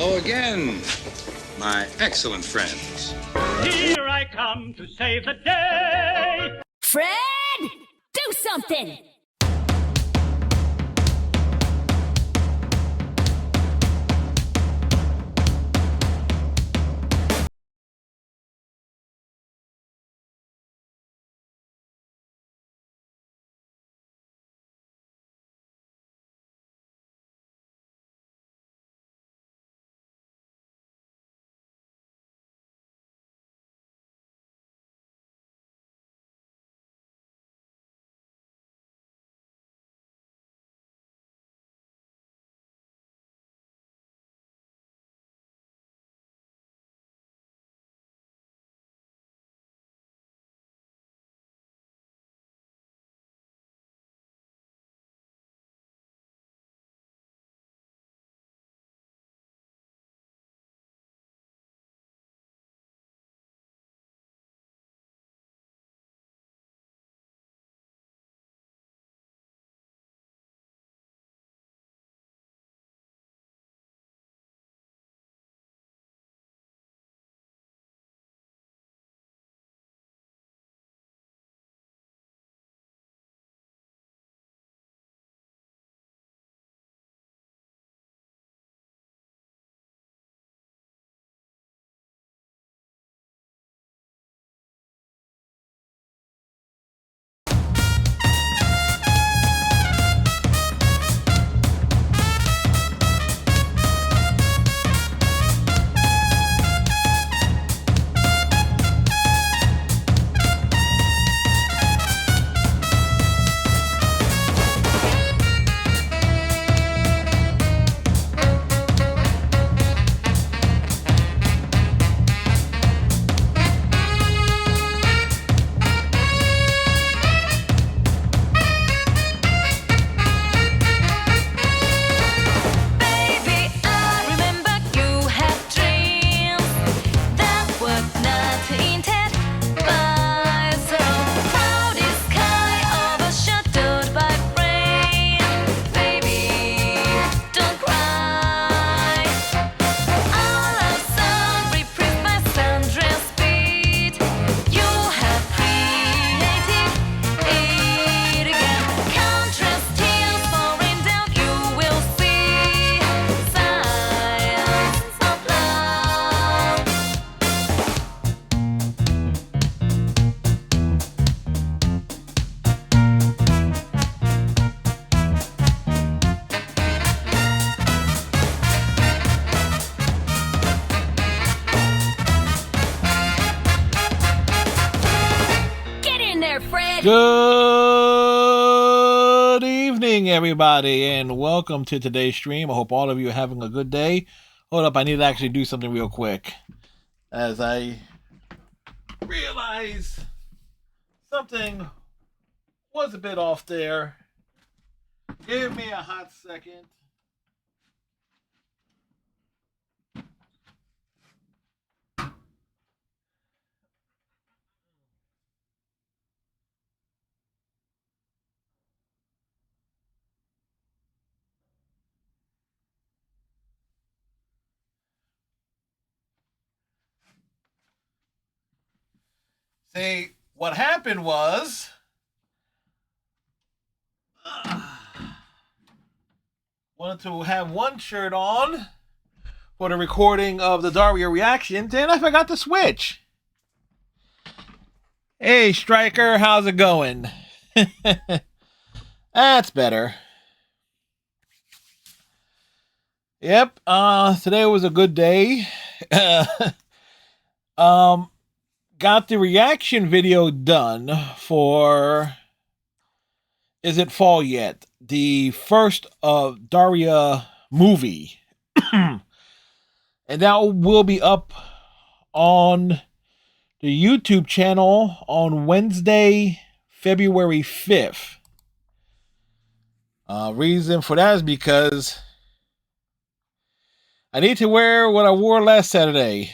Hello again, my excellent friends. Here I come to save the day. Fred, do something! Good evening, everybody, and welcome to today's stream. I hope all of you are having a good day. Hold up, I need to actually do something real quick, as I realize something was a bit off there. Give me a hot second. See, what happened was wanted to have one shirt on for the recording of the Daria reaction, then I forgot to switch. Hey, Striker, how's it going? That's better. Yep, today was a good day. Got the reaction video done for Is It Fall Yet? The first of Daria movie. And that will be up on the YouTube channel on Wednesday, February 5th. Reason for that is because I need to wear what I wore last Saturday.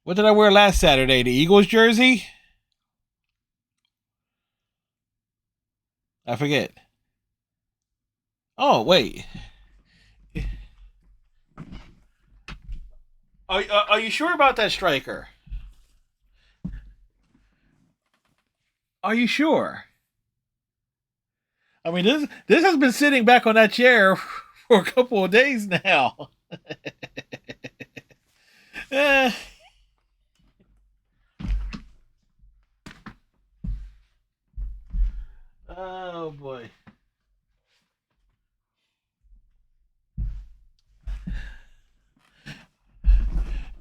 What did I wear last Saturday? The Eagles jersey? I forget. Oh, wait. Are you sure about that, Striker? Are you sure? I mean, this has been sitting back on that chair for a couple of days now. Eh. Oh boy.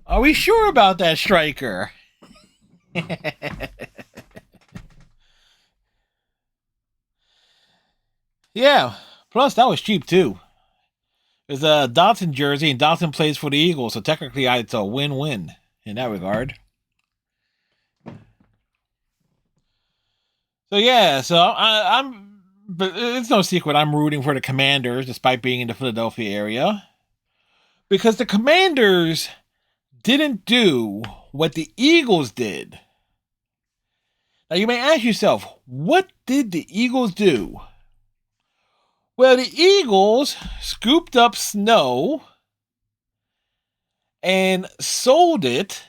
Are we sure about that, Striker? Yeah. Plus, that was cheap too. It's a Dotson jersey, and Dotson plays for the Eagles, so technically, it's a win-win in that regard. So yeah, I'm, but it's no secret I'm rooting for the Commanders, despite being in the Philadelphia area, because the Commanders didn't do what the Eagles did. Now you may ask yourself, what did the Eagles do? Well, the Eagles scooped up snow and sold it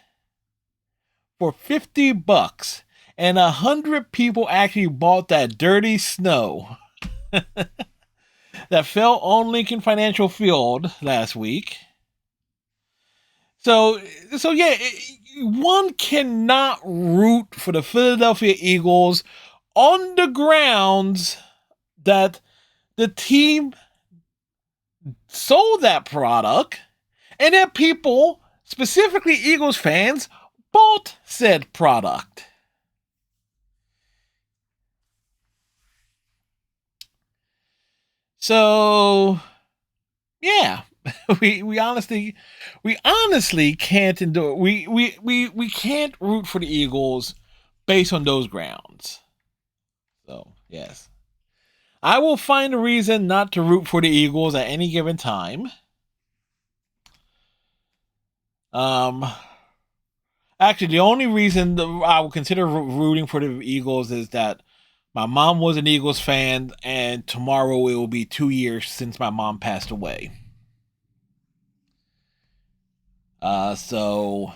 for $50, and 100 people actually bought that dirty snow that fell on Lincoln Financial Field last week. So yeah, one cannot root for the Philadelphia Eagles on the grounds that the team sold that product and that people, specifically Eagles fans, bought said product. So, yeah, we honestly can't endure. We can't root for the Eagles based on those grounds. So, yes. I will find a reason not to root for the Eagles at any given time. Actually, the only reason that I would consider rooting for the Eagles is that my mom was an Eagles fan, and tomorrow it will be 2 years since my mom passed away. So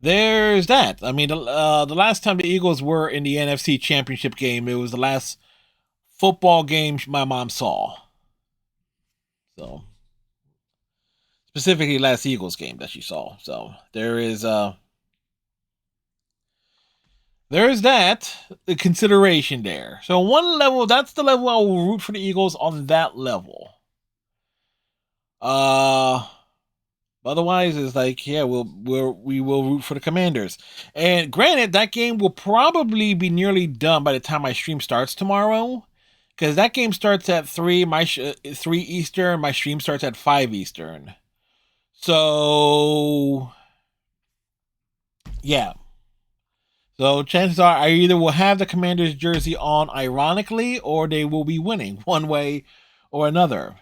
there's that. I mean, the last time the Eagles were in the NFC Championship game, it was the last football game my mom saw. So specifically, last Eagles game that she saw. So there's that consideration there. So one level, that's the level I will root for the Eagles on that level. Otherwise, it's like, yeah, we will root for the Commanders. And granted, that game will probably be nearly done by the time my stream starts tomorrow, because that game starts at 3 3 Eastern. My stream starts at 5 Eastern. So yeah. So chances are I either will have the Commanders jersey on ironically, or they will be winning one way or another.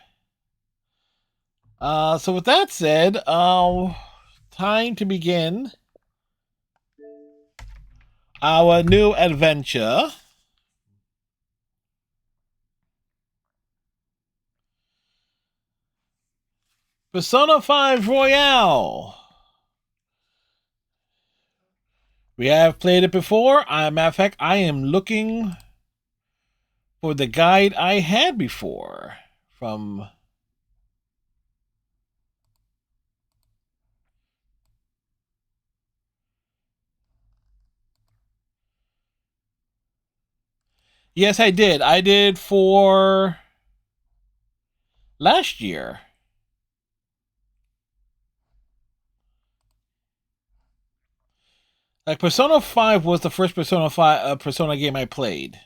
So with that said, time to begin our new adventure. Persona 5 Royale. We have played it before. Matter of fact, I am looking for the guide I had before from. Yes, I did. I did for last year. Like Persona 5 was the first Persona game I played.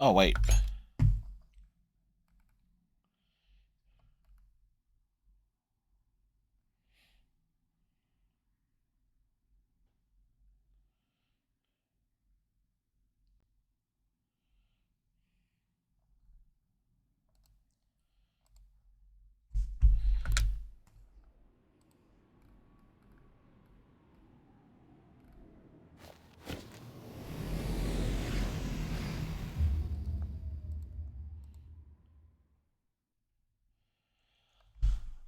Oh wait.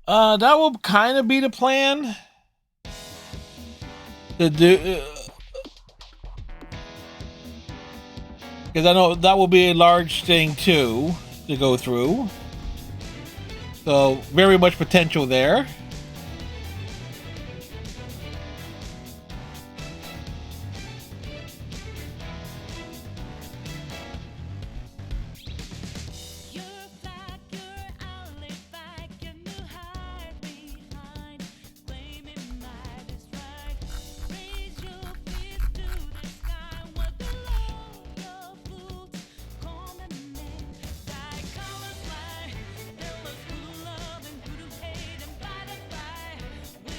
That will kind of be the plan. To do, because I know that will be a large thing too to go through. So very much potential there.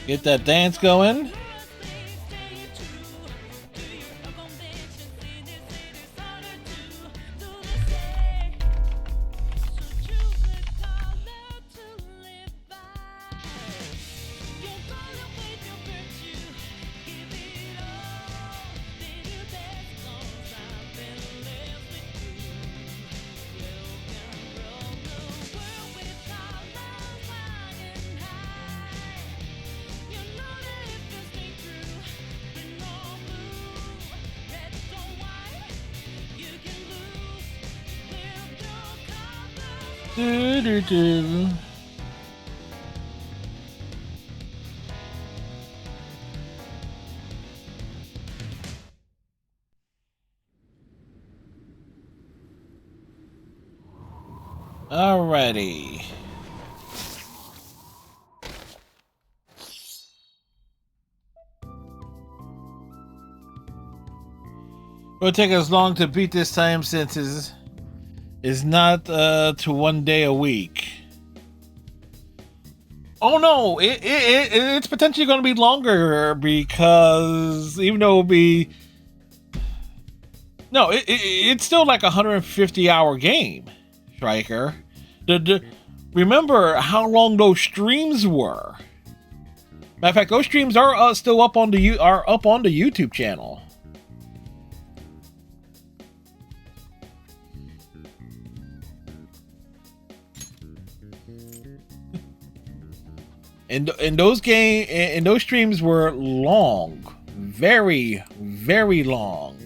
Get that dance going. Do. Alrighty. It'll take us long to beat this time since it's not to 1 day a week. Oh no, it's potentially going to be longer because even though it'll be no, it's still like a 150-hour game, Striker. Remember how long those streams were. Matter of fact, those streams are still up on the YouTube channel. And those streams were long, very, very long.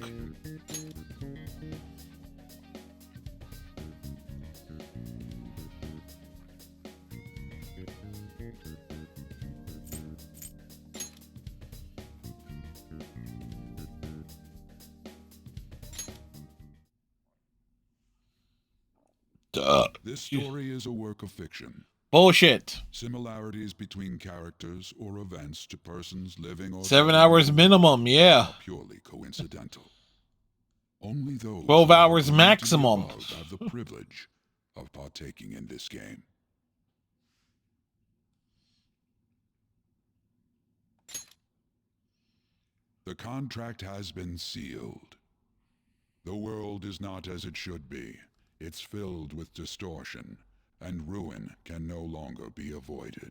This story is a work of fiction. Bullshit. Similarities between characters or events to persons living or 7 hours minimum, yeah. are purely coincidental. Only those 12 hours who are maximum. above have the privilege of partaking in this game. The contract has been sealed. The world is not as it should be. It's filled with distortion, and ruin can no longer be avoided.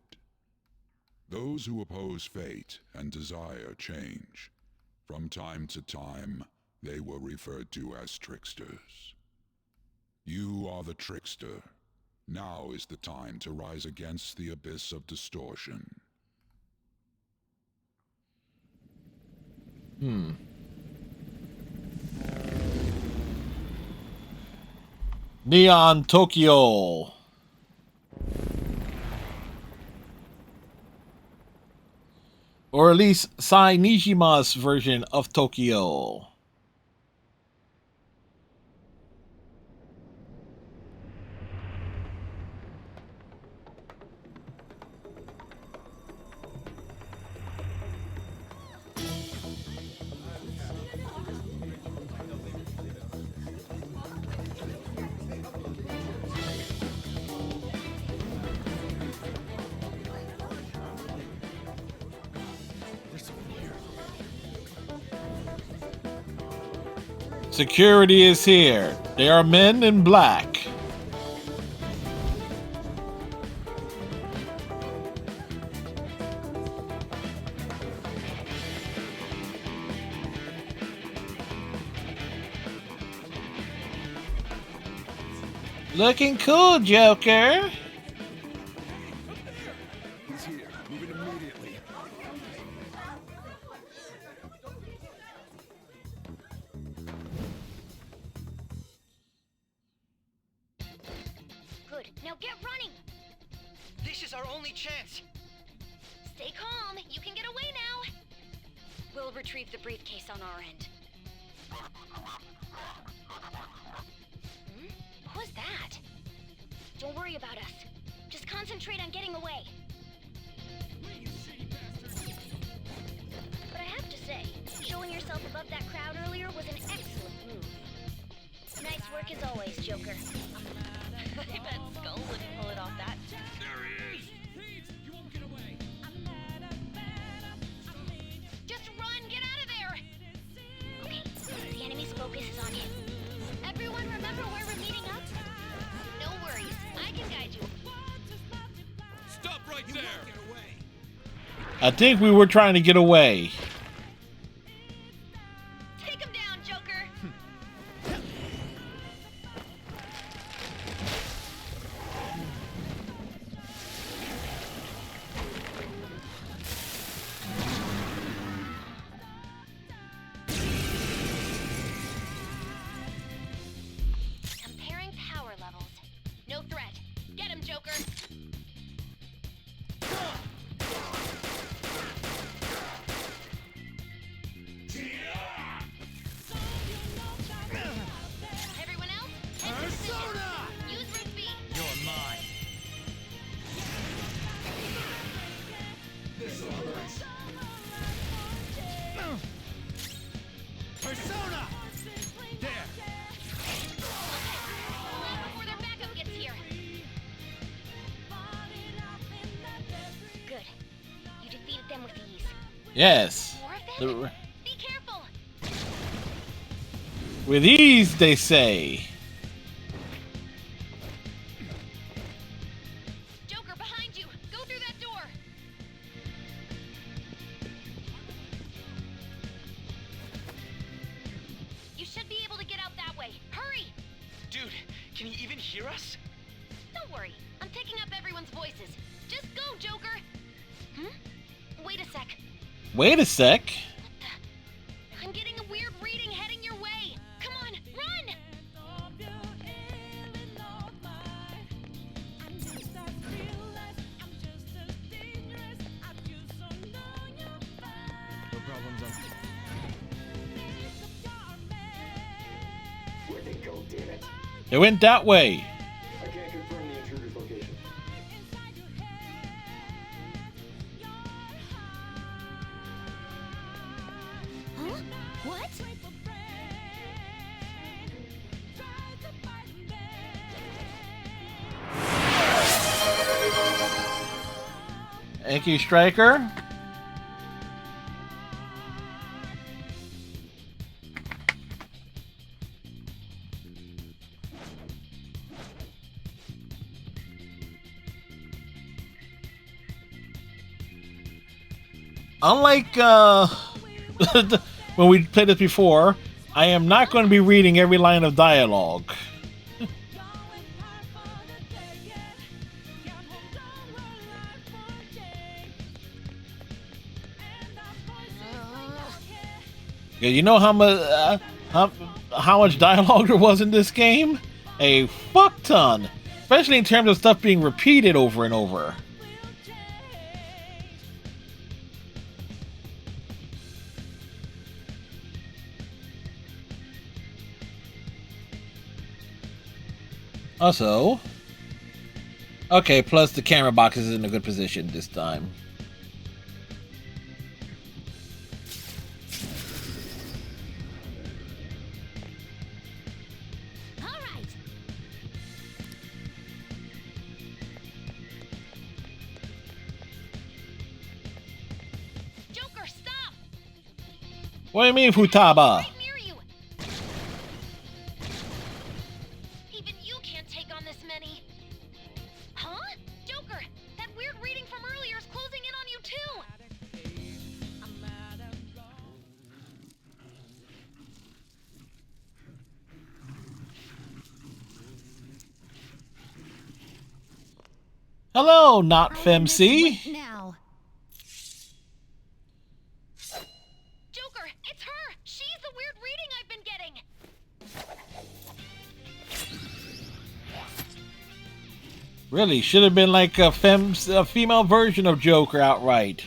Those who oppose fate and desire change. From time to time, they were referred to as tricksters. You are the trickster. Now is the time to rise against the abyss of distortion. Neon Tokyo. Or at least Sai Nijima's version of Tokyo. Security is here. They are men in black. Looking cool, Joker. our only chance. Stay calm. You can get away now. We'll retrieve the briefcase on our end. Who's that? Don't worry about us. Just concentrate on getting away. But I have to say, showing yourself above that crowd earlier was an excellent move. Nice work as always, Joker. I bet Skull wouldn't pull it off that. There he is! Thieves! You won't get away! Just run! Get out of there! Okay, the enemy's focus is on him. Everyone remember where we're meeting up? No worries, I can guide you. Stop right there! I think we were trying to get away. Take him down, Joker! Comparing power levels. No threat. Get him, Joker! Everyone else, head to position. Use route B. You're mine. Persona! There! Hold on before their backup gets here. Good. You defeated them with ease. Yes. More of The- them? Be careful! With ease, they say. Joker, behind you! Go through that door! You should be able to get out that way. Hurry! Dude, can you even hear us? Don't worry. I'm picking up everyone's voices. Just go, Joker! Wait a sec. Wait a sec. I'm getting a weird reading heading your way. Come on, run! No problems on. Where'd they go, damn it? It went that way. I can't confirm the intruder's location. Huh? What? Thank you, Striker. Unlike when we played this before, I am not going to be reading every line of dialogue. Yeah, you know how much dialogue there was in this game? A fuck ton, especially in terms of stuff being repeated over and over. Also, okay, plus the camera box is in a good position this time. All right. Joker, stop! What do you mean, Futaba? Right near you. Even you can't take on this many. Huh? Joker, that weird reading from earlier is closing in on you too. Hello, not Femc. Now. Joker, it's her! She's the weird reading I've been getting! Really, should have been like a female version of Joker outright.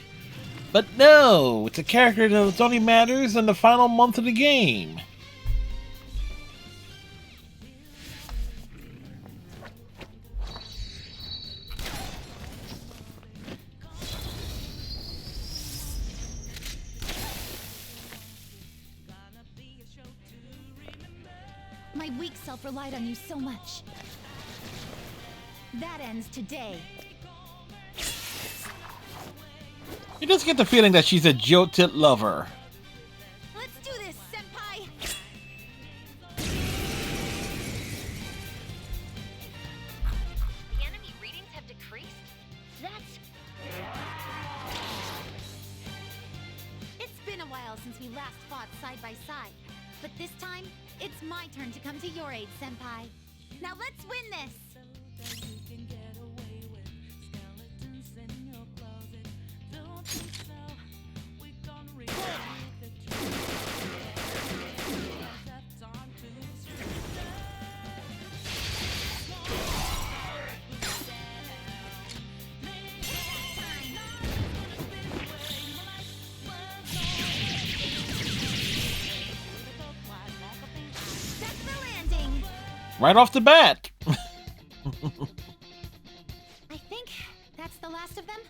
But no, it's a character that only matters in the final month of the game. My weak self relied on you so much. That ends today. You just get the feeling that she's a jilted lover. Let's do this, Senpai! The enemy readings have decreased? That's... It's been a while since we last fought side by side. But this time, it's my turn to come to your aid, Senpai. Now let's win this! That's the landing! Right off the bat. I think that's the last of them.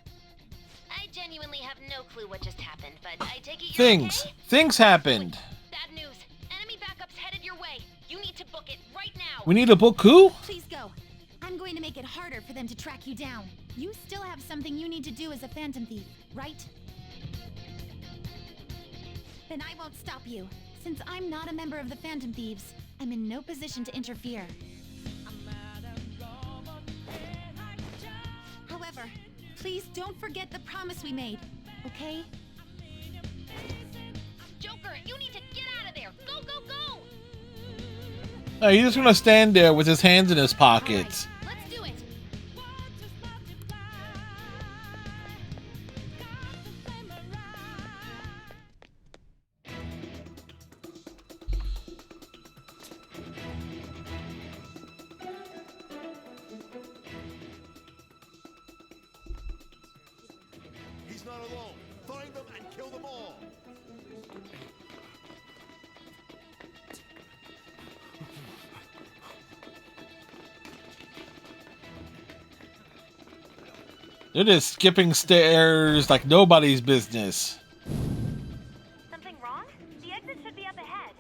I genuinely have no clue what just happened, but I take it you're Things. okay? Things happened. Bad news. Enemy backup's headed your way. You need to book it right now. We need a book who? Please go. I'm going to make it harder for them to track you down. You still have something you need to do as a Phantom Thief, right? Then I won't stop you. Since I'm not a member of the Phantom Thieves, I'm in no position to interfere. However, please don't forget the promise we made, okay? Joker, you need to get out of there. Go, go, go! No, he's just gonna stand there with his hands in his pockets. All right, let's do it. He's not alone. Find them and kill them all. They're just skipping stairs like nobody's business. Something wrong? The exit should be up ahead.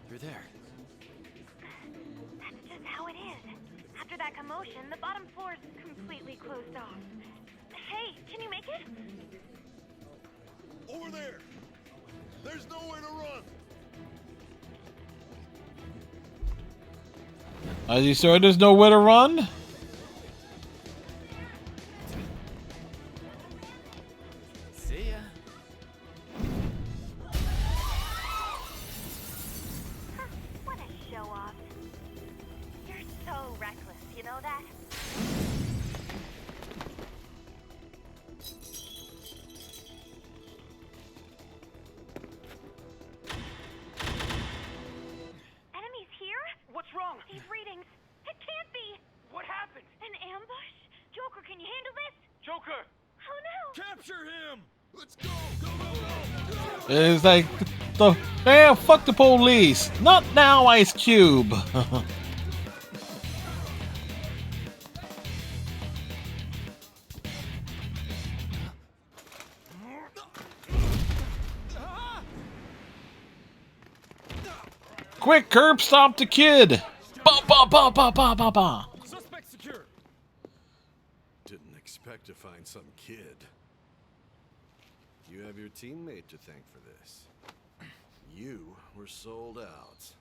You're there. That's just how it is. After that commotion, the bottom floor is completely closed off. Hey, can you make it? Over there. There's nowhere to run. Are you sure there's nowhere to run? See ya. What a show off. You're so reckless, you know that? Enemies here? What's wrong? These readings. It can't be. What happened? An ambush? Joker, can you handle this? Joker! Oh no! Capture him. Let's go. Go, go, go. It's like, fuck the police. Not now, Ice Cube. Quick, curb stop the kid. Ba ba ba ba ba ba ba. Suspect secure! Didn't expect to find some kid. You have your teammate to thank for this. You were sold out.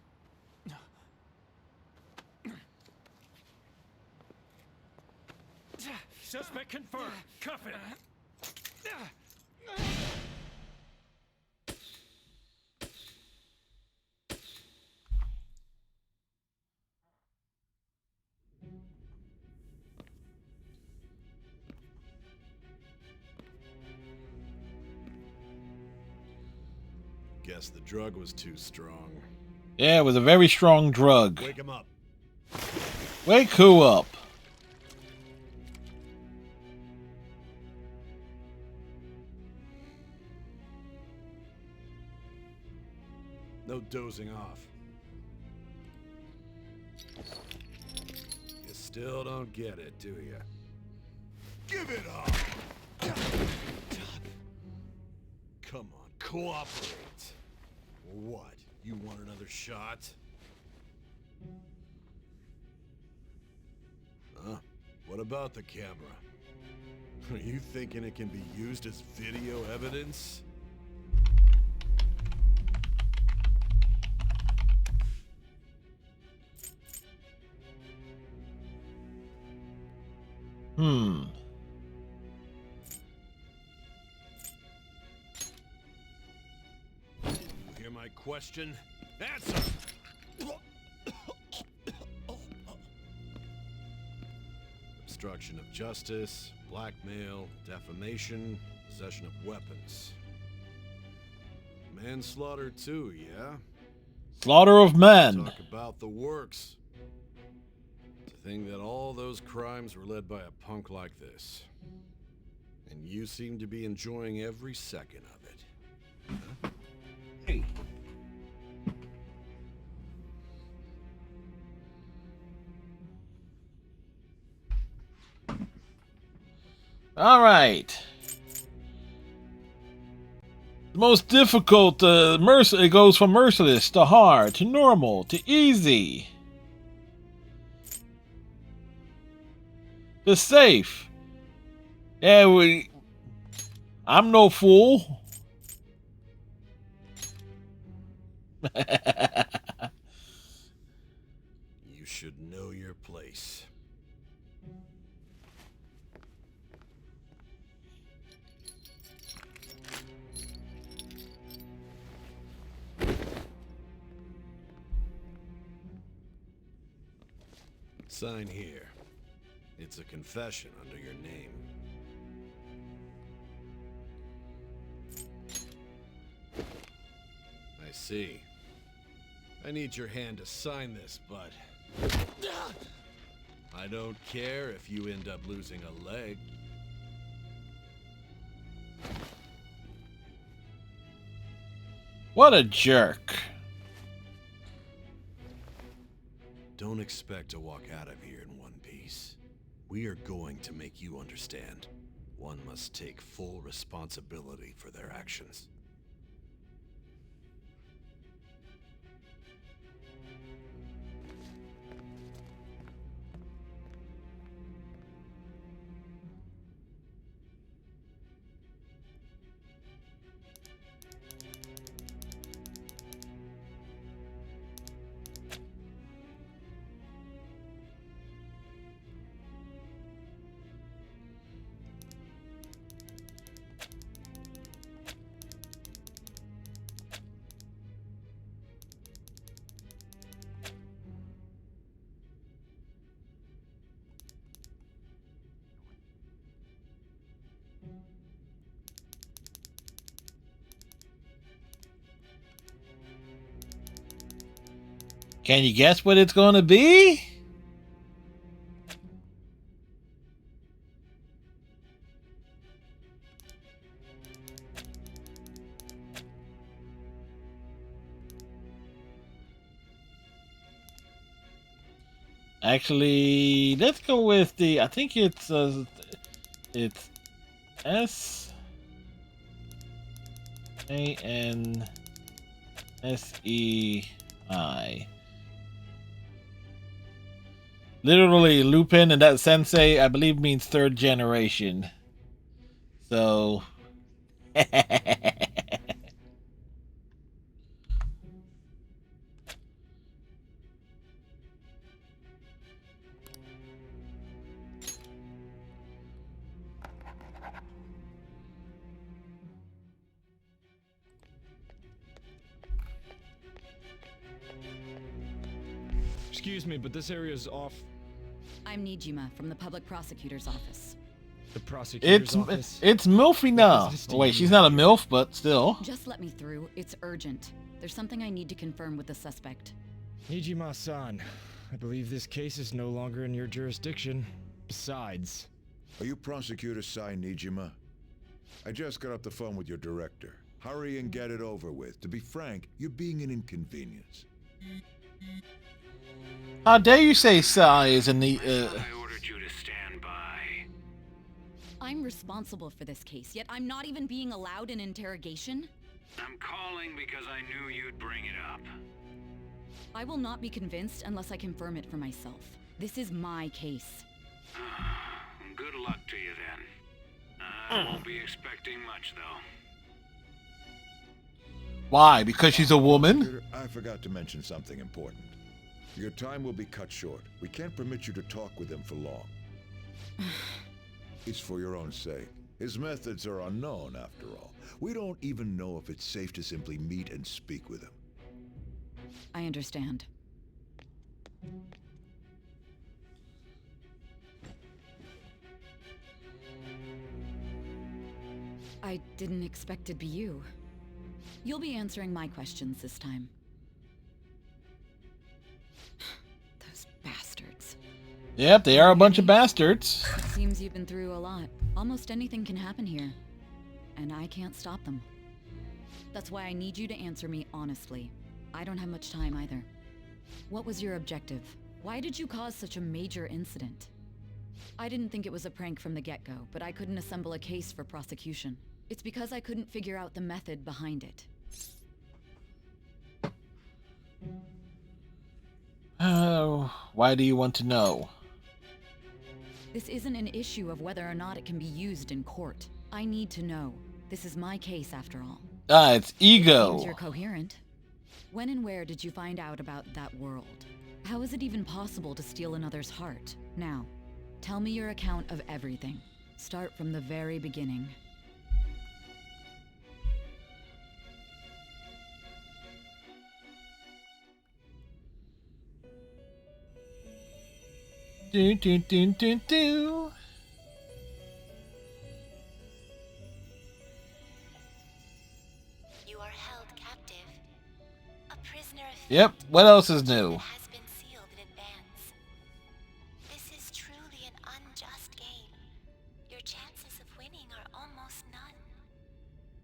Suspect confirmed. Cuff it. Guess the drug was too strong. Yeah, it was a very strong drug. Wake him up. Wake who up? No dozing off. You still don't get it, do you? Give it up! Come on, cooperate. What? You want another shot? Huh? What about the camera? Are you thinking it can be used as video evidence? You hear my question? Answer! Obstruction of justice, blackmail, defamation, possession of weapons. Manslaughter too, yeah? Slaughter of men. Talk about the works. To think that all those crimes were led by a punk like this. And you seem to be enjoying every second of it. Huh? Hey. All right. The most difficult, it goes from merciless to hard to normal to easy. The safe. Yeah, I'm no fool. You should know your place. Sign here. It's a confession under your name. I see. I need your hand to sign this, but I don't care if you end up losing a leg. What a jerk. Don't expect to walk out of here in one piece. We are going to make you understand. One must take full responsibility for their actions. Can you guess what it's going to be? Actually, let's go with the, I think it's S-A-N-S-E-I. Literally, Lupin and that sensei, I believe, means third generation. So... Excuse me, but this area is off. I'm Nijima from the public prosecutor's office. The prosecutor's office? It's Milfy now. Oh, wait, she's not a MILF, but still. Just let me through. It's urgent. There's something I need to confirm with the suspect. Nijima-san, I believe this case is no longer in your jurisdiction. Besides... Are you Prosecutor Sai Nijima? I just got off the phone with your director. Hurry and get it over with. To be frank, you're being an inconvenience. How dare you say Sai is in the, I ordered you to stand by. I'm responsible for this case, yet I'm not even being allowed an interrogation? I'm calling because I knew you'd bring it up. I will not be convinced unless I confirm it for myself. This is my case. Good luck to you then. I won't be expecting much, though. Why? Because she's a woman? Peter, I forgot to mention something important. Your time will be cut short. We can't permit you to talk with him for long. It's for your own sake. His methods are unknown, after all. We don't even know if it's safe to simply meet and speak with him. I understand. I didn't expect it'd be you. You'll be answering my questions this time. Those bastards. Yep, they are a bunch of bastards. It seems you've been through a lot. Almost anything can happen here. And I can't stop them. That's why I need you to answer me honestly. I don't have much time either. What was your objective? Why did you cause such a major incident? I didn't think it was a prank from the get-go, but I couldn't assemble a case for prosecution. It's because I couldn't figure out the method behind it. Oh, why do you want to know? This isn't an issue of whether or not it can be used in court. I need to know. This is my case, after all. Ah, it's ego. Seems you're coherent. When and where did you find out about that world? How is it even possible to steal another's heart? Now, tell me your account of everything. Start from the very beginning. Do, do, do, do, do. You are held captive. A prisoner of Yep, what else is new? has been sealed in advance. This is truly an unjust game. Your chances of winning are almost none.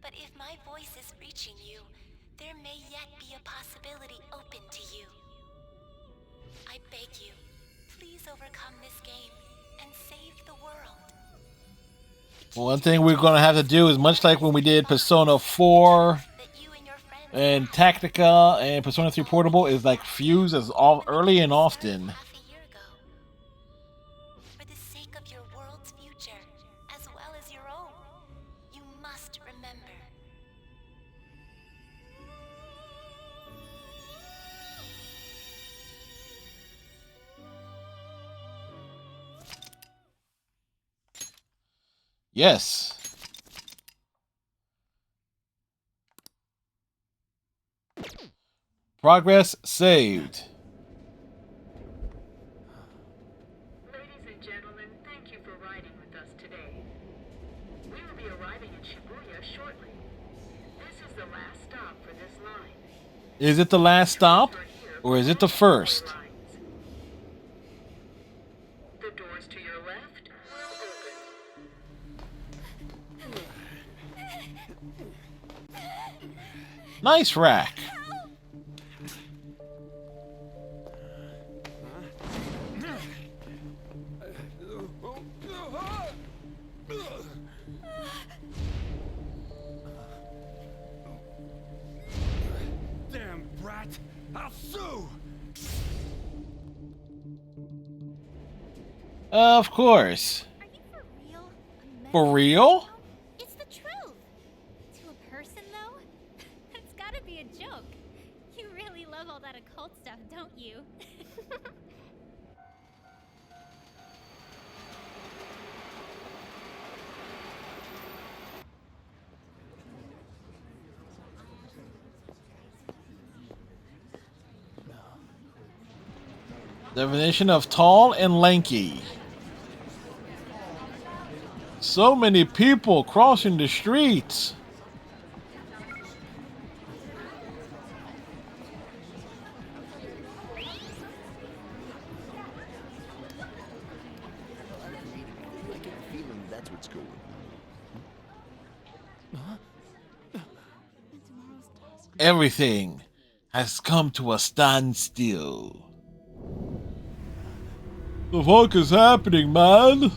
But if my voice is reaching you, there may yet be a possibility open to you. I beg you, please overcome this game and save the world. One thing we're going to have to do is much like when we did Persona 4 and Tactica and Persona 3 Portable is like fuse as all early and often. For the sake of your world's future, as well as your own, you must remember. Yes. Progress saved. Ladies and gentlemen, thank you for riding with us today. We will be arriving in Shibuya shortly. This is the last stop for this line. Is it the last stop? Or is it the first? The doors to your left will open. Nice rack. Damn brat! I'll sue! Of course. Are you for real? For real? It's the truth. To a person, though, that's gotta be a joke. You really love all that occult stuff, don't you? Definition of tall and lanky. So many people crossing the streets. I get a feeling that's what's going on. Everything has come to a standstill. The fuck is happening, man?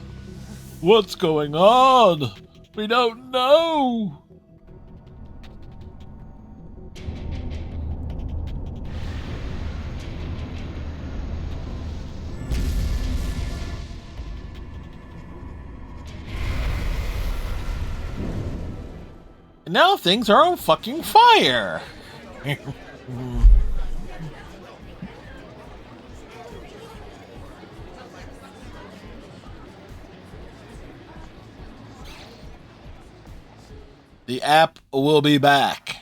What's going on? We don't know. And now things are on fucking fire. The app will be back.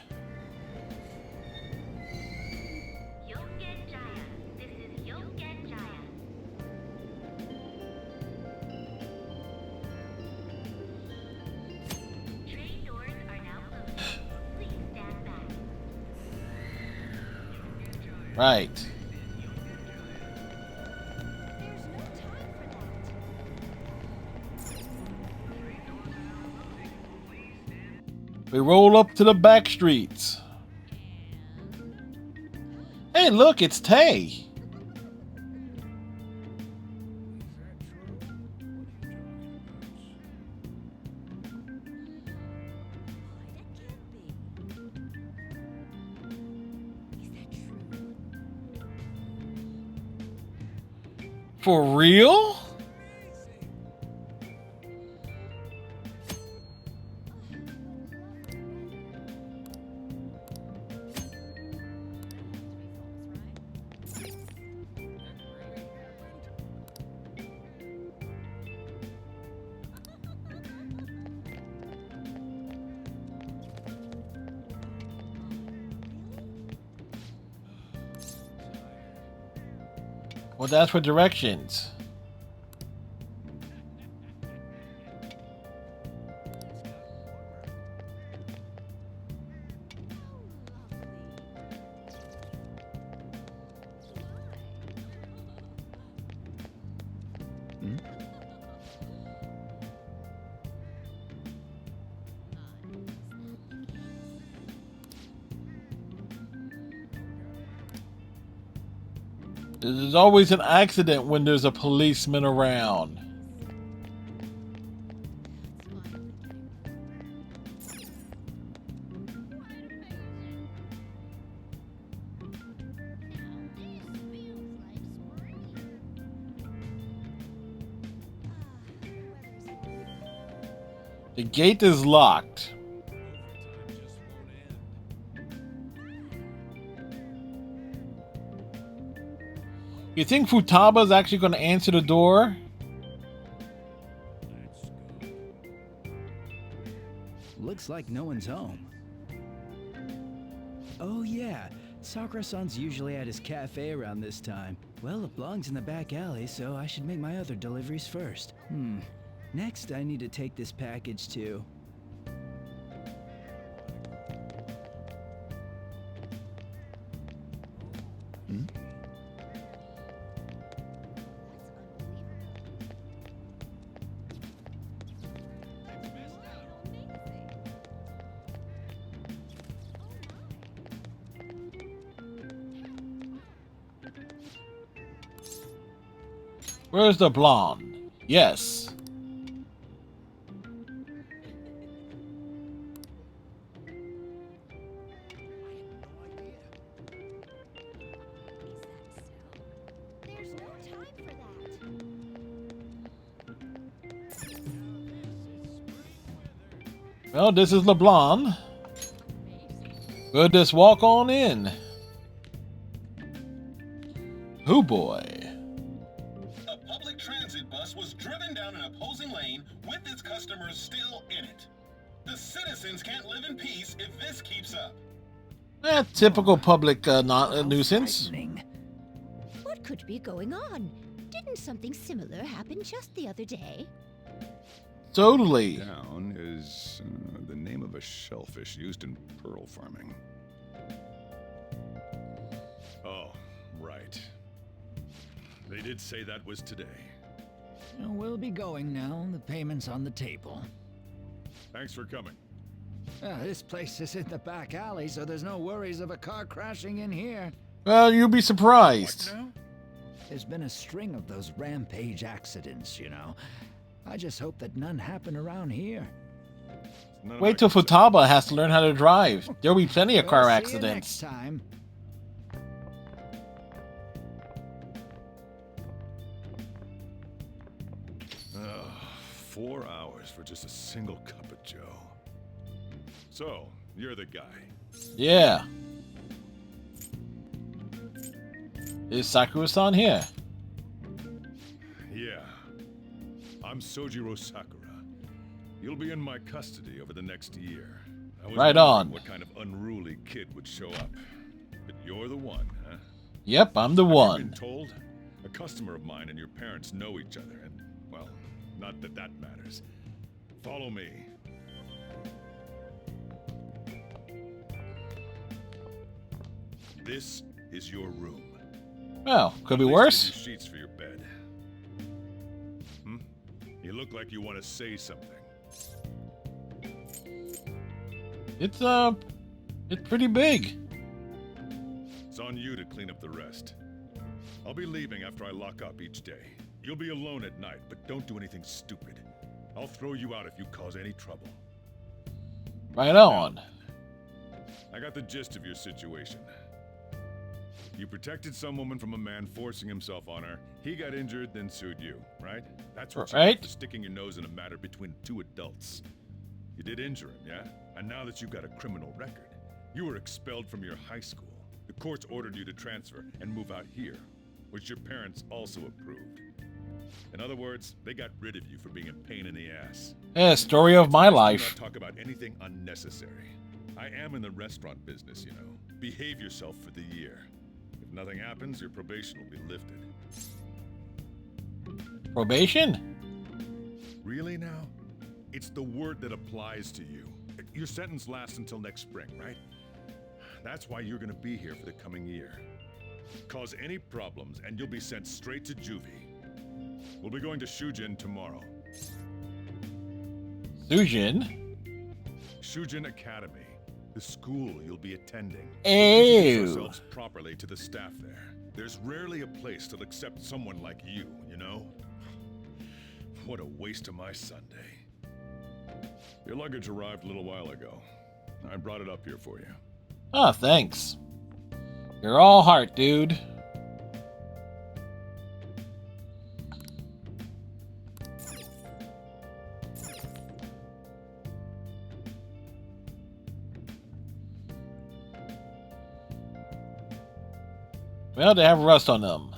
Right. We roll up to the back streets. Hey, look, it's Tay. For real? Well, that's for directions. There's always an accident when there's a policeman around. The gate is locked. You think Futaba's actually going to answer the door? Looks like no one's home. Oh yeah, Sakura-san's usually at his cafe around this time. Well, it belongs in the back alley, so I should make my other deliveries first. Next, I need to take this package to... Where's the blonde? Yes. Well, this is LeBlanc. We'll just walk on in. Oh boy. A public transit bus was driven down an opposing lane with its customers still in it. The citizens can't live in peace if this keeps up. Typical public nuisance. What could be going on? Didn't something similar happen just the other day? Totally. Down is the name of a shellfish used in pearl farming. Oh, right. They did say that was today. We'll be going now. The payment's on the table. Thanks for coming. This place is in the back alley, so there's no worries of a car crashing in here. Well, you'll be surprised. There's been a string of those rampage accidents, you know. I just hope that none happen around here. Wait till Futaba has to learn how to drive. There'll be plenty of car See you accidents. next time. Ugh, 4 hours for just a single cup of joe. So, you're the guy. Yeah. Is Sakura-san here? Yeah. I'm Sojiro Sakura. You'll be in my custody over the next year. I was Right wondering on. what kind of unruly kid would show up. But you're the one, huh? Yep, I'm the Have you one. been told? A customer of mine and your parents know each other, and, well, not that that matters. Follow me. This is your room. Well, could be At least worse. give you sheets for your bed. You look like you want to say something. It's pretty big. It's on you to clean up the rest. I'll be leaving after I lock up each day. You'll be alone at night, but don't do anything stupid. I'll throw you out if you cause any trouble. Right on. I got the gist of your situation. You protected some woman from a man forcing himself on her. He got injured, then sued you, right? That's what you Right. get for sticking your nose in a matter between two adults. You did injure him, yeah? And now that you've got a criminal record, you were expelled from your high school. The courts ordered you to transfer and move out here, which your parents also approved. In other words, they got rid of you for being a pain in the ass. Yeah, story of my Do life. not talk about anything unnecessary. I am in the restaurant business, you know. Behave yourself for the year. If nothing happens, your probation will be lifted. Probation? Really now? It's the word that applies to you. Your sentence lasts until next spring, right? That's why you're gonna be here for the coming year. Cause any problems and you'll be sent straight to juvie. We'll be going to Shujin tomorrow. Sujin? Shujin Academy, the school you'll be attending. Ew. Introduce yourselves properly to the staff there. There's rarely a place that'll accept someone like you, you know? What a waste of my Sunday. Your luggage arrived a little while ago. I brought it up here for you. Oh, thanks. You're all heart, dude. Well, they have rust on them.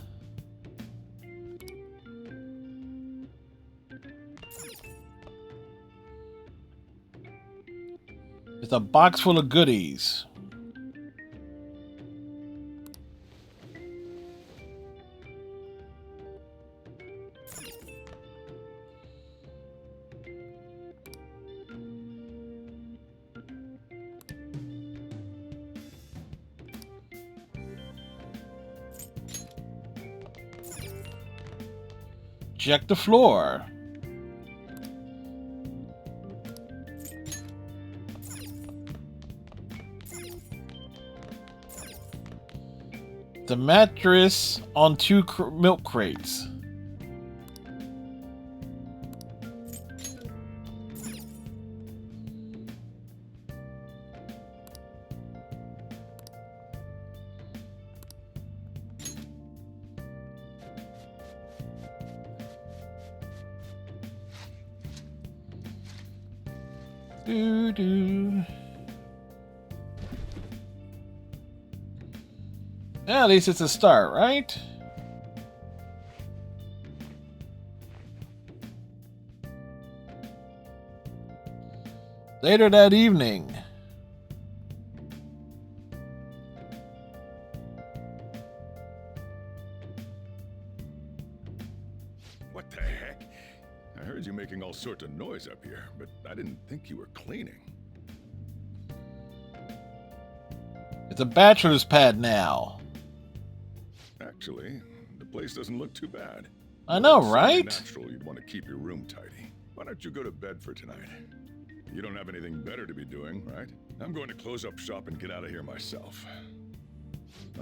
It's a box full of goodies. Check the floor. The mattress on two milk crates. Doo-doo. Yeah, at least it's a start, right? Later that evening. What the heck? I heard you making all sorts of noise up here, but I didn't think you were cleaning. It's a bachelor's pad now. Actually, the place doesn't look too bad. I know, It's right? natural you'd want to keep your room tidy. Why don't you go to bed for tonight? You don't have anything better to be doing, right? I'm going to close up shop and get out of here myself.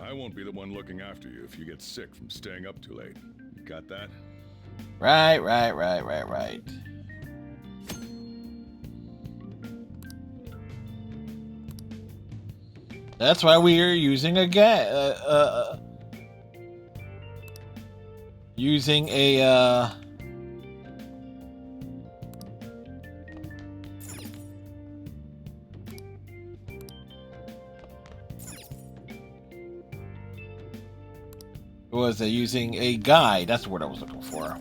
I won't be the one looking after you if you get sick from staying up too late. You got that? Right. That's why we are using a using a guide. That's what I was looking for.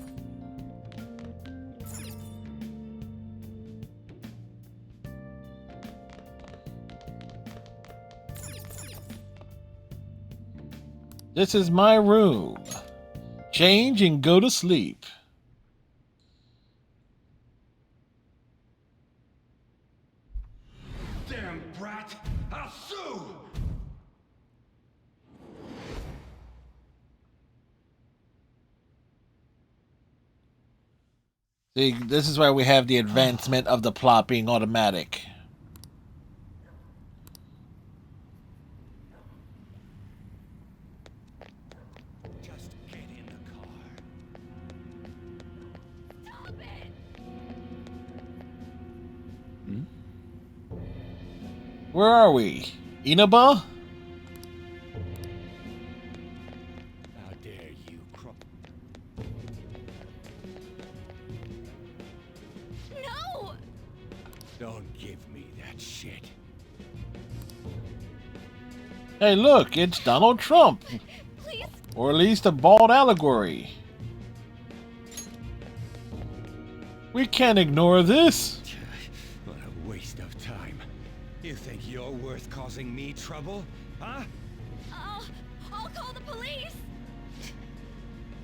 This is my room. Change and go to sleep. Damn brat! I'll sue! See, this is why we have the advancement of the plot being automatic. Just get in the car. Stop it! Where are we? Inaba? How dare you, No! Don't give me that shit. Hey, look, it's Donald Trump. Please. Or at least a bald allegory. We can't ignore this. What a waste of time. You think you're worth causing me trouble? Huh? I'll call the police.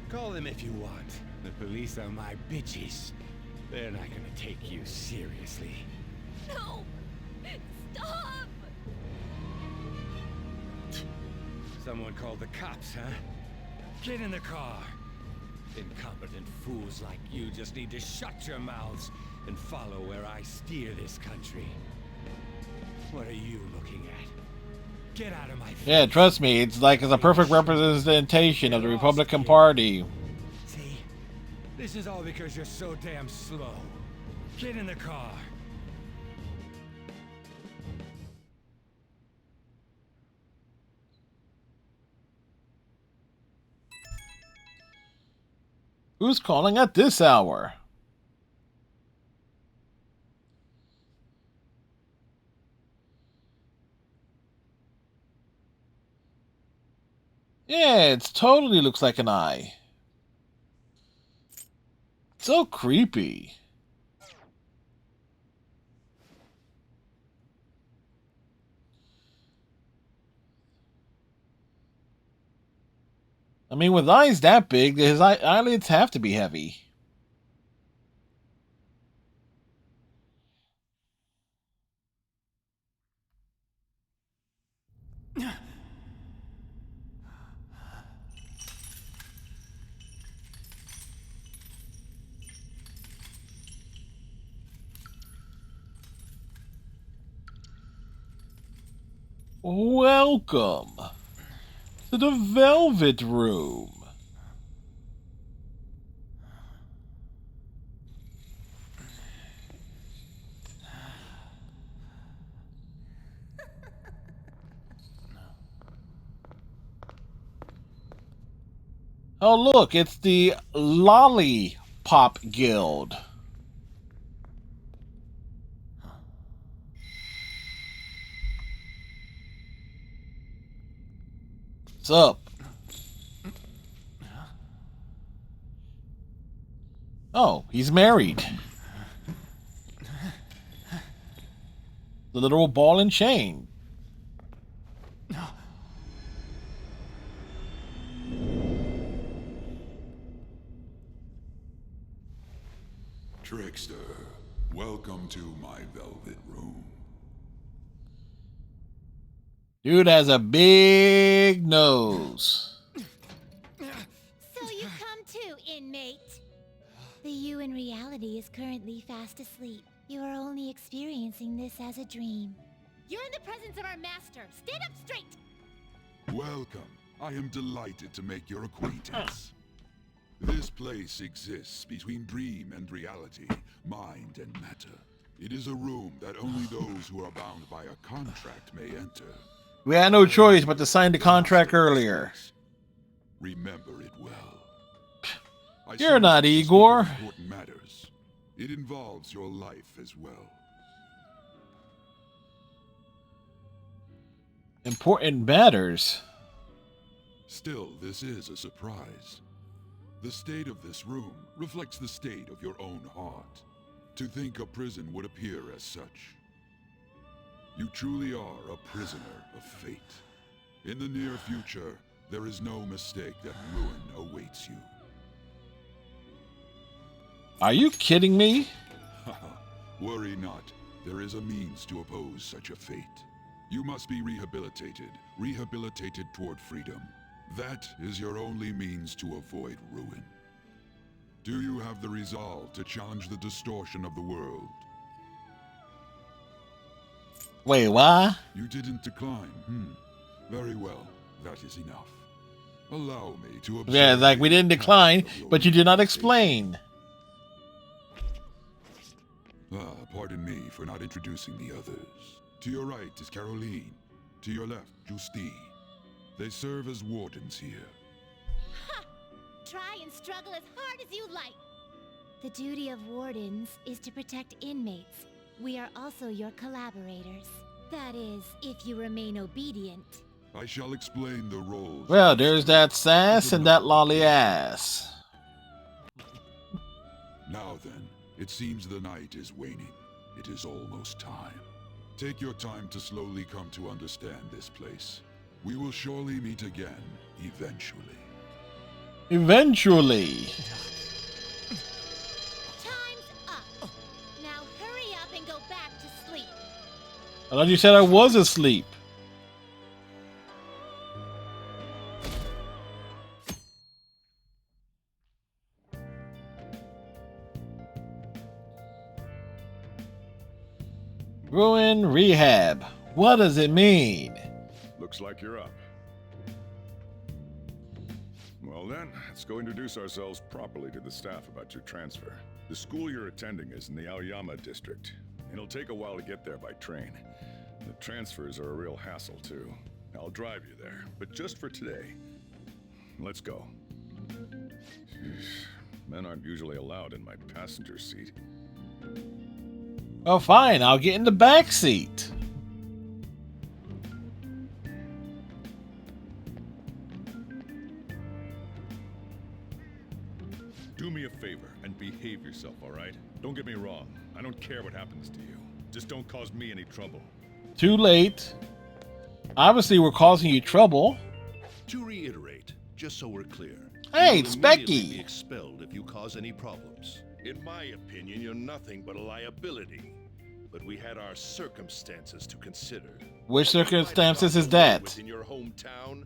Call them if you want. The police are my bitches. They're not gonna take you seriously. No! Stop! Someone called the cops, huh? Get in the car. Incompetent fools like you just need to shut your mouths and follow where I steer this country. What are you looking at? Get out of my face. Yeah, trust me, it's a perfect representation of the Republican Party. See? This is all because you're so damn slow. Get in the car. Who's calling at this hour? Yeah, it totally looks like an eye. So creepy. I mean, with eyes that big, his eyelids have to be heavy. Welcome to the Velvet Room. Oh, look, it's the Lollipop Guild. What's up? Oh, he's married. The literal ball and chain. Trickster, welcome to my Velvet Room. Dude has a big nose. So you come too, inmate. The you in reality is currently fast asleep. You are only experiencing this as a dream. You're in the presence of our master. Stand up straight! Welcome. I am delighted to make your acquaintance. This place exists between dream and reality, mind and matter. It is a room that only those who are bound by a contract may enter. We had no choice but to sign the contract earlier. Remember it well. You're not Igor. Important matters. It involves your life as well. Important matters. Still, this is a surprise. The state of this room reflects the state of your own heart. To think a prison would appear as such. You truly are a prisoner of fate. In the near future, there is no mistake that ruin awaits you. Are you kidding me? Worry not. There is a means to oppose such a fate. You must be rehabilitated toward freedom. That is your only means to avoid ruin. Do you have the resolve to challenge the distortion of the world? Wait, what? You didn't decline. Very well. That is enough. Allow me to observe. Yeah, like we didn't decline, but you did not explain. Pardon me for not introducing the others. To your right is Caroline. To your left, Justine. They serve as wardens here. Ha! Try and struggle as hard as you like. The duty of wardens is to protect inmates. We are also your collaborators. That is, if you remain obedient. I shall explain the roles. Well, there's that sass and that lolly ass. Now then, it seems the night is waning. It is almost time. Take your time to slowly come to understand this place. We will surely meet again, eventually. Eventually. Time's up. Now hurry up and go back to sleep. I thought you said I was asleep. Ruin rehab. What does it mean? Looks like you're up. Well then, let's go introduce ourselves properly to the staff about your transfer. The school you're attending is in the Aoyama district. It'll take a while to get there by train. The transfers are a real hassle too. I'll drive you there, but just for today. Let's go. Jeez, men aren't usually allowed in my passenger seat. Oh, fine. I'll get in the back seat. Do me a favor and behave yourself, all right? Don't get me wrong. I don't care what happens to you. Just don't cause me any trouble. Too late. Obviously, we're causing you trouble. To reiterate, just so we're clear. Hey, you it's will immediately Becky. Be expelled if you cause any problems. In my opinion, you're nothing but a liability. But we had our circumstances to consider. Which circumstances is that? Within your hometown,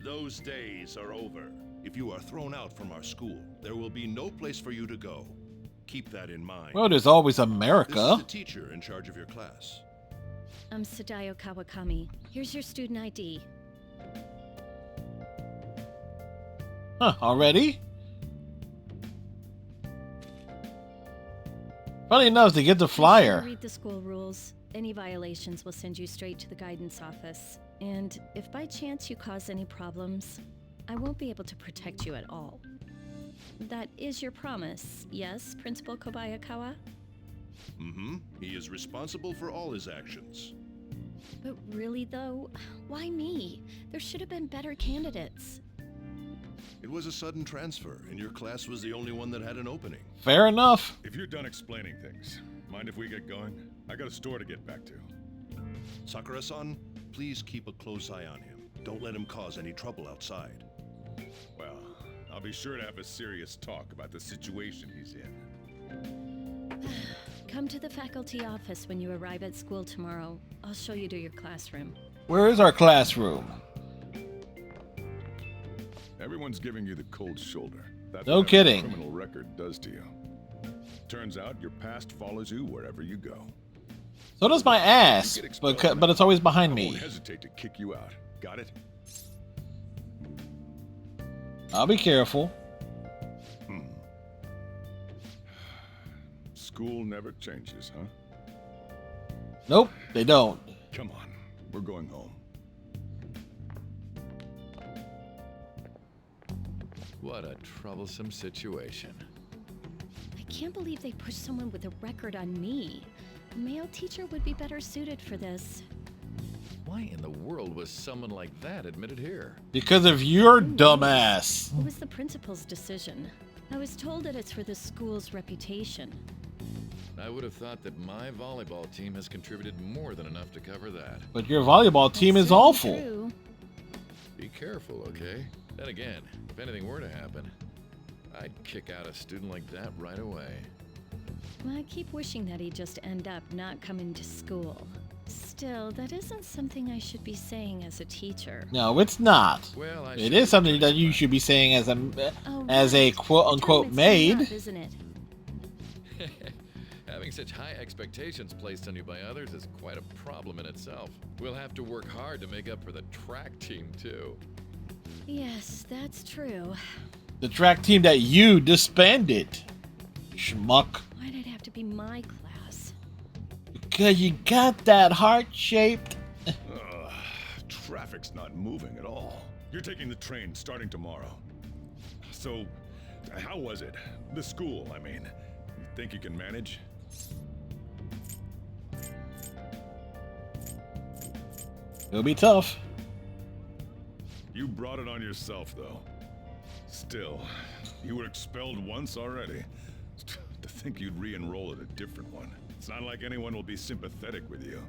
those days are over. If you are thrown out from our school, there will be no place for you to go. Keep that in mind. Well, there's always This is America. the teacher in charge of your class. I'm Sadayo Kawakami. Here's your student ID. Huh, already? Funny enough, to get the flyer. Read the school rules. Any violations will send you straight to the guidance office. And if by chance you cause any problems, I won't be able to protect you at all. That is your promise, yes, Principal Kobayakawa? Mm-hmm. He is responsible for all his actions. But really though, why me? There should have been better candidates. It was a sudden transfer, and your class was the only one that had an opening. Fair enough. If you're done explaining things, mind if we get going? I got a store to get back to. Sakura-san, please keep a close eye on him. Don't let him cause any trouble outside. Well, I'll be sure to have a serious talk about the situation he's in. Come to the faculty office when you arrive at school tomorrow. I'll show you to your classroom. Where is our classroom? Everyone's giving you the cold shoulder. That's No what having a kidding. criminal record does to you. Turns out your past follows you wherever you go. So does my ass, You get expelled but it's always behind I me. won't hesitate to kick you out. Got it? I'll be careful. School never changes, huh? Nope, they don't. Come on, we're going home. What a troublesome situation. I can't believe they pushed someone with a record on me. A male teacher would be better suited for this. Why in the world was someone like that admitted here? Because of your dumbass. It was the principal's decision. I was told that it's for the school's reputation. I would have thought that my volleyball team has contributed more than enough to cover that. But your volleyball team is awful. True. Be careful, okay? Then again, if anything were to happen, I'd kick out a student like that right away. I keep wishing that he'd just end up not coming to school. Still, that isn't something I should be saying as a teacher. No, it's not. Well, It is something that you should be saying as a quote unquote maid. Up, isn't it? Having such high expectations placed on you by others is quite a problem in itself. We'll have to work hard to make up for the track team, too. Yes, that's true. The track team that you disbanded. Schmuck. Why'd it have to be my class? Because you got that heart-shaped. Traffic's not moving at all. You're taking the train starting tomorrow. So, how was it? The school, I mean. You think you can manage? It'll be tough. You brought it on yourself, though. Still, you were expelled once already. To think you'd re-enroll at a different one. It's not like anyone will be sympathetic with you.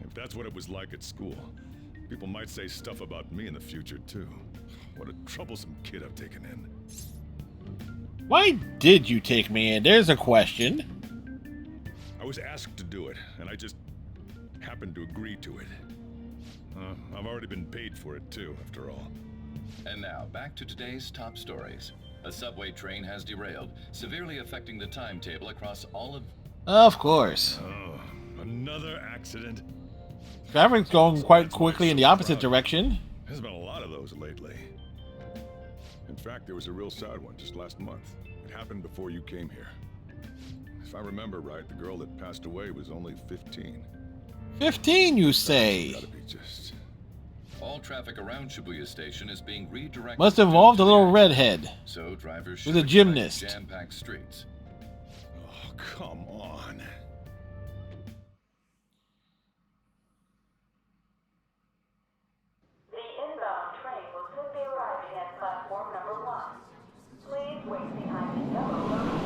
If that's what it was like at school, people might say stuff about me in the future, too. What a troublesome kid I've taken in. Why did you take me in? There's a question. I was asked to do it, and I just happened to agree to it. I've already been paid for it, too, after all. And now, back to today's top stories. A subway train has derailed, severely affecting the timetable across all of... Of course. Oh, another accident. Traffic's going quite quickly in the opposite direction. There's been a lot of those lately. In fact, there was a real sad one just last month. It happened before you came here. If I remember right, the girl that passed away was only 15. 15, you say? Gotta be just... All traffic around Shibuya Station is being redirected. Must have involved a little redhead. So drivers with a should gymnast. Jam-packed streets. Oh, come on. The inbound train will soon be arriving at platform number 1. Please wait behind the yellow line.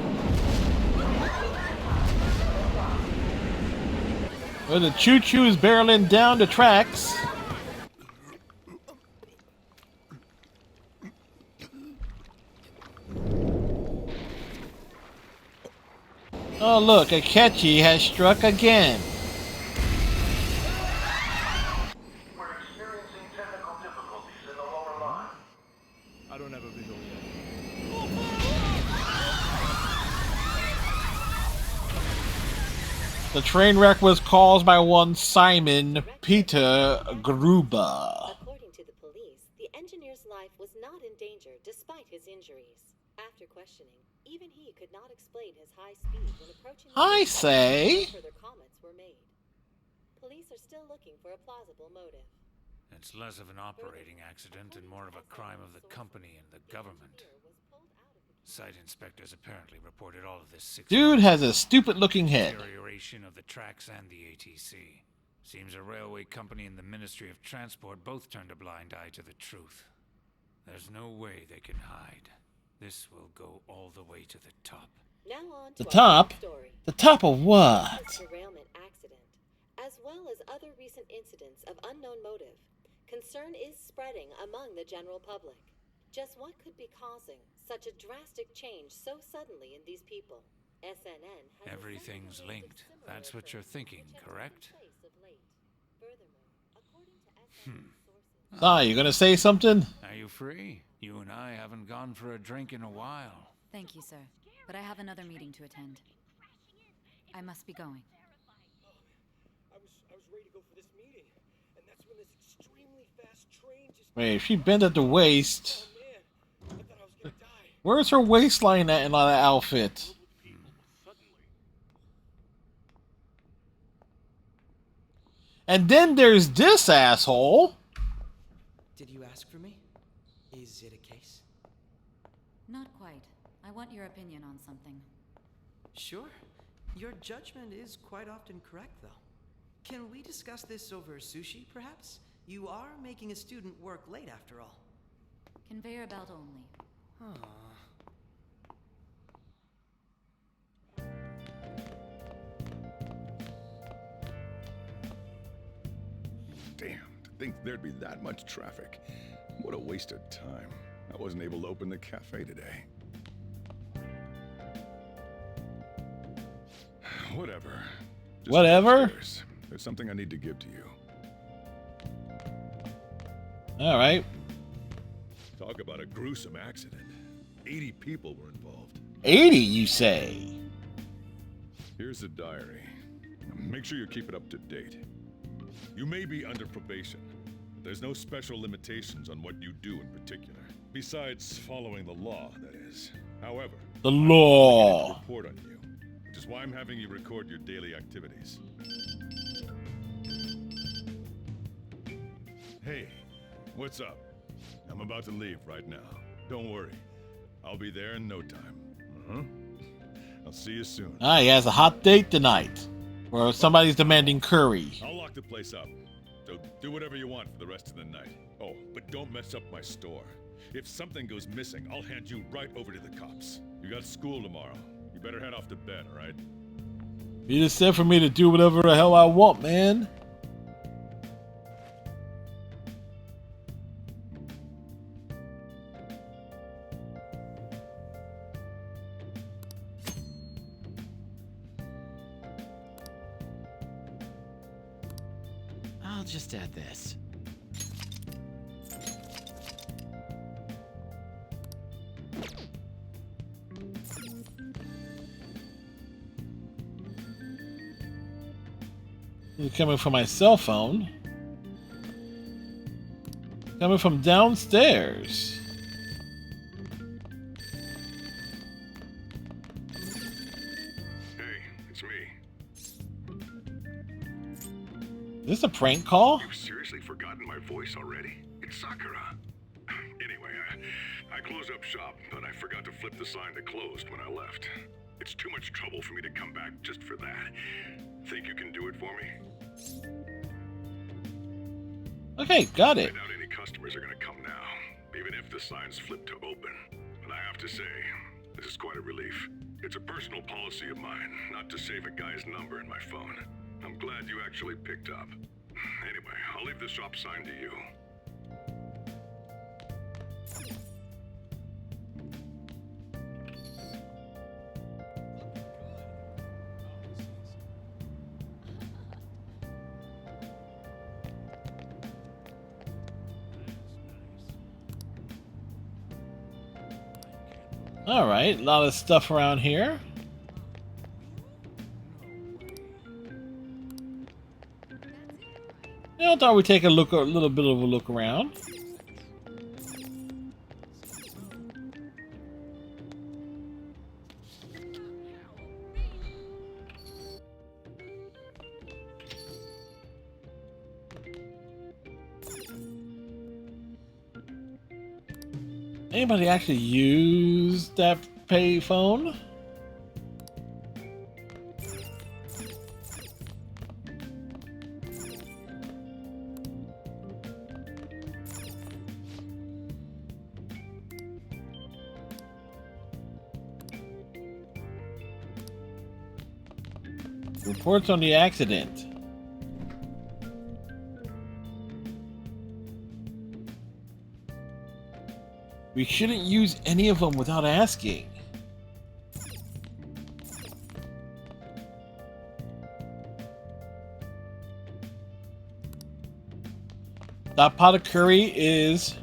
Well, the choo-choo's barreling down the tracks. Oh look, Akechi has struck again. We're experiencing technical difficulties in the lower line. I don't have a visual yet. The train wreck was caused by one Simon Peter Gruber. According to the police, the engineer's life was not in danger despite his injuries. After questioning, even he could not explain his high speed when approaching the I say. further comments were made. Police are still looking for a plausible motive. It's less of an operating accident and more of a crime of the company and the government. Site inspectors apparently reported all of this 6 Dude has a stupid-looking head. deterioration of the tracks and the ATC. Seems a railway company and the Ministry of Transport both turned a blind eye to the truth. There's no way they can hide. This will go all the way to the top. Now on The to our top? next story. The top of what? This derailment accident, as well as other recent incidents of unknown motive. Concern is spreading among the general public. Just what could be causing such a drastic change so suddenly in these people? SNN has Everything's linked. That's what you're thinking, correct? Ah, you gonna say something? Are you free? You and I haven't gone for a drink in a while. Thank you, sir. but I have another meeting to attend. I must be going. I was ready to go for this meeting, and that's when this extremely fast train just... Wait, if she bent at the waist, where's her waistline at in that outfit? And then there's this asshole. Did you ask for me? Is it a case? Not quite. I want your opinion on something. Sure. Your judgment is quite often correct, though. Can we discuss this over sushi, perhaps? You are making a student work late, after all. Conveyor belt only. Aww. Damn, to think there'd be that much traffic. What a waste of time. I wasn't able to open the cafe today. Whatever. Just Whatever? upstairs. There's something I need to give to you. Alright. Talk about a gruesome accident. 80 people were involved. 80, you say? Here's the diary. Make sure you keep it up to date. You may be under probation, but there's no special limitations on what you do in particular. Besides following the law, that is. However, The law. report on you, which is why I'm having you record your daily activities. Hey, what's up? I'm about to leave right now. Don't worry. I'll be there in no time. I'll see you soon. Ah, he has a hot date tonight. Or somebody's demanding curry. I'll lock the place up. So do whatever you want for the rest of the night. Oh, but don't mess up my store. If something goes missing, I'll hand you right over to the cops. You got school tomorrow. You better head off to bed, all right? You just said for me to do whatever the hell I want, man. I'll just add this. It's coming from my cell phone. Coming from downstairs. Hey, it's me. Is this a prank call? You've seriously forgotten my voice already? It's Sakura. Anyway, I closed up shop, but I forgot to flip the sign that closed when I left. It's too much trouble for me to come back just for that. Think you can do it for me? Okay, got it. I doubt any customers are gonna come now, even if the sign's flipped to open. But I have to say, this is quite a relief. It's a personal policy of mine, not to save a guy's number in my phone. I'm glad you actually picked up. Anyway, I'll leave the shop sign to you. Alright, a lot of stuff around here. I thought we'd take a little bit of a look around. Anybody actually use that payphone? Reports on the accident. We shouldn't use any of them without asking. That pot of curry is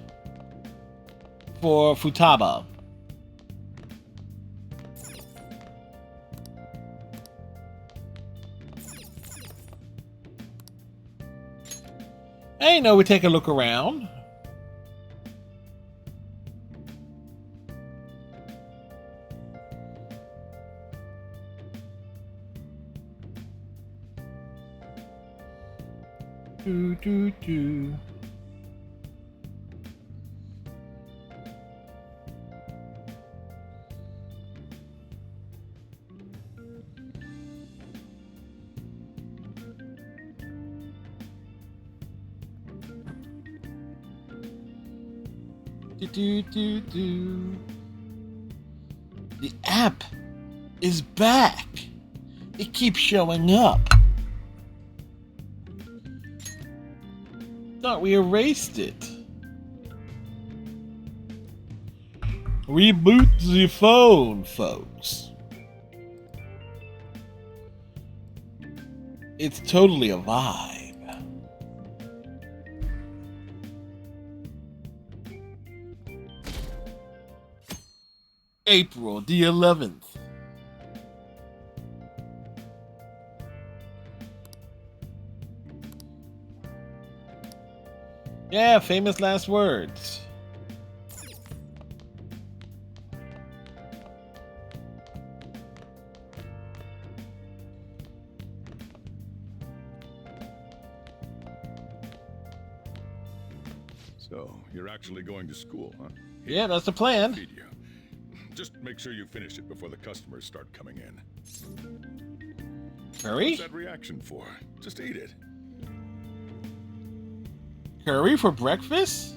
for Futaba. Hey, no, we take a look around. Do. Do. The app is back. It keeps showing up. Thought we erased it. Reboot the phone, folks. It's totally a vibe. April the 11th. Yeah, famous last words. So, you're actually going to school, huh? Yeah, that's the plan. Feed you. Just make sure you finish it before the customers start coming in. Curry? What's that reaction for? Just eat it. Curry for breakfast?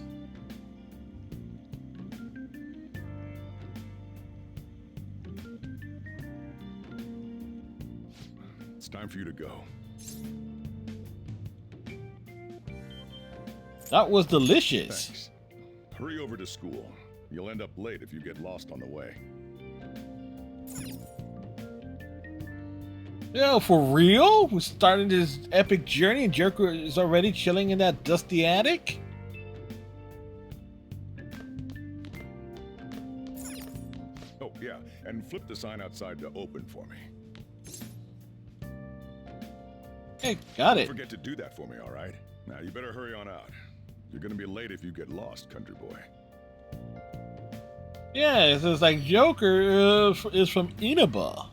It's time for you to go. That was delicious. Thanks. Hurry over to school. You'll end up late if you get lost on the way. Yo, for real? We started this epic journey and Joker is already chilling in that dusty attic? Oh, yeah, and flip the sign outside to open for me. Hey, got it. Don't forget to do that for me, all right? Now, you better hurry on out. You're gonna be late if you get lost, country boy. Yeah, it's like Joker is from Inaba.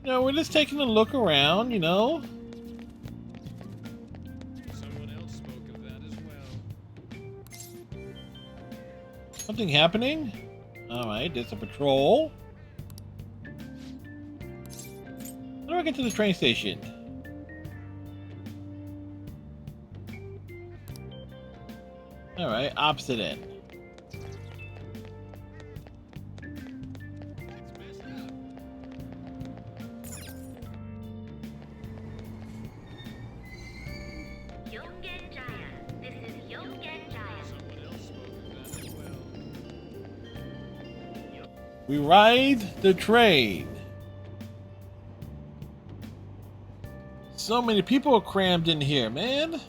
No, we're just taking a look around, you know. Someone else spoke of that as well. Something happening? Alright, there's a patrol. How do I get to the train station? Alright, opposite end. We ride the train. So many people are crammed in here, man.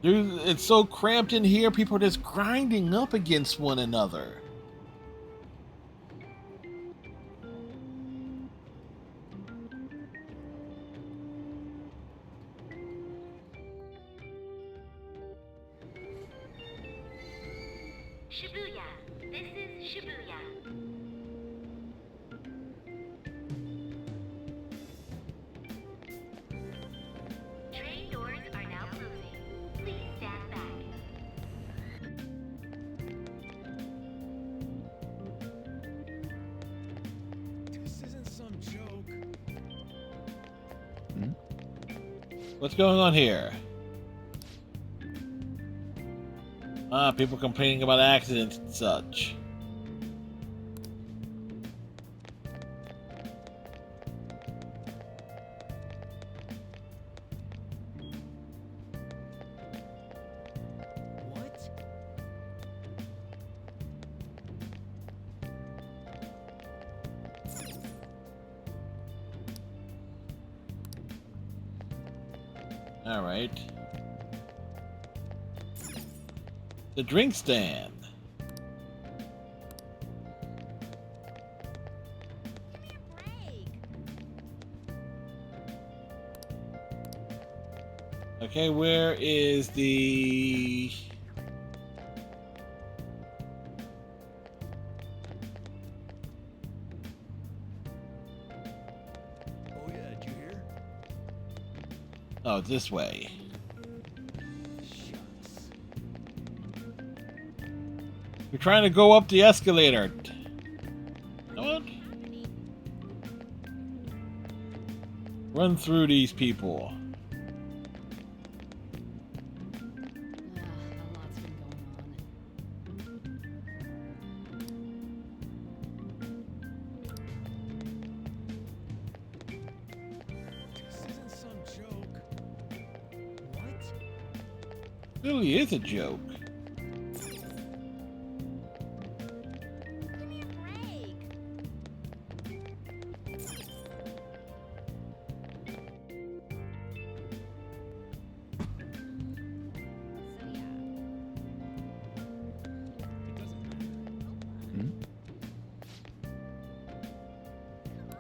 Dude, it's so cramped in here, people are just grinding up against one another. Shibuya. This is Shibuya. Train doors are now closing. Please stand back. This isn't some joke. What's going on here? People complaining about accidents and such. All right. The drink stand. Okay, where is the... Oh yeah, did you hear? Oh, this way. We're trying to go up the escalator. Come on. Run through these people. Really is a joke.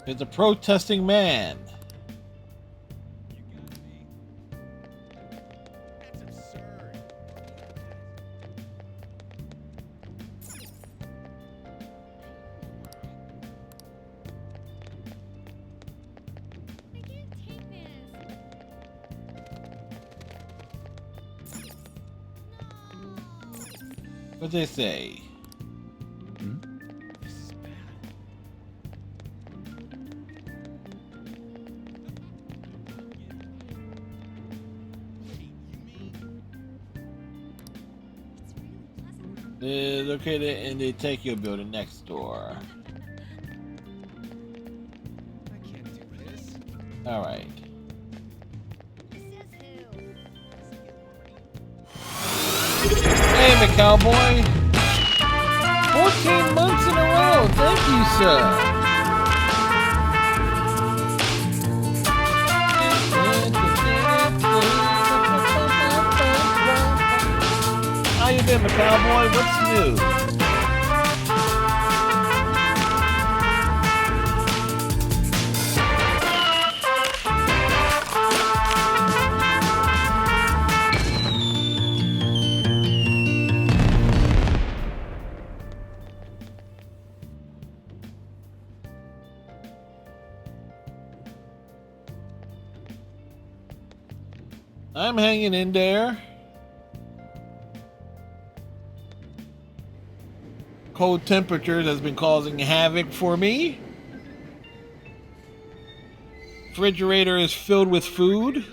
It's a protesting man. What they say? They're located in the Takeo building next door. I can't do this. All right. Hey, McCowboy. 14 months in a row. Thank you, sir. How you been, McCowboy? What's new? I'm hanging in there. Cold temperatures has been causing havoc for me. Refrigerator is filled with food.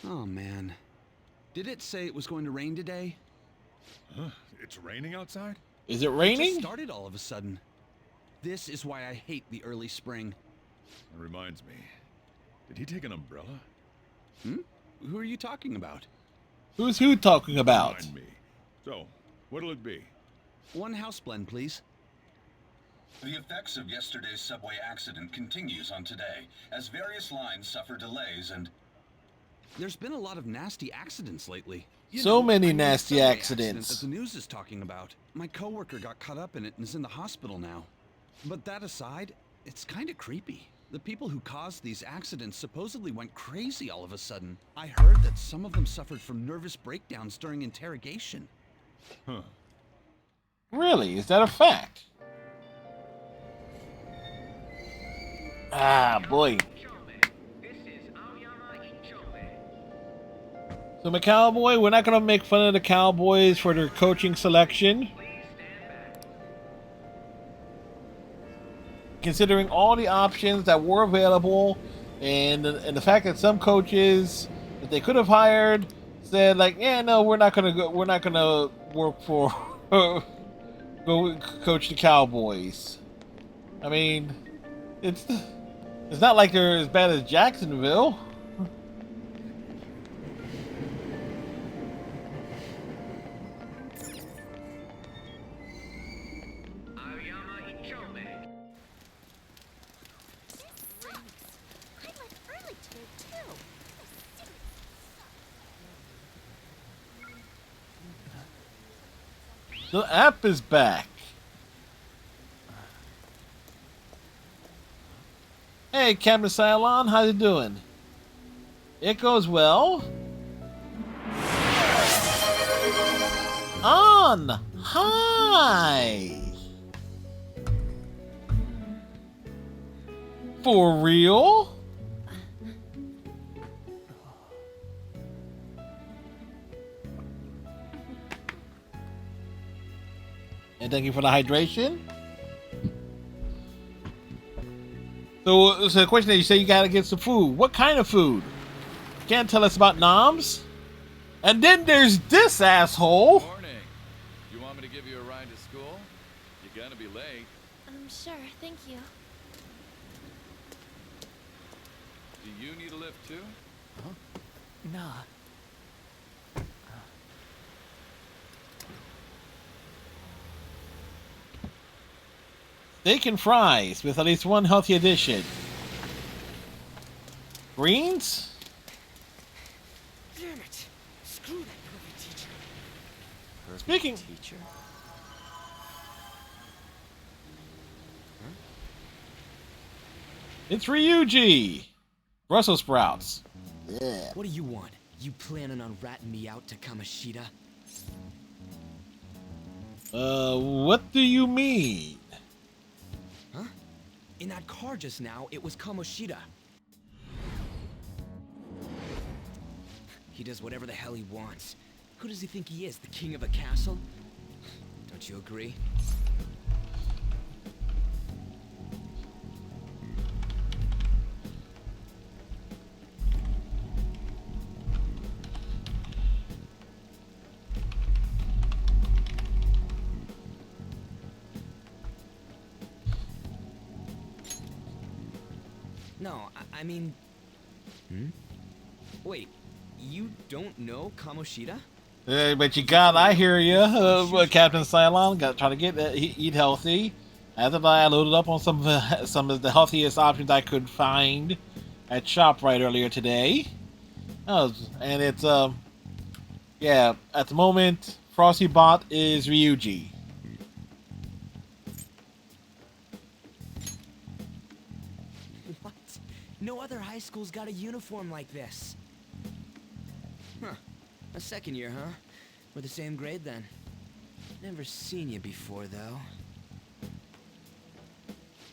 Oh man. Did it say it was going to rain today? Huh? It's raining outside? Is it It raining? just started all of a sudden. This is why I hate the early spring. That reminds me. Did he take an umbrella? Hmm? Who are you talking about? Who's who talking about? Remind me. So, what'll it be? One house blend, please. The effects of yesterday's subway accident continues on today, as various lines suffer delays and... There's been a lot of nasty accidents lately. So many I mean, the nasty subway accidents. accident that the news is talking about. My coworker got caught up in it and is in the hospital now. But that aside, it's kind of creepy. The people who caused these accidents supposedly went crazy all of a sudden. I heard that some of them suffered from nervous breakdowns during interrogation. Huh. Really? Is that a fact? Ah, boy. So, McCowboy, we're not going to make fun of the Cowboys for their coaching selection. Considering all the options that were available, and the fact that some coaches that they could have hired said, like, yeah, no, we're not gonna work for go coach the Cowboys. I mean, it's not like they're as bad as Jacksonville. The app is back. Hey, Captain Cylon, how you doing? It goes well. On high. For real? And thank you for the hydration. So the question is, you say you gotta get some food. What kind of food? Can't tell us about noms? And then there's this asshole. Morning. You want me to give you a ride to school? You're gonna be late. Sure, thank you. Do you need a lift too? Huh? Nah. Steak and fries with at least one healthy addition. Greens? Damn it! Screw that perfect teacher. Speaking. Teacher. It's Ryuji. Brussels sprouts. What do you want? You planning on ratting me out to Kamoshida? What do you mean? Huh? In that car just now, it was Kamoshida. He does whatever the hell he wants. Who does he think he is, the king of a castle? Don't you agree? No, I mean... Wait, you don't know Kamoshida? But you got, I hear you, Captain Cylon. Got to try to get eat healthy. As of I loaded up on some of the healthiest options I could find at ShopRite earlier today. And it's yeah. At the moment, Frosty Bot is Ryuji. What? No other high school's got a uniform like this. Huh. A second year, huh? We're the same grade then. Never seen you before, though.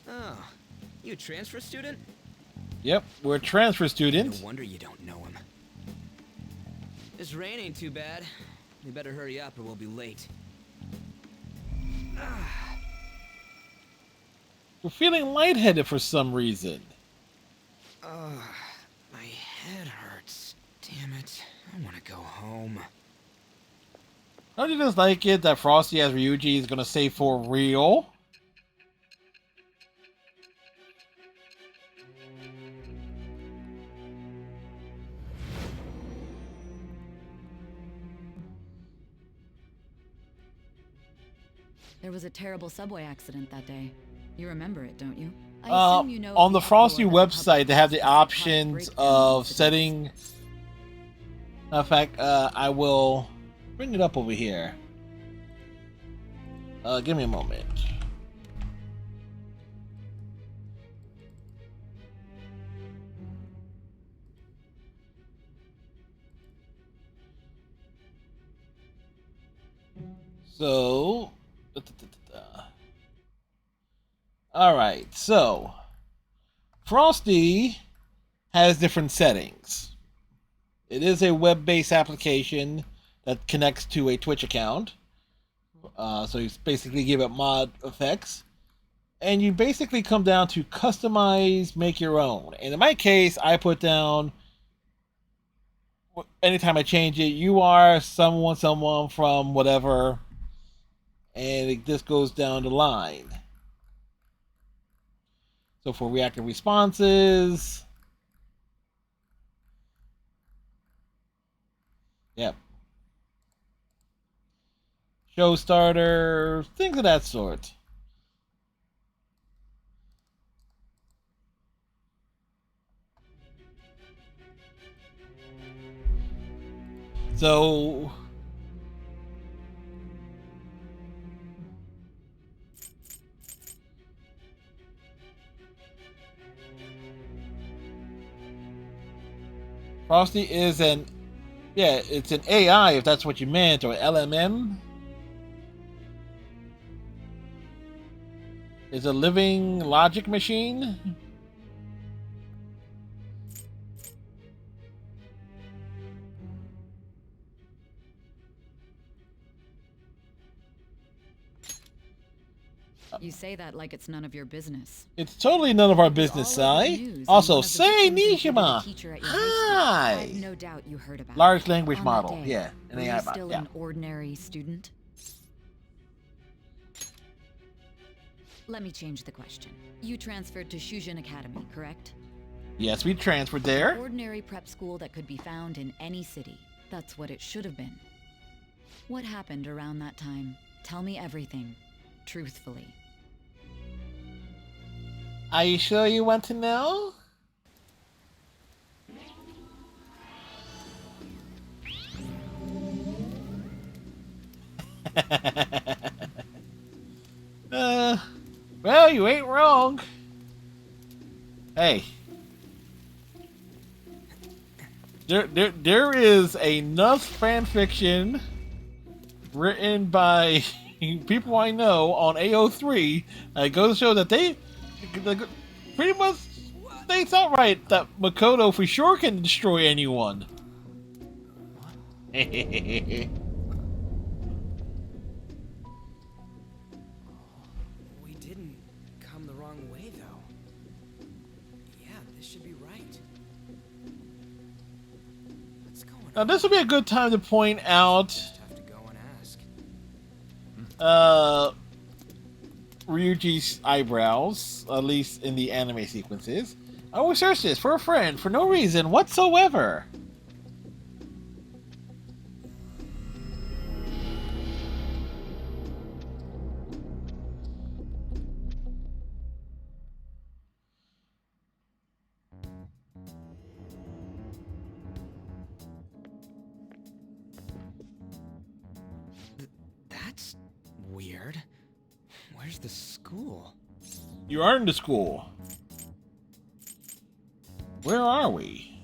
Oh, you a transfer student? Yep, we're transfer students. No wonder you don't know him. This rain ain't too bad. We better hurry up or we'll be late. We're feeling lightheaded for some reason. My head hurts. Damn it. I want to go home. Don't you just like it that Frosty as Ryuji is gonna say for real? There was a terrible subway accident that day. You remember it, don't you? I assume you know on the people Frosty who are website, they have the options of setting. In fact, I will bring it up over here. Give me a moment. So, all right. So, Frosty has different settings. It is a web-based application that connects to a Twitch account. So you basically give it mod effects. And you basically come down to customize, make your own. And in my case, I put down, anytime I change it, you are someone from whatever. And it just goes down the line. So for reactive responses, yep. Show starter, things of that sort. So Frosty is an, yeah, it's an AI if that's what you meant, or LMM. Is a living logic machine. You say that like it's none of your business. It's totally none of our business, Sai. Also, say Nishima. Hi. I've no doubt you heard about Large it. language On that model. day, Yeah, an were AI you bot. still Yeah. an ordinary student? Let me change the question. You transferred to Shujin Academy, correct? Yes, we transferred there. Ordinary prep school that could be found in any city. That's what it should have been. What happened around that time? Tell me everything, truthfully. Are you sure you want to know? Well, you ain't wrong. Hey. There is enough fan fiction written by people I know on AO3 that goes to show that they pretty much states outright that Makoto for sure can destroy anyone. We didn't come the wrong way, though. Yeah, this should be right. What's going on? Now this would be a good time to point out Just have to go and ask. Ryuji's eyebrows, at least in the anime sequences. I will search this for a friend for no reason whatsoever. That's weird. Where's the school? You are in the school. Where are we?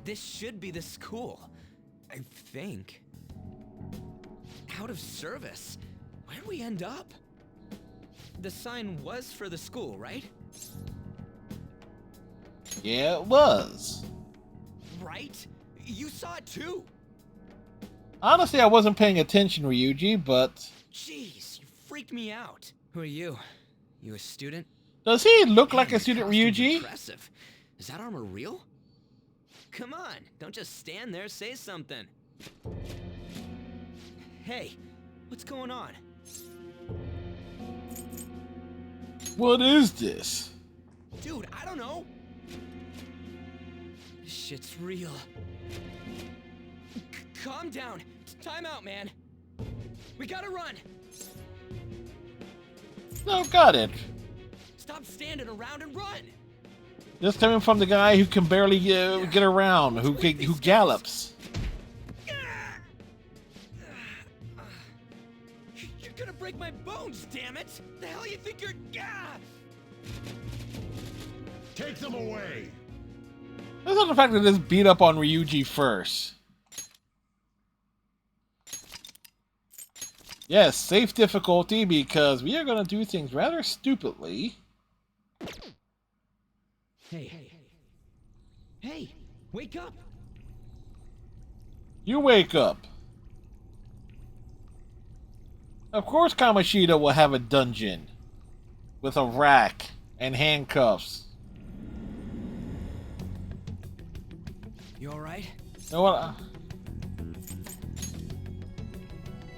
This should be the school. I think. Out of service? Where'd we end up? The sign was for the school, right? Yeah, it was. Right? You saw it too! Honestly, I wasn't paying attention, Ryuji, but... Jeez, you freaked me out. Who are you? You a student? Does he look like a Your student, costume's Ryuji? Impressive. Is that armor real? Come on, don't just stand there, say something. Hey, what's going on? What is this? Dude, I don't know. This shit's real. Calm down. Time out, man. We gotta run. No, got it. Stop standing around and run. This coming from the guy who can barely get around, who gallops. You're gonna break my bones, damn it! The hell you think you're? Take them away. That's not the fact that this beat up on Ryuji first. Yes, safe difficulty because we are gonna do things rather stupidly. Hey, wake up! You wake up. Of course Kamoshida will have a dungeon. With a rack and handcuffs. You alright? You know what?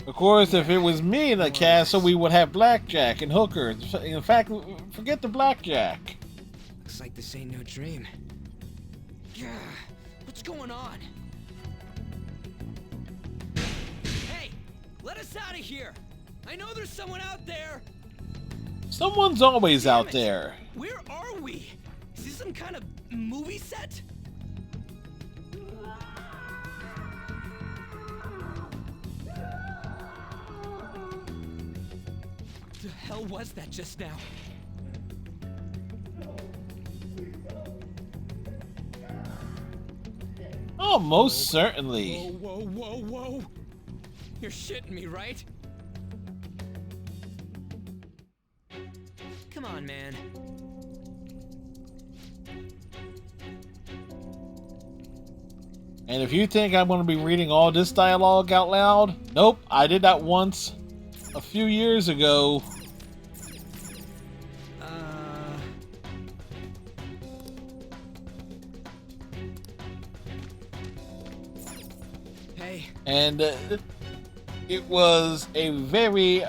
Of course, if it was me in the castle, we would have blackjack and hookers. In fact, forget the blackjack. Looks like this ain't no dream. Yeah, what's going on? Hey, let us out of here! I know there's someone out there! Someone's always out there. Where are we? Is this some kind of movie set? The hell was that just now? Oh Oh, most certainly. Whoa, whoa, whoa, whoa! You're shitting me, right? Come on, man. And if you think I'm going to be reading all this dialogue out loud, nope, I did that once a few years ago. Hey. And it was a very,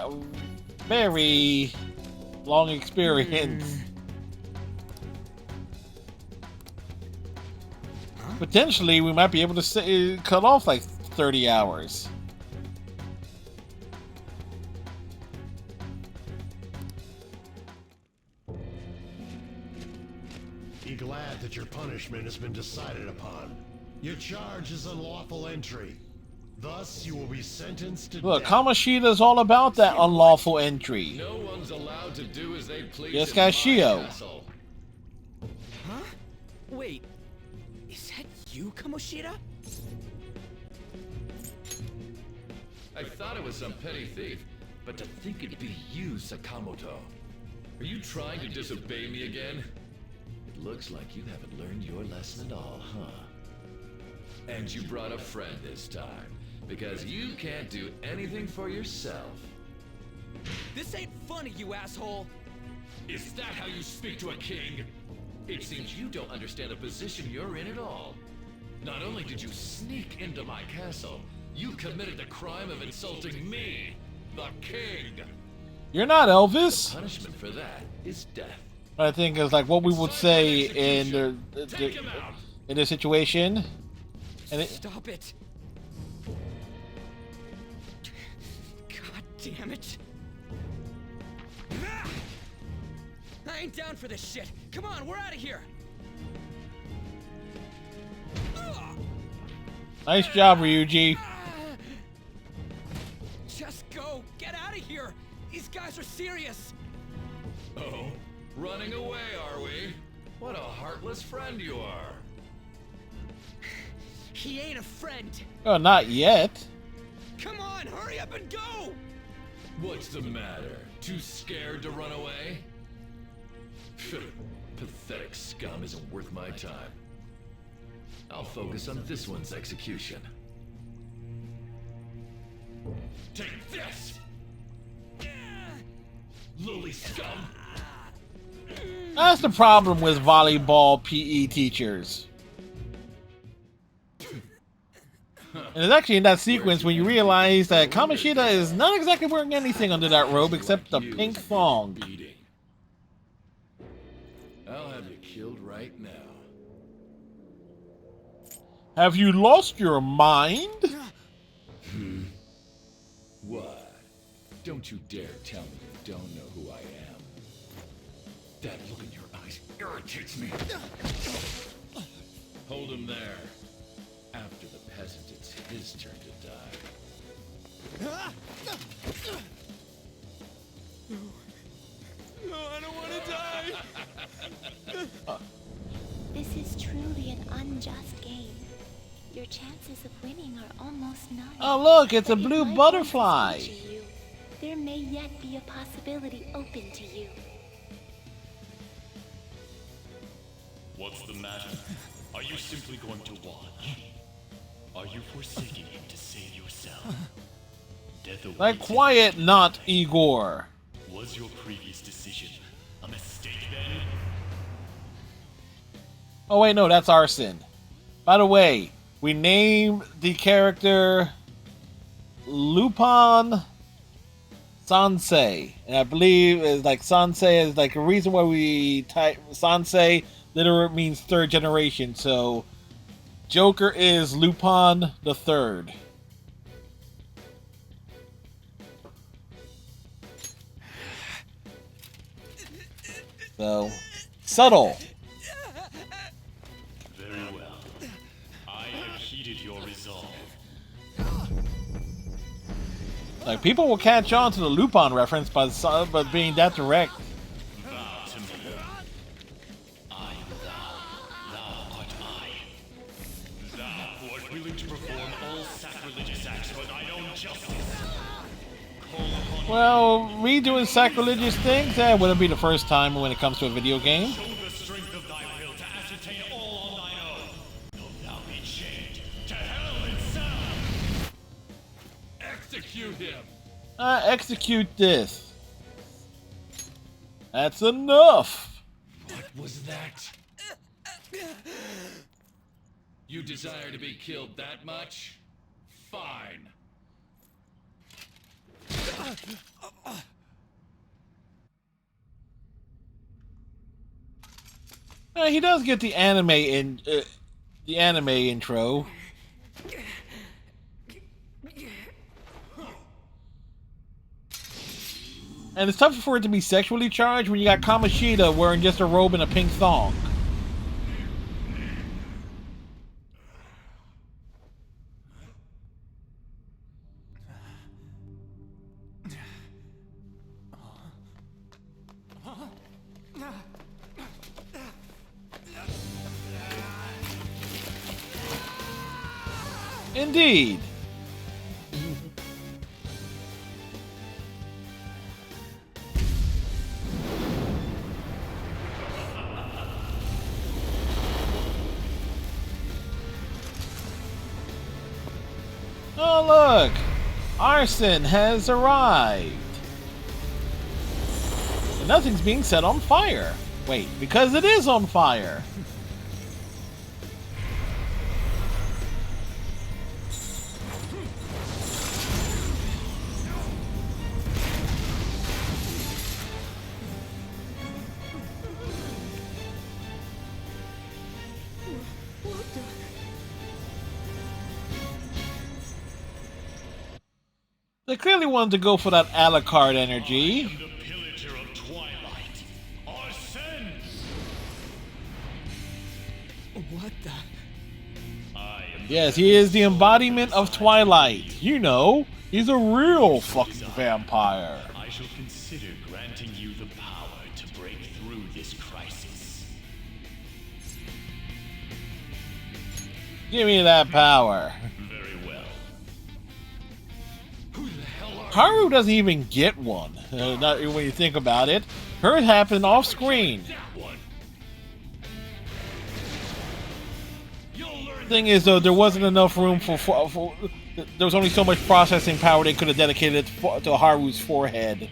very long experience. Potentially, we might be able to cut off like 30 hours. Be glad that your punishment has been decided upon. Your charge is unlawful entry. Thus, you will be sentenced to Look, death. Kamoshida is all about that unlawful entry. No one's allowed to do as they please. Yes, in my Kashio. castle. Huh? Wait. Is that you, Kamoshida? I thought it was some petty thief, but to think it'd be you, Sakamoto. Are you trying to disobey me again? It looks like you haven't learned your lesson at all, huh? And you brought a friend this time, because you can't do anything for yourself. This ain't funny, you asshole! Is that how you speak to a king? It seems you don't understand the position you're in at all. Not only did you sneak into my castle, you committed the crime of insulting me, the king. You're not Elvis. The punishment for that is death. I think it's like what we would say in in this situation. And Stop it! God damn it! Ah! I ain't down for this shit. Come on, we're out of here. Nice job, Ryuji. Just go. Get out of here. These guys are serious. Oh, running away, are we? What a heartless friend you are. He ain't a friend. Oh, not yet. Come on, hurry up and go. What's the matter? Too scared to run away? Pathetic scum isn't worth my time. I'll focus on this one's execution. Take this! Lily scum! That's the problem with volleyball PE teachers. And it's actually in that sequence when you realize that Kamoshida is not exactly wearing anything under that robe except the pink thong. I'll have you killed right now. Have you lost your mind? What? Don't you dare tell me you don't know who I am. That look in your eyes irritates me. Hold him there. After the peasant, it's his turn to die. No, I don't want to die. This is truly an unjust game. Your chances of winning are almost none. Oh, look, it's a But if blue my butterfly. voice is reaching you, there may yet be a possibility open to you. What's the matter? Are you simply going to watch? Are you forsaking him to save yourself? Death awaits. Like quiet, not Igor. Was your previous decision a mistake then? Oh wait, no, that's Arson. By the way, we named the character Lupin Sansei, and I believe is like Sansei is like a reason why we type Sansei. Literally means third generation. So Joker is Lupin the Third. So subtle. Very well. I have heeded your resolve. Like people will catch on to the Lupin reference by being that direct. Vow to me. I am thou. Thou art I. Thou who art Well, me doing sacrilegious things, that wouldn't be the first time when it comes to a video game. Show the strength of thy will to ascertain all on thine own. Wilt thou be chained to hell itself? Execute him! Execute this. That's enough. What was that? You desire to be killed that much? Fine. He does get the anime intro. And it's tough for it to be sexually charged when you got Kamoshida wearing just a robe and a pink thong. Indeed. Oh look! Arson has arrived! And nothing's being set on fire! Wait, because it is on fire! They clearly wanted to go for that Alucard energy. The pillager of Twilight, Arsene! What the? I am Yes, he is the embodiment of Twilight. You know, he's a real fucking vampire. I shall consider granting you the power to break through this crisis. Give me that power. Very well. Haru doesn't even get one, not when you think about it. Hers happened off screen. Thing is, though, there wasn't enough room for there was only so much processing power they could have dedicated to Haru's forehand. This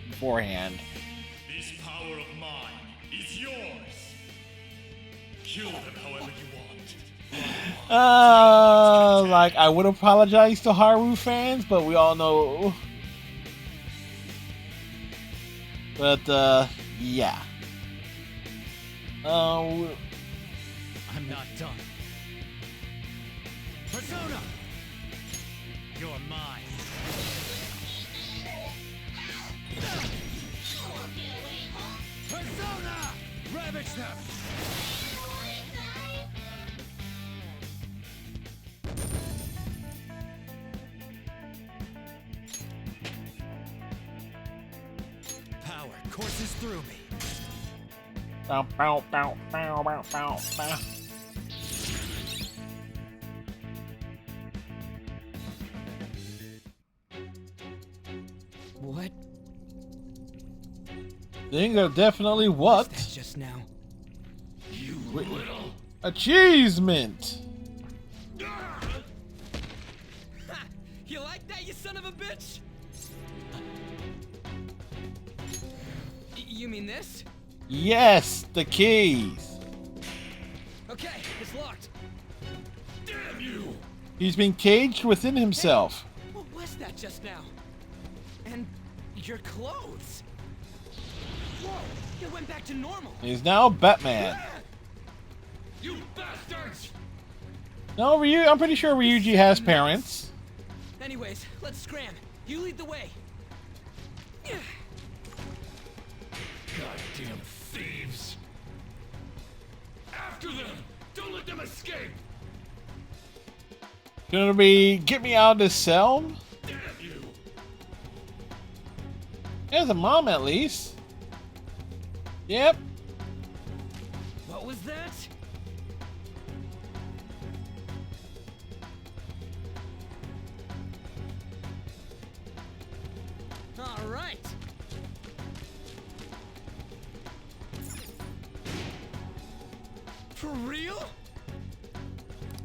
power of mine is yours. Kill them however you want. Like, I would apologize to Haru fans, but we all know. But, yeah. I'm not done. Persona! You're mine. Persona! Ravage them! Power courses through me. Bow, bow, bow, bow, bow, bow, bow. What? Things are definitely what? That's just now. You little Achievement! You like that, you son of a bitch? You mean this? Yes, the keys. Okay, it's locked. damn you! He's been caged within himself. What was that just now? And your clothes. Whoa, it went back to normal. He's now Batman. You bastards! No, I'm pretty sure Ryuji has parents. Anyways, let's scram. You lead the way. Goddamn thieves! After them! Don't let them escape! Gonna be get me out of this cell? Damn you! There's a mom at least. Yep. What was that? All right.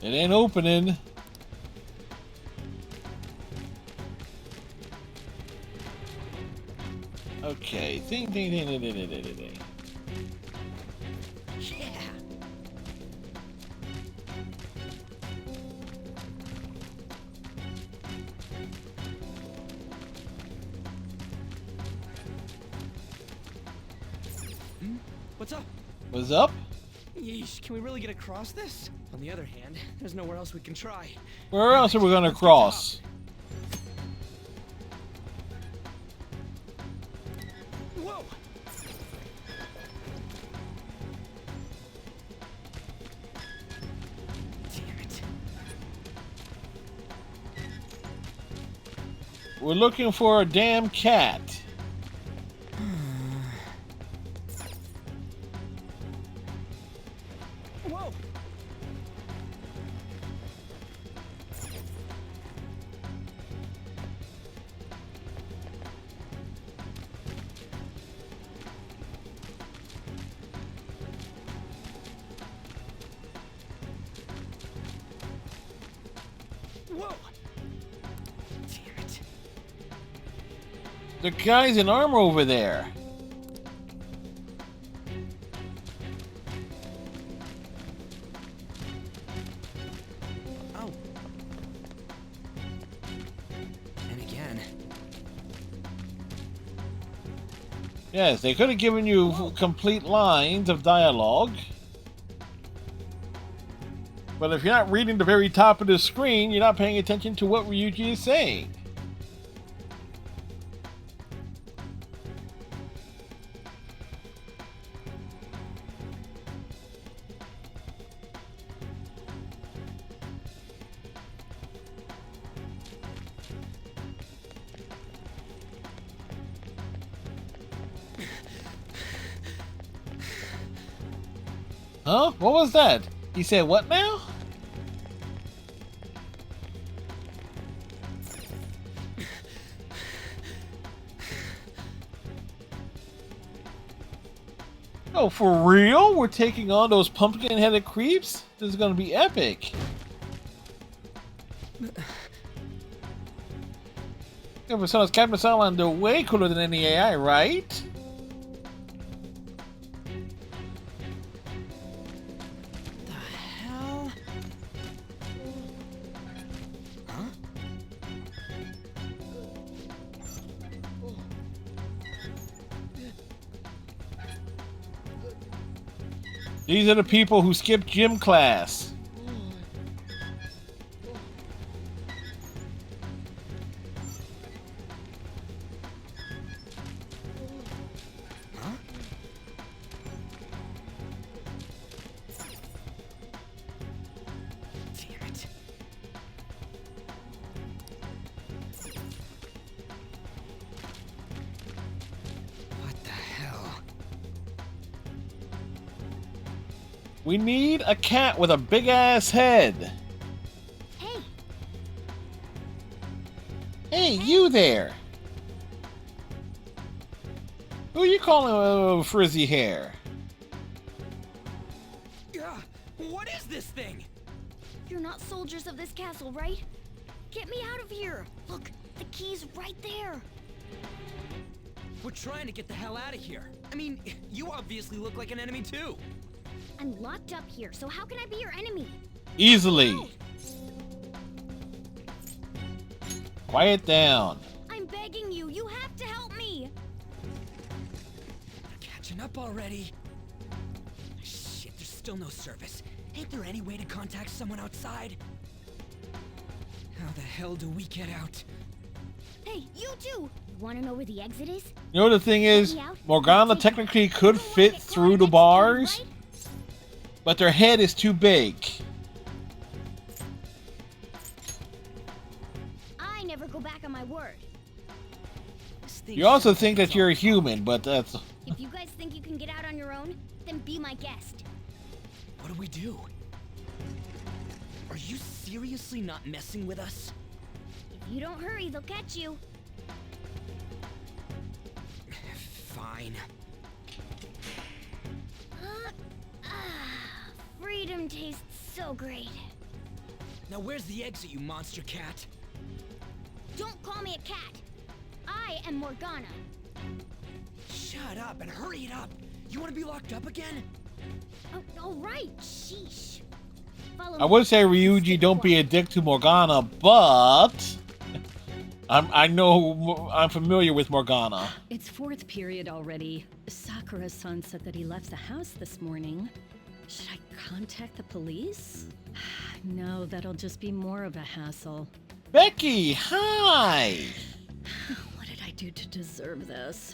It ain't opening. Okay. Ding, ding, ding, ding, ding, ding, ding, ding. Yeah. What's up? What's up? Yeesh, can we really get across this? On the other hand, there's nowhere else we can try. Where else are we gonna cross? Whoa! Damn it. We're looking for a damn cat. Whoa! Whoa! Damn it. The guy's in armor over there. Oh. And again. Yes, they could have given you complete lines of dialogue. But if you're not reading the very top of the screen, you're not paying attention to what Ryuji is saying. Huh? What was that? He said what now? Oh, for real? We're taking on those pumpkin-headed creeps? This is gonna be epic. Yeah, but sounds Captain Salamand, they're way cooler than any AI, right? Hell? Huh? These are the people who skipped gym class. Huh? Damn it. What the hell? We need a cat with a big ass head. Hey, Hey, you there. Who are you calling frizzy hair? What is this thing? you're not soldiers of this castle, right? Get me out of here. Look, the key's right there. We're trying to get the hell out of here. I mean, you obviously look like an enemy too. I'm locked up here, so how can I be your enemy? Easily. Quiet down. I'm begging you. You have to help me. Catching up already. Shit, there's still no service. Ain't there any way to contact someone outside? How the hell do we get out? Hey, you too. You want to know where the exit is? You know the thing is, Morgana technically could fit through the bars, but their head is too big. I never go back on my word. You also think that you're a human, but that's... If you guys think you can get out on your own, then be my guest. What do we do? Are you seriously not messing with us? If you don't hurry, they'll catch you. Fine. Freedom tastes so great. Now where's the exit, you monster cat? Don't call me a cat. I am Morgana. Shut up and hurry it up. You want to be locked up again? Oh, all right. Sheesh. Follow I me. would say Ryuji, don't be a dick to Morgana, but I'm familiar with Morgana. It's 4th period already. Sakura-san said that he left the house this morning. Should I contact the police? No, that'll just be more of a hassle. Becky, hi! What did I do to deserve this?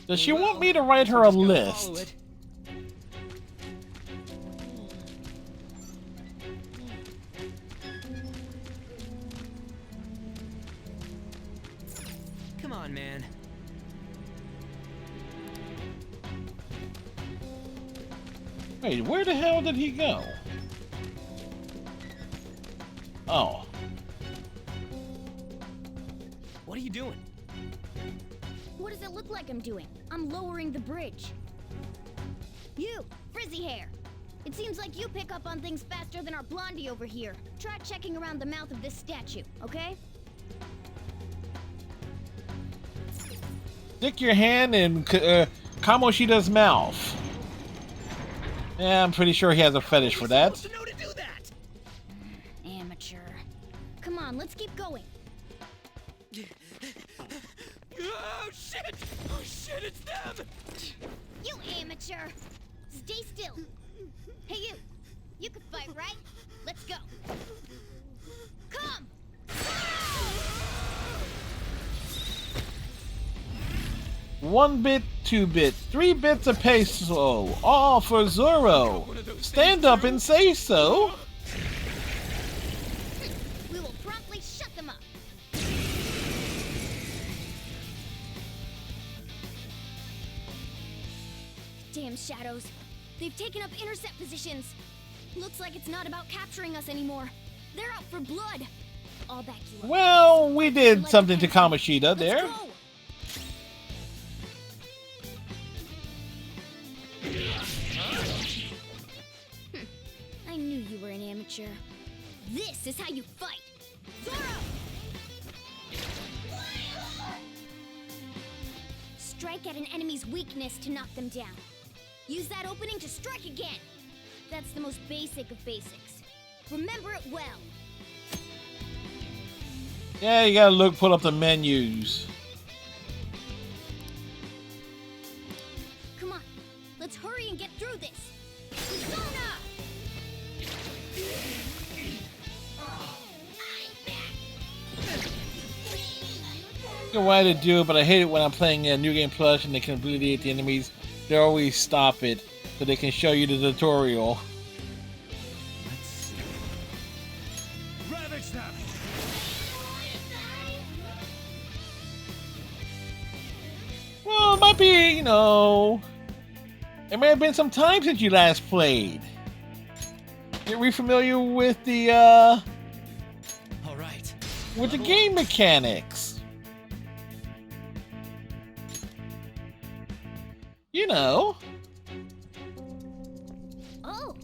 Does she want me to write her a list? Come on, man. Wait, where the hell did he go? Oh. What are you doing? What does it look like I'm doing? I'm lowering the bridge. You, frizzy hair. It seems like you pick up on things faster than our blondie over here. Try checking around the mouth of this statue, okay? Stick your hand in Kamoshida's mouth. Yeah, I'm pretty sure he has a fetish for that. Amateur. Come on, let's keep going. Oh shit! Oh shit, it's them! You amateur! Stay still. Hey you! You can fight, right? Let's go. Come! 1 bit, 2 bit, 3 bits of peso, all for Zoro. Stand up and say so. We will promptly shut them up. Damn shadows. They've taken up intercept positions. Looks like it's not about capturing us anymore. They're out for blood. I'll back you up. Well, we did something to Kamoshida there. Let's go. I knew you were an amateur. This is how you fight! Zoro! Strike at an enemy's weakness to knock them down. Use that opening to strike again! That's the most basic of basics. Remember it well. Yeah, you gotta pull up the menus. Come on, let's hurry and get through this. Persona! Good way to do it, but I hate it when I'm playing New Game Plus and they can obliterate the enemies. They always stop it so they can show you the tutorial. Ravage them! Well, it might be, you know, it may have been some time since you last played. Are we familiar with the, All right. with the game mechanics? You know. Oh!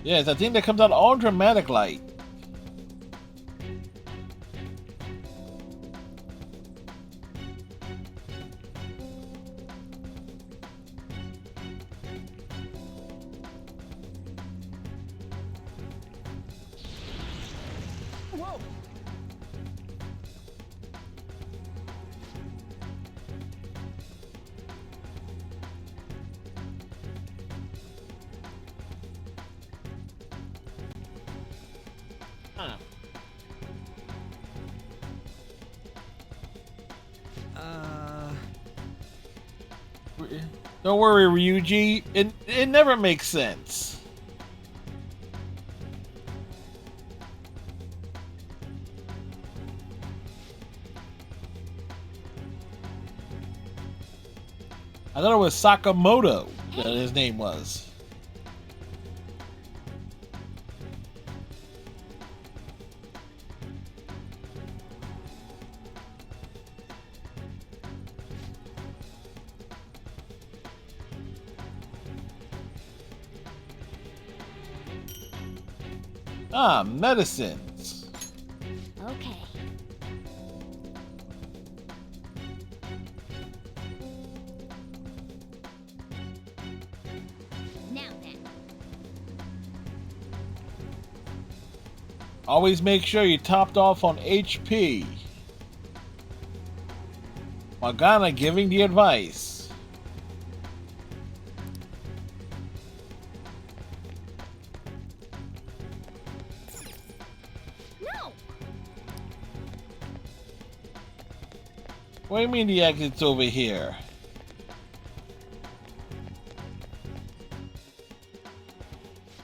Yes, I think that comes out all dramatic light. Whoa! Huh. Don't worry, Ryuji. It never makes sense. I thought it was Sakamoto that his name was. Ah, medicines. Okay. Now then. Always make sure you topped off on HP. Morgana giving the advice. No! What do you mean the exit's over here?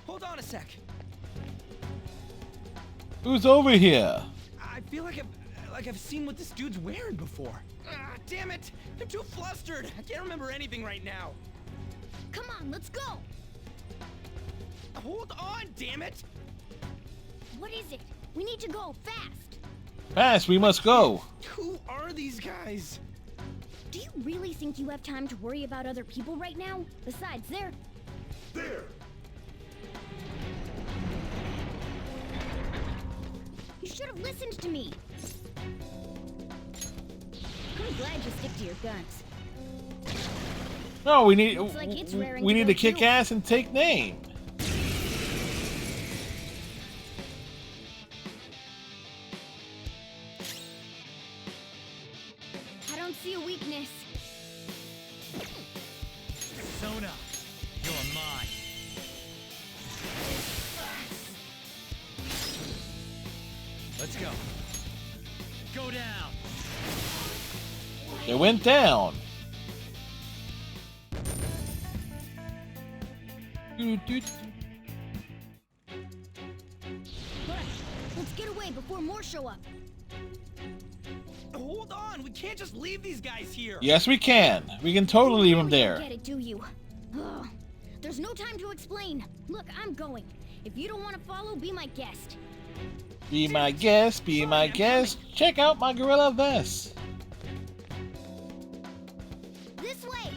Hold on a sec. Who's over here? I feel like I've seen what this dude's wearing before. Ah, damn it! I'm too flustered. I can't remember anything right now. Come on, let's go! Hold on, damn it! What is it? We need to go, fast! Fast, we must go. Who are these guys? Do you really think you have time to worry about other people right now? Besides, they're... There! You should have listened to me! I'm glad you stick to your guns. No, we need Looks like it's raring we to need go to kick too. ass and take name. I don't see a weakness. Sona, you're mine. Let's go. Go down. It went down. Let's get away before more show up. Hold on, we can't just leave these guys here. Yes, we can. We can totally leave him there. Get it, do you? Ugh. There's no time to explain. Look, I'm going. If you don't want to follow, be my guest. Be my guest, be my guest. Check out my gorilla vest. This way!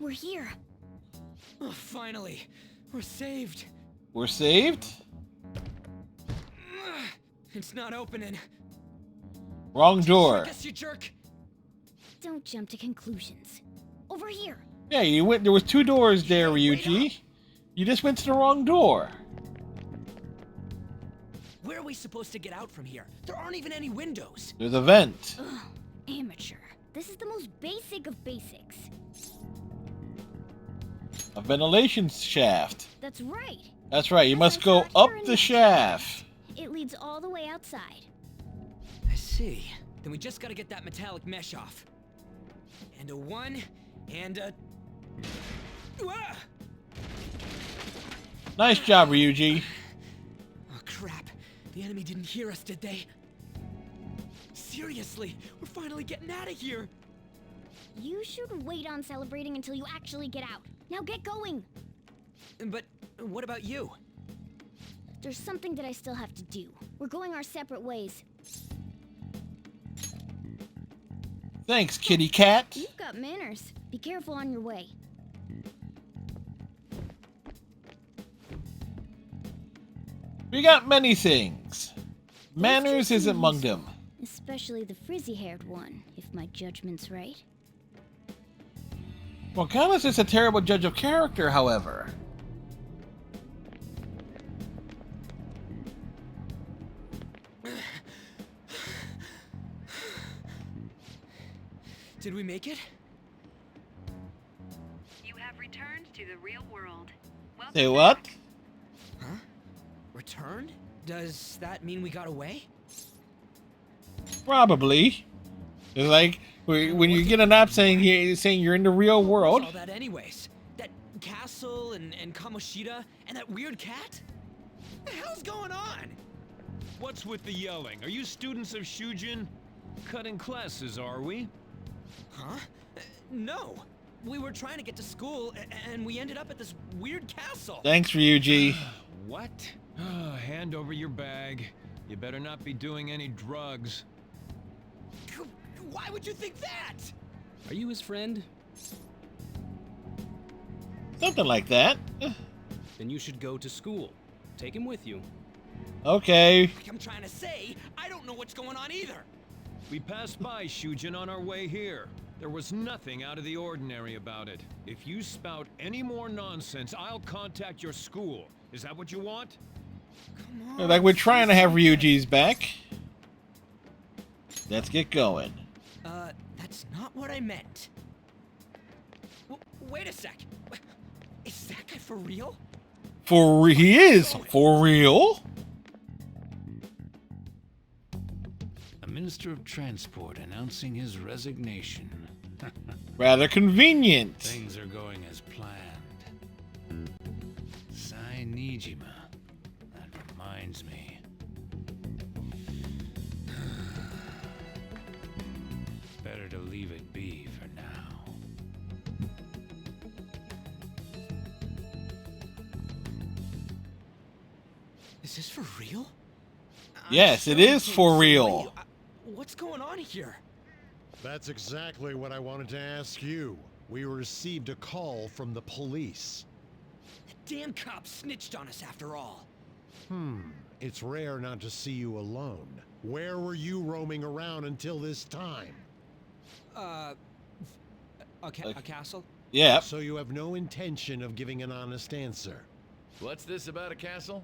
We're here. Oh, finally, we're saved. We're saved? It's not opening. Wrong door. Guess you jerk. Don't jump to conclusions. Over here. Yeah, you went. There was two doors there, Ryuji. You just went to the wrong door. Where are we supposed to get out from here? There aren't even any windows. There's a vent. Ugh, amateur. This is the most basic of basics. A ventilation shaft. That's right. That's right. You must go up the shaft. It leads all the way outside. I see. Then we just gotta get that metallic mesh off. And a one, and a... Ah! Nice job, Ryuji. Oh, crap. The enemy didn't hear us, did they? Seriously, we're finally getting out of here. You should wait on celebrating until you actually get out. Now get going. But what about you? There's something that I still have to do. We're going our separate ways. Thanks, kitty cat. You've got manners. Be careful on your way. We got many things. Manners isn't among them. Especially the frizzy-haired one, if my judgment's right. Morgana's is a terrible judge of character, however. Did we make it? You have returned to the real world. Welcome Say what? Huh? Returned? Does that mean we got away? Probably. It's like when you get an app saying you're in the real world. All that anyways. That castle and Kamoshida and that weird cat? What the hell's going on? What's with the yelling? Are you students of Shujin? Cutting classes, are we? Huh? No. We were trying to get to school and we ended up at this weird castle. Thanks, Ryuji. What? Hand over your bag. You better not be doing any drugs. Why would you think that? Are you his friend? Something like that. Then you should go to school. Take him with you. Okay. Like I'm trying to say, I don't know what's going on either. We passed by Shujin on our way here. There was nothing out of the ordinary about it. If you spout any more nonsense, I'll contact your school. Is that what you want? Come on. Like we're trying to have Ryuji's back. Let's get going. That's not what I meant. Wait a sec. Is that guy for real? He is for real. A Minister of Transport announcing his resignation. Rather convenient. Things are going as planned. Sai Nijima. That reminds me. Better to leave it be for now. Is this for real? Yes, it is for real. What's going on here? That's exactly what I wanted to ask you. We received a call from the police. The damn cops snitched on us after all. It's rare not to see you alone. Where were you roaming around until this time? A castle? Yeah. So you have no intention of giving an honest answer. What's this about a castle?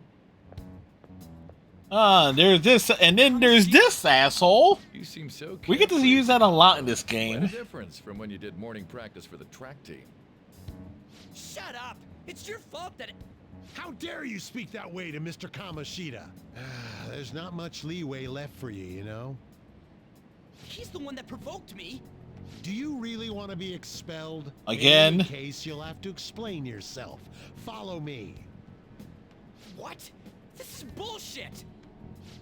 There's this, and then there's this asshole. You seem so We get to use that a lot in this Quite a game. difference from when you did morning practice for the track team. Shut up! It's your fault that How dare you speak that way to Mr. Kamoshida? There's not much leeway left for you, you know? he's the one that provoked me. Do you really want to be expelled? Again? In any case, you'll have to explain yourself. Follow me. What? This is bullshit!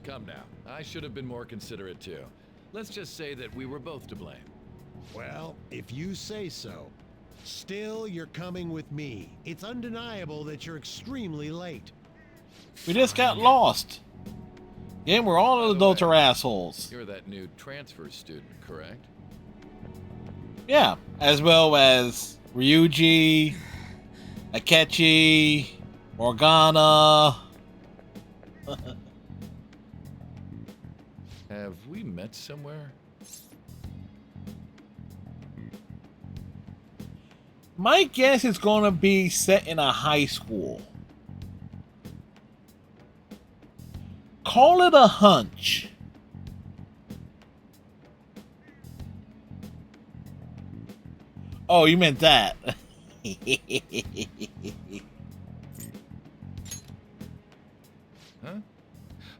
Come now. I should have been more considerate too. Let's just say that we were both to blame. Well, if you say so. Still, you're coming with me. It's undeniable that you're extremely late. We just got lost. Yeah, we're all adults are assholes. You're that new transfer student, correct? Yeah, as well as Ryuji, Akechi, Morgana. Have we met somewhere? My guess is going to be set in a high school. Call it a hunch. Oh, you meant that. Huh?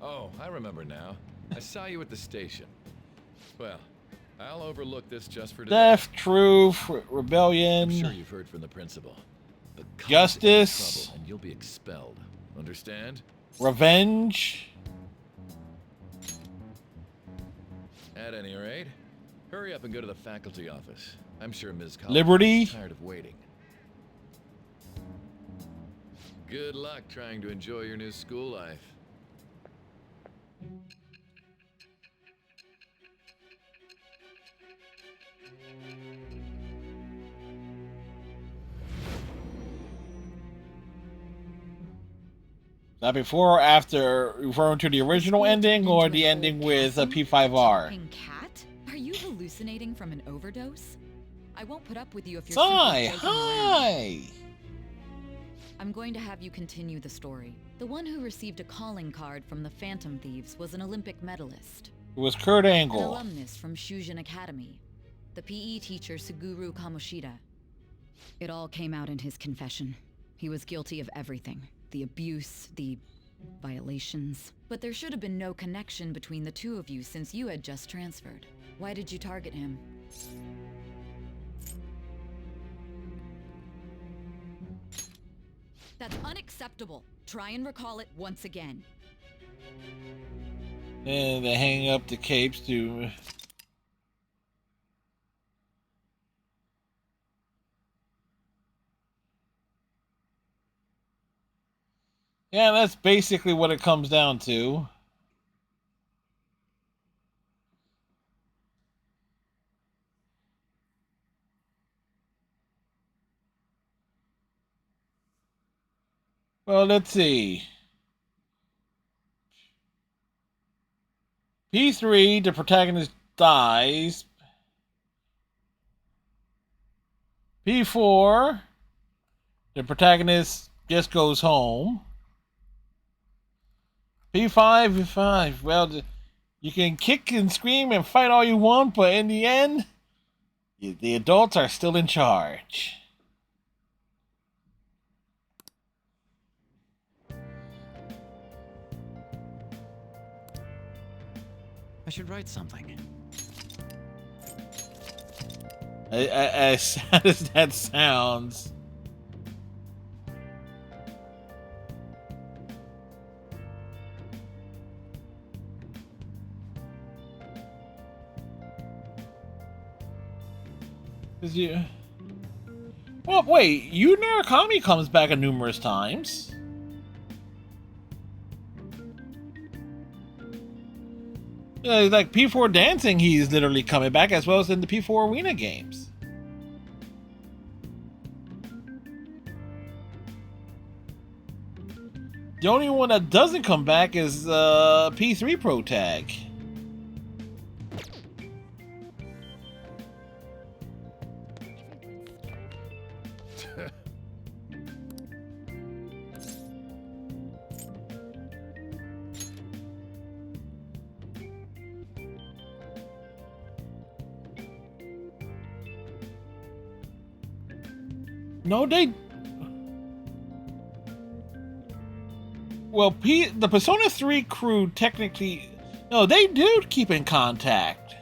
Oh, I remember now. I saw you at the station. Well, I'll overlook this just for today. Death, truth, rebellion. I'm sure you've heard from the principal. But Justice. and you'll be expelled. Understand? Revenge. At any rate, hurry up and go to the faculty office. I'm sure Ms. Collins Liberty. is tired of waiting. Good luck trying to enjoy your new school life. Now, before or after, referring to the original ending or the ending with a P5R? Talking cat? Are you hallucinating from an overdose? I won't put up with you if you're Sai, simply joking around. hi! I'm going to have you continue the story. The one who received a calling card from the Phantom Thieves was an Olympic medalist. It was Kurt An Angle. alumnus from Shujin Academy. The PE teacher Suguru Kamoshida. It all came out in his confession. He was guilty of everything. The abuse, the violations. But there should have been no connection between the two of you since you had just transferred. Why did you target him? That's unacceptable. Try and recall it once again. And they hang up the capes to... Yeah, that's basically what it comes down to. Well, let's see. P3, the protagonist dies. P4, the protagonist just goes home. P5, well, you can kick and scream and fight all you want, but in the end, the adults are still in charge. I should write something. As sad as that sounds. Well, wait, Yu Narukami comes back numerous times. Like P4 Dancing, he's literally coming back, as well as in the P4 Arena games. The only one that doesn't come back is P3 Pro Tag. No, they... Well, the Persona 3 crew technically... No, they do keep in contact.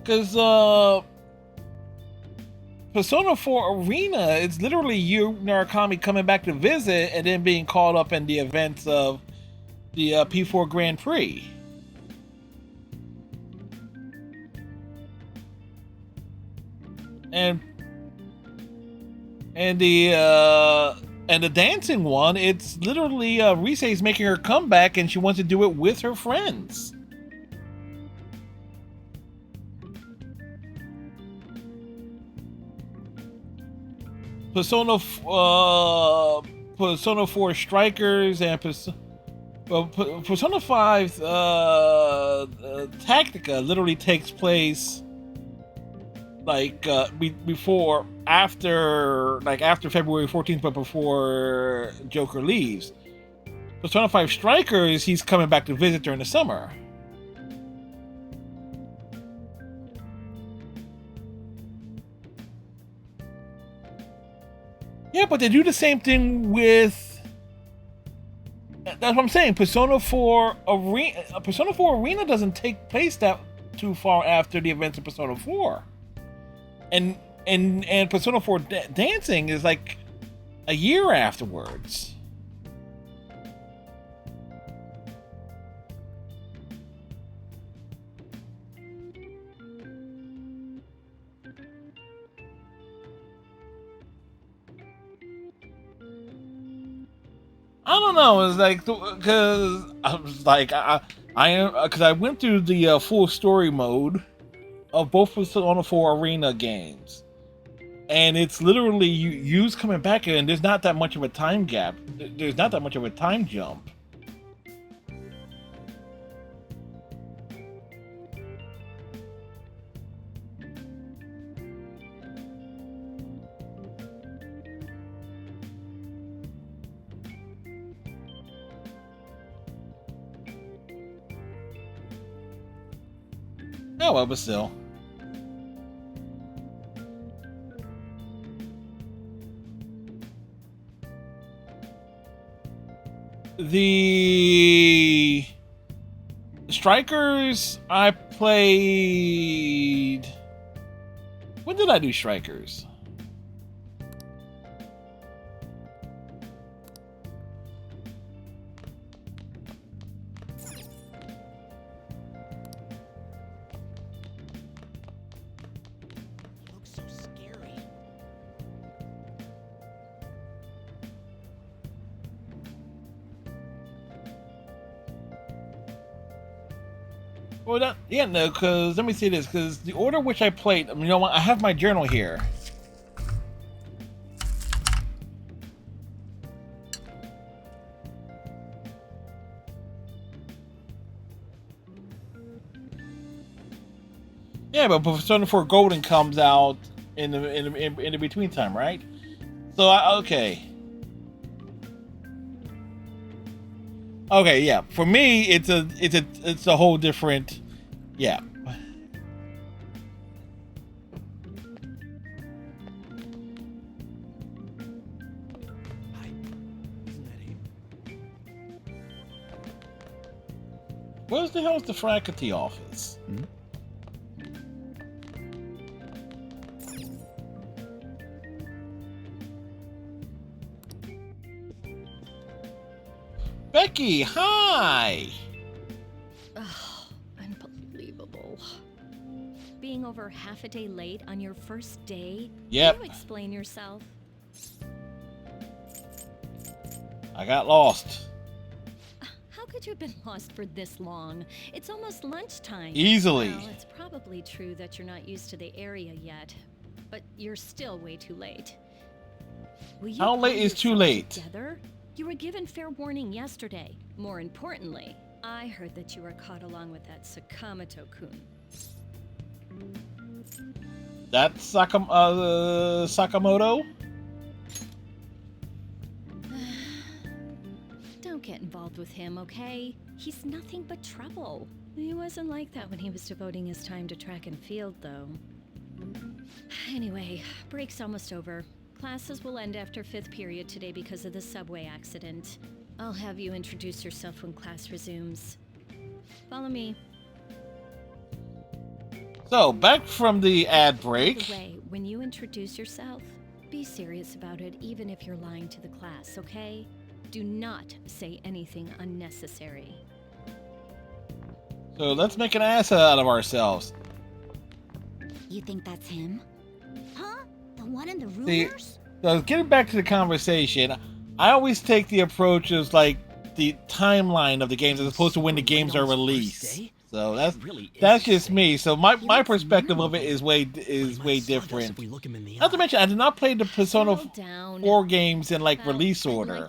Because, Persona 4 Arena, it's literally Yu Narukami coming back to visit and then being caught up in the events of the P4 Grand Prix. And the dancing one, it's literally Rise's making her comeback and she wants to do it with her friends. Persona 4 Strikers and Persona 5 Tactica literally takes place like after February 14th, but before Joker leaves. Persona 5 Strikers, he's coming back to visit during the summer. Yeah, but they do the same thing with... That's what I'm saying. Persona 4 Arena doesn't take place that too far after the events of Persona 4. And Persona 4 Dancing is like a year afterwards. I don't know. It's like because I was like I went through the full story mode of both Persona 4 Arena games, and it's literally Yu's coming back, and there's not that much of a time gap. There's not that much of a time jump. Oh, well, but still. The Strikers, I played... When did I do Strikers? Well, that, yeah, no, because let me see this. Because the order which I played, you know what? I have my journal here. Yeah, but Persona 4 Golden comes out in the between time, right? So okay. Okay, yeah. For me, it's a whole different, yeah. Where's the hell is the faculty office? Becky, hi! Oh, unbelievable. Being over half a day late on your first day? Yep. Can you explain yourself? I got lost. How could you have been lost for this long? It's almost lunchtime. Easily. Well, it's probably true that you're not used to the area yet, but you're still way too late. Will you How late pull is too yourself late? Together? You were given fair warning yesterday. More importantly, I heard that you were caught along with that Sakamoto-kun. That's Sakamoto? Don't get involved with him, okay? He's nothing but trouble. He wasn't like that when he was devoting his time to track and field, though. Anyway, break's almost over. Classes will end after 5th period today because of the subway accident. I'll have you introduce yourself when class resumes. Follow me. So, back from the ad By break. the way, when you introduce yourself, be serious about it even if you're lying to the class, okay? Do not say anything unnecessary. So, let's make an ass out of ourselves. You think that's him? Huh? The one in the See, rumors? so getting back to the conversation, I always take the approach of like the timeline of the games as opposed to when the games are released. So that's just me. So my perspective of it is way different. Not to mention, I did not play the Persona 4 games in like release order.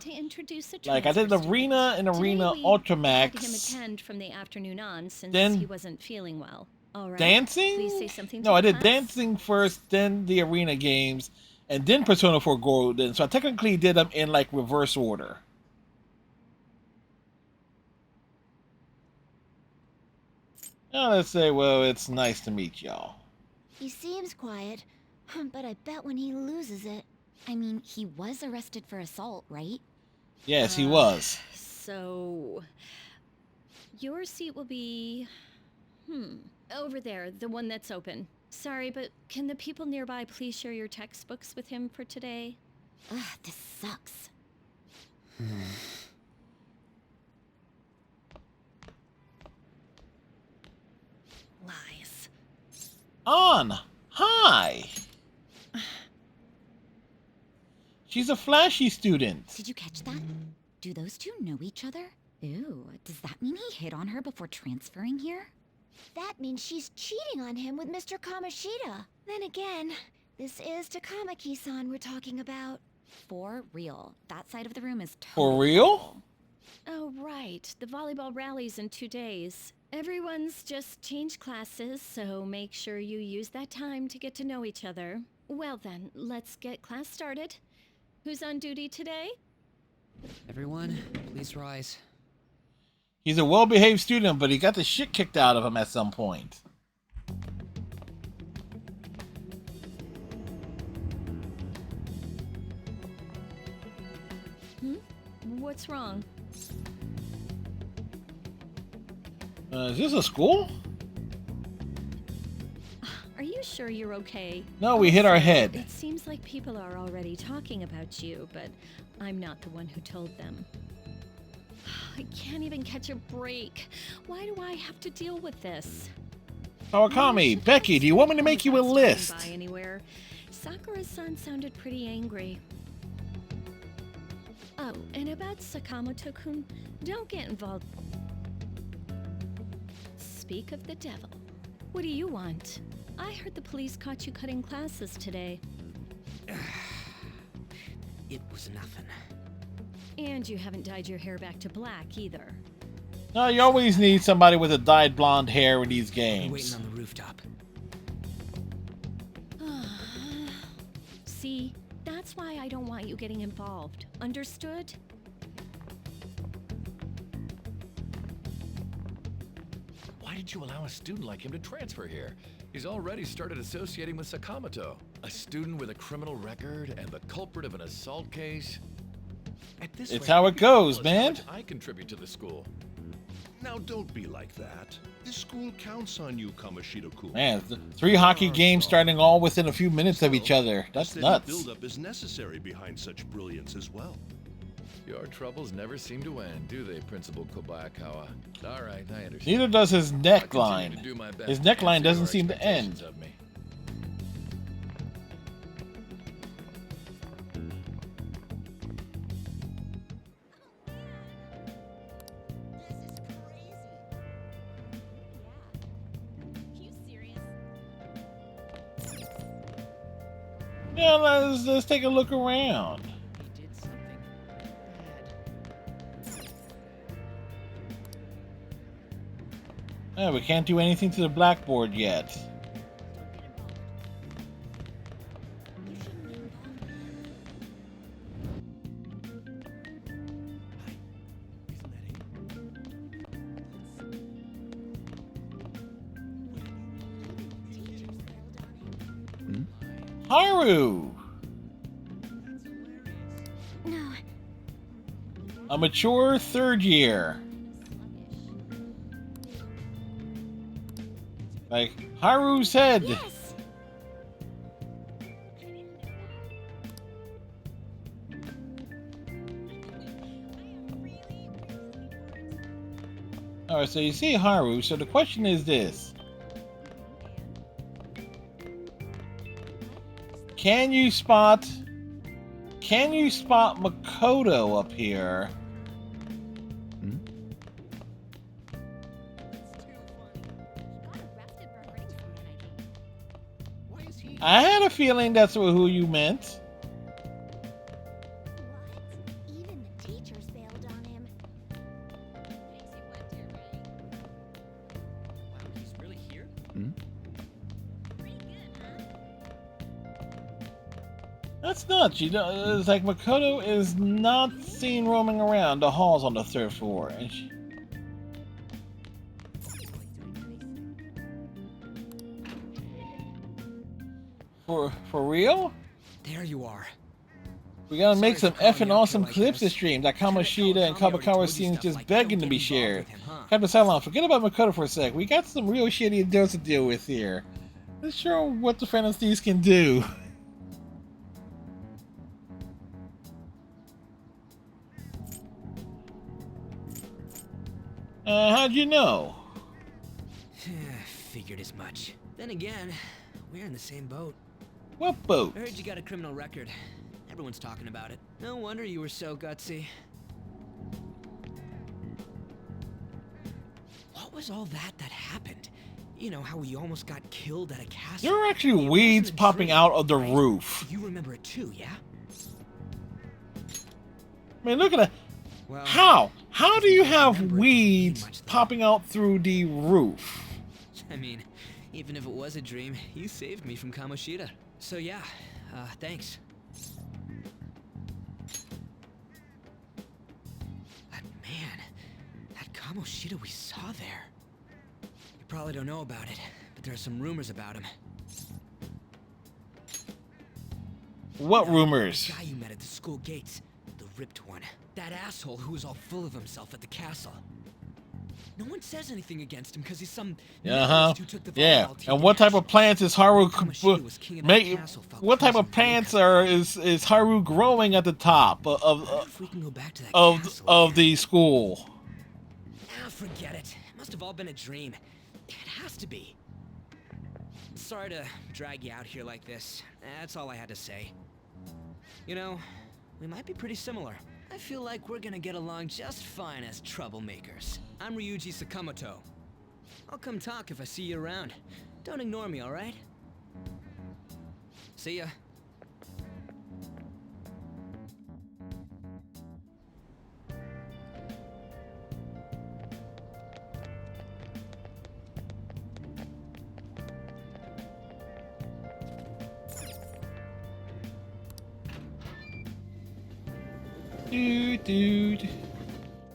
Like I did Arena and Arena Had him Ultramax. attend from the afternoon on since Then he wasn't feeling well. All right. Dancing? Please say something No, to I the did class. dancing first, then the Arena games, and then Persona 4 Golden. So I technically did them in like reverse order. Now let's say, well, it's nice to meet y'all. He seems quiet, but I bet when he loses it. I mean, he was arrested for assault, right? Yes, he was. So, your seat will be, over there, the one that's open. Sorry, but can the people nearby please share your textbooks with him for today? Ugh, this sucks. Lies. On! Hi! She's a flashy student. Did you catch that? Do those two know each other? Ew, does that mean he hit on her before transferring here? That means she's cheating on him with Mr. Kamoshida. Then again, this is Takamaki-san we're talking about. For real. That side of the room is For totally real? Oh, right. The volleyball rally's in 2 days. Everyone's just changed classes, so make sure you use that time to get to know each other. Well then, let's get class started. Who's on duty today? Everyone, please rise. He's a well-behaved student, but he got the shit kicked out of him at some point. What's wrong? Is this a school? Are you sure you're okay? No, we hit our Also, head. It seems like people are already talking about you, but I'm not the one who told them. I can't even catch a break. Why do I have to deal with this? Kawakami, Becky, do you want me to make you a list? By anywhere. Sakura-san sounded pretty angry. Oh, and about Sakamoto-kun, don't get involved. speak of the devil. What do you want? I heard the police caught you cutting classes today. It was nothing. And you haven't dyed your hair back to black either. No, you always need somebody with a dyed blonde hair in these I'm games. waiting on the rooftop. See, that's why I don't want you getting involved. Understood? Why did you allow a student like him to transfer here? He's already started associating with Sakamoto. A student with a criminal record and the culprit of an assault case. At this It's rate, how it goes, how man. much I contribute to the school. Now don't be like that. This school counts on you, Kamoshida-kun. Man, 3 hockey games starting all within a few minutes of each other. That's Steady nuts. build-up is necessary behind such brilliance as well. Your troubles never seem to end, do they, Principal Kobayakawa? All right, I understand. Neither does his I'll continue neckline. to do my best His to neckline answer doesn't your seem to end. expectations of me. Yeah, let's take a look around. Yeah, we can't do anything to the blackboard yet. Haru! No. A mature 3rd year. Like Haru said. Yes. Alright, so you see Haru, so the question is this. Can you spot Makoto up here? I had a feeling that's who you meant. Even the teachers bailed on him. He's really here? That's nuts. You know, it's like Makoto is not seen roaming around the halls on the 3rd floor. And For real? There you are. We gotta make some Sorry for calling effing you up awesome here like clips to this. stream. That Should've Kamoshida and told Tommy I already Kabakawa told you scenes stuff just like begging don't to be get involved shared. with him, huh? Captain Salon, forget about Makoto for a sec. We got some real shitty adults to deal with here. Let's show what the Phantom Thieves can do. How'd you know? Figured as much. Then again, we're in the same boat. What boat? I heard you got a criminal record. Everyone's talking about it. No wonder you were so gutsy. What was all that happened? You know, how we almost got killed at a castle? There were actually weeds popping out of the roof. You remember it too, yeah? I mean, look at that. Well, How do you have weeds popping out through the roof? I mean, even if it was a dream, you saved me from Kamoshida. So yeah, thanks. But man, that Kamoshida we saw there. You probably don't know about it, but there are some rumors about him. What rumors? The guy you met at the school gates, the ripped one. That asshole who was all full of himself at the castle. No one says anything against him because he's some nihilist who took the Yeah. volleyball team And to what type nationals. of plants is Haru Kamoshida was king of that make? castle, felt What type crazy of plants is Haru growing at the top If we can go back to that of the school? Forget it. It must have all been a dream. It has to be. Sorry to drag you out here like this. That's all I had to say. You know, we might be pretty similar. I feel like we're gonna get along just fine as troublemakers. I'm Ryuji Sakamoto. I'll come talk if I see you around. Don't ignore me, alright? See ya. Dude.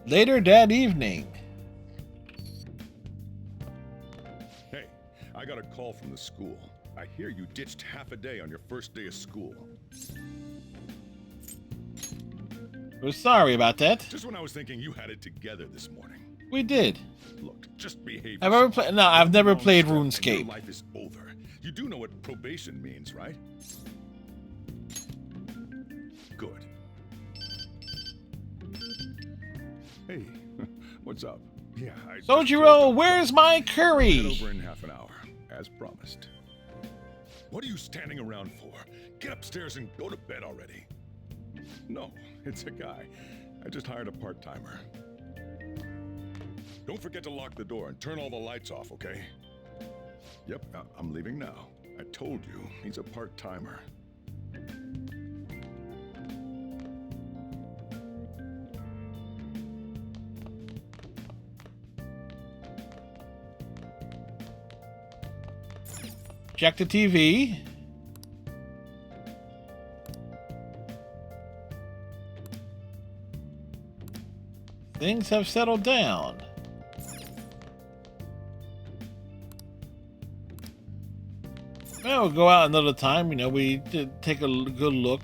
Later that evening. Hey, I got a call from the school. I hear you ditched half a day on your first day of school. We're sorry about that. Just when I was thinking you had it together this morning. We did. Look, just behave. I've never played Your RuneScape. life is over. You do know what probation means, right? Good. Hey, what's up? Yeah, Sojiro, where's my Head curry? over in half an hour, as promised. What are you standing around for? Get upstairs and go to bed already. No, it's a guy. I just hired a part-timer. Don't forget to lock the door and turn all the lights off, okay? Yep, I'm leaving now. I told you, he's a part-timer. Check the TV. Things have settled down. Well, we'll go out another time. You know, we did take a good look.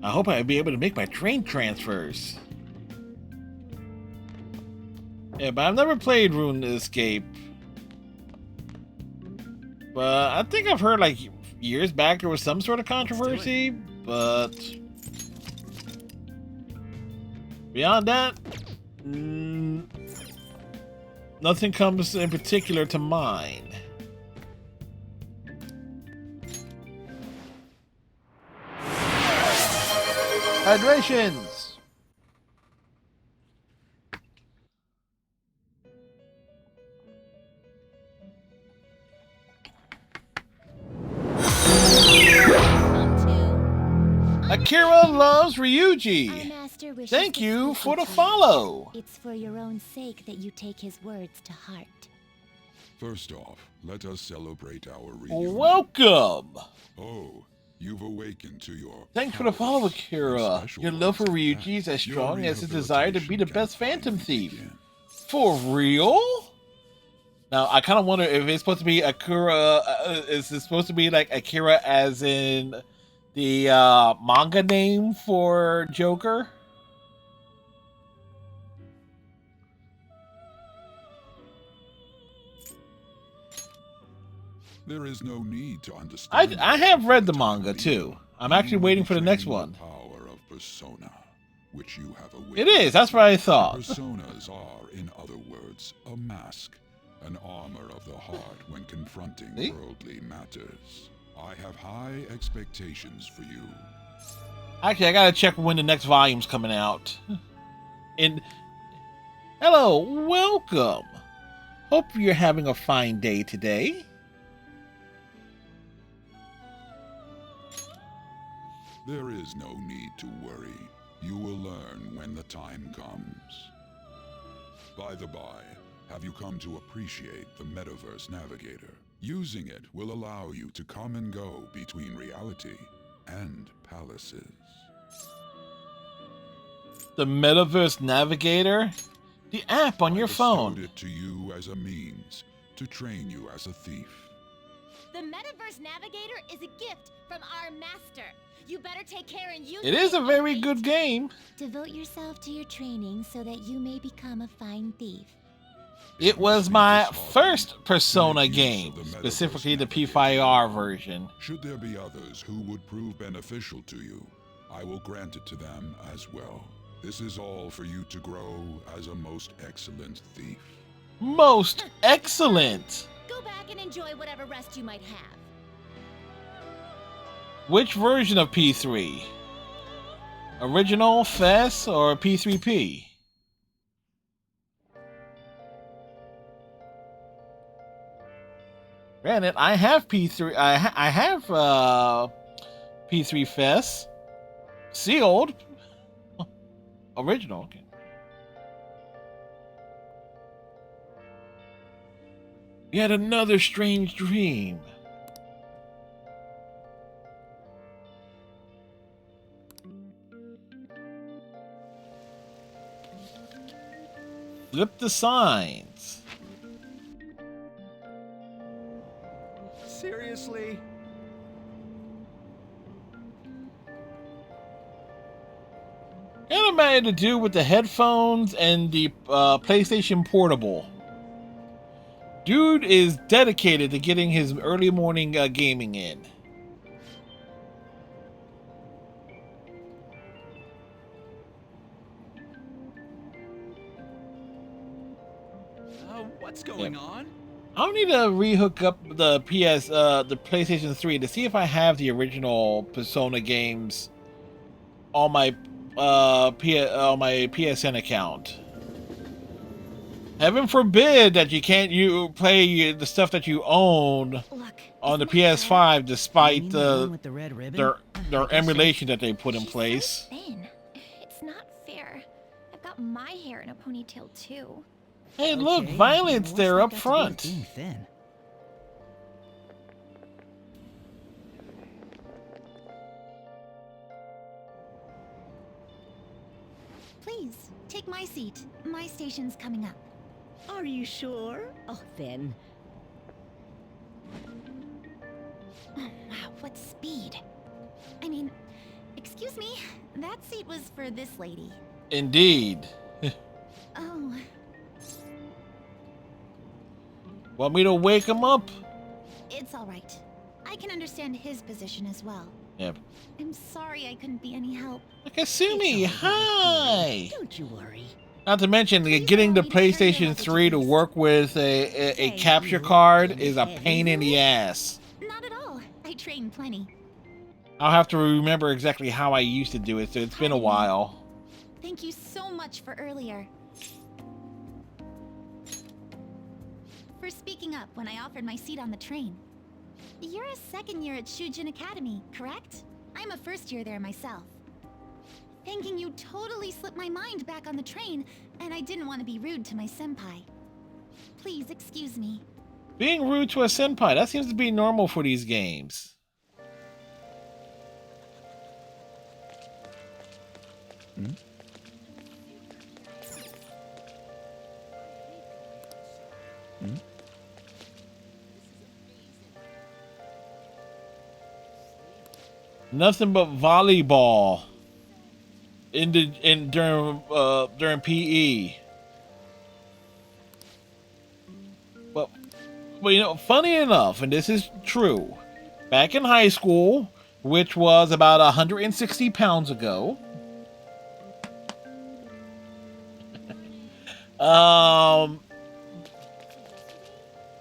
I hope I'll be able to make my train transfers. Yeah, but I've never played RuneScape. But I think I've heard like years back there was some sort of controversy, but beyond that, nothing comes in particular to mind. Hydrations! Akira loves Ryuji. Thank you for the follow. It's for your own sake that you take his words to heart. First off, let us celebrate our reunion. Welcome. Oh, you've awakened to your... Thanks for the follow, Akira. Your love for Ryuji is as strong as his desire to be the best Phantom Thief. For real? Now, I kind of wonder if it's supposed to be Akira... is it supposed to be like Akira as in the manga name for Joker? There is no need to understand. I have read the manga too. I'm actually waiting for the next one. Power of persona, which you have awakened. It is. That's what I thought. Personas are, in other words, a mask, an armor of the heart when confronting worldly matters. I have high expectations for you. Actually, I gotta check when the next volume's coming out. Hello, welcome. Hope you're having a fine day today. There is no need to worry. You will learn when the time comes. By the by, have you come to appreciate the Metaverse Navigator? Using it will allow you to come and go between reality and palaces. The Metaverse Navigator? The app on your phone. I bestowed it to you as a means to train you as a thief. The Metaverse Navigator is a gift from our master. You better take care and use it. It is a very good game. Devote yourself to your training so that you may become a fine thief. It was my first Persona game, specifically the P5R version. Should there be others who would prove beneficial to you, I will grant it to them as well. This is all for you to grow as a most excellent thief. Most excellent! Go back and enjoy whatever rest you might have. Which version of P3? Original, FES, or P3P? Granted, I have P3. I have P3 FES sealed. Original. Okay. Yet another strange dream. Flip the signs. Seriously? Animated to do with the headphones and the PlayStation Portable. Dude is dedicated to getting his early morning gaming in. What's going on? I'll need to rehook up the the PlayStation 3 to see if I have the original Persona games on my PSN account. Heaven forbid that you can't play the stuff that you own on the PS5, despite their emulation that they put in place. Thin. It's not fair. I've got my hair in a ponytail too. Hey, look, Violet's there up front. Please, take my seat. My station's coming up. Are you sure? Oh, then. Oh, wow, what speed. I mean, excuse me, that seat was for this lady. Indeed. Oh. Want me to wake him up? It's all right. I can understand his position as well. Yep. I'm sorry I couldn't be any help. Kasumi, hi! Don't you worry. Not to mention, getting the PlayStation 3 to work with a capture card is a pain in the ass. Not at all. I train plenty. I'll have to remember exactly how I used to do it, so it's been a while. Thank you so much for earlier. For speaking up when I offered my seat on the train. You're a second year at Shujin Academy, correct? I'm a first year there myself. Thinking you totally slipped my mind back on the train, and I didn't want to be rude to my senpai. Please excuse me. Being rude to a senpai, that seems to be normal for these games. Hmm? Hmm? Nothing but volleyball during PE. But you know, funny enough, and this is true, back in high school, which was about 160 pounds ago,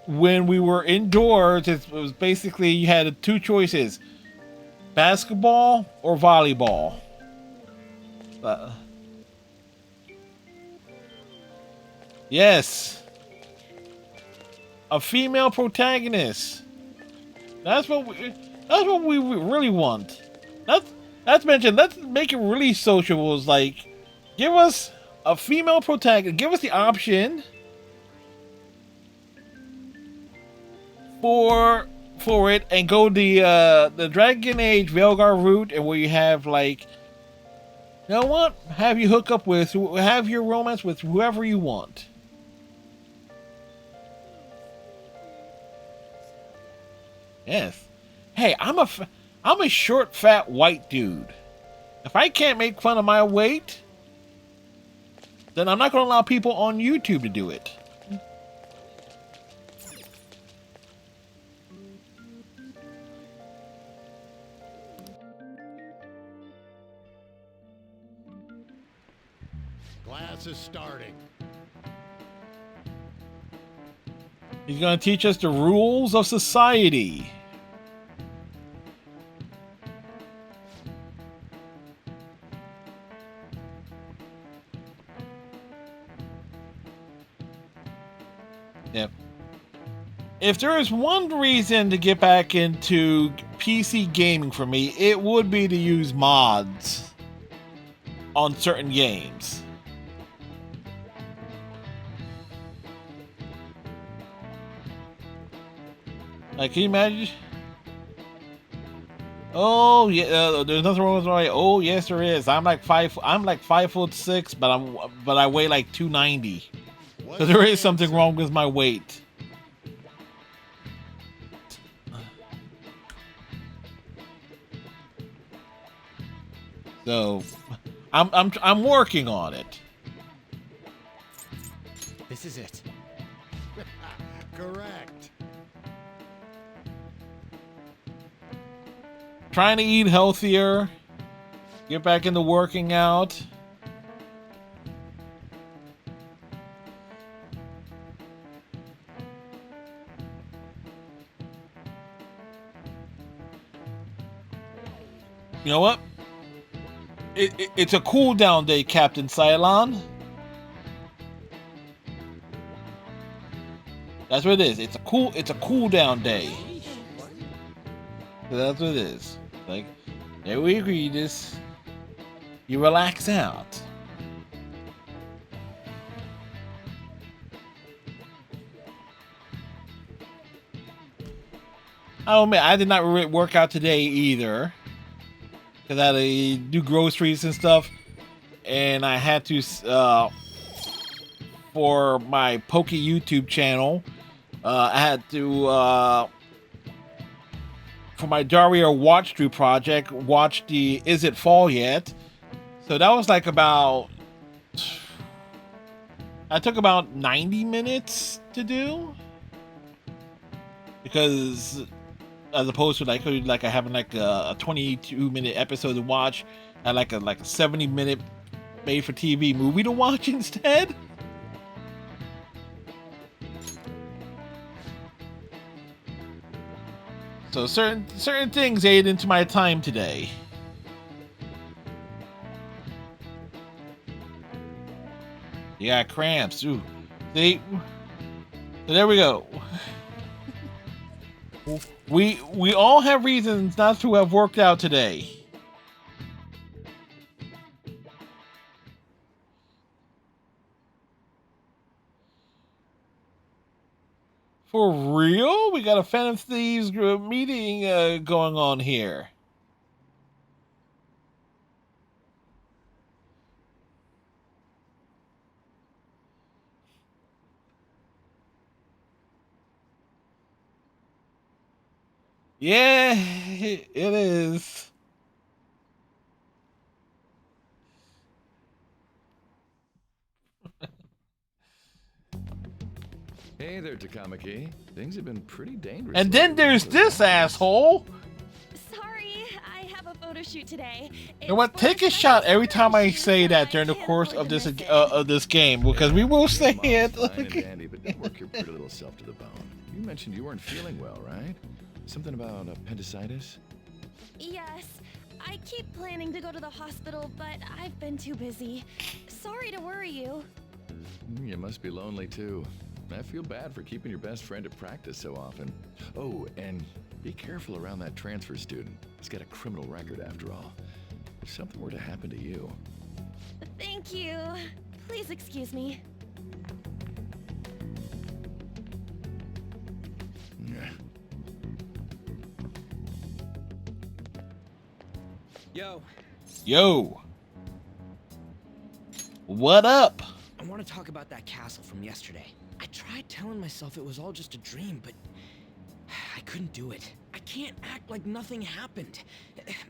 when we were indoors, it was basically you had two choices: basketball or volleyball. Yes, a female protagonist. That's what we really want. That's mentioned. Let's make it really social. It's like, give us a female protagonist. Give us the option for it, and go the Dragon Age Veilguard route, and where you have, like, you know what? Have you hook up with, have your romance with whoever you want. Yes. Hey, I'm a short, fat, white dude. If I can't make fun of my weight, then I'm not going to allow people on YouTube to do it. Class is starting. He's going to teach us the rules of society. If there is one reason to get back into PC gaming for me, it would be to use mods on certain games. Like, can you imagine? Oh yeah, there's nothing wrong with my. Oh yes, there is. I'm like 5'6", but I weigh like 290. So there is something wrong with my weight. So, I'm working on it. This is it. Correct. Trying to eat healthier. Get back into working out. You know what? It's a cool down day, Captain Cylon. That's what it is. It's a cool down day. That's what it is. Like, there we agree. This, you relax out. Oh man, I did not work out today either. Because I had to do groceries and stuff, and I had to for my Poke YouTube channel. I had to for my Dario watch through project watch the Is It Fall Yet? So that was like about, I took about 90 minutes to do, because as opposed to like having like a 22-minute episode to watch, I had like a 70-minute made for TV movie to watch instead. So certain things ate into my time today. You got cramps. Ooh. See? So there we go. We all have reasons not to have worked out today. For real? We got a Phantom Thieves meeting going on here. Yeah, it is. Hey there, Takamaki. Things have been pretty dangerous. And then there's this asshole. Sorry, I have a photo shoot today. You know what? Take a shot every time I say that during the course of this game, because we will say it. Fine and dandy, but don't work your pretty little self to the bone. You mentioned you weren't feeling well, right? Something about appendicitis? Yes, I keep planning to go to the hospital, but I've been too busy. Sorry to worry you. You must be lonely too. I feel bad for keeping your best friend at practice so often. Oh, and be careful around that transfer student. He's got a criminal record after all. If something were to happen to you. Thank you. Please excuse me. Yo. What up? I want to talk about that castle from yesterday. I tried telling myself it was all just a dream, but I couldn't do it. I can't act like nothing happened.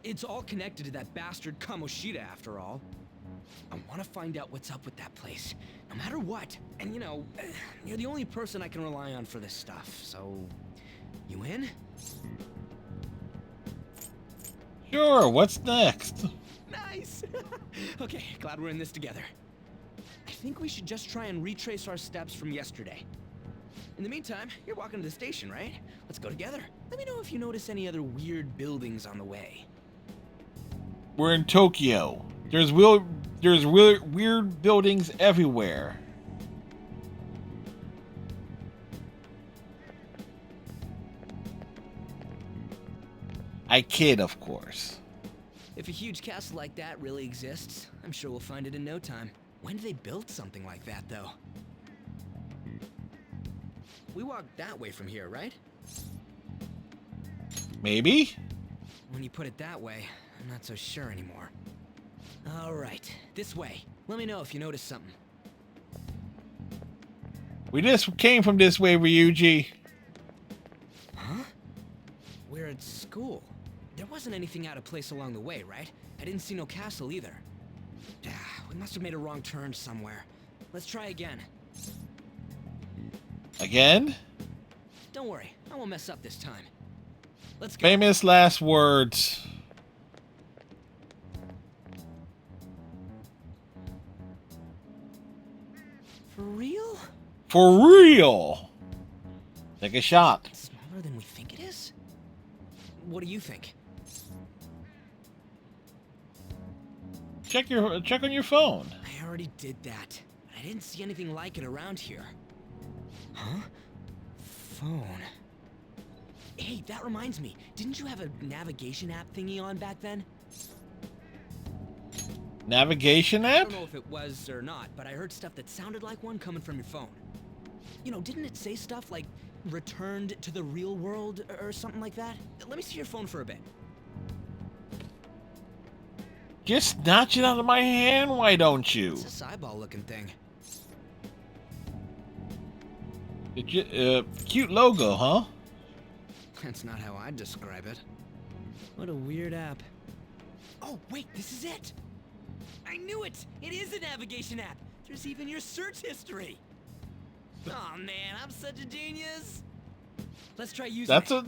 It's all connected to that bastard Kamoshida, after all. I want to find out what's up with that place, no matter what. And you know, you're the only person I can rely on for this stuff, so... You in? Sure, what's next? Nice! Okay, glad we're in this together. I think we should just try and retrace our steps from yesterday. In the meantime, you're walking to the station, right? Let's go together. Let me know if you notice any other weird buildings on the way. We're in Tokyo. There's weird buildings everywhere. I kid, of course. If a huge castle like that really exists, I'm sure we'll find it in no time. When did they build something like that, though? We walked that way from here, right? Maybe? When you put it that way, I'm not so sure anymore. All right, this way. Let me know if you notice something. We just came from this way, Ryuji. Huh? We're at school. There wasn't anything out of place along the way, right? I didn't see no castle either. We must have made a wrong turn somewhere. Let's try again. Again? Don't worry, I won't mess up this time. Let's go. Famous last words. For real? For real! Take a shot. It's smaller than we think it is? What do you think? Check on your phone. I already did that. I didn't see anything like it around here. Huh? Phone. Hey, that reminds me. Didn't you have a navigation app thingy on back then? Navigation I app? don't know if it was or not, but I heard stuff that sounded like one coming from your phone. You know, didn't it say stuff like returned to the real world or something like that? Let me see your phone for a bit. Just snatch it out of my hand, why don't you? It's this eyeball-looking thing. Cute logo, huh? That's not how I'd describe it. What a weird app. Oh, wait, this is it! I knew it! It is a navigation app! There's even your search history! Oh man, I'm such a genius! Let's try using it.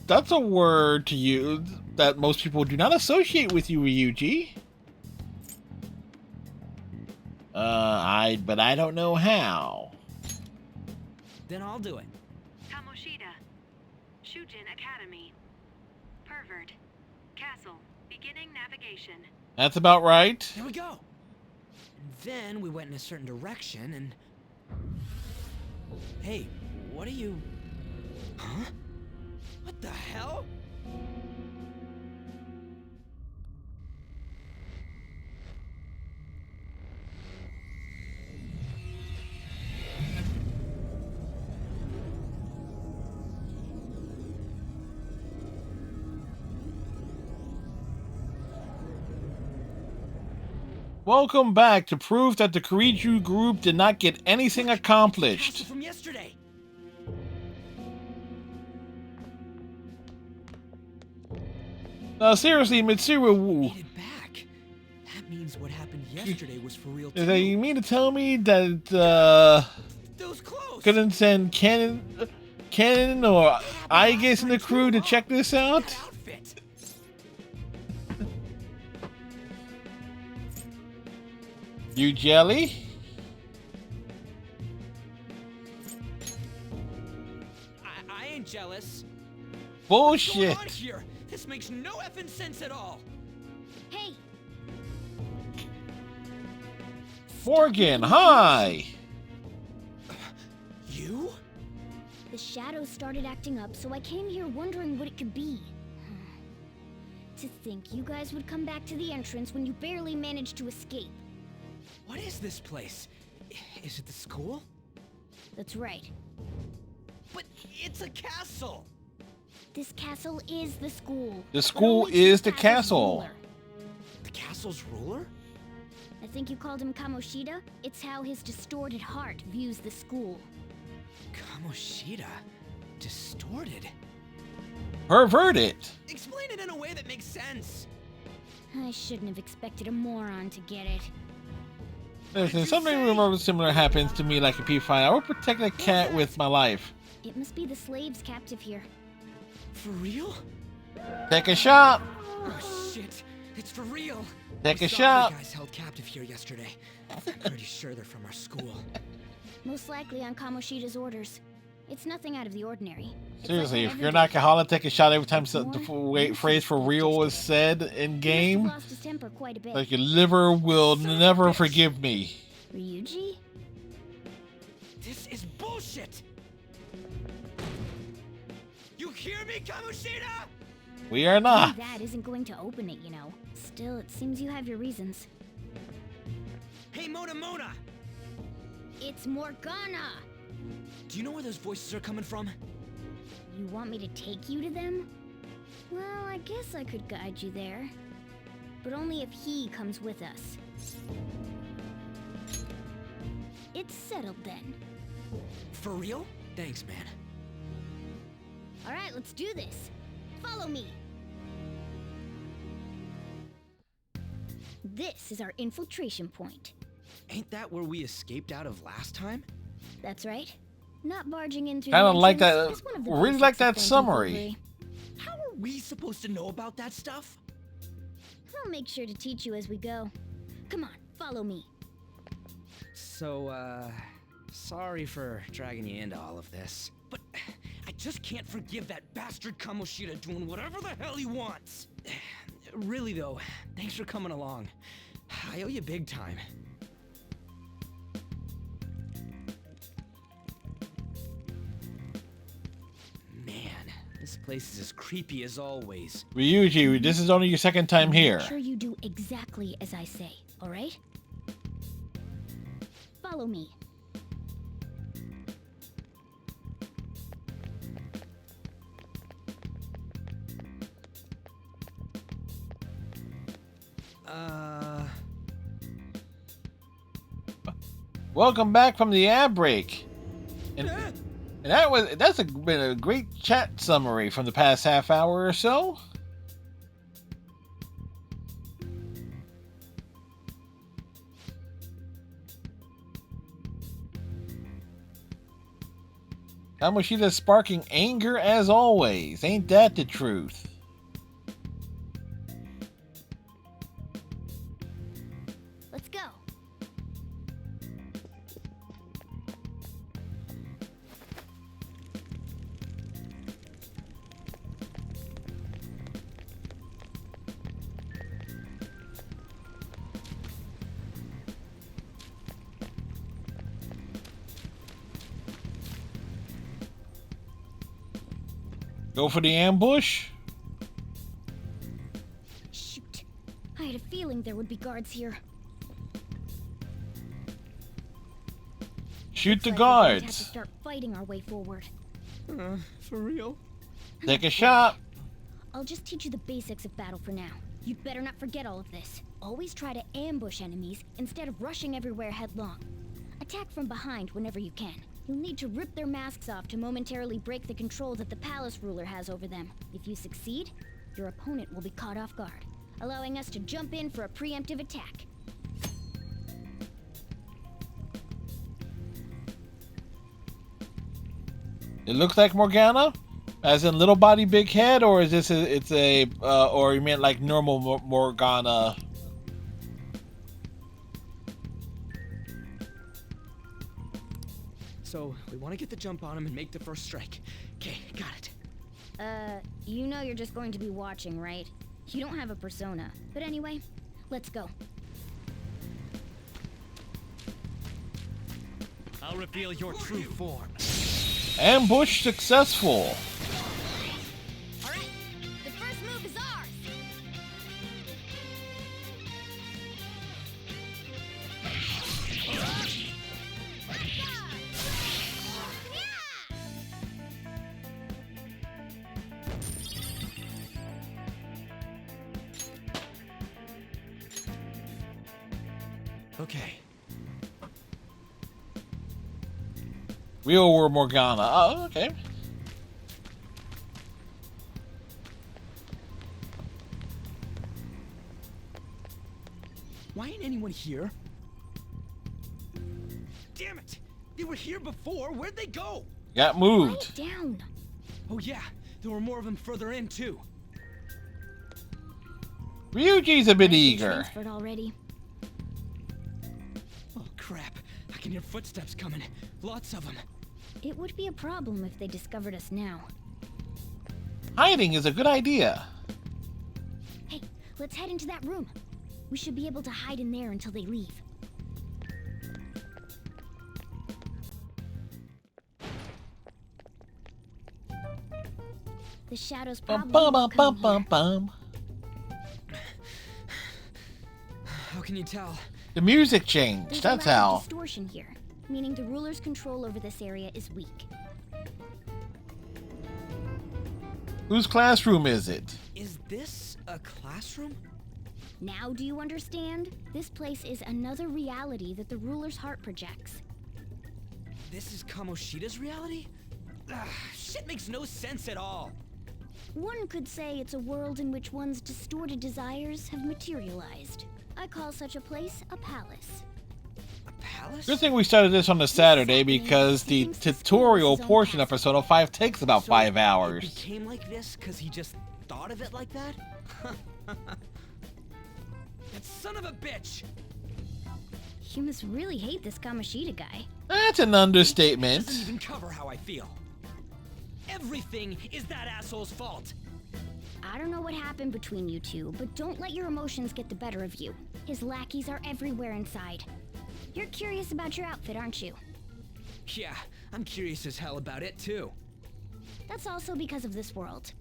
That's a word to use that most people do not associate with you, Ryuji. But I don't know how. Then I'll do it. Kamoshida. Shujin Academy. Pervert. Castle. Beginning navigation. That's about right. Here we go! And then we went in a certain direction and... Hey, what are you... Huh? What the hell? Welcome back to prove that the Kiriju group did not get anything accomplished. From yesterday. Now seriously, Mitsuru, That means what happened yesterday was for real too. you mean to tell me that couldn't send Cannon or Aigis in the crew to check this out? You jelly? I ain't jealous. Bullshit. What's going on here? This makes no effing sense at all. Hey. Morgan, hi. You? The shadows started acting up, so I came here wondering what it could be. To think you guys would come back to the entrance when you barely managed to escape. What is this place? Is it the school? That's right. But it's a castle! This castle is the school. The school is the castle. Ruler. The castle's ruler? I think you called him Kamoshida. It's how his distorted heart views the school. Kamoshida? Distorted? Perverted. Explain it in a way that makes sense. I shouldn't have expected a moron to get it. Listen, something remotely similar happens to me like a P5. I will protect a cat with my life. It must be the slaves captive here. For real? Take a shot. Oh shit, it's for real. Take a saw shot. The guys held captive here yesterday. I'm pretty sure they're from our school. Most likely on Kamoshida's orders. It's nothing out of the ordinary. Seriously, if you're not Kahala, take a shot every time the phrase for real is said in game. Lost his temper quite a bit. Like your liver will never forgive me. Ryuji? This is bullshit! You hear me, Kamoshida? We are not. That isn't going to open it, you know. Still, it seems you have your reasons. Hey, Mona! It's Morgana! Do you know where those voices are coming from? You want me to take you to them? Well, I guess I could guide you there. But only if he comes with us. It's settled then. For real? Thanks, man. Alright, let's do this. Follow me. This is our infiltration point. Ain't that where we escaped out of last time? That's right. Not barging in through Kind the of like that. entrance is one of the Really like basics of that Phantom summary. Footwery. How are we supposed to know about that stuff? I'll make sure to teach you as we go. Come on, follow me. So, sorry for dragging you into all of this. But I just can't forgive that bastard Kamoshida doing whatever the hell he wants. Really though, thanks for coming along. I owe you big time. Man, this place is as creepy as always. Ryuji, this is only your second time here. Make sure you do exactly as I say, alright? Follow me. Welcome back from the ad break. And that's been a great chat summary from the past half hour or so. Kamoshida sparking anger as always. Ain't that the truth? Let's go. Go for the ambush? Shoot. I had a feeling there would be guards here. Shoot the Looks like we're going to have to guards. start fighting our way forward. For real? Take a shot. I'll just teach you the basics of battle for now. You'd better not forget all of this. Always try to ambush enemies instead of rushing everywhere headlong. Attack from behind whenever you can. You'll need to rip their masks off to momentarily break the control that the palace ruler has over them. If you succeed, your opponent will be caught off guard, allowing us to jump in for a preemptive attack. It looks like Morgana, as in little body, big head, or is this or you mean like normal Morgana? So, we want to get the jump on him and make the first strike. Okay, got it. You know you're just going to be watching, right? You don't have a persona. But anyway, let's go. I'll reveal your true form. Ambush successful. Alright, the first move is ours! Okay. Real world Morgana. Oh, okay. Why ain't anyone here? Damn it! They were here before. Where'd they go? Got moved. Quiet down. Oh yeah, there were more of them further in too. Ryuji's a bit eager. Transferred already. Oh crap! I can hear footsteps coming. Lots of them. It would be a problem if they discovered us now. Hiding is a good idea. Hey, let's head into that room. We should be able to hide in there until they leave. The The shadows Bum, probably bum, won't bum, come bum, here. bum. How can you tell? The music changed. There's That's a lot of how. distortion here, meaning the ruler's control over this area is weak. Whose classroom is it? Is this a classroom? Now do you understand? This place is another reality that the ruler's heart projects. This is Kamoshida's reality? Shit makes no sense at all. One could say it's a world in which one's distorted desires have materialized. I call such a place a palace. A palace? Good thing we started this on a Saturday because the tutorial portion of Persona 5 takes about 5 hours. It became like this because he just thought of it like that? That son of a bitch! You must really hate this Kamoshida guy. That's an understatement. Doesn't even cover how I feel. Everything is that asshole's fault. I don't know what happened between you two, but don't let your emotions get the better of you. His lackeys are everywhere inside. You're curious about your outfit, aren't you? Yeah, I'm curious as hell about it too. That's also because of this world.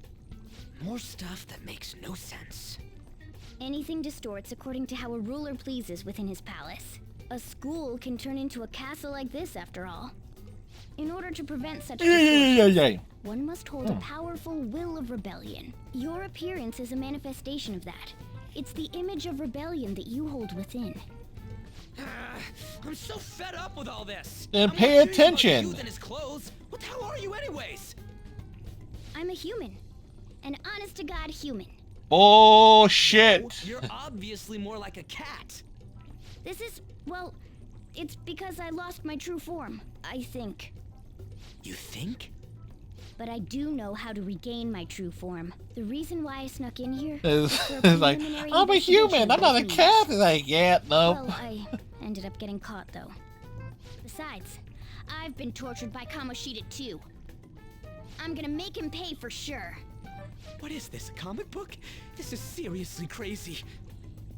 More stuff that makes no sense. Anything distorts according to how a ruler pleases within his palace. A school can turn into a castle like this, after all. In order to prevent such distortions, one must hold a powerful will of rebellion. Your appearance is a manifestation of that. It's the image of rebellion that you hold within. I'm so fed up with all this. Then I'm pay more curious about attention. you than his clothes. What the hell are you anyways? I'm a human. An honest-to-God human. Bullshit. You're obviously more like a cat. This is, well, it's because I lost my true form, I think. You think? But I do know how to regain my true form. The reason why I snuck in here It's for a like, preliminary I'm a human. investigation I'm not a of cat. It's like, yeah, nope. Well, I ended up getting caught, though. Besides, I've been tortured by Kamoshida, too. I'm gonna make him pay for sure. What is this, a comic book? This is seriously crazy.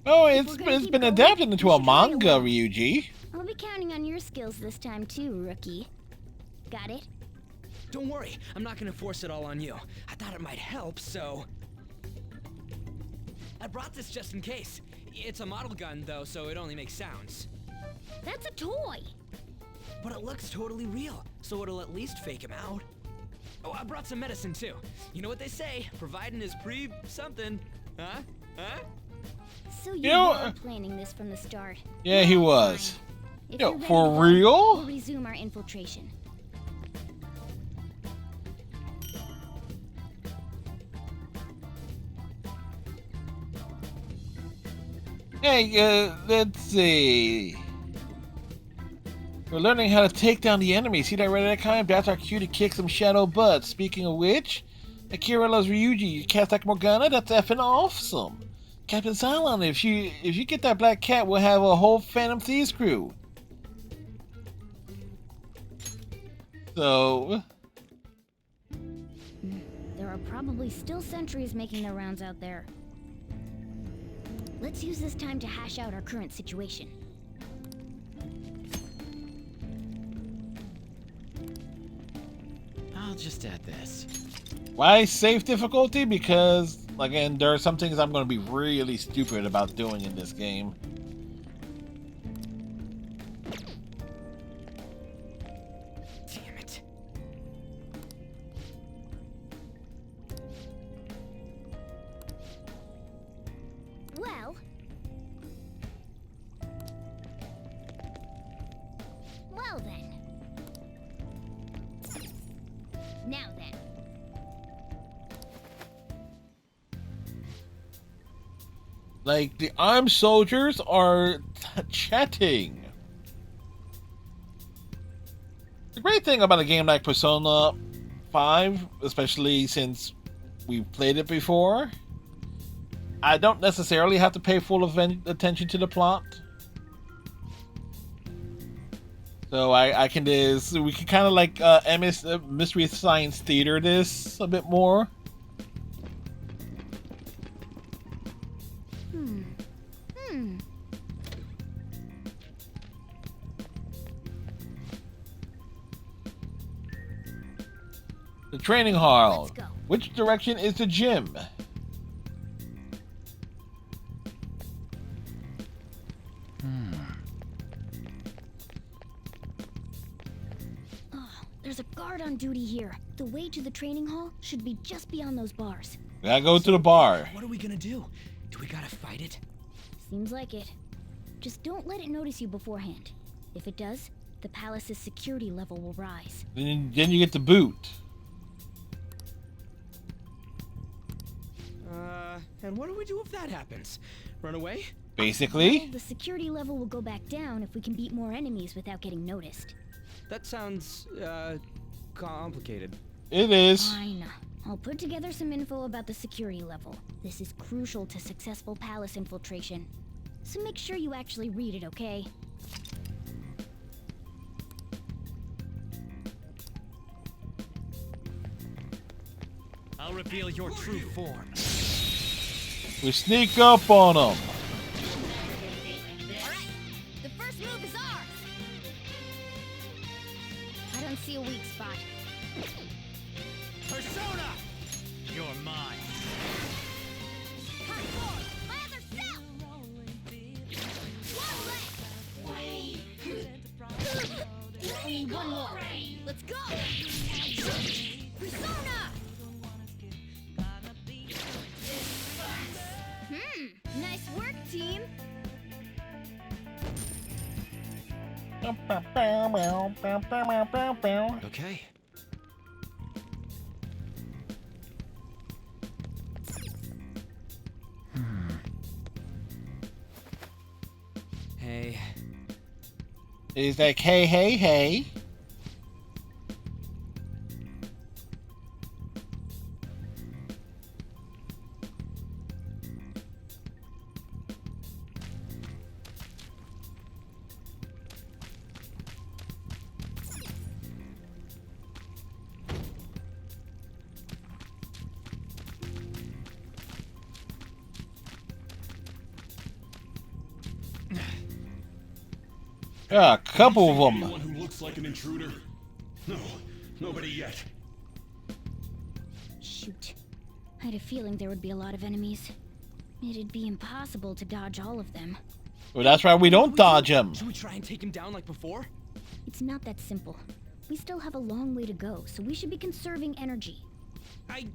Oh, If it's we're gonna keep been going, adapted into we a should hurry manga, along. Ryuji. I'll be counting on your skills this time, too, rookie. Got it? Don't worry, I'm not gonna force it all on you. I thought it might help, so... I brought this just in case. It's a model gun, though, so it only makes sounds. That's a toy! But it looks totally real, so it'll at least fake him out. Oh, I brought some medicine, too. You know what they say, providing is something. Huh? Huh? So you know, were planning this from the start. Yeah, he was. If Yo, you're ready for to go, real? We'll resume our infiltration. Hey, let's see. We're learning how to take down the enemy. See that red icon? That's our cue to kick some shadow butt. Speaking of which, Akira loves Ryuji. You cast like Morgana? That's effing awesome. Captain Cylon, if you get that black cat, we'll have a whole Phantom Thieves crew. So... There are probably still sentries making their rounds out there. Let's use this time to hash out our current situation. I'll just add this. Why safe difficulty? Because, again, there are some things I'm going to be really stupid about doing in this game. Damn it. Well... Well then. Now then. Like, the armed soldiers are chatting. The great thing about a game like Persona 5, especially since we've played it before, I don't necessarily have to pay full attention to the plot. So I can just, we can kind of like Mystery Science Theater this a bit more. The training hall. Let's go. Which direction is the gym? Oh, there's a guard on duty here. The way to the training hall should be just beyond those bars. We gotta go to the bar. What are we gonna do? Do we gotta fight it? Seems like it. Just don't let it notice you beforehand. If it does, the palace's security level will rise. Then you get the boot. And what do we do if that happens? Run away? Basically. Well, the security level will go back down if we can beat more enemies without getting noticed. That sounds, complicated. It is. Fine. I'll put together some info about the security level. This is crucial to successful palace infiltration. So make sure you actually read it, okay? I'll reveal your true form. We sneak up on them. Alright, the first move is ours! I don't see a weak spot. Persona! You're mine. My other self! Only one more. Let's go! Persona! Nice work, team! Okay. Hey. Is like, hey. Yeah, a couple of them. Anyone who looks like an intruder? No, nobody yet. Shoot. I had a feeling there would be a lot of enemies. It'd be impossible to dodge all of them. Well, that's why we don't dodge them. Should we try and take him down like before? It's not that simple. We still have a long way to go, so we should be conserving energy. I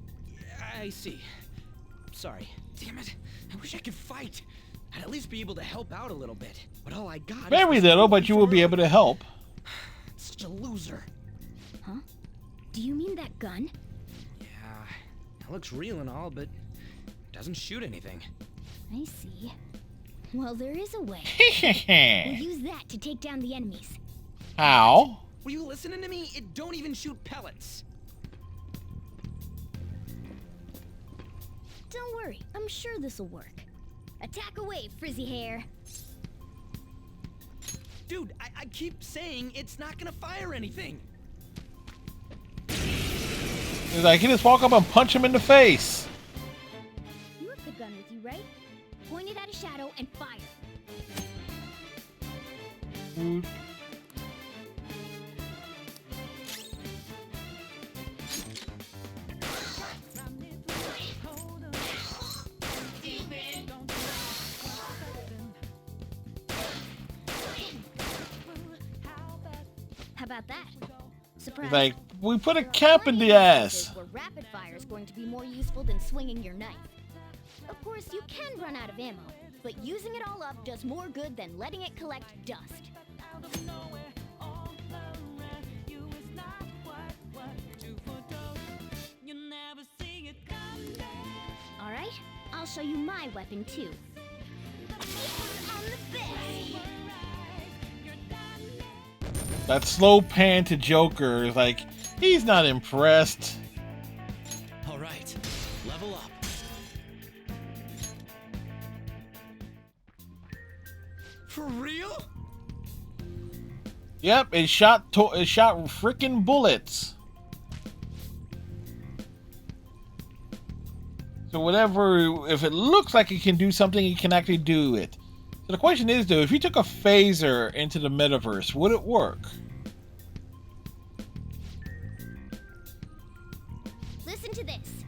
see. Sorry. Damn it. I wish I could fight. I'd at least be able to help out a little bit. But all I got Very little, but you will be able to help. Such a loser. Huh? Do you mean that gun? Yeah. It looks real and all, but doesn't shoot anything. I see. Well, there is a way. We'll use that to take down the enemies. How? Were you listening to me? It don't even shoot pellets. Don't worry. I'm sure this'll work. Attack away, frizzy hair. Dude, I keep saying it's not gonna fire anything. He's like, he just walk up and punch him in the face. You have the gun with you, right? Point it at a shadow and fire. How about that? Surprise. He's like, we put a cap in the ass. Where rapid fire is going to be more useful than swinging your knife. Of course, you can run out of ammo, but using it all up does more good than letting it collect dust. Alright, I'll show you my weapon too. On the fist. That slow pan to Joker is like, he's not impressed. All right, level up. For real? Yep, it shot freaking bullets. So whatever, if it looks like it can do something, it can actually do it. So the question is though, if you took a phaser into the metaverse, would it work? Listen to this.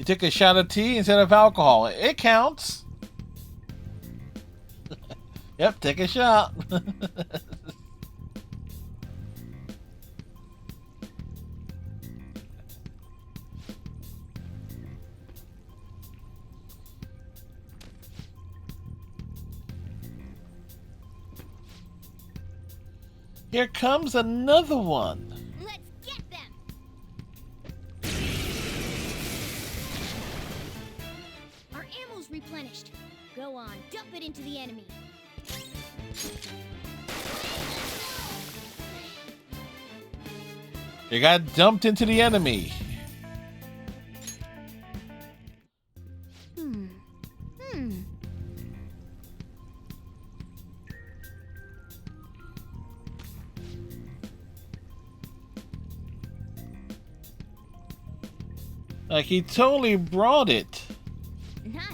You took a shot of tea instead of alcohol. It counts. Yep, take a shot. Here comes another one. Let's get them. Our ammo's replenished. Go on, dump it into the enemy. You got dumped into the enemy. Like, he totally brought it. Nice.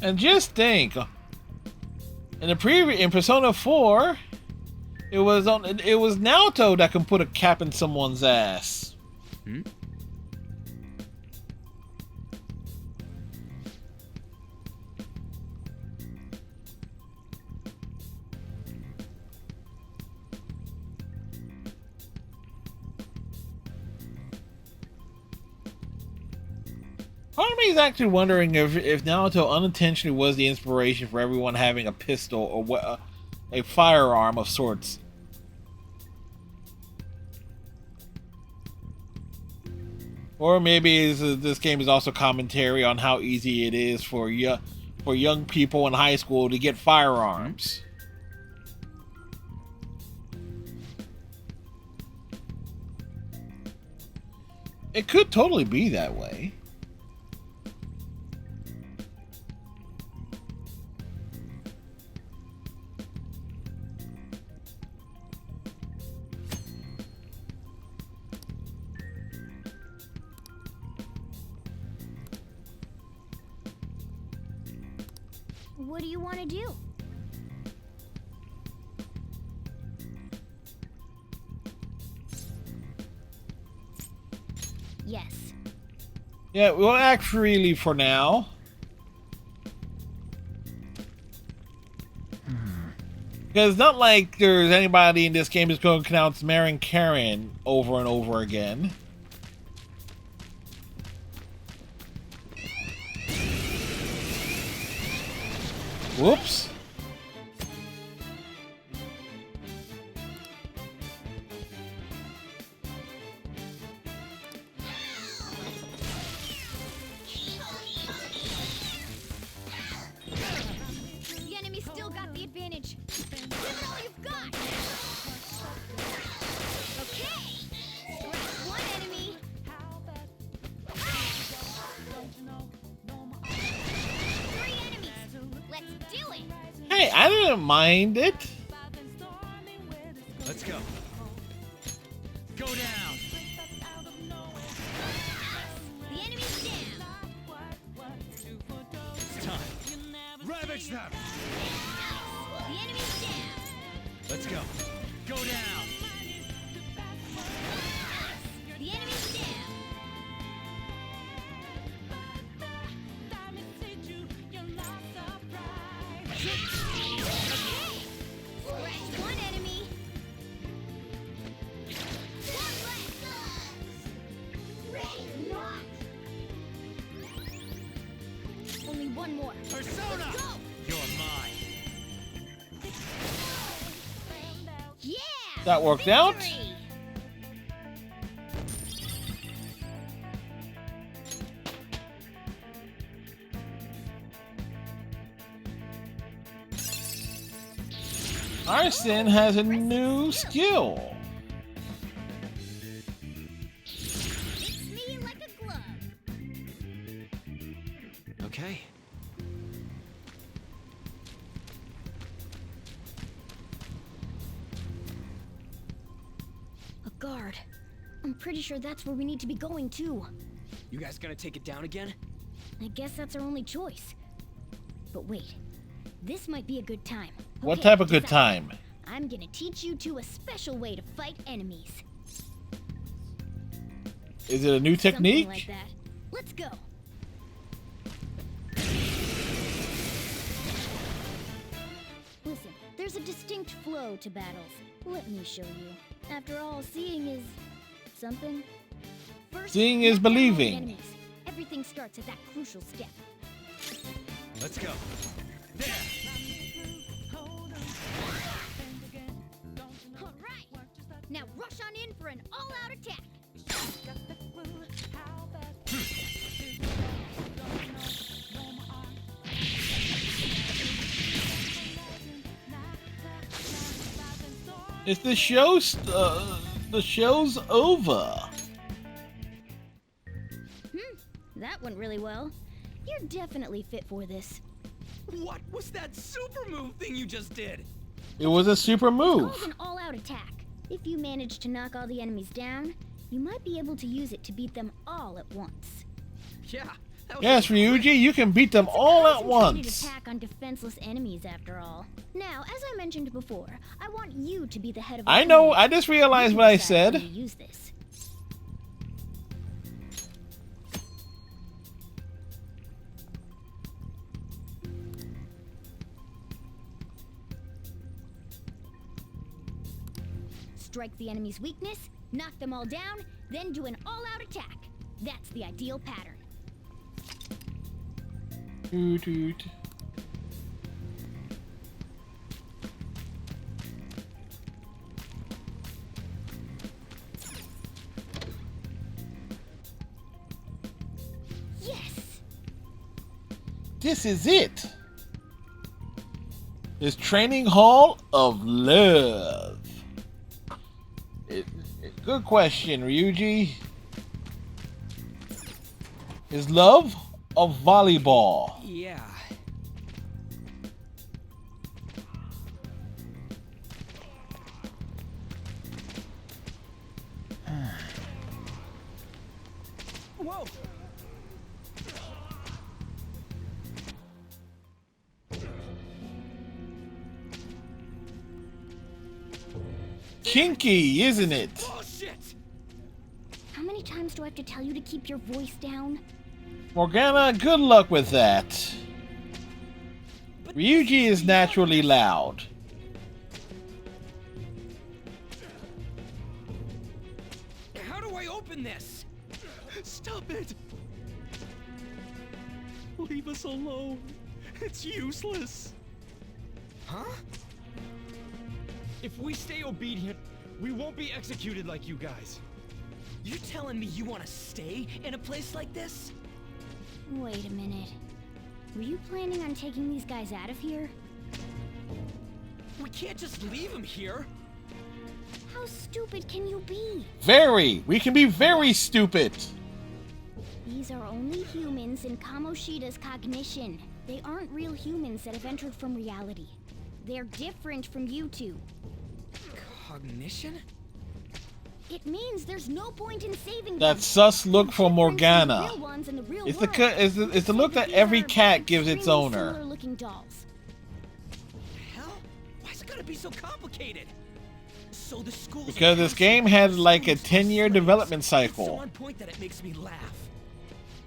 And just think, in Persona 4, it was Naoto that can put a cap in someone's ass. Hmm? Part of me is actually wondering if Naoto unintentionally was the inspiration for everyone having a pistol or a firearm of sorts. Or maybe this game is also commentary on how easy it is for young people in high school to get firearms. It could totally be that way. What do you want to do? Yes. Yeah, we'll act freely for now. Because it's not like there's anybody in this game that's going to pronounce Marin Karen over and over again. Whoops. The enemy still got the advantage. Give it all you've got. Okay. Scratch one enemy. Three enemies. Let's do it. Hey, I didn't mind it. Let's go. Go down. The enemy's down. It's time. Ravage them. The enemy's down. Let's go. Go down. The enemy's down. Scratch one enemy. Only one more. Persona! Let's go. You're mine. Yeah. That worked out. Victory! Arsene has a new skill. Fits me like a glove. Okay. A guard. I'm pretty sure that's where we need to be going too. You guys gonna take it down again? I guess that's our only choice. But wait, this might be a good time. What Okay, type of good decide. time? I'm gonna teach you two a special way to fight enemies. Is it a new technique? Something like that. Let's go. Listen, there's a distinct flow to battles. Let me show you. After all, seeing is something. First, Seeing is knock down all the believing. enemies. Everything starts at that crucial step. Let's go. All right. Now rush on in for an all-out attack. Is the show's over? That went really well. You're definitely fit for this. What was that super move thing you just did? It was a super move. It's called an all-out attack. If you manage to knock all the enemies down, you might be able to use it to beat them all at once. Yeah. Yes, Ryuji, you can beat them all at once. Attack on defenseless enemies, after all. Now, as I mentioned before, I want you to be the head of. I know. I just realized what I said. Use this. Strike the enemy's weakness, knock them all down, then do an all-out attack. That's the ideal pattern. Doot, doot. Yes. This is it. This training hall of love. Good question, Ryuji. Is love of volleyball? Yeah. Whoa. Kinky, isn't it? Oh shit. How many times do I have to tell you to keep your voice down? Morgana, good luck with that. Ryuji is naturally loud. How do I open this? Stop it! Leave us alone. It's useless. Huh? If we stay obedient, we won't be executed like you guys. You telling me you want to stay in a place like this? Wait a minute. Were you planning on taking these guys out of here? We can't just leave them here. How stupid can you be? Very. We can be very stupid. These are only humans in Kamoshida's cognition. They aren't real humans that have entered from reality. They're different from you two. Cognition? It means there's no point in saving them. That sus look for Morgana. Real ones in the real It's world. it's the look that every cat gives its owner. Similar-looking dolls. Hell? Why's it gotta be so complicated? So the school's Because this game had like a 10-year development so cycle. on point that it makes me laugh.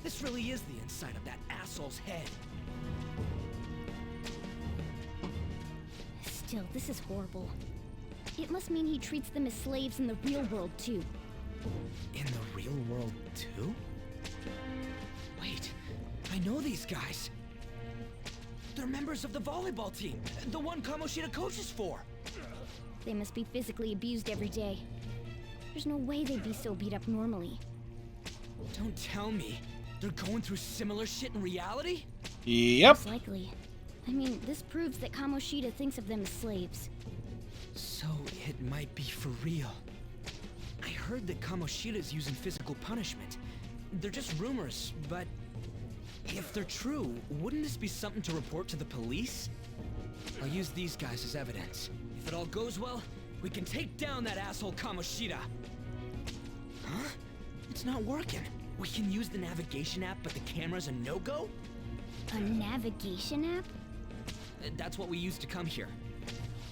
This really is the inside of that asshole's head. Still, this is horrible. It must mean he treats them as slaves in the real world, too. In the real world, too? Wait, I know these guys. They're members of the volleyball team, the one Kamoshida coaches for. They must be physically abused every day. There's no way they'd be so beat up normally. Don't tell me they're going through similar shit in reality? Yep. Most likely. I mean, this proves that Kamoshida thinks of them as slaves. So it might be for real. I heard that Kamoshida's using physical punishment. They're just rumors, but if they're true, wouldn't this be something to report to the police? I'll use these guys as evidence. If it all goes well, we can take down that asshole Kamoshida. Huh? It's not working. We can use the navigation app, but the camera's a no-go? A navigation app? That's what we used to come here.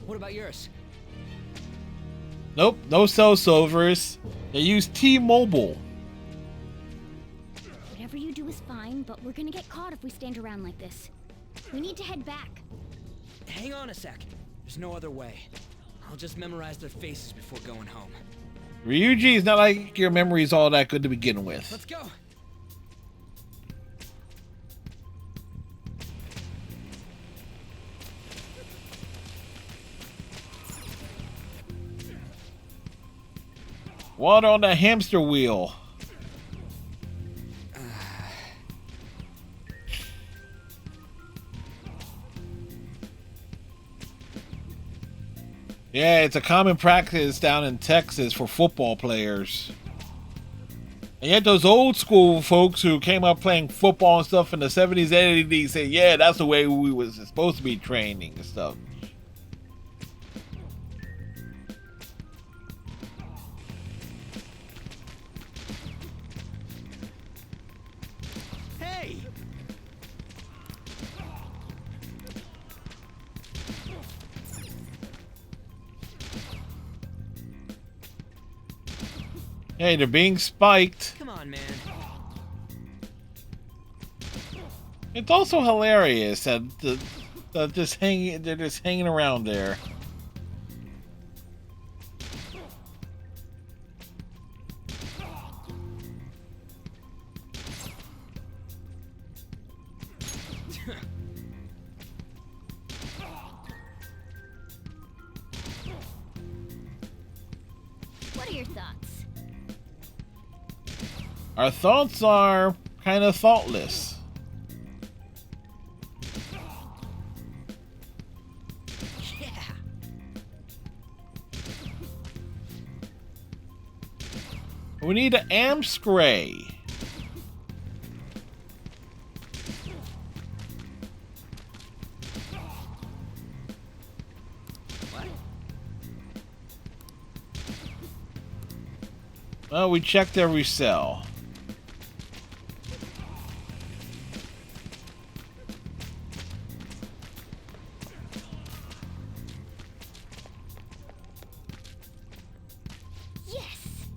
What about yours? Nope, no cell servers. They use T-Mobile. was fine, but we're gonna get caught if we stand around like this. We need to head back. Hang on a sec. There's no other way. I'll just memorize their faces before going home. Ryuji, it's not like your memory's all that good to begin with. Let's go. Water on the hamster wheel. Yeah, it's a common practice down in Texas for football players. And yet those old school folks who came up playing football and stuff in the 70s, 80s say, yeah, that's the way we was supposed to be training and stuff. Hey! Hey, they're being spiked. Come on, man. It's also hilarious that they're just hanging around there. What are your thoughts? Our thoughts are kind of thoughtless. Yeah. We need an Amspray. Well, we checked every cell.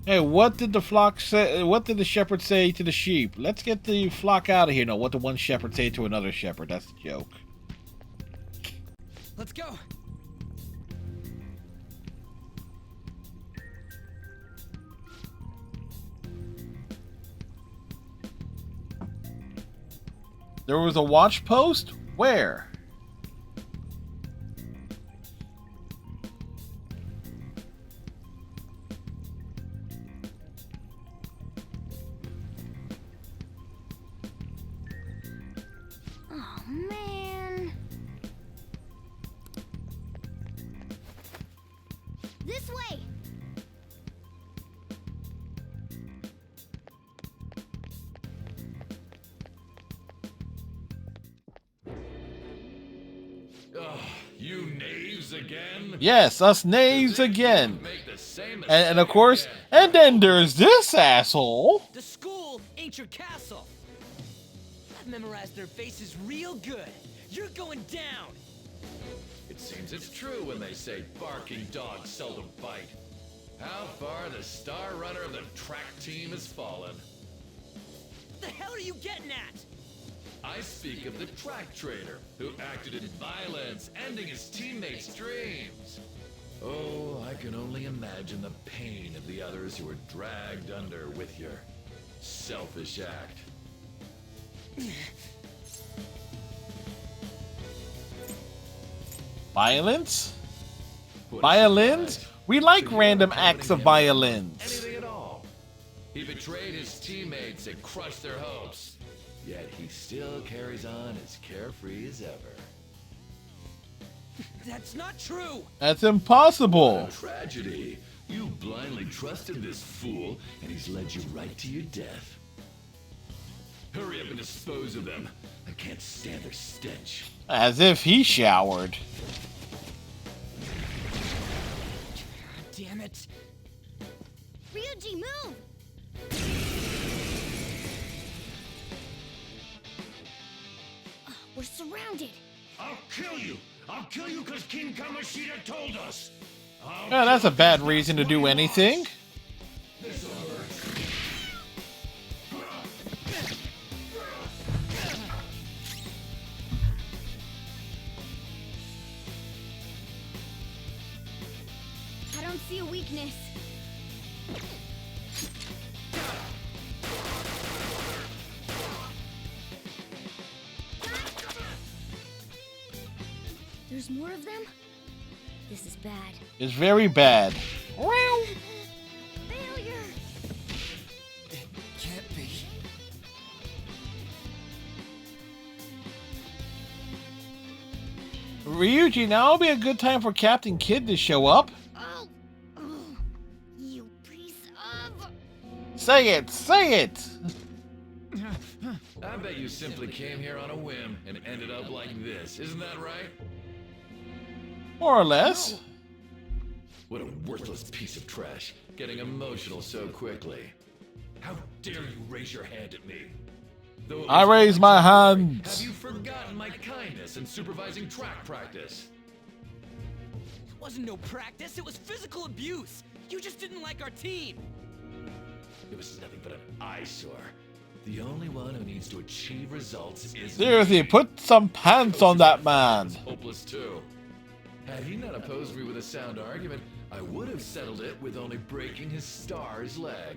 Hey, what did the flock say? What did the shepherd say to the sheep? Let's get the flock out of here. No, what did one shepherd say to another shepherd? That's the joke. Let's go. There was a watch post? Where? Oh, man. This way. You knaves again? Yes, us knaves again. And of course, and then there's this asshole. The school ain't your castle. I've memorized their faces real good. You're going down. It seems it's true when they say barking dogs seldom bite. How far the star runner of the track team has fallen. What the hell are you getting at? I speak of the track trainer, who acted in violence, ending his teammates' dreams. Oh, I can only imagine the pain of the others who were dragged under with your selfish act. Violence? Violins? We like random acts of violence. Anything at all. He betrayed his teammates and crushed their hopes. Yet he still carries on as carefree as ever. That's not true! That's impossible. What a tragedy. You blindly trusted this fool, and he's led you right to your death. Hurry up and dispose of them. I can't stand their stench. As if he showered. Damn it. Ryuji, move! We're surrounded. I'll kill you! I'll kill you because King Kamoshida told us! Yeah, that's a bad reason to do anything. don't see a weakness. There's more of them? This is bad. It's very bad. Failure! It can't be. Ryuji, now will be a good time for Captain Kidd to show up. Oh, you piece of... Say it! Say it! I bet you simply came here on a whim and ended up like this. Isn't that right? More or less. What a worthless piece of trash. Getting emotional so quickly. How dare you raise your hand at me? Though it I was raise only my temporary, hands. Have you forgotten my kindness in supervising track practice? It wasn't no practice, it was physical abuse. You just didn't like our team. It was nothing but an eyesore. The only one who needs to achieve results is Seriously, put some pants on that man. hopeless too. Had he not opposed me with a sound argument, I would have settled it with only breaking his star's leg.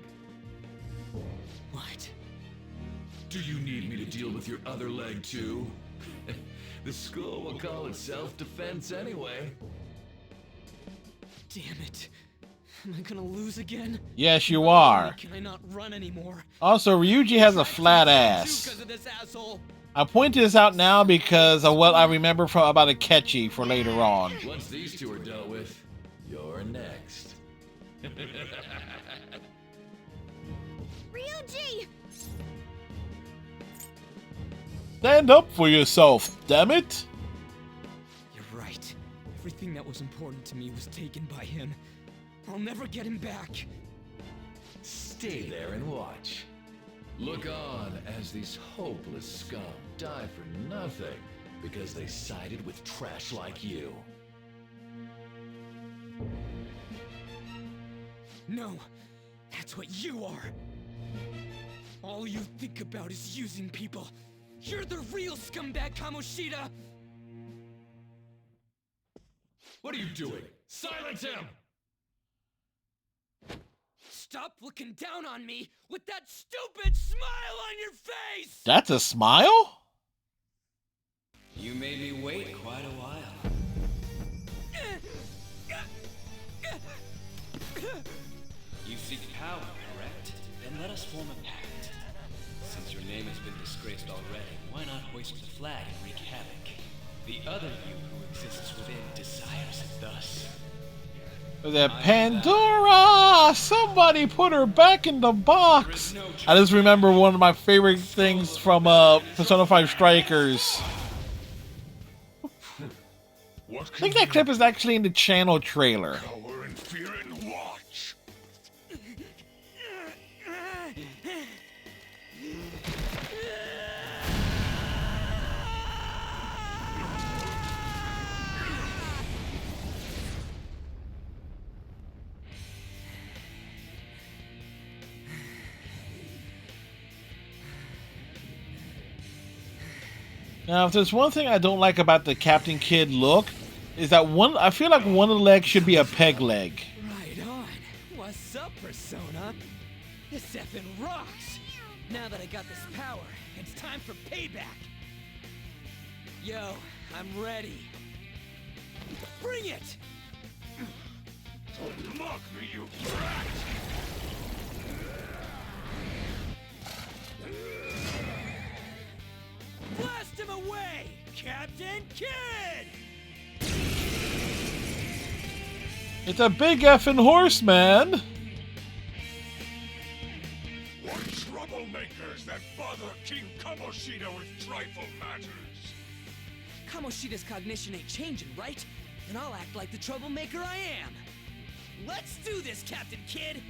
What? Do you need me to deal with your other leg too? The school will call it self-defense anyway. Damn it. Am I gonna lose again? Yes, you are. Can I not run anymore? Also, Ryuji has a flat ass. Because of this asshole. I pointed this out now because of what I remember from about Akechi for later on. Once these two are dealt with, you're next. Ryuji! Stand up for yourself, damn it! You're right. Everything that was important to me was taken by him. I'll never get him back. Stay there and watch. Look on as these hopeless scum die for nothing because they sided with trash like you. No, that's what you are. All you think about is using people. You're the real scumbag, Kamoshida! What are you doing? Silence him! Stop looking down on me with that stupid smile on your face! That's a smile? You made me wait quite a while. You seek power, correct? Then let us form a pact. Since your name has been disgraced already, why not hoist the flag and wreak havoc? The other you who exists within desires it thus. The Pandora! Somebody put her back in the box! I just remember one of my favorite things from Persona 5 Strikers. I think that clip is actually in the channel trailer. Cower in fear and watch. Now, if there's one thing I don't like about the Captain Kidd look, is that I feel like one of the legs should be a peg leg. Right on. What's up, Persona? This effing rocks. Now that I got this power, it's time for payback. Yo, I'm ready. Bring it! Don't mock me, you brat! Blast him away, Captain Kidd! It's a big effing horse, man! What troublemakers that bother King Kamoshida with trifle matters? Kamoshida's cognition ain't changing, right? Then I'll act like the troublemaker I am. Let's do this, Captain Kidd!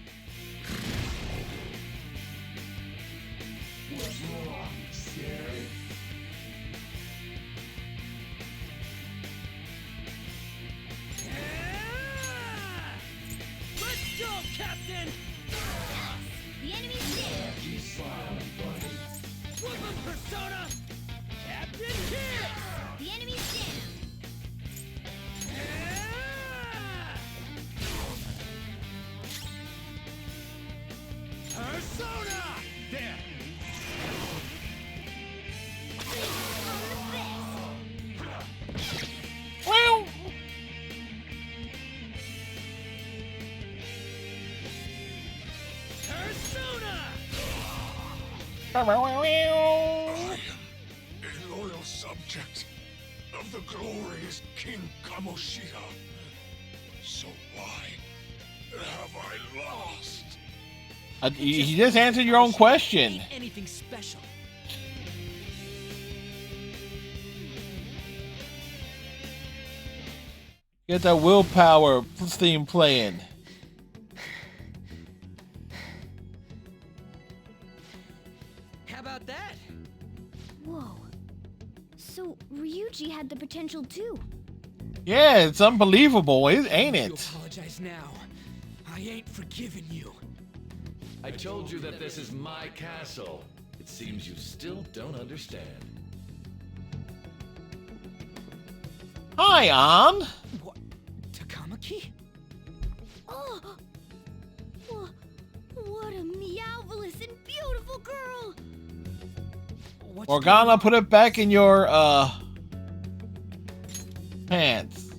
What's wrong, scared? Let's go, Captain! The enemy's dead! Keep smiling, buddy. Whoop him, Persona! Captain Kidd! The enemy's down! Persona! There! Well. Persona! I am a loyal subject of the glorious King Kamoshida. So why have I lost? You just answered your own question. Anything special? Get that willpower theme playing. How about that? Whoa. So Ryuji had the potential too. Yeah, it's unbelievable, ain't You it? apologize now. I ain't forgiven you. I told you that this is my castle. It seems you still don't understand. Hi, An. What? Takamaki? Oh! What a meowvelous and beautiful girl! Morgana, put it back in your pants.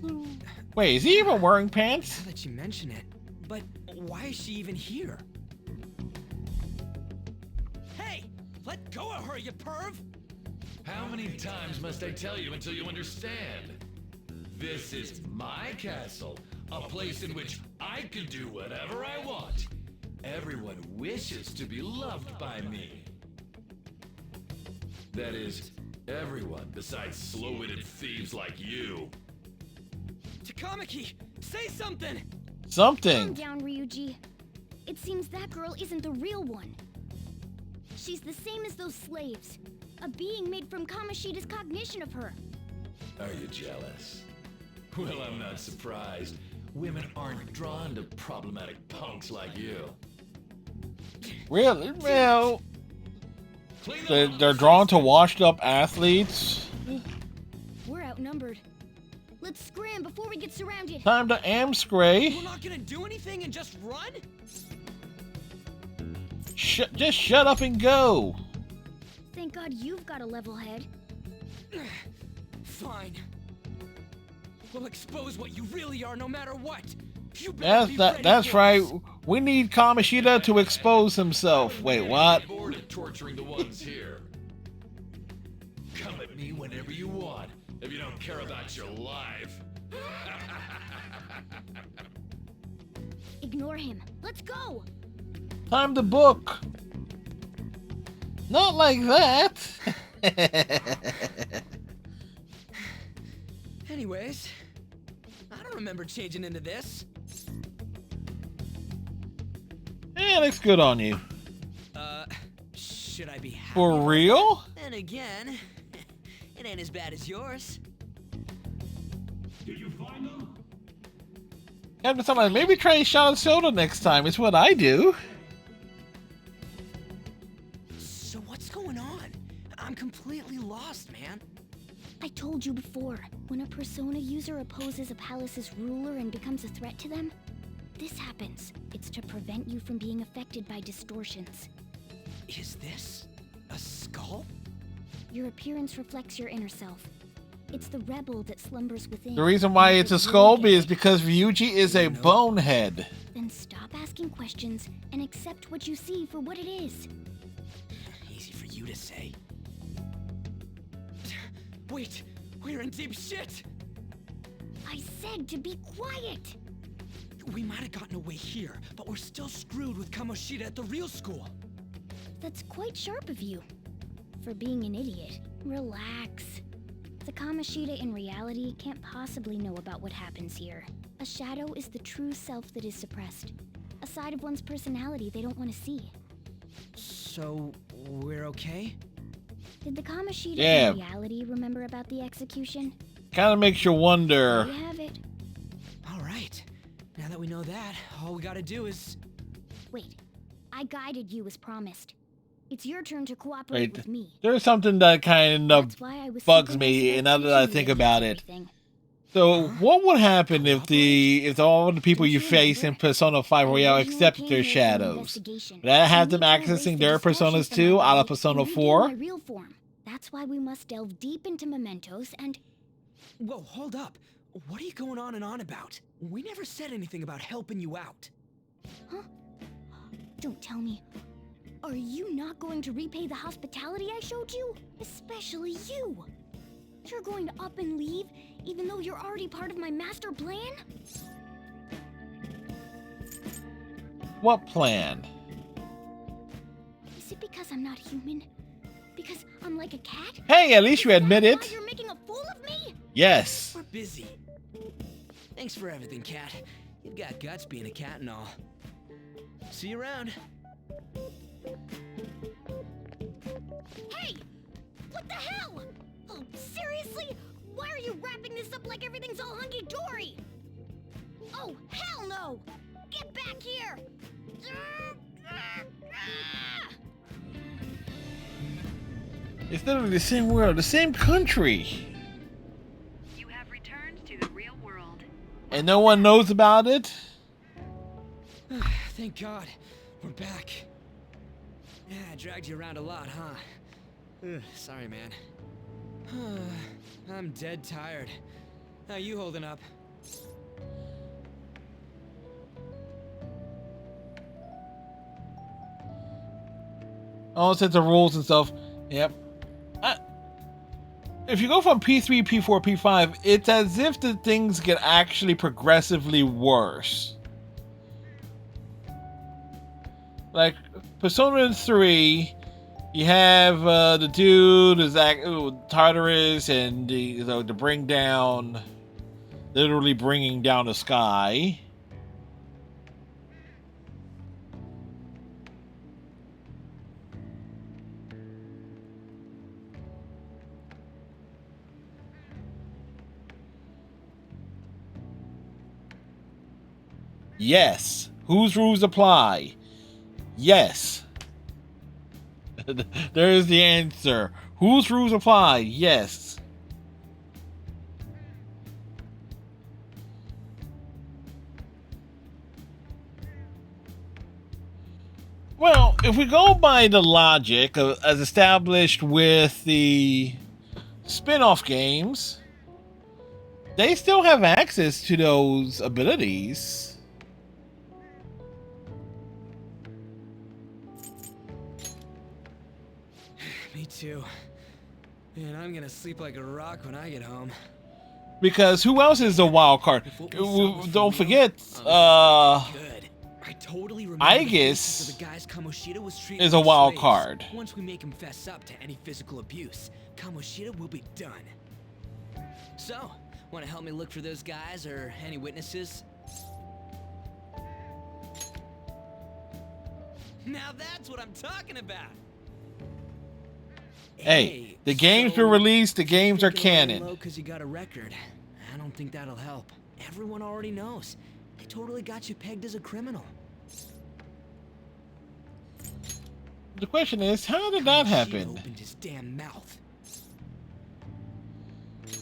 Wait, is he even wearing pants? Now that you mention it, but why is she even here? Hey! Let go of her, you perv! How many times must I tell you until you understand? This is my castle, a place in which I can do whatever I want. Everyone wishes to be loved by me. That is, everyone besides slow-witted thieves like you. Takamaki, say something! Calm Something. down, Ryuji. It seems that girl isn't the real one. She's the same as those slaves. A being made from Kamoshida's cognition of her. Are you jealous? Well, I'm not surprised. Women aren't drawn to problematic punks like you. Really? Well, they're drawn to washed up athletes. We're outnumbered. Let's scram before we get surrounded. Time to Amscray. We're not gonna do anything and just run? Just shut up and go. Thank God you've got a level head. Fine. We'll expose what you really are no matter what. You better be ready That's for right. this. We need Kamoshida to expose himself. Wait, what? I'm bored of torturing the ones here. Come at me whenever you want, if you don't care about your life. Ignore him. Let's go. Time to book. Not like that. Anyways, I don't remember changing into this. Yeah, looks good on you. Should I be happy? For real? Then again, it ain't as bad as yours. Did you find them? Captain Sunlight, maybe try a shot of soda next time. It's what I do. So what's going on? I'm completely lost, man. I told you before, when a Persona user opposes a palace's ruler and becomes a threat to them, this happens. It's to prevent you from being affected by distortions. Is this a skull? Your appearance reflects your inner self. It's the rebel that slumbers within. The reason why it's a skull is because Ryuji is a bonehead. Then stop asking questions and accept what you see for what it is. Easy for you to say. Wait, we're in deep shit! I said to be quiet! We might have gotten away here, but we're still screwed with Kamoshida at the real school. That's quite sharp of you. For being an idiot. Relax. The Kamoshida in reality can't possibly know about what happens here. A shadow is the true self that is suppressed. A side of one's personality they don't want to see. So, we're okay? Did the Kamoshida Yeah. in reality remember about the execution? Kind of makes you wonder. There you have it. Alright. Now that we know that, all we gotta do is... Wait. I guided you as promised. It's your turn to cooperate Wait, with me. there's something that kind of That's why I was bugs super me, nice and now that I about think teaching you about it. everything. So, what would happen if all the people you face in Persona 5 Royale accepted their shadows? Would that have them accessing their personas too, a la Persona 4? My real form. That's why we must delve deep into mementos and... Whoa, hold up. What are you going on and on about? We never said anything about helping you out. Huh? Don't tell me. Are you not going to repay the hospitality I showed you? Especially you. You're going to up and leave, even though you're already part of my master plan? What plan? Is it because I'm not human? Because I'm like a cat? Hey, at least you admit it. Why you're making a fool of me? Yes. We're busy. Thanks for everything, Cat. You've got guts being a cat and all. See you around. Hey! What the hell? Oh, seriously? Why are you wrapping this up like everything's all hunky-dory? Oh, hell no! Get back here! It's literally the same world, the same country. You have returned to the real world. And no one knows about it? Thank God. We're back. Yeah, I dragged you around a lot, huh? Sorry, man. I'm dead tired. How you holding up? All sets of rules and stuff. Yep. If you go from P3, P4, P5, it's as if the things get actually progressively worse. Like, Persona 3, you have the dude, Tartarus, and the bring down, literally bringing down the sky. Yes. Whose rules apply? Yes. There's the answer. Whose rules apply? Yes. Well, if we go by the logic as established with the spin-off games, they still have access to those abilities. Me too. And I'm gonna sleep like a rock when I get home. Because who else is the wild card? Don't forget, Aegis is a wild card. Once we make him fess up to any physical abuse, Kamoshida will be done. So, want to help me look for those guys or any witnesses? Now that's what I'm talking about. Hey, the games were released, the games are canon. Because you got a record. I don't think that'll help. Everyone already knows. They totally got you pegged as a criminal. The question is, how did that happen? Opened his damn mouth.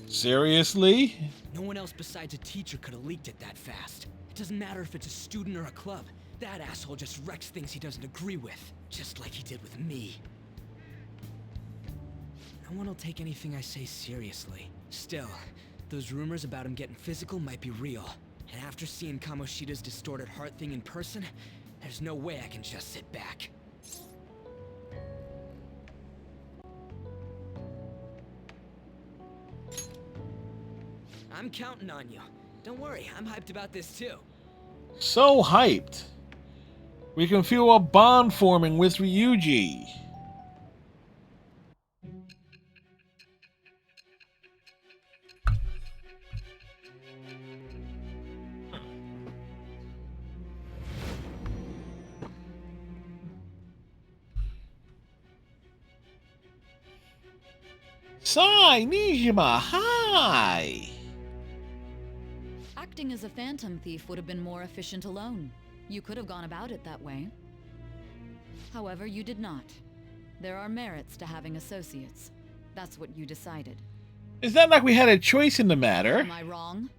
Seriously? No one else besides a teacher could have leaked it that fast. It doesn't matter if it's a student or a club. That asshole just wrecks things he doesn't agree with, just like he did with me. No one will take anything I say seriously. Still, those rumors about him getting physical might be real. And after seeing Kamoshida's distorted heart thing in person, there's no way I can just sit back. I'm counting on you. Don't worry, I'm hyped about this too. So hyped. We can feel a bond forming with Ryuji. Sai, Nijima, hi! Acting as a phantom thief would have been more efficient alone. You could have gone about it that way. However, you did not. There are merits to having associates. That's what you decided. It's not like we had a choice in the matter. Am I wrong?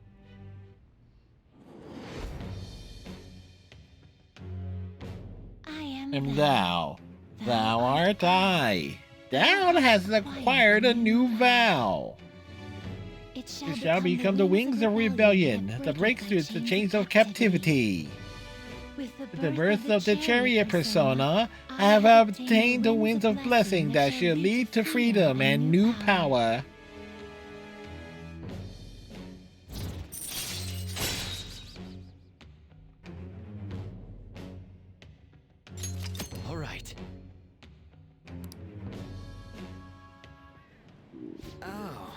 Am thou. Thou art I. Thou hast acquired a new vow. It shall become the wings of rebellion, the breakthroughs, the chains of captivity. With the birth of the chariot persona, I have obtained the winds of blessing that shall lead to freedom and new power. All right. Oh,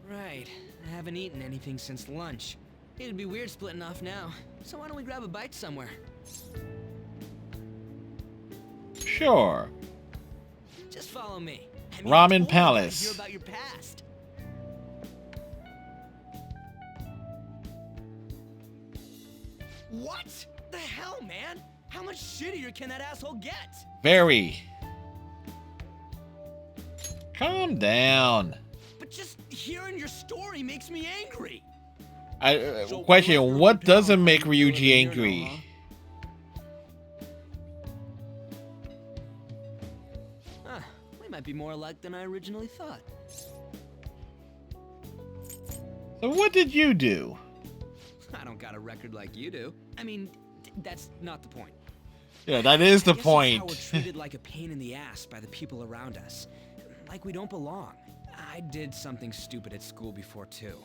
right. I haven't eaten anything since lunch. It'd be weird splitting off now, so why don't we grab a bite somewhere? Sure. Just follow me. Ramen Palace. Hear about your past. What the hell, man? How much shittier can that asshole get? Very. Calm down. But just hearing your story makes me angry. Question, what doesn't make Ryuji angry? Huh, we might be more alike than I originally thought. So what did you do? I don't got a record like you do. I mean, that's not the point. Yeah, that is the I guess point. It's how we're treated like a pain in the ass by the people around us. Like we don't belong. I did something stupid at school before, too.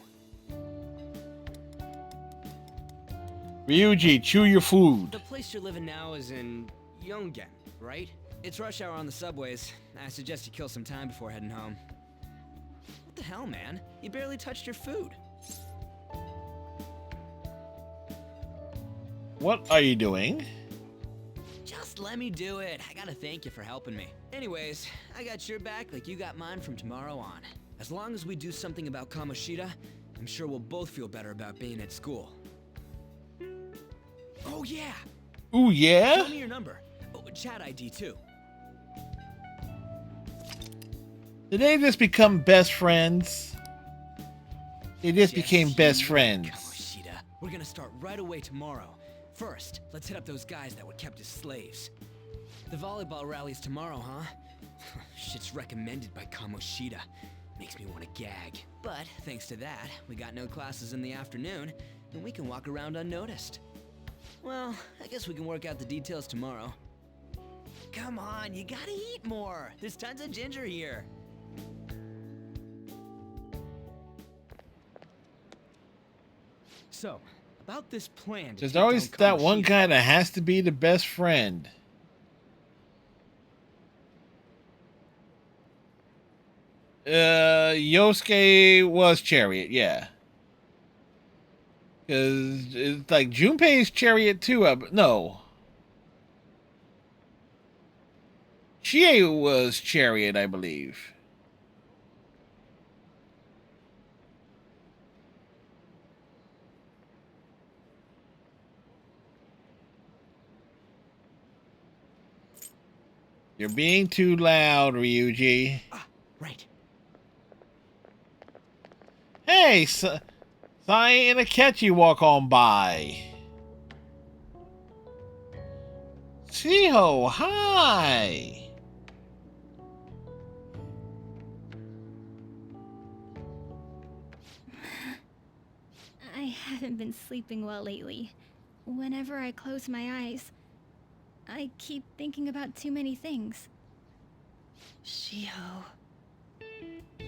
Ryuji, chew your food. The place you're living now is in Yongen, right? It's rush hour on the subways. I suggest you kill some time before heading home. What the hell, man? You barely touched your food. What are you doing? Just let me do it. I gotta thank you for helping me. Anyways, I got your back like you got mine from tomorrow on. As long as we do something about Kamoshida, I'm sure we'll both feel better about being at school. Oh yeah! Ooh, yeah? Tell me your number. Oh, chat ID too. Did they just become best friends? They just became best friends. Kamoshida, we're gonna start right away tomorrow. First, let's hit up those guys that were kept as slaves. The volleyball rally's tomorrow, huh? Shit's recommended by Kamoshida. Makes me want to gag. But thanks to that, we got no classes in the afternoon, and we can walk around unnoticed. Well, I guess we can work out the details tomorrow. Come on, you gotta eat more. There's tons of ginger here. So, about this plan. There's always that one guy that has to be the best friend. Yosuke was Chariot, yeah. Because it's like Junpei's Chariot too. No. Chie was Chariot, I believe. You're being too loud, Ryuji. Ah, right. Hey, Sai and Akechi walk on by. Shiho, hi. I haven't been sleeping well lately. Whenever I close my eyes, I keep thinking about too many things. Shiho.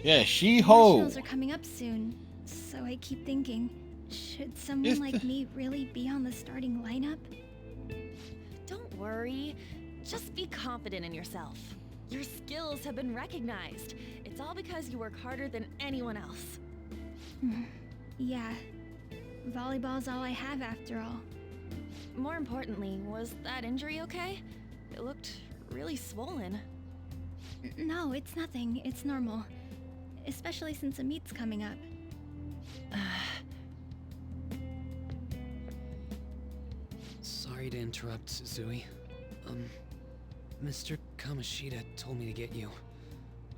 Yeah, Shiho. Nationals are coming up soon, so I keep thinking, should someone like me really be on the starting lineup? Don't worry. Just be confident in yourself. Your skills have been recognized. It's all because you work harder than anyone else. Yeah. Volleyball's all I have after all. More importantly, was that injury okay? It looked really swollen. No, it's nothing. It's normal. Especially since a meet's coming up. Sorry to interrupt, Zui. Mr. Kamoshida told me to get you.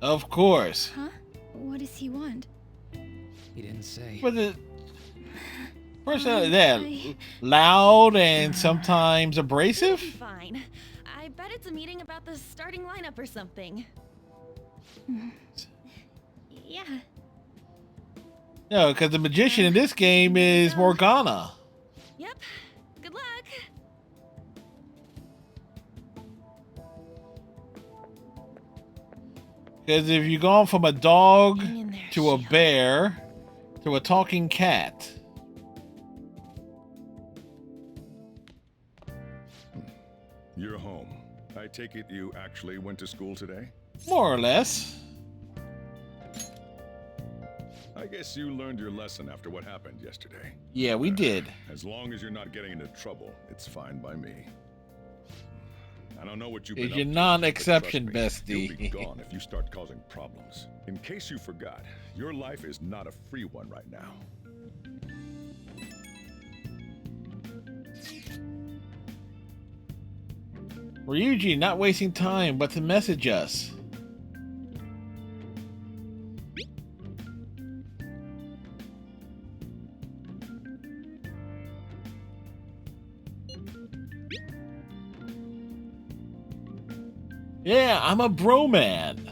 Of course. Huh? What does he want? He didn't say. But the personality, loud and sometimes abrasive. Fine. I bet it's a meeting about the starting lineup or something. Yeah. No, because the magician in this game is Morgana. Yep. Good luck. Because if you're going from a dog to a bear to a talking cat. You're home. I take it you actually went to school today? More or less. I guess you learned your lesson after what happened yesterday. Yeah, we did. As long as you're not getting into trouble, it's fine by me. I don't know what you've Is been your up to, non-exception, but trust me, bestie. You'll be gone if you start causing problems. In case you forgot, your life is not a free one right now. Ryuji not wasting time but to message us. Yeah, I'm a bro man.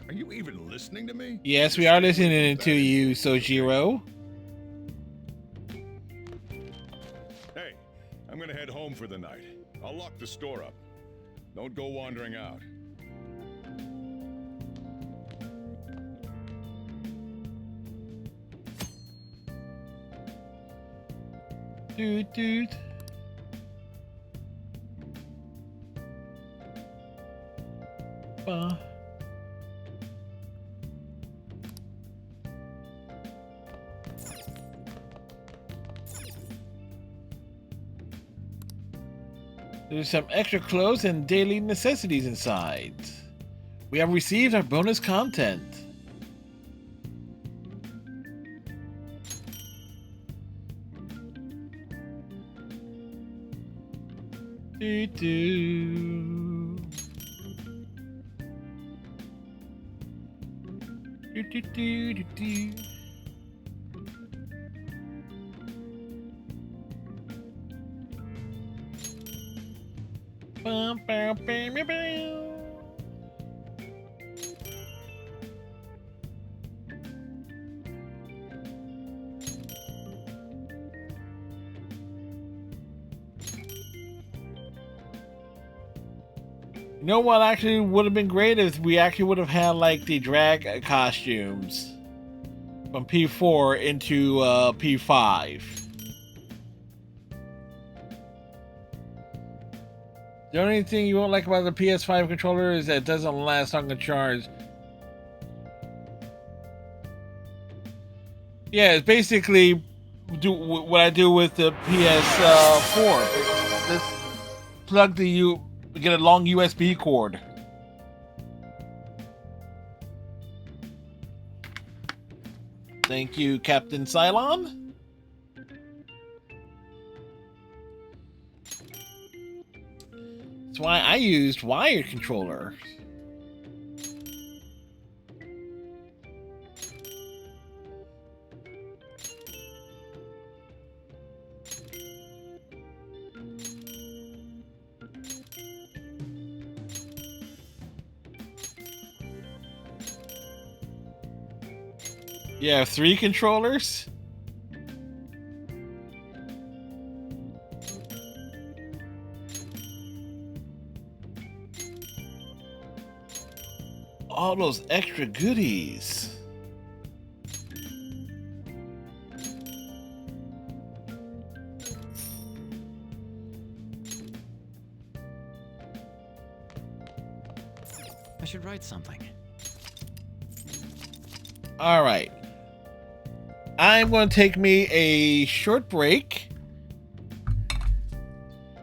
Are you even listening to me? Yes, we are listening to you, Sojiro. Hey, I'm gonna head home for the night. I'll lock the store up. Don't go wandering out. Dude. There's some extra clothes and daily necessities inside. We have received our bonus content. You know what actually would have been great if we actually would have had like the drag costumes from P4 into P5. The only thing you won't like about the PS5 controller is that it doesn't last on the charge. Yeah, it's basically what I do with the PS4. Let's plug the get a long USB cord. Thank you, Captain Cylon. That's why I used wired controller. Yeah, 3 controllers. All those extra goodies. I should write something. All right. I'm going to take me a short break.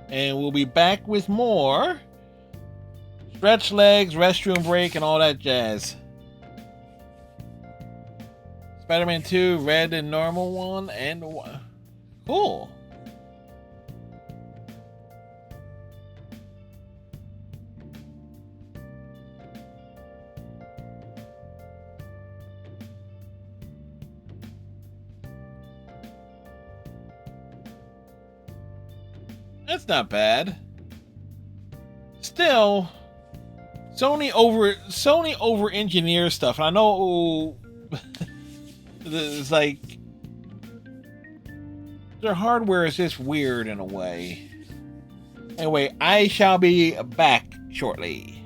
And we'll be back with more. Stretch legs, restroom break, and all that jazz. Spider-Man 2, red and normal one, and cool. That's not bad. Still, Sony over engineers stuff. I know it's like their hardware is just weird in a way. Anyway, I shall be back shortly.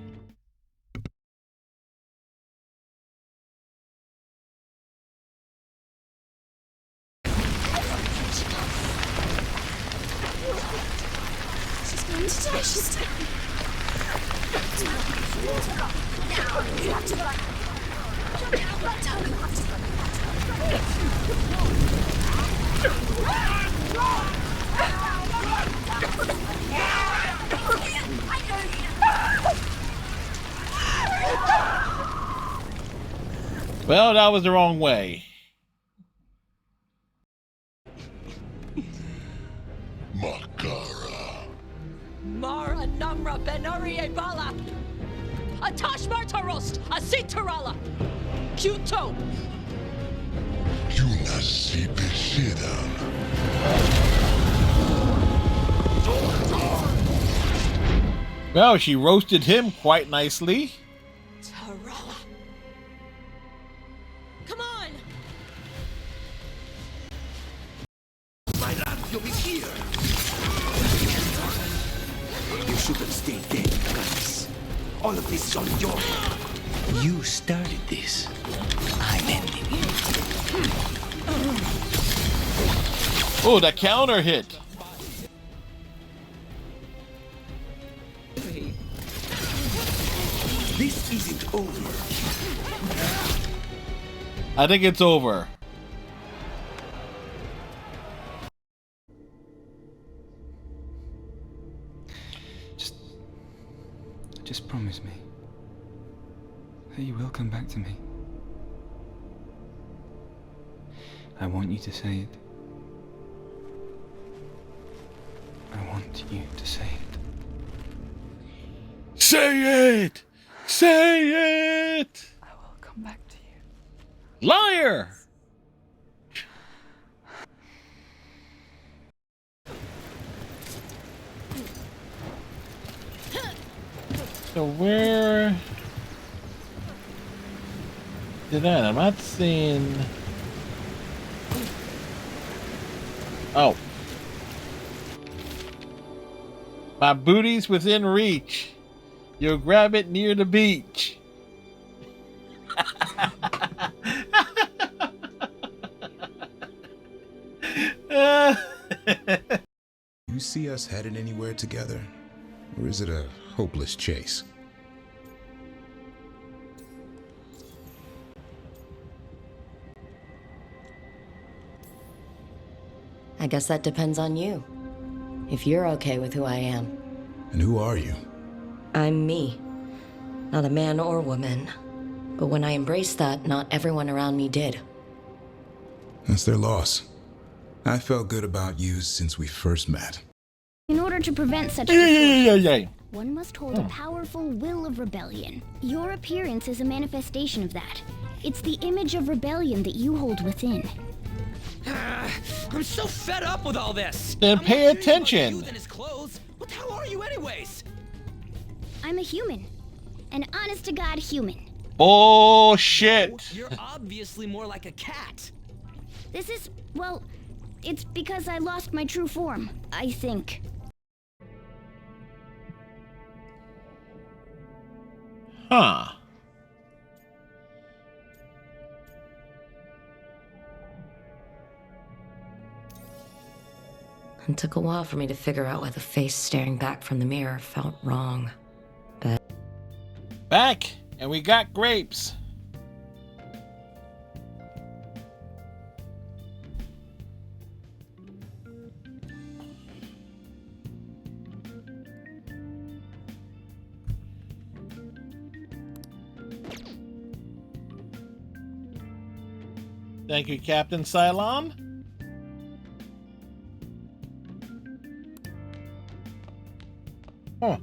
She's going to die. She's dying. Well, that was the wrong way. Makara. Mar Anamra Benarie Bala. Atash Martarost, Asitarala. Kyoto. Yunasi Beshidan. Well, she roasted him quite nicely. Tarala. Come on! My lad, you'll be here. You should have stayed dead, guys. All of this is on your head. You started this. I'm ending it. Oh, the counter hit. This isn't over. I think it's over. Just promise me that you will come back to me. I want you to say it. I want you to say it. Say it! Say it! I will come back to you. Liar! So where did that? I'm not seeing. Oh. My booty's within reach. You'll grab it near the beach. You see us headed anywhere together? Or is it a hopeless chase? I guess that depends on you. If you're okay with who I am. And who are you? I'm me. Not a man or woman. But when I embraced that, not everyone around me did. That's their loss. I felt good about you since we first met. In order to prevent such one must hold a powerful will of rebellion. Your appearance is a manifestation of that. It's the image of rebellion that you hold within. I'm so fed up with all this. Then pay attention. Than his clothes. What the hell are you anyways? I'm a human. An honest-to-God human. Bullshit. You're obviously more like a cat. This is, well, it's because I lost my true form, I think. Huh. It took a while for me to figure out why the face staring back from the mirror felt wrong. But... Back, and we got grapes. Thank you, Captain Cylon. Huh.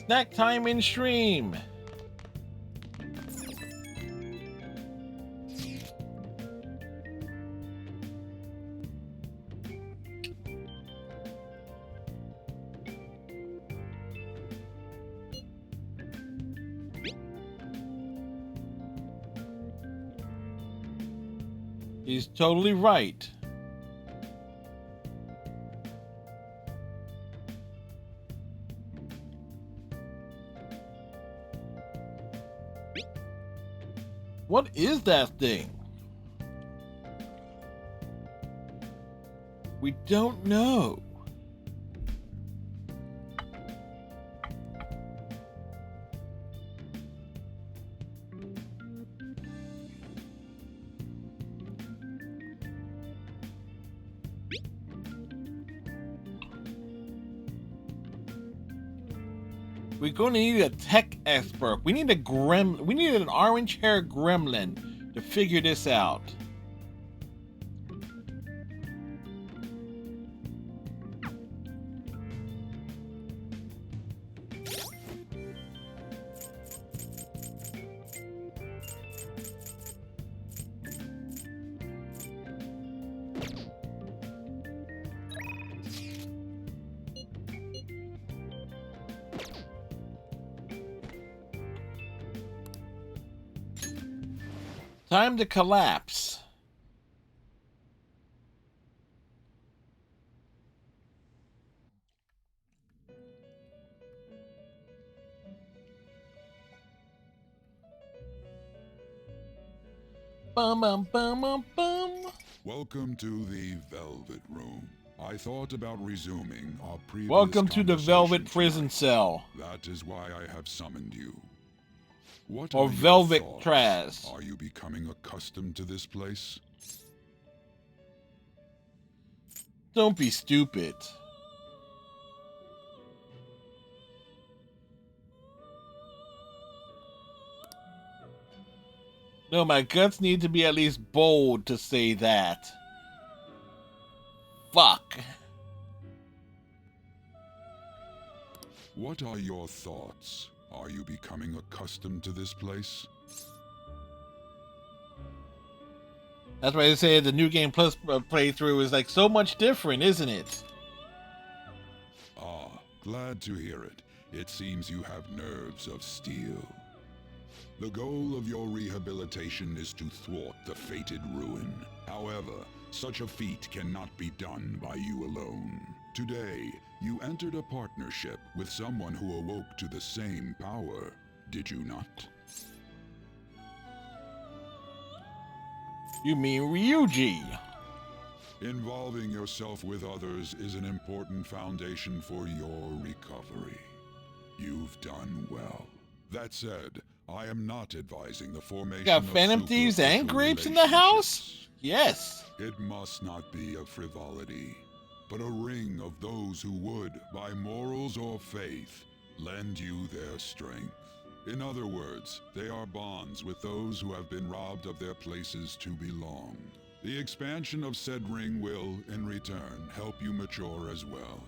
Snack time in stream. He's totally right. What is that thing? We don't know. We're going to need a tech expert. We need we need an orange-haired gremlin to figure this out. Time to collapse. Bum, bum, bum, bum, bum. Welcome to the Velvet Room. I thought about resuming our previous Welcome to the Velvet conversation Prison Cell. That is why I have summoned you. What Or are your Velvet thoughts? Traz. Are you becoming accustomed to this place? Don't be stupid. No, my guts need to be at least bold to say that. Fuck. What are your thoughts? Are you becoming accustomed to this place? That's why they say the New Game Plus playthrough is like so much different, isn't it? Ah, glad to hear it. It seems you have nerves of steel. The goal of your rehabilitation is to thwart the fated ruin. However, such a feat cannot be done by you alone. Today, you entered a partnership with someone who awoke to the same power, did you not? You mean Ryuji? Involving yourself with others is an important foundation for your recovery. You've done well. That said, I am not advising the formation Got of Phantom Thieves and superficial Grapes in the house? Yes. It must not be a frivolity, but a ring of those who would, by morals or faith, lend you their strength. In other words, they are bonds with those who have been robbed of their places to belong. The expansion of said ring will, in return, help you mature as well.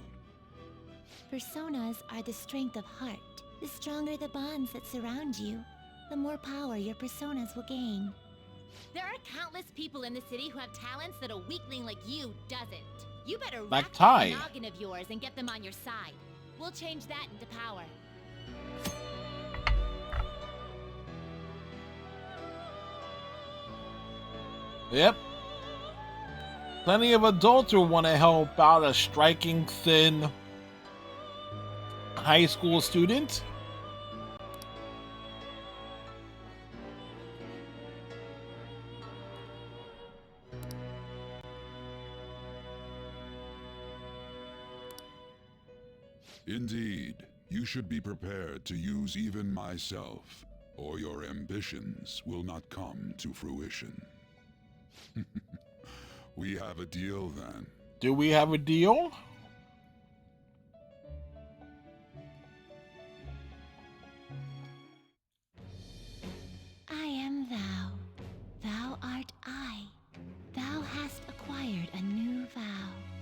Personas are the strength of heart. The stronger the bonds that surround you, the more power your personas will gain. There are countless people in the city who have talents that a weakling like you doesn't. You better Like rack Tai. that noggin of yours and get them on your side. We'll change that into power. Yep. Plenty of adults who want to help out a striking, thin high school student. Indeed, you should be prepared to use even myself, or your ambitions will not come to fruition. We have a deal then. Do we have a deal? I am thou. Thou art I. Thou hast acquired a new vow.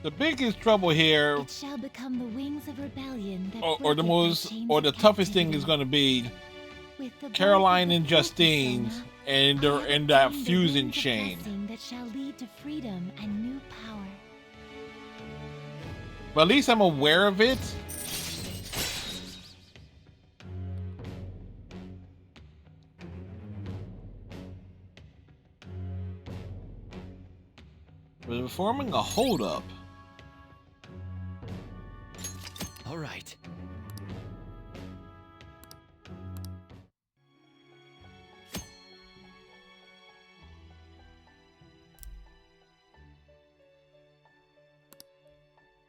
The biggest trouble here, It shall become the wings of rebellion that or the breaketh most, chains or of the toughest thing captivity. is going to be With the Caroline birth of and the Justine persona, and I have that obtained the fusion wings of chain. blessing that shall lead to freedom and new power. But at least I'm aware of it. Forming a holdup. All right.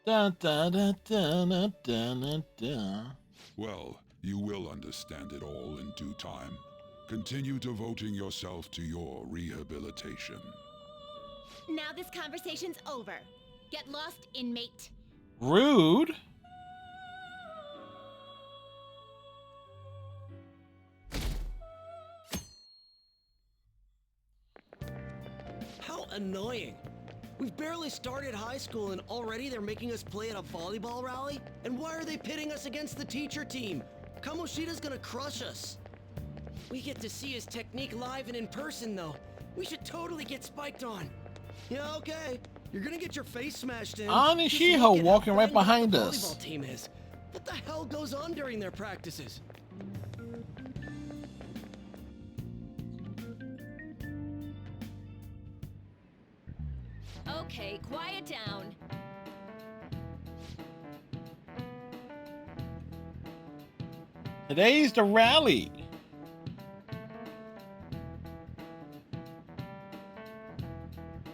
Dun, dun, dun, dun, dun, dun, dun. Well, you will understand it all in due time. Continue devoting yourself to your rehabilitation. Now this conversation's over. Get lost, inmate. Rude. How annoying. We've barely started high school and already they're making us play at a volleyball rally? And why are they pitting us against the teacher team? Kamoshida's gonna crush us. We get to see his technique live and in person though. We should totally get spiked on. Yeah, okay. You're gonna get your face smashed in. Anishiho walking right behind the us. volleyball team is. What the hell goes on during their practices? Okay, quiet down. Today's the rally.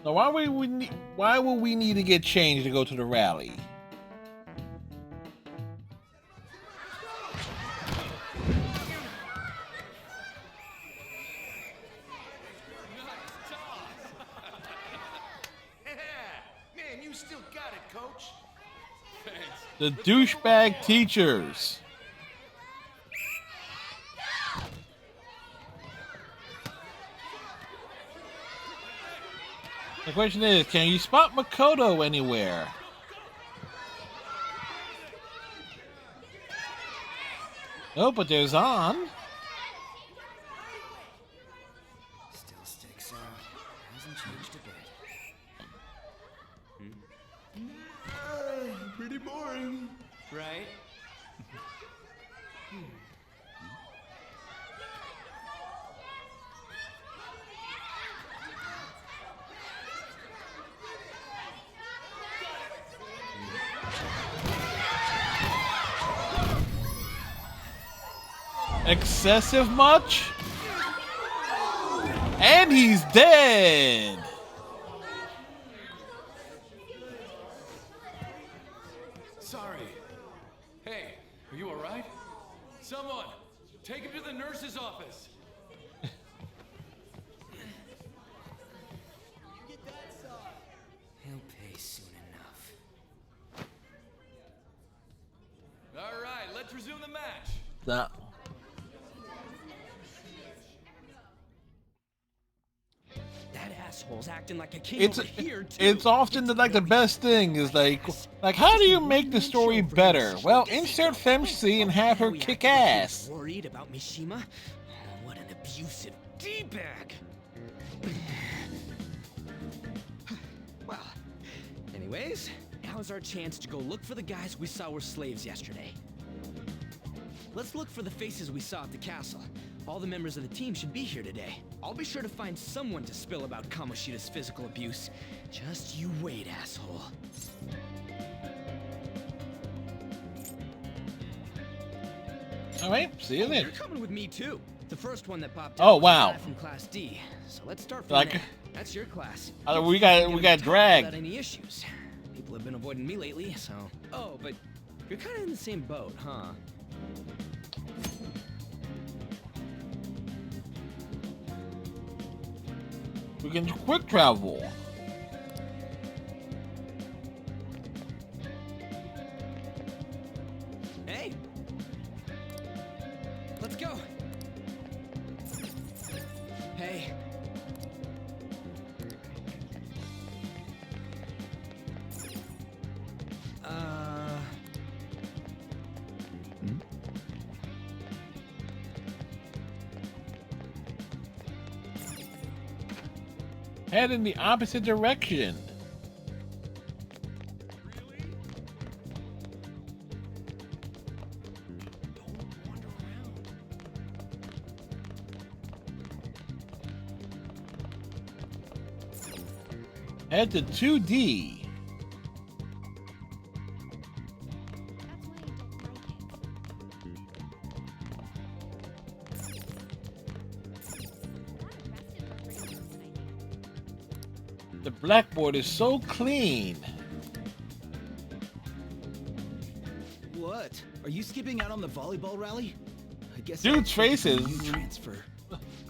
So why will we need to get changed to go to the rally? Man, you still got it, coach. The douchebag teachers. The question is, can you spot Makoto anywhere? No, but there's on. Still sticks out. Hasn't changed a bit. Pretty boring. Right? Excessive much? And he's dead. Sorry. Hey, are you alright? Someone, take him to the nurse's office. He'll pay soon enough. Alright, let's resume the match. That. That asshole's acting like a king over here, too. It's often the best thing is like how do you make the story better? Well, insert Femc and have her kick ass. Worried about Mishima? Oh, what an abusive D-bag. Well, anyways, now's our chance to go look for the guys we saw were slaves yesterday. Let's look for the faces we saw at the castle. All the members of the team should be here today. I'll be sure to find someone to spill about Kamoshida's physical abuse. Just you wait, asshole. Alright, see you then. You're coming with me too. The first one that popped Oh, out was wow. the guy from Class D. So let's start from Like- there. That's your class. We got Without dragged. any issues. People have been avoiding me lately, so. Oh, but you're kind of in the same boat, huh? We can quick travel. Hey. Let's go. Hey. Head in the opposite direction. Head to 2D. The blackboard is so clean. What? Are you skipping out on the volleyball rally? I guess Dude's face is... transfer.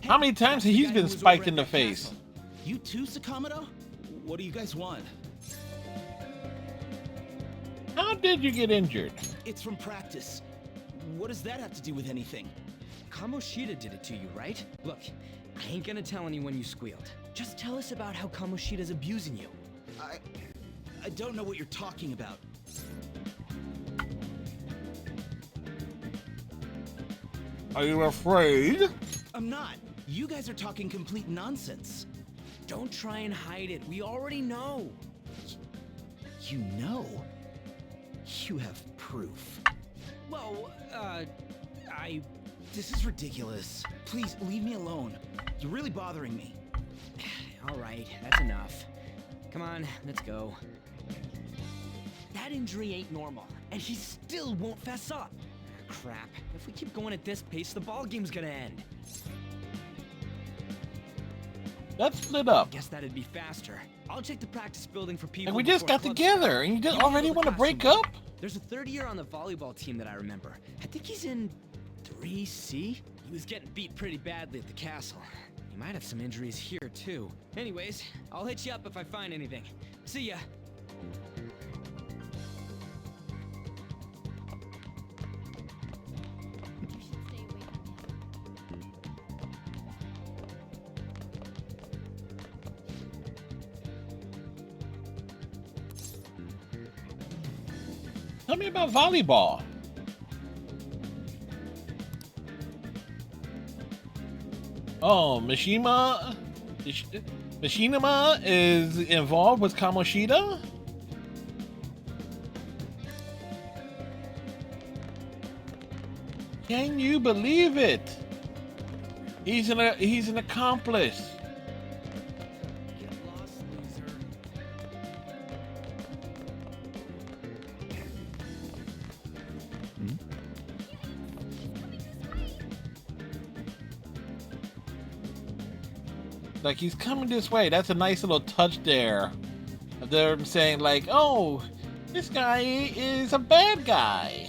How many times has he been spiked in the face? You too, Sakamoto? What do you guys want? How did you get injured? It's from practice. What does that have to do with anything? Kamoshida did it to you, right? Look, I ain't gonna tell anyone you squealed. Just tell us about how Kamoshida's abusing you. I don't know what you're talking about. Are you afraid? I'm not. You guys are talking complete nonsense. Don't try and hide it. We already know. You know? You have proof. Well, This is ridiculous. Please, leave me alone. You're really bothering me. All right, that's enough. Come on, let's go. That injury ain't normal, and he still won't fess up. Crap. If we keep going at this pace, the ball game's gonna end. Let's split up. Guess that'd be faster. I'll check the practice building for people. And we just before got club together, start. and you just You already handle the want to break costume. up? There's a third year on the volleyball team that I remember. I think he's in 3C. He was getting beat pretty badly at the castle. He might have some injuries here too. Anyways, I'll hit you up if I find anything. See ya. Tell me about volleyball. Oh, Machinima is involved with Kamoshida? Can you believe it? He's an accomplice. Like, he's coming this way. That's a nice little touch there. Of them saying, like, oh, this guy is a bad guy.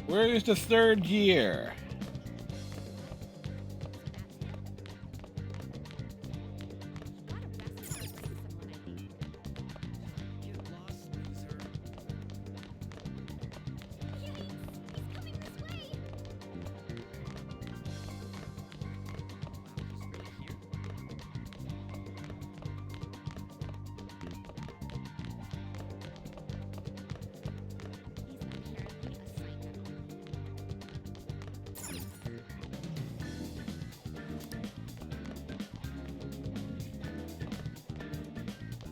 Where is the third year?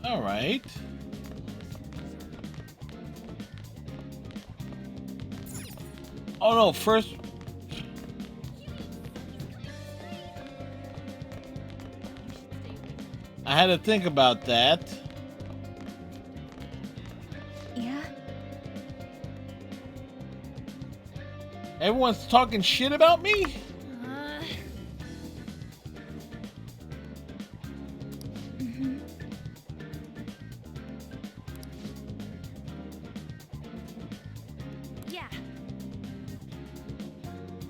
All right. Oh no, first. I had to think about that. Yeah? Everyone's talking shit about me? Yeah.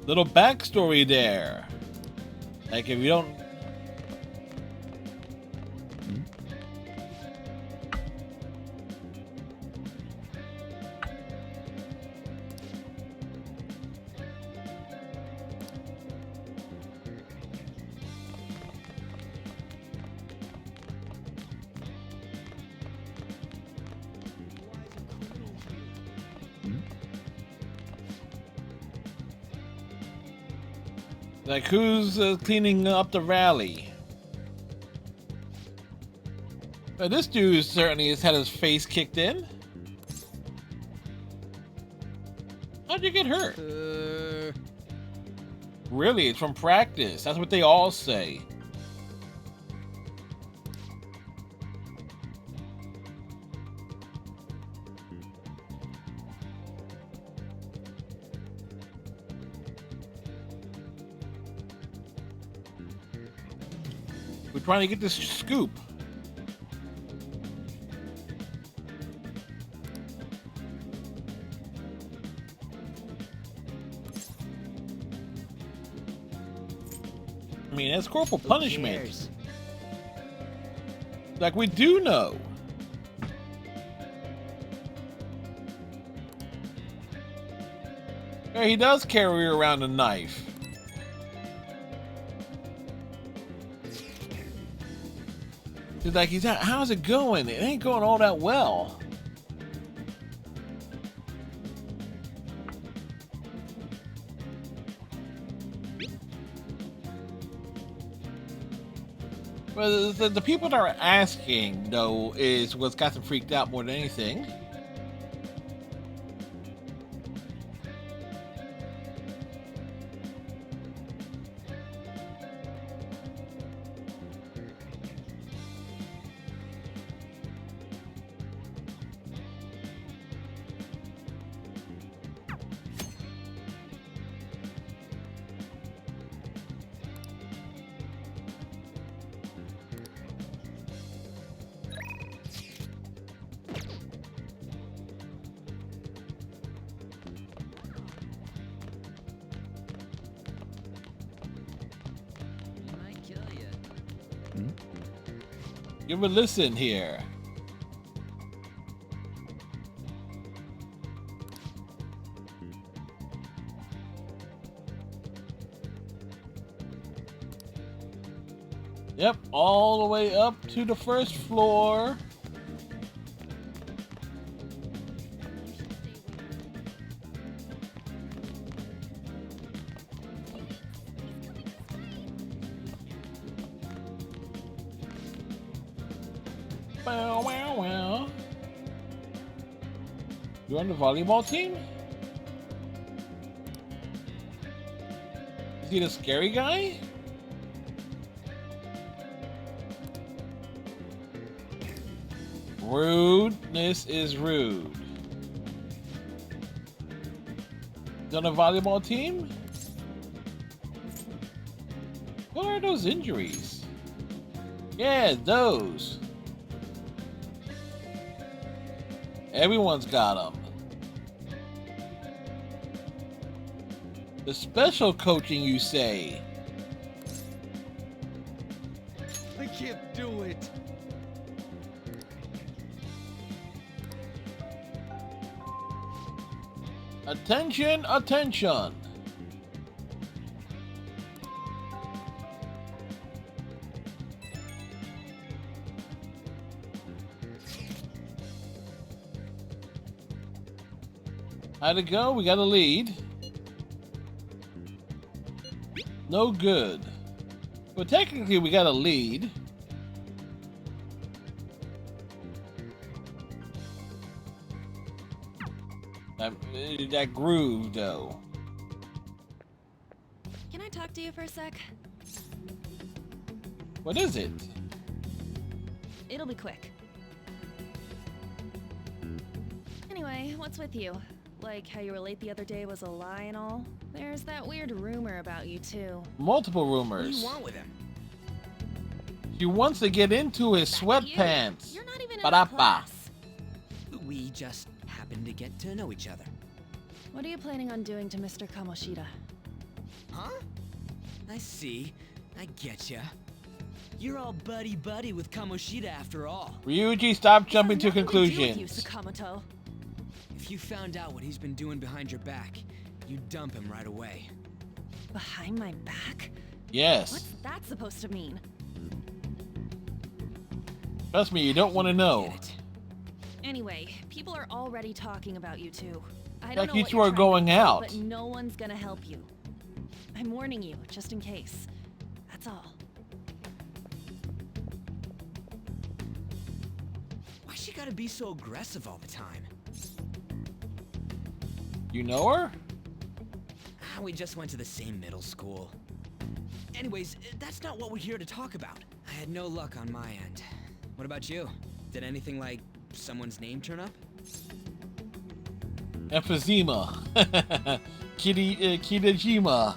Little backstory there. Like, if you don't. Like, who's cleaning up the rally? This dude certainly has had his face kicked in. How'd you get hurt? Really? It's from practice. That's what they all say. We're trying to get this scoop. I mean, that's corporal punishment. Like, we do know. Yeah, he does carry around a knife. He's like, how's it going? It ain't going all that well. Well, the people that are asking, though, is what's got them freaked out more than anything. Give a listen here. Yep, all the way up to the first floor. Wow, wow, wow. You're on the volleyball team? Is he the scary guy? Rudeness is rude. He's on the volleyball team? What are those injuries? Yeah, those. Everyone's got them. The special coaching, you say? I can't do it. Attention, attention. How'd it go? We got a lead. No good. Well, technically we got a lead. That groove, though. Can I talk to you for a sec? What is it? It'll be quick. Anyway, what's with you? Like how you were late the other day was a lie and all? There's that weird rumor about you, too. Multiple What rumors. do you want with him? She wants to get into his sweatpants. You're not even in our class. We just happened to get to know each other. What are you planning on doing to Mr. Kamoshida? Huh? I see. I getcha. You're all buddy-buddy with Kamoshida after all. Ryuji, stop jumping to Nothing to do with you, conclusions. Sakamoto. If you found out what he's been doing behind your back, you'd dump him right away. Behind my back? Yes. What's that supposed to mean? Trust me, you don't want to know. Anyway, people are already talking about you two. I Like don't know you what two you're are trying going to do, out. but no one's gonna help you. I'm warning you, just in case. That's all. Why she gotta be so aggressive all the time? You know her? We just went to the same middle school. Anyways, that's not what we're here to talk about. I had no luck on my end. What about you? Did anything like someone's name turn up? Emphysema. Kitajima.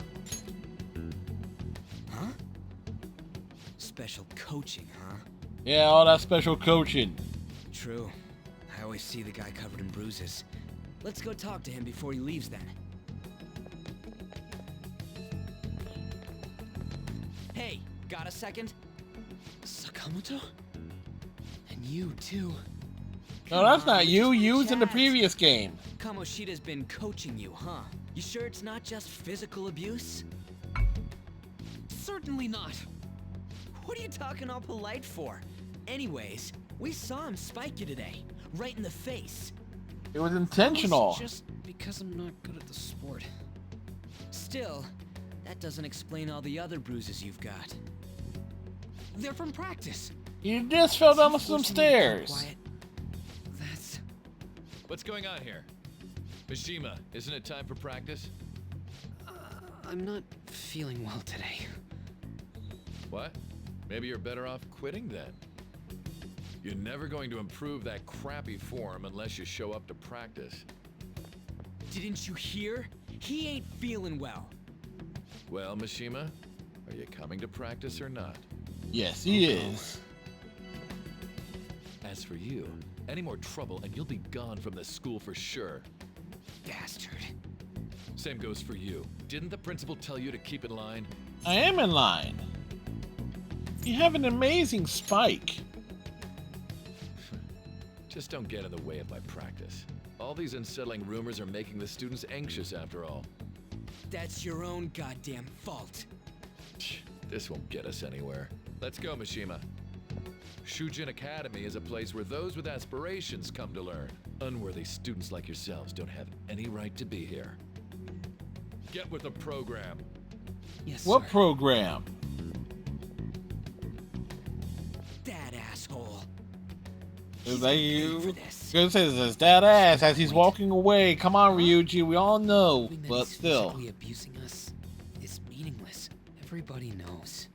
Huh? Special coaching, huh? Yeah, all that special coaching. True. I always see the guy covered in bruises. Let's go talk to him before he leaves then. Hey, got a second? Sakamoto? And you too. No, that's not you. You was in the previous game. Kamoshida's been coaching you, huh? You sure it's not just physical abuse? Certainly not. What are you talking all polite for? Anyways, we saw him spike you today, right in the face. It was intentional. It's just because I'm not good at the sport. Still, that doesn't explain all the other bruises you've got. They're from practice. You just fell down some stairs. Quiet. That's... What's going on here? Mishima, isn't it time for practice? I'm not feeling well today. What? Maybe you're better off quitting then. You're never going to improve that crappy form unless you show up to practice. Didn't you hear? He ain't feeling well. Well, Mishima, are you coming to practice or not? Yes, he is. As for you, any more trouble and you'll be gone from this school for sure. Bastard. Same goes for you. Didn't the principal tell you to keep in line? I am in line. You have an amazing spike. Just don't get in the way of my practice. All these unsettling rumors are making the students anxious after all. That's your own goddamn fault. This won't get us anywhere. Let's go, Mishima. Shujin Academy is a place where those with aspirations come to learn. Unworthy students like yourselves don't have any right to be here. Get with the program. Yes, what sir. program? That asshole. Is that you? Gonna say this, that ass as he's walking away. Come on, Ryuji. We all know, but still. Physically abusing us is meaningless. Everybody knows.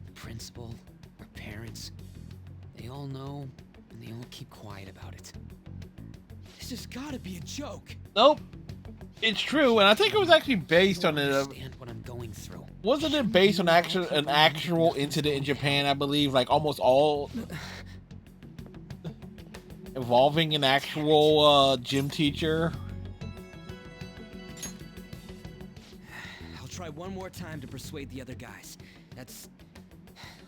The principal, our parents, they all know, and they all keep quiet about it. This has got to be a joke. Nope. It's true, and I think it was actually based on it. Understand what I'm going through. Wasn't it based on an actual incident in Japan? I believe, like almost all involving an actual gym teacher. I'll try one more time to persuade the other guys. That's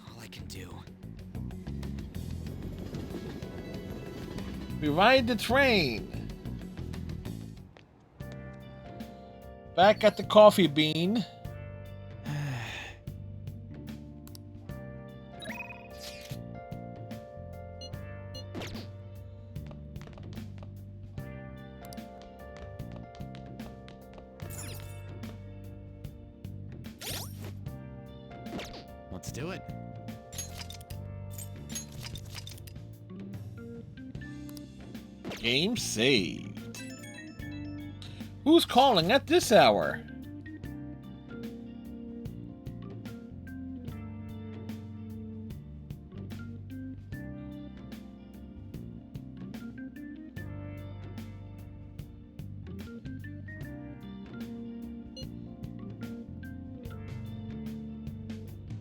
all I can do. We ride the train. Back at the Coffee Bean. Let's do it. Game saved. Who's calling at this hour?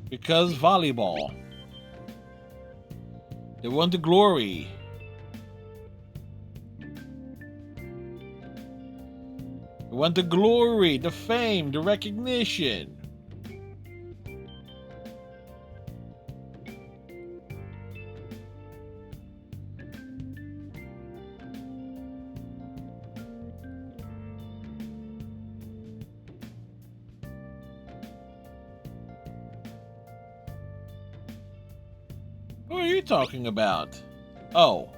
Because volleyball. They want the glory. They want the glory, the fame, the recognition. Who are you talking about? Oh.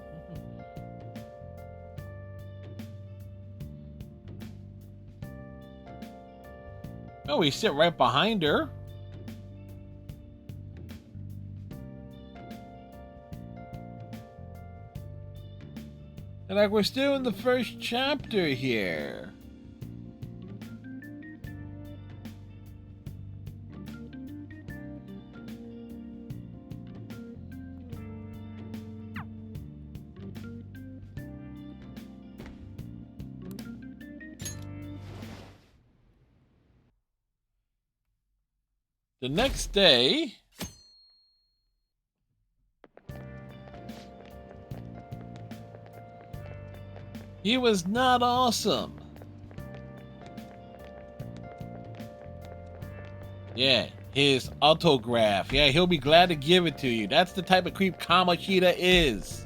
Oh, we sit right behind her. And like we're still in the first chapter here. The next day, he was not awesome. Yeah, his autograph. Yeah, he'll be glad to give it to you. That's the type of creep Kamoshida is.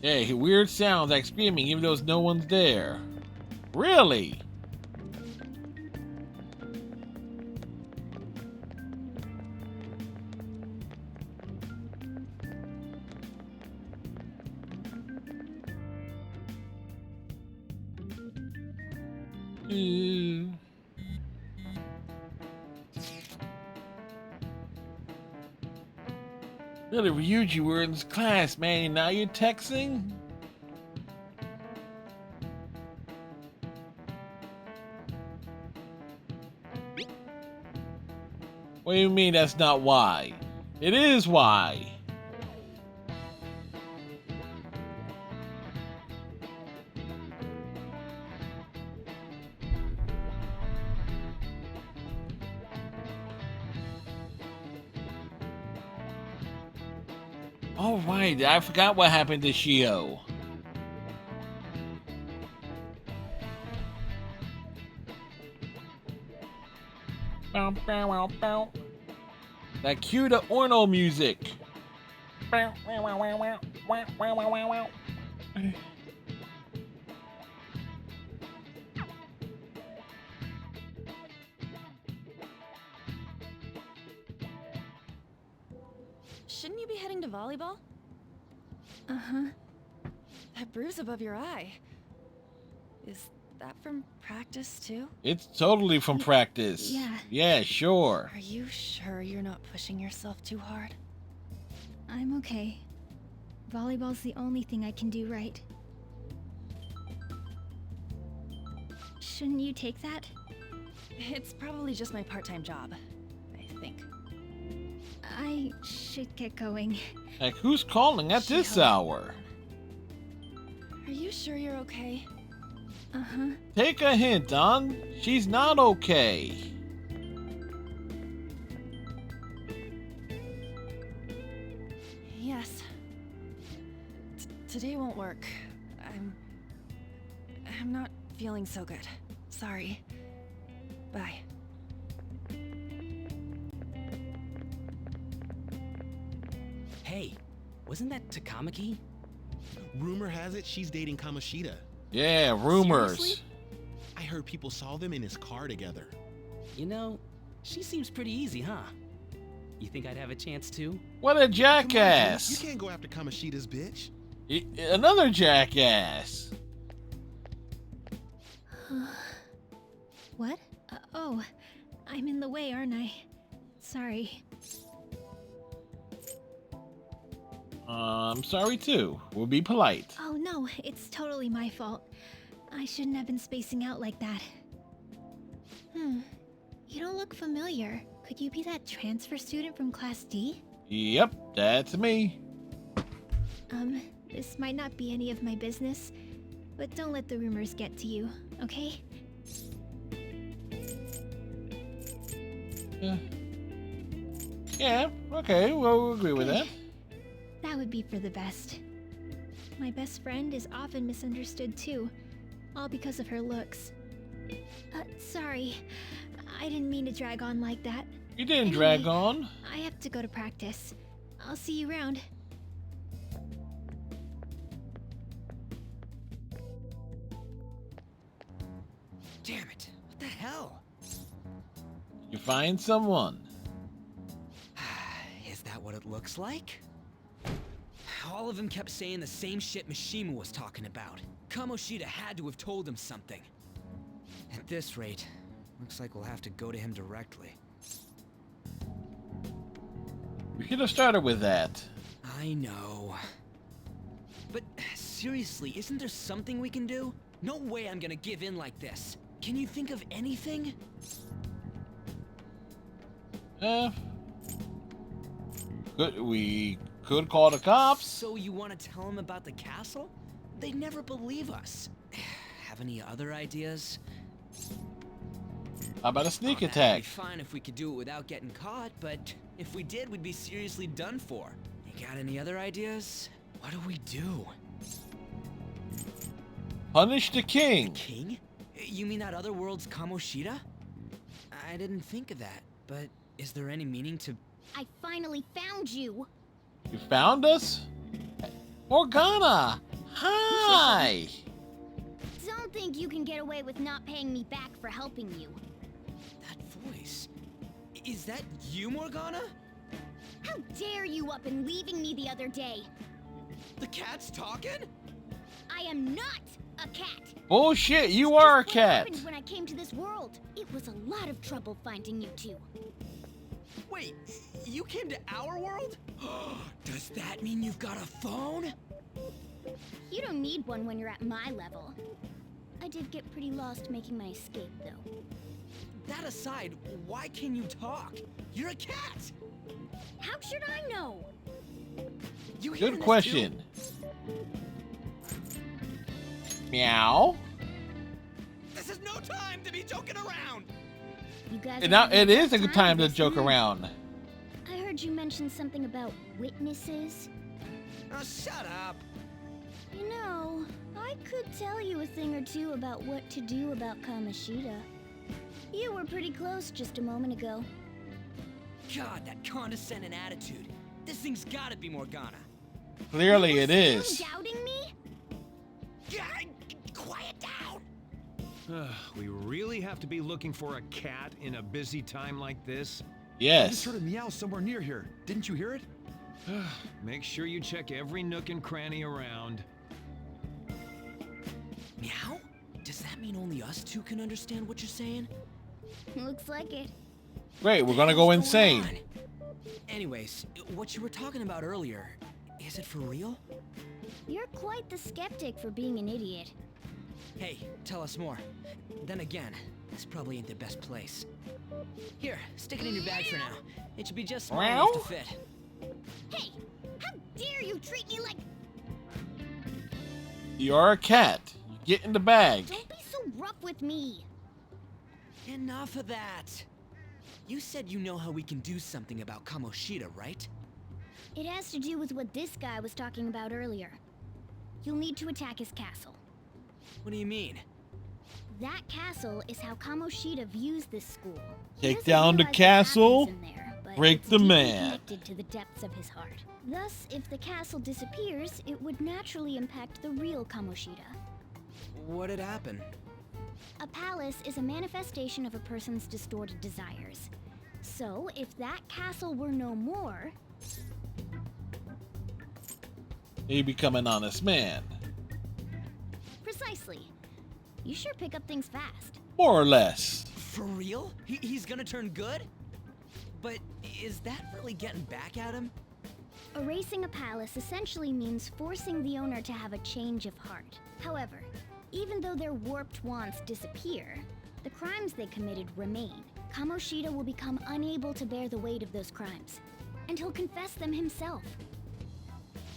Yeah, he weird sounds like screaming even though no one's there. Really? Really, Ryuji, we're in this class, man. Now you're texting? What do you mean that's not why? It is why. All right, I forgot what happened to Shio. That cue to Orno music. Shouldn't you be heading to volleyball? Uh-huh. That bruise above your eye. Is that from practice too? It's totally from practice. Yeah. Yeah, sure. Are you sure you're not pushing yourself too hard? I'm okay. Volleyball's the only thing I can do right. Shouldn't you take that? It's probably just my part-time job, I think. I should get going. Like, who's calling at this hour? Are you sure you're okay? Uh-huh. Take a hint, Don. She's not okay. Yes. Today won't work. I'm not feeling so good. Sorry. Bye. Hey, wasn't that Takamaki? Rumor has it she's dating Kamoshida. Yeah, rumors. Seriously? I heard people saw them in his car together. You know, she seems pretty easy, huh? You think I'd have a chance too? What a jackass. You can't go after Kamoshida's bitch. Another jackass. What? Oh, I'm in the way, aren't I? Sorry. I'm sorry too. We'll be polite. Oh no, it's totally my fault. I shouldn't have been spacing out like that. You don't look familiar. Could you be that transfer student from Class D? Yep, that's me. This might not be any of my business, but don't let the rumors get to you, okay? Yeah, okay, well, we'll agree with that. That would be for the best. My best friend is often misunderstood too, all because of her looks. Sorry. I didn't mean to drag on like that. You didn't drag on. I have to go to practice. I'll see you around. Damn it. What the hell? You find someone. Is that what it looks like? All of them kept saying the same shit Mishima was talking about. Kamoshida had to have told him something. At this rate, looks like we'll have to go to him directly. We could have started with that. I know. But seriously, isn't there something we can do? No way I'm gonna give in like this. Can you think of anything? We could call the cops. So you want to tell them about the castle? They'd never believe us. Have any other ideas? How about a sneak That'd attack? be fine if we could do it without getting caught, but if we did, we'd be seriously done for. You got any other ideas? What do we do? Punish the king. The king? You mean that other world's Kamoshida? I didn't think of that, but is there any meaning to... I finally found you! You found us? Morgana! Hi! Don't think you can get away with not paying me back for helping you. That voice... Is that you, Morgana? How dare you up and leaving me the other day? The cat's talking? I am not a cat! Bullshit, you are a What cat! happened when I came to this world? It was a lot of trouble finding you two. Wait, you came to our world? Does that mean you've got a phone? You don't need one when you're at my level. I did get pretty lost making my escape, though. That aside, why can you talk? You're a cat! How should I know? You hear Good this question. too? Meow. This is no time to be joking around! You guys And are now having it is a good tough time to this joke month. around. I heard you mention something about witnesses. Oh, shut up! You know, I could tell you a thing or two about what to do about Kamoshida. You were pretty close just a moment ago. God, that condescending attitude. This thing's gotta be Morgana. Clearly it Still is. doubting me? Quiet down! We really have to be looking for a cat in a busy time like this? I Yes. just heard a meow somewhere near here. Didn't you hear it? Make sure you check every nook and cranny around. Meow? Does that mean only us two can understand what you're saying? Looks like it. Great, we're gonna go insane. Anyways, what you were talking about earlier, is it for real? You're quite the skeptic for being an idiot. Hey, tell us more. Then again, this probably ain't the best place. Here, stick it in your bag for now. It should be just small enough to fit. Hey, how dare you treat me like... You're a cat. You get in the bag. Don't be so rough with me. Enough of that. You said you know how we can do something about Kamoshida, right? It has to do with what this guy was talking about earlier. You'll need to attack his castle. What do you mean? That castle is how Kamoshida views this school. He Take doesn't down the realize what castle, happens in there, but break it's the deeply man. Connected to the depths of his heart. Thus, if the castle disappears, it would naturally impact the real Kamoshida. What'd happen? A palace is a manifestation of a person's distorted desires. So, if that castle were no more, He become an honest man. precisely. You sure pick up things fast. More or less. For real? He's gonna turn good? But is that really getting back at him? Erasing a palace essentially means forcing the owner to have a change of heart. However, even though their warped wants disappear, the crimes they committed remain. Kamoshida will become unable to bear the weight of those crimes, and he'll confess them himself.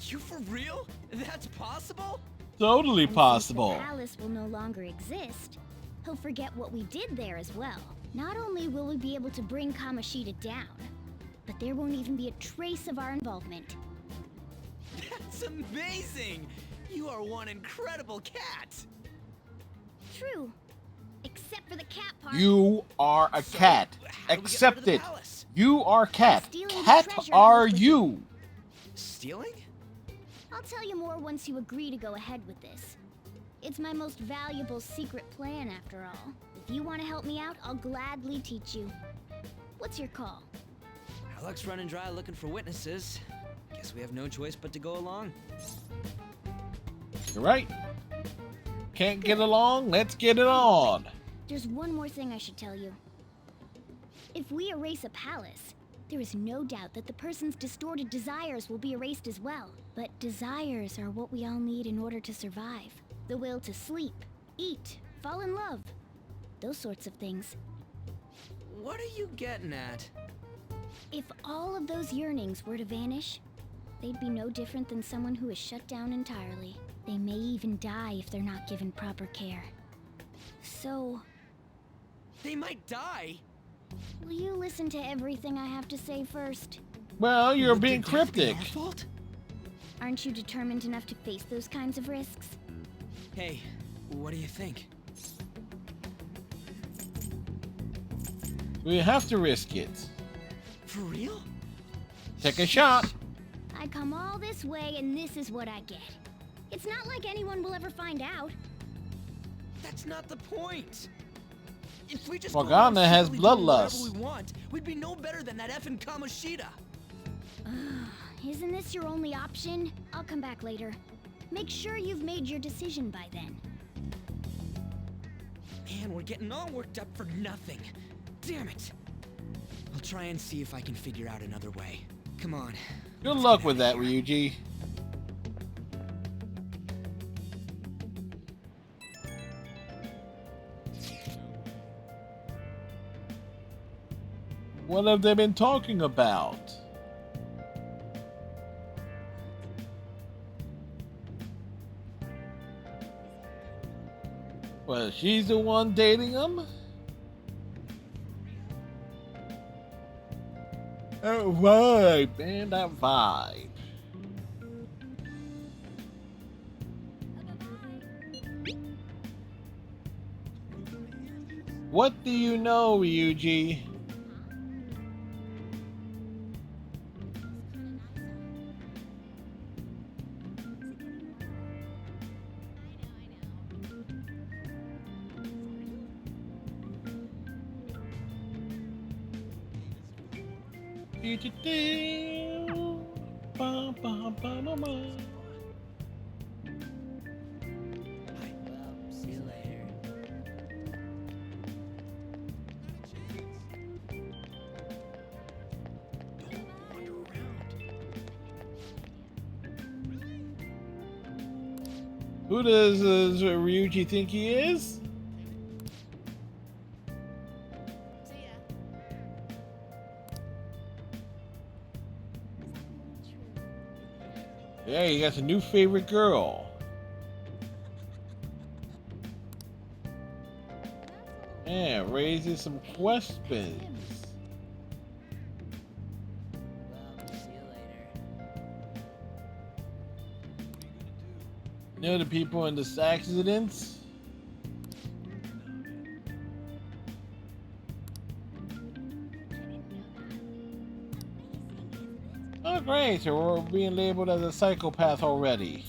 You for real? That's possible? Totally And since possible. the palace will no longer exist, he'll forget what we did there as well. Not only will we be able to bring Kamoshida down, but there won't even be a trace of our involvement. That's amazing! You are one incredible cat! True. Except for the cat part. You are a cat. how do we get rid of Accept the it. palace? You are cat. Stealing the Cat treasure are house with you. Stealing? I'll tell you more once you agree to go ahead with this. It's my most valuable secret plan, after all. If you want to help me out, I'll gladly teach you. What's your call? Our luck's running dry looking for witnesses. Guess we have no choice but to go along. You're right. Can't get along? Let's get it on. There's one more thing I should tell you. If we erase a palace, there is no doubt that the person's distorted desires will be erased as well. But desires are what we all need in order to survive. The will to sleep, eat, fall in love. Those sorts of things. What are you getting at? If all of those yearnings were to vanish, they'd be no different than someone who is shut down entirely. They may even die if they're not given proper care. So... They might die? Will you listen to everything I have to say first? Well, you're being cryptic. Aren't you determined enough to face those kinds of risks? Hey, what do you think? We have to risk it. For real? Take a shot. I come all this way and this is what I get. It's not like anyone will ever find out. That's not the point. If we just Morgana has bloodlust. We want, we'd be no better than that effing Kamoshida. Isn't this your only option? I'll come back later. Make sure you've made your decision by then. Man, we're getting all worked up for nothing. Damn it. I'll try and see if I can figure out another way. Come on. Good luck with that, Ryuji. What have they been talking about? Well, she's the one dating him? That vibe, man, that vibe. What do you know, Ryuji? See you later. Don't wander around. Who does Ryuji think he is? Yeah, he got a new favorite girl. Yeah, raises some questions. You know the people in this accident? Oh great, so we're being labeled as a psychopath already.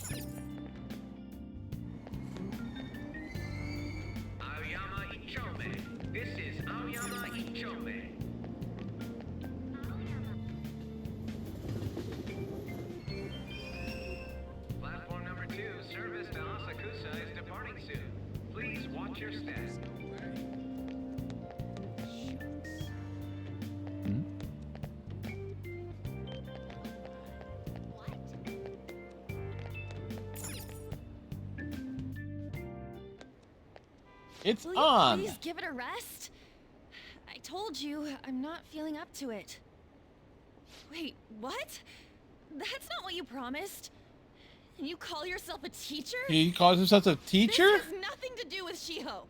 Aoyama Ichome. This is Aoyama Ichome. Platform number 2, service to Asakusa is departing soon. Please watch your step. It's Will you on. please give it a rest? I told you, I'm not feeling up to it. Wait, what? That's not what you promised. And you call yourself a teacher? He calls himself a teacher? This has nothing to do with Shiho.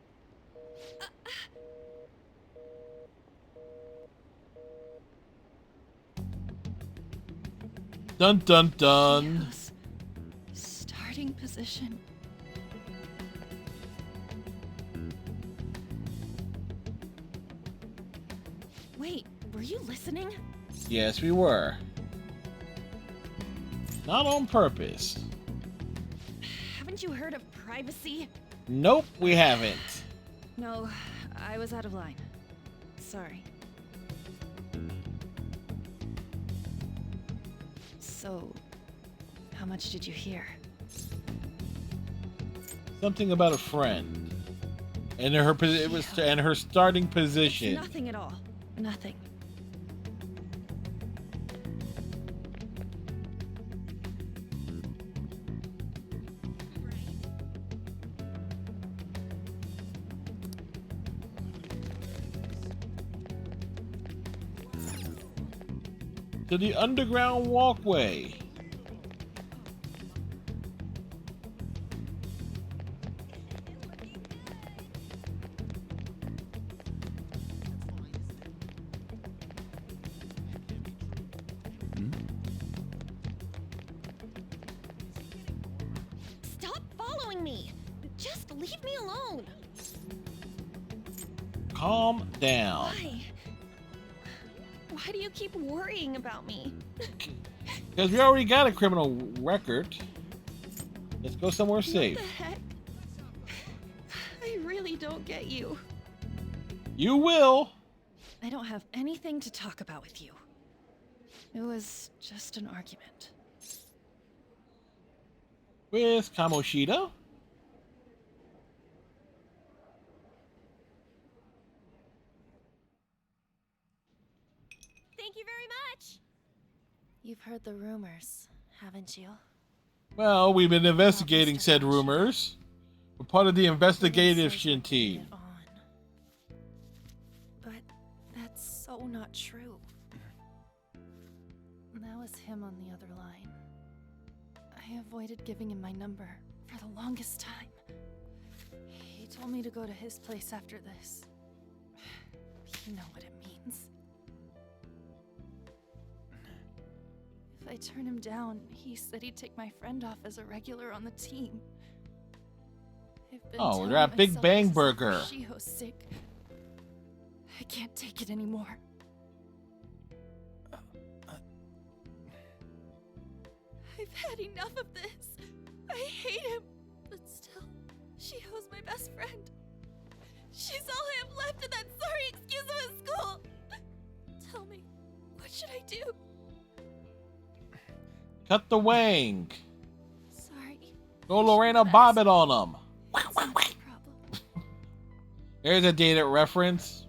Dun dun dun. Shiho's starting position. Wait, were you listening? Yes, we were. Not on purpose. Haven't you heard of privacy? Nope, we haven't. No, I was out of line. Sorry. So, how much did you hear? Something about a friend. And it was and her starting position. Nothing at all. Nothing. To the underground walkway. Stop following me! Just leave me alone! Calm down. Why? Why do you keep worrying about me? Because we already got a criminal record. Let's go somewhere safe. What the heck? I really don't get you. You will. I don't have anything to talk about with you. It was just an argument. With Kamoshida? Thank you very much! You've heard the rumors, haven't you? Well, we've been investigating said rumors. We're part of the investigation team. But that's so not true. That was him on the other line. I avoided giving him my number for the longest time. He told me to go to his place after this. You know what it means. If I turn him down, he said he'd take my friend off as a regular on the team. I've been Oh, telling we're at Big myself Bang this is for Burger. Shiho's sake. I can't take it anymore. I've had enough of this. I hate him. But still, Shiho's my best friend. She's all I have left in that sorry excuse of a school. Tell me, what should I do? Cut the wang. Sorry. Go Lorena Bobbitt on them. There's a dated reference.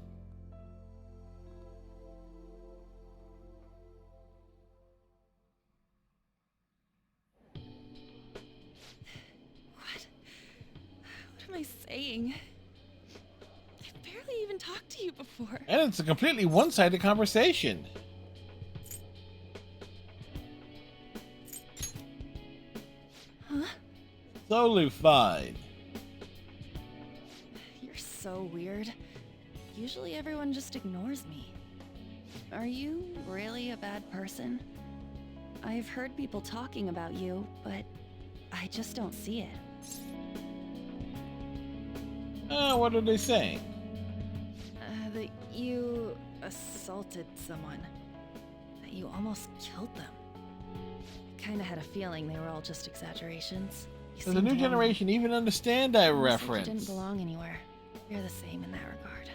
What am I saying? I've barely even talked to you before. And it's a completely one-sided conversation. Huh? Totally fine. You're so weird. Usually everyone just ignores me. Are you really a bad person? I've heard people talking about you, but I just don't see it. What are they saying? That you assaulted someone. That you almost killed them. I kinda had a feeling they were all just exaggerations. You Does the seemed new lonely. generation even understand that Almost like reference? You didn't belong anywhere. You're the same in that regard.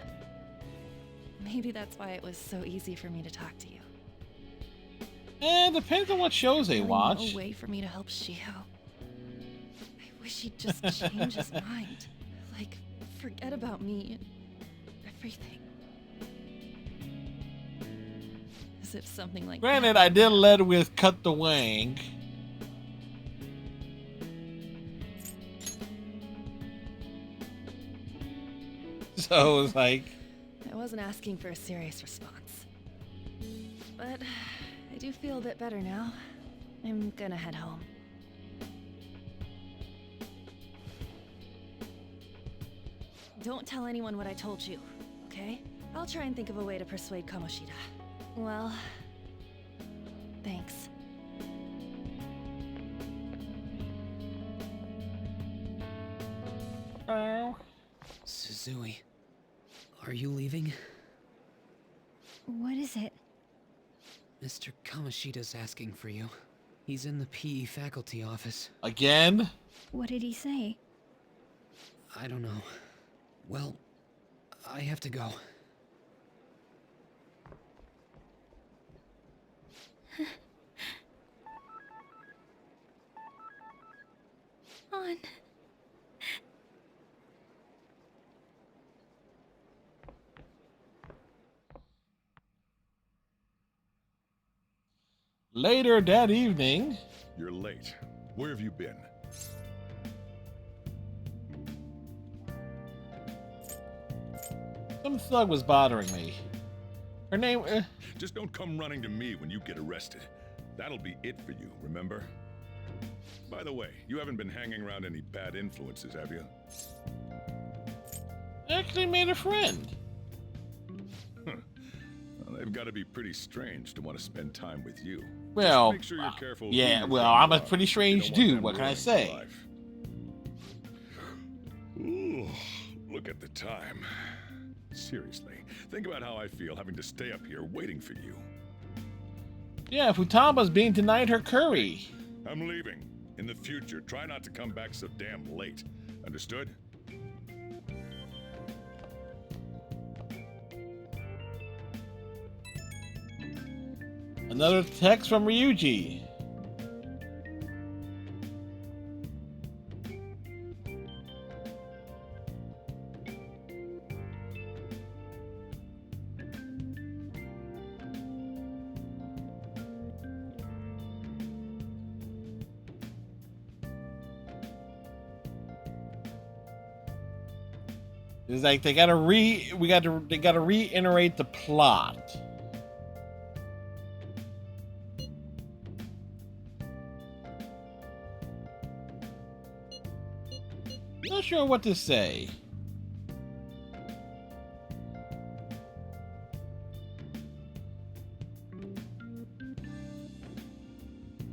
Maybe that's why it was so easy for me to talk to you. Depends on what shows they Really watch. No way for me to help Shiho. I wish he'd just change his mind. Like, forget about me and everything. As if something like Granted, that I did lead with cut the wang. So it was like, I wasn't asking for a serious response. But I do feel a bit better now. I'm gonna head home. Don't tell anyone what I told you, okay? I'll try and think of a way to persuade Kamoshida. Well, thanks. Suzui, are you leaving? What is it? Mr. Kamoshida's asking for you. He's in the PE faculty office. Again? What did he say? I don't know. Well, I have to go. on. Later that evening. You're late. Where have you been? Some thug was bothering me. Her name... Just don't come running to me when you get arrested. That'll be it for you, remember? By the way, you haven't been hanging around any bad influences, have you? I actually made a friend. Well, they've got to be pretty strange to want to spend time with you. Well, Just make sure you're careful yeah, who well, you're I'm a around. pretty strange You don't want dude. them What can I ruining say? your life. Ooh, look at the time. Seriously, think about how I feel having to stay up here waiting for you. Yeah, Futama's being denied her curry. I'm leaving. In the future, try not to come back so damn late. Understood? Another text from Ryuji. It's like they gotta reiterate the plot. Not sure what to say.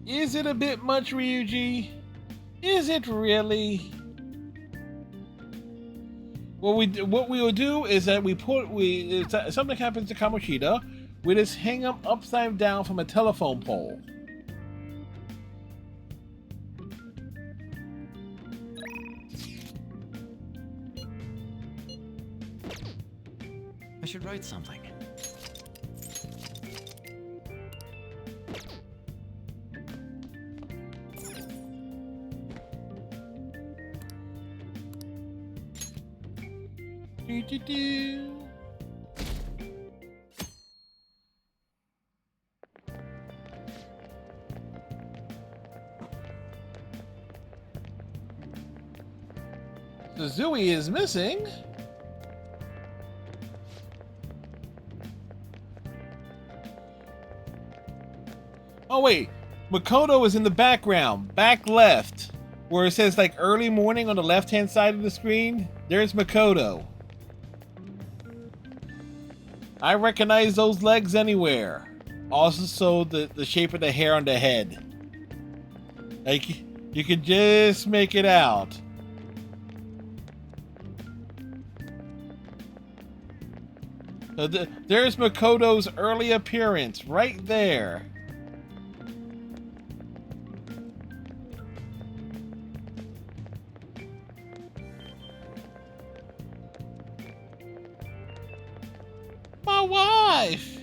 Is it a bit much, Ryuji? Is it really? What we will do is that if something happens to Kamoshida, we just hang him upside down from a telephone pole. I should write something. Suzui is missing. Oh wait, Makoto is in the background, back left, where it says like early morning on the left-hand side of the screen. There's Makoto. I recognize those legs anywhere. Also, the shape of the hair on the head. Like, you can just make it out. So there's Makoto's early appearance, right there. My wife!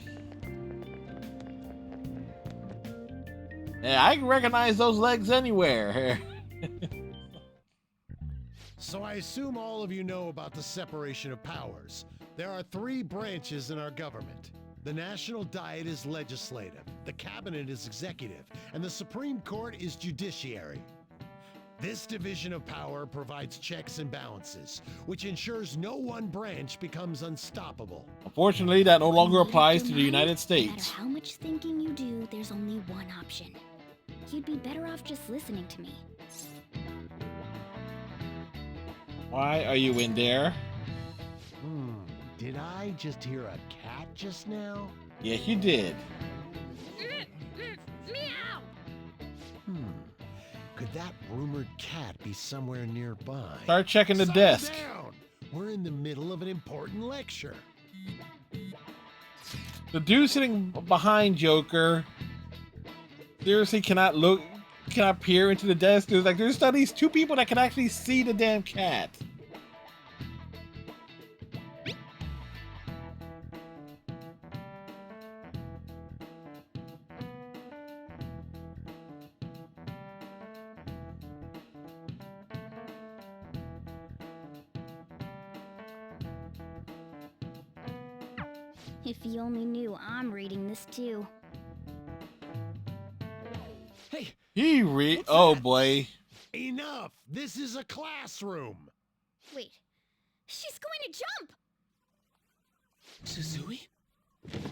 Yeah, I can recognize those legs anywhere. So I assume all of you know about the separation of powers. There are 3 branches in our government. The National Diet is legislative, the Cabinet is executive, and the Supreme Court is judiciary. This division of power provides checks and balances, which ensures no one branch becomes unstoppable. Unfortunately, that no longer applies to the Mind, United no States. matter how much thinking you do, there's only one option. You'd be better off just listening to me. Why are you in there? Did I just hear a cat just now? Yes, you did. Meow! Could that rumored cat be somewhere nearby? Start checking the Settle desk. down. We're in the middle of an important lecture. The dude sitting behind Joker seriously cannot peer into the desk. There's at least 2 people that can actually see the damn cat. If you only knew I'm reading this too. Hey! Oh boy. Enough! This is a classroom! Wait, she's going to jump! Suzui?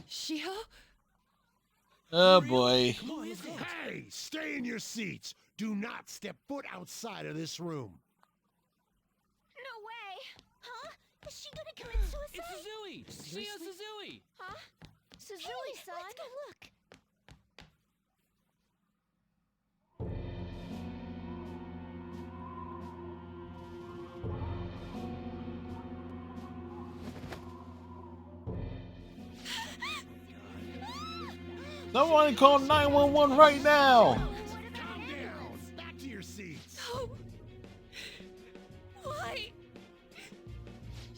Shiho? Oh boy. Hey! Stay in your seats! Do not step foot outside of this room! No way! Huh? Is she gonna commit suicide? It's Suzui! Shia Suzui! Huh? Suzui-san? Let's go look. Someone call 911 right now! Calm down! Back to your seats! No! Why?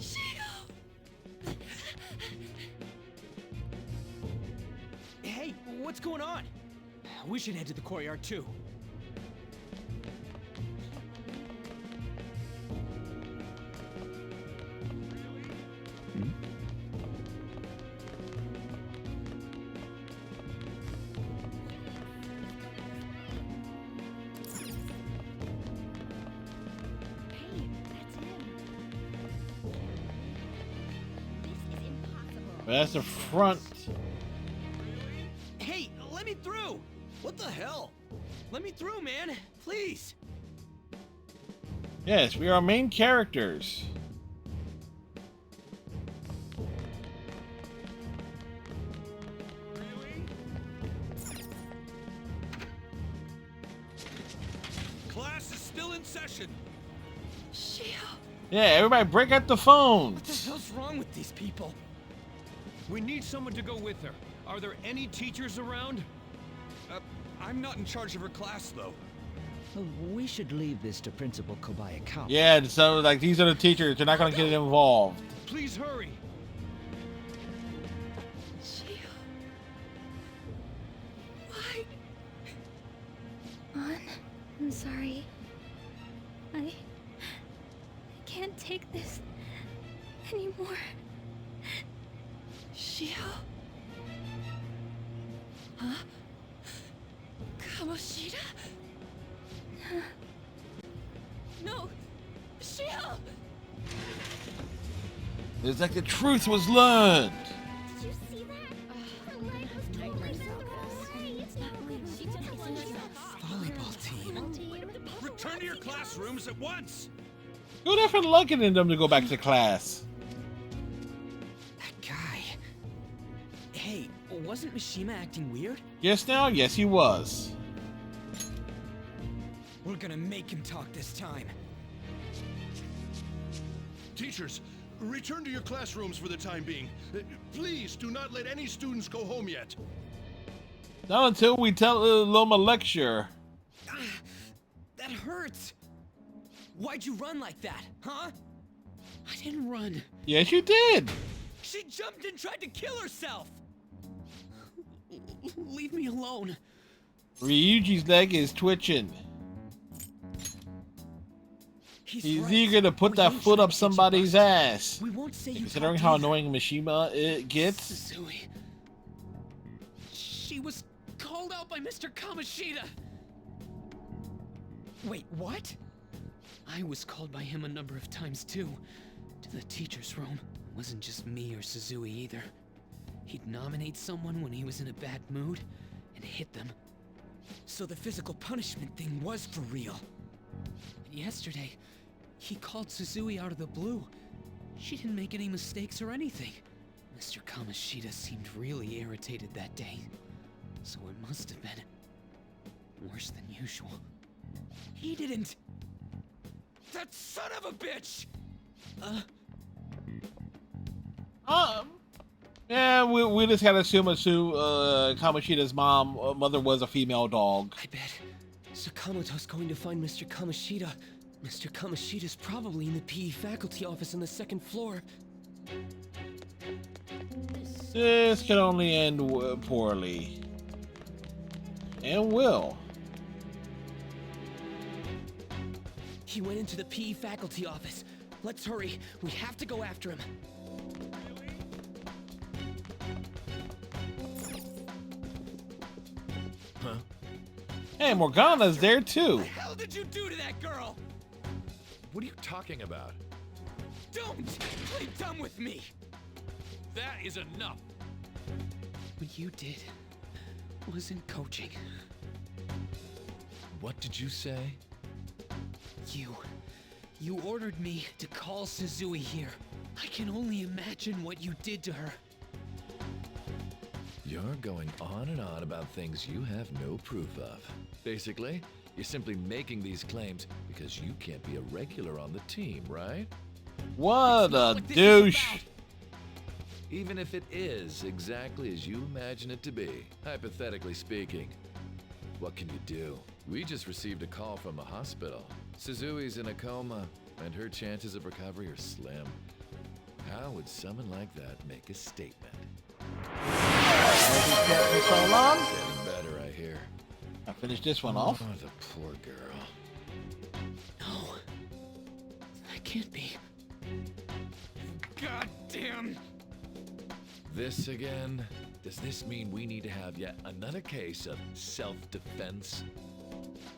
Shiho! Hey, what's going on? We should head to the courtyard too. That's the front. Hey, let me through! What the hell? Let me through, man! Please! Yes, we are main characters. Class is still in session. Shiho! Yeah, everybody break out the phones. What the hell's wrong with these people? We need someone to go with her. Are there any teachers around? I'm not in charge of her class, though. We should leave this to Principal Kobayakawa. Yeah, so like these are the teachers. They're not gonna get involved. Please hurry. Shiho. Why? Mon, I'm sorry. I can't take this anymore. Shiho? Huh? Kamoshida? No! Shiho! It's like the truth was learned. Did you see that? Her leg was totally away. It's not good. She just Volleyball team. Return to your classrooms at once. Good effort lugging them to go back to class. That guy. Hey, wasn't Mishima acting weird? Yes, now, yes, he was. We're gonna make him talk this time. Teachers, return to your classrooms for the time being. Please do not let any students go home yet. Not until we tell Loma lecture. That hurts. Why'd you run like that, huh? I didn't run. Yes, you did. She jumped and tried to kill herself. Leave me alone. Ryuji's leg is twitching. He's right. eager to put that foot up somebody's ass. We won't say you Considering talked how either. annoying Mishima it gets. Suzui. She was called out by Mr. Kamoshida. Wait, what? I was called by him a number of times too. To the teacher's room. It wasn't just me or Suzui either. He'd nominate someone when he was in a bad mood and hit them. So the physical punishment thing was for real. And yesterday, he called Suzui out of the blue. She didn't make any mistakes or anything. Mr. Kamoshida seemed really irritated that day. So it must have been worse than usual. He didn't. That son of a bitch! Yeah, we just gotta assume Kamoshida's mother was a female dog. I bet Sakamoto's going to find Mr. Kamoshida. Mr. Kamoshida's probably in the PE faculty office on the second floor. This can only end poorly. And will. He went into the PE faculty office. Let's hurry. We have to go after him. Yeah, Morgana's there too. What the hell did you do to that girl? What are you talking about? Don't play dumb with me. That is enough. What you did wasn't coaching. What did you say? You ordered me to call Suzui here. I can only imagine what you did to her. You're going on and on about things you have no proof of. Basically, you're simply making these claims because you can't be a regular on the team, right? What a douche. Even if it is exactly as you imagine it to be, hypothetically speaking, what can you do? We just received a call from the hospital. Suzui's in a coma, and her chances of recovery are slim. How would someone like that make a statement? Getting so long. Getting better, I hear. I finished this one off. Oh, the poor girl. No. That can't be. God damn. This again? Does this mean we need to have yet another case of self-defense?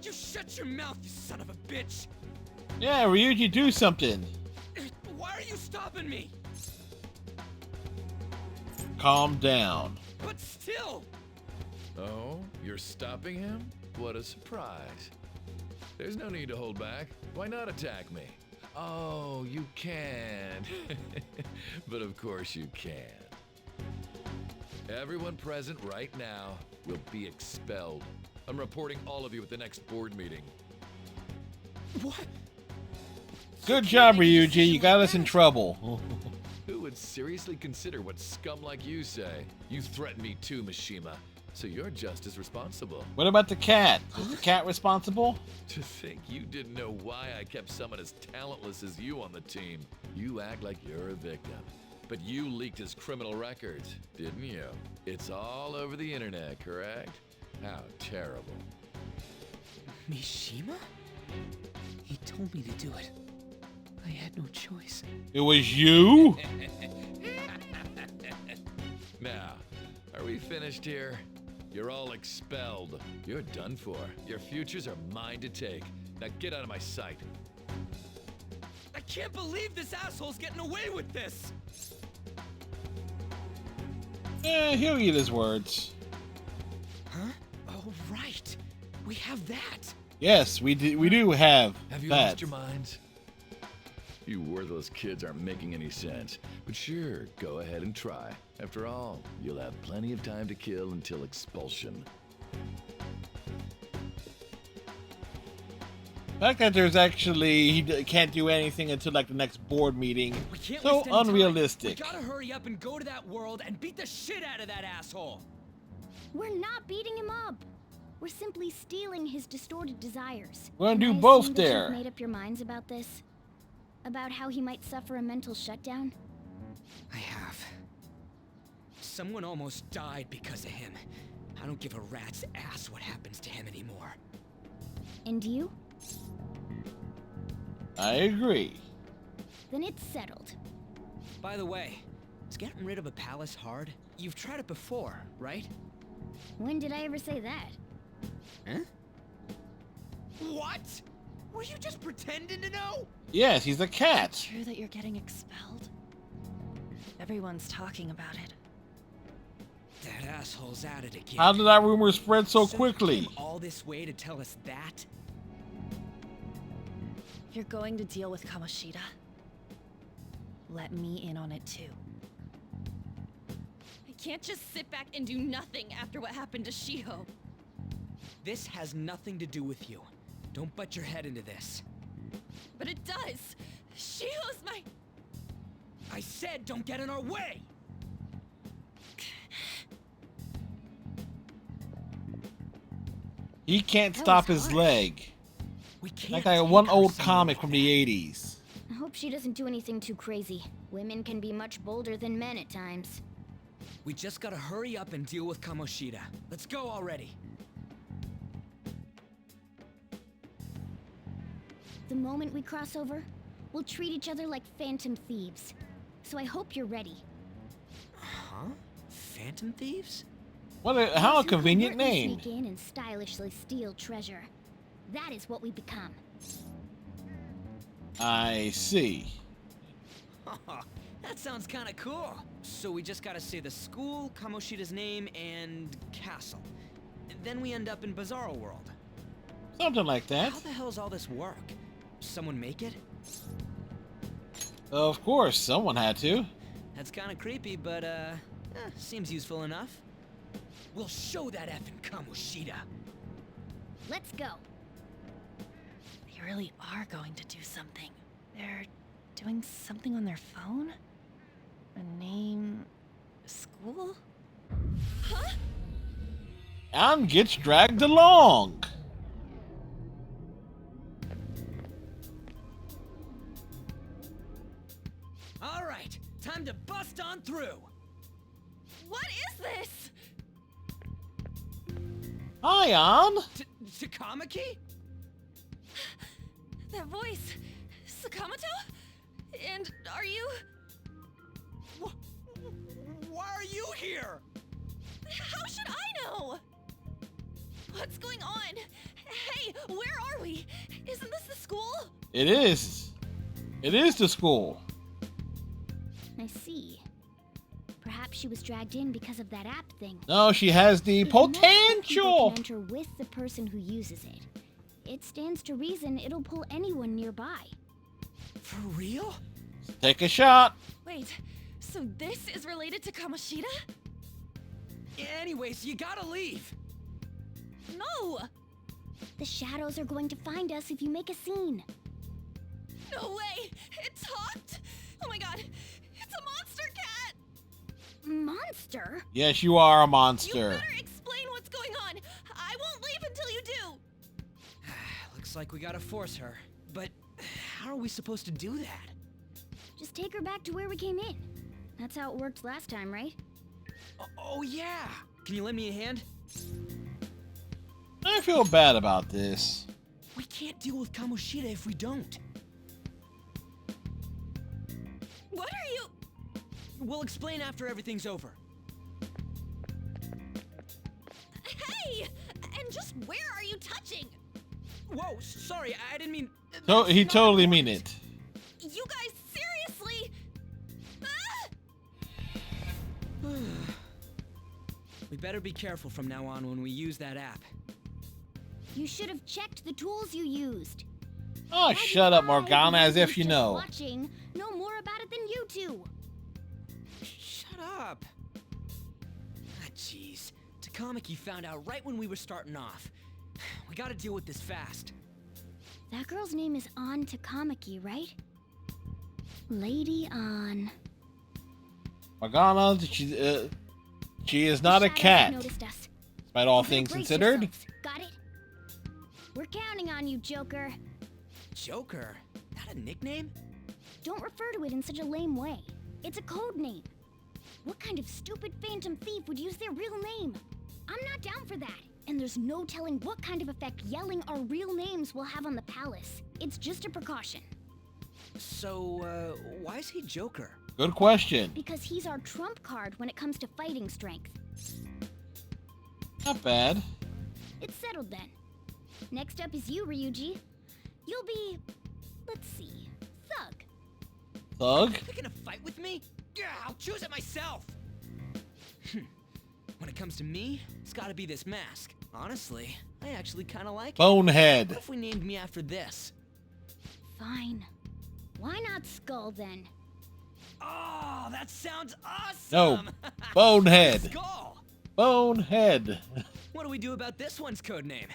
You shut your mouth, you son of a bitch! Yeah, Ryuji, do something. Why are you stopping me? Calm down. But still! Oh, you're stopping him? What a surprise. There's no need to hold back. Why not attack me? Oh, you can. But of course you can. Everyone present right now will be expelled. I'm reporting all of you at the next board meeting. What? Good job, Ryuji. You got us in trouble. Who would seriously consider what scum like you say? You threatened me too, Mishima. So you're just as responsible. What about the cat? Is the cat responsible? To think you didn't know why I kept someone as talentless as you on the team. You act like you're a victim. But you leaked his criminal records, didn't you? It's all over the internet, correct? How terrible. Mishima? He told me to do it. I had no choice. It was you? Now, are we finished here? You're all expelled. You're done for. Your futures are mine to take. Now get out of my sight. I can't believe this asshole's getting away with this! Yeah, he'll eat his words. Huh? Oh, right. We have that. Yes, we do have Have you that. lost your minds? You worthless kids aren't making any sense. But sure, go ahead and try. After all, you'll have plenty of time to kill until expulsion. The fact that there's actually he can't do anything until like the next board meeting, We can't so waste any time. unrealistic. We gotta hurry up and go to that world and beat the shit out of that asshole. We're not beating him up. We're simply stealing his distorted desires. We're gonna do And I both assume that there. You've made up your minds about this? About how he might suffer a mental shutdown? I have. Someone almost died because of him. I don't give a rat's ass what happens to him anymore. And you? I agree. Then it's settled. By the way, is getting rid of a palace hard? You've tried it before, right? When did I ever say that? Huh? What? Were you just pretending to know? Yes, he's a cat. True that you're getting expelled? Everyone's talking about it. That asshole's at it again. How did that rumor spread so So quickly? you came all this way to tell us that? You're going to deal with Kamoshida? Let me in on it too. I can't just sit back and do nothing after what happened to Shiho. This has nothing to do with you. Don't butt your head into this. But it does! Shiho's my... I said don't get in our way! He can't That stop was his harsh. leg. We can't Like that take one her old somewhere comic like from that. the 80s. I hope she doesn't do anything too crazy. Women can be much bolder than men at times. We just gotta hurry up and deal with Kamoshida. Let's go already. The moment we cross over, we'll treat each other like phantom thieves. So I hope you're ready. Huh? Phantom thieves? How a Those who convenient covertly name. Sneak in and stylishly steal treasure. That is what we become. I see. That sounds kind of cool. So we just gotta say the school, Kamoshida's name, and castle. And then we end up in Bizarro World. Something like that. How the hell's all this work? Someone make it? Of course, someone had to. That's kind of creepy, but seems useful enough. We'll show that effing Kamoshida. Let's go. They really are going to do something. They're doing something on their phone? A name... a school? Huh? And gets dragged along. All right, time to bust on through. What is this? Hi, An. Takamaki? That voice... Sakamoto? And are you... Why are you here? How should I know? What's going on? Hey, where are we? Isn't this the school? It is. It is the school. I see. Perhaps she was dragged in because of that app thing. No, she has the If multiple people potential. can enter with the person who uses it. It stands to reason it'll pull anyone nearby. For real? Take a shot. Wait, so this is related to Kamoshida? Anyways, you gotta leave. No! The shadows are going to find us if you make a scene. No way! It talked! Oh my god! It's a monster cat! Monster? Yes, you are a You monster. better explain what's going on! I won't leave until you do! Looks like we gotta force her. But how are we supposed to do that? Just take her back to where we came in. That's how it worked last time, right? Oh yeah! Can you lend me a hand? I feel bad about this. We can't deal with Kamoshida if we don't. What are you... We'll explain after everything's over. Hey! And just where are you touching? Whoa, sorry, I didn't mean... So he totally mean it. You guys, seriously? Ah! We better be careful from now on when we use that app. You should have checked the tools you used. Oh, shut up, Morgana, as if you Just know. Watching, know more about it than you two. Shut up. Ah, jeez. Takamaki found out right when we were starting off. We gotta deal with this fast. That girl's name is An Takamaki, right? Lady An. Morgana, she is not a Shadows cat. noticed us. Despite all You better things brace considered. yourselves. Got it? We're counting on you, Joker. Joker? That a nickname? Don't refer to it in such a lame way. It's a code name. What kind of stupid phantom thief would use their real name? I'm not down for that. And there's no telling what kind of effect yelling our real names will have on the palace. It's just a precaution. So, why is he Joker? Good question. Because he's our trump card when it comes to fighting strength. Not bad. It's settled then. Next up is you, Ryuji. You'll be... let's see... Thug. Thug? Picking a fight with me? Yeah, I'll choose it myself! When it comes to me, it's gotta be this mask. Honestly, I actually kinda like it. Bonehead. What if we named me after this? Fine. Why not Skull then? Oh, that sounds awesome! No. Bonehead. Skull! Bonehead. What do we do about this one's codename?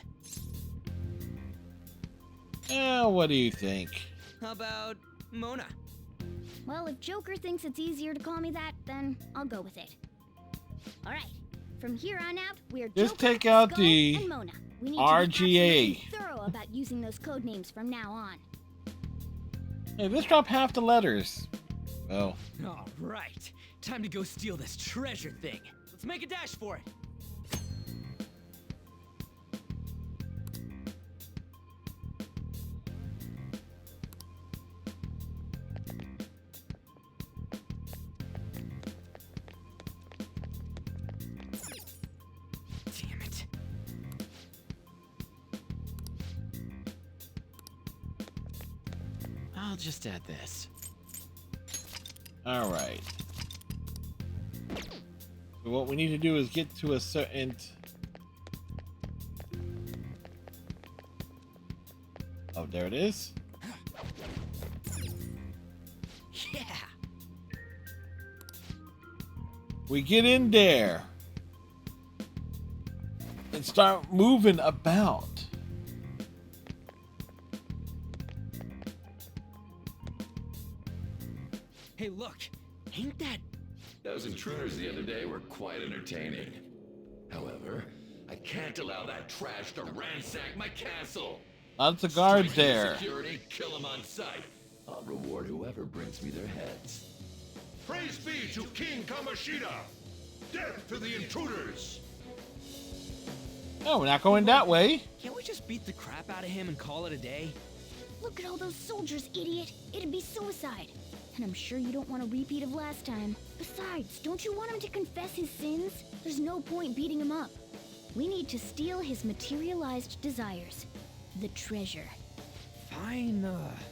What do you think? How about Mona? Well, if Joker thinks it's easier to call me that, then I'll go with it. Alright. From here on out, we're Just Joker, take out Skull, the and Mona. We need RGA. to be absolutely thorough about using those code names from now on. Hey, let's drop half the letters. Oh. All right, time to go steal this treasure thing. Let's make a dash for it. I'll just add this. All right. So what we need to do is get to a certain... Oh, there it is. Yeah. We get in there and start moving about. Hey, look. Ain't that... Those intruders the other day were quite entertaining. However, I can't allow that trash to ransack my castle. Lots of guards Strike there. Security, kill them on sight. I'll reward whoever brings me their heads. Praise be to King Kamoshida! Death to the intruders! Oh, we're not going that way. Can't we just beat the crap out of him and call it a day? Look at all those soldiers, idiot. It'd be suicide. And I'm sure you don't want a repeat of last time. Besides, don't you want him to confess his sins? There's no point beating him up. We need to steal his materialized desires. The treasure. Fine,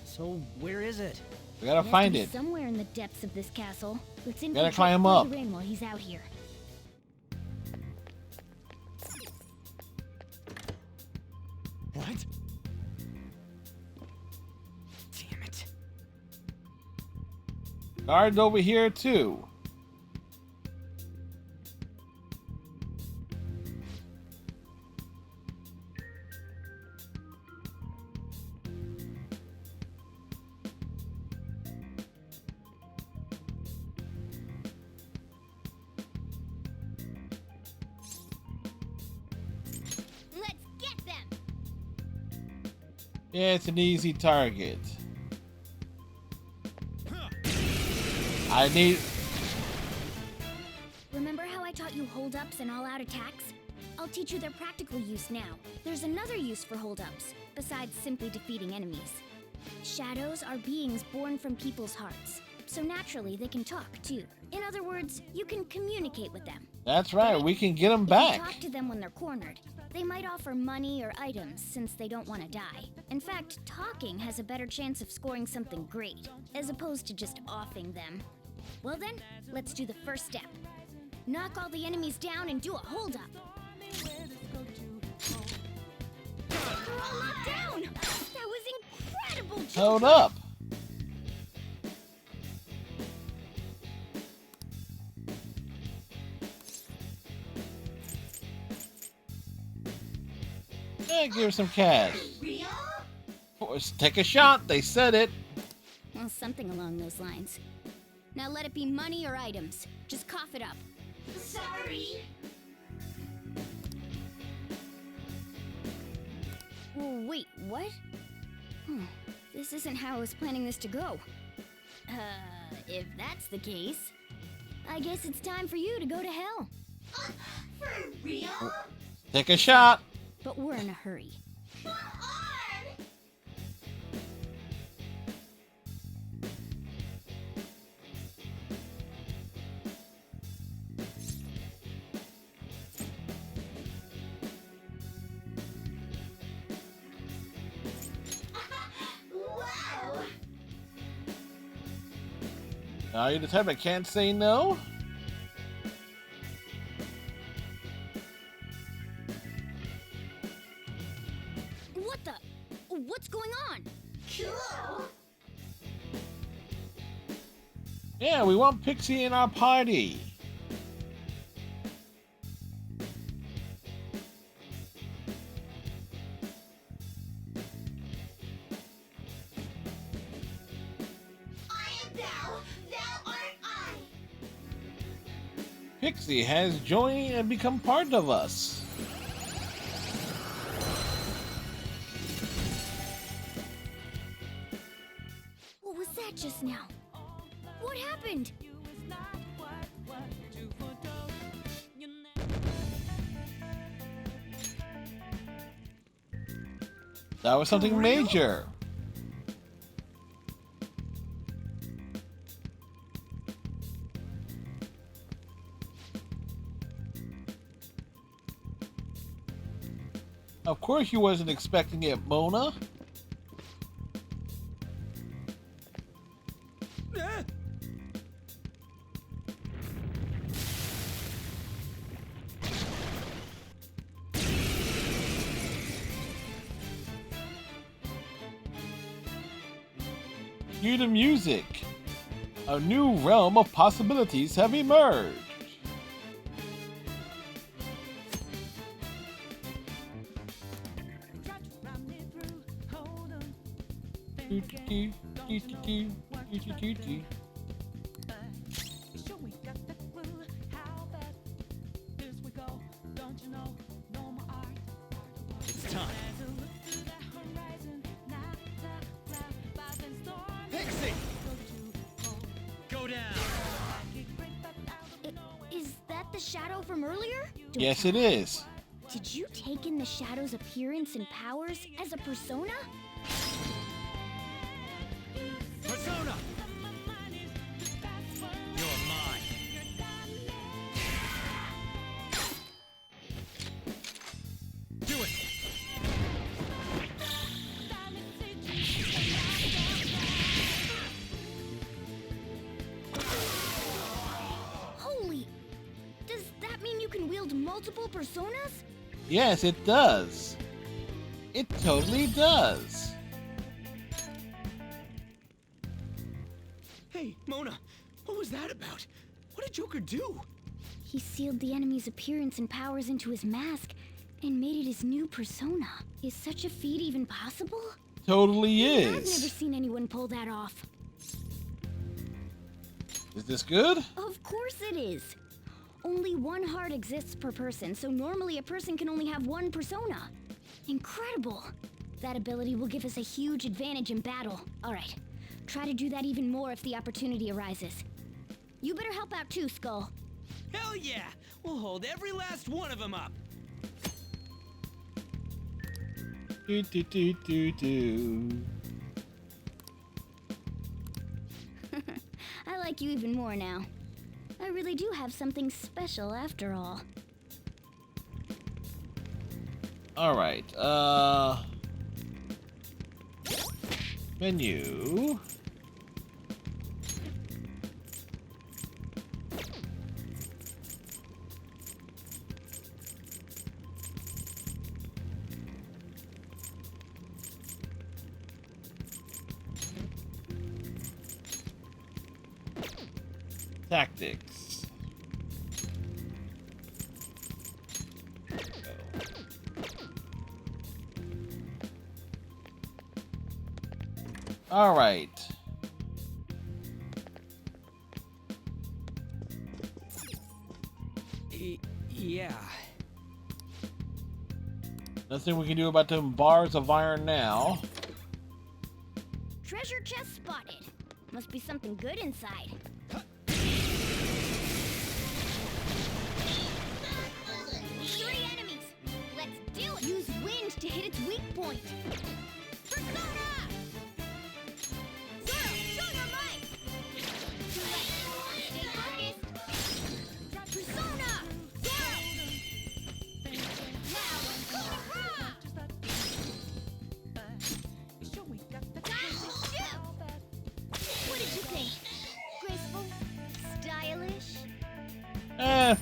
so where is it? We gotta It has find to be it. somewhere in the depths of this castle. Let's Gotta infiltrate climb up. Rin while he's out here. What? Damn it. Guards over here too. Let's get them! Yeah, it's an easy target. I need... Remember how I taught you hold-ups and all-out attacks? I'll teach you their practical use now. There's another use for hold-ups, besides simply defeating enemies. Shadows are beings born from people's hearts, so naturally they can talk too. In other words, you can communicate with them. That's right, we can get them If back. you talk to them when they're cornered, they might offer money or items since they don't want to die. In fact, talking has a better chance of scoring something great, as opposed to just offing them. Well then, let's do the first step. Knock all the enemies down and do a hold-up. They're all knocked down! That was incredible, Joker! Hold up. Yeah, give her some cash. Take a shot, they said it. Well, something along those lines. Now let it be money or items. Just cough it up. Sorry. Wait, what? This isn't how I was planning this to go. If that's the case, I guess it's time for you to go to hell. For real? Take a shot. But we're in a hurry. Come on! Wow! Are you the type that can't say no? What the? What's going on? Cool! Yeah, we want Pixie in our party. I am thou, thou art I! Pixie has joined and become part of us. What was that just now? What happened? That was something major. Of course you wasn't expecting it, Mona. Cue the music. A new realm of possibilities have emerged. It's time. Pixie! Go down! Is that the shadow from earlier? Yes, it is. Did you take in the shadow's appearance and powers as a persona? Persona! You're mine. Do it! Holy! Does that mean you can wield multiple personas? Yes, it does. It totally does. Hey, Mona, what was that about? What did Joker do? He sealed the enemy's appearance and powers into his mask and made it his new persona. Is such a feat even possible? Totally I've never is. seen anyone pull that off. Is this good? Of course it is. Only one heart exists per person, so normally a person can only have one persona. Incredible! That ability will give us a huge advantage in battle. Alright, try to do that even more if the opportunity arises. You better help out too, Skull. Hell yeah! We'll hold every last one of them up! Do, do, do, do, do. I like you even more now. I really do have something special after all. Alright, menu. Tactics. All right. Yeah. Nothing we can do about them bars of iron now. Treasure chest spotted. Must be something good inside. 3 enemies. Let's do it. Use wind to hit its weak point. Persona! Zoro, show your might! Stay focused. Persona! Zoro! Now, coup de grace! Shoot! What did you think? Graceful? Stylish?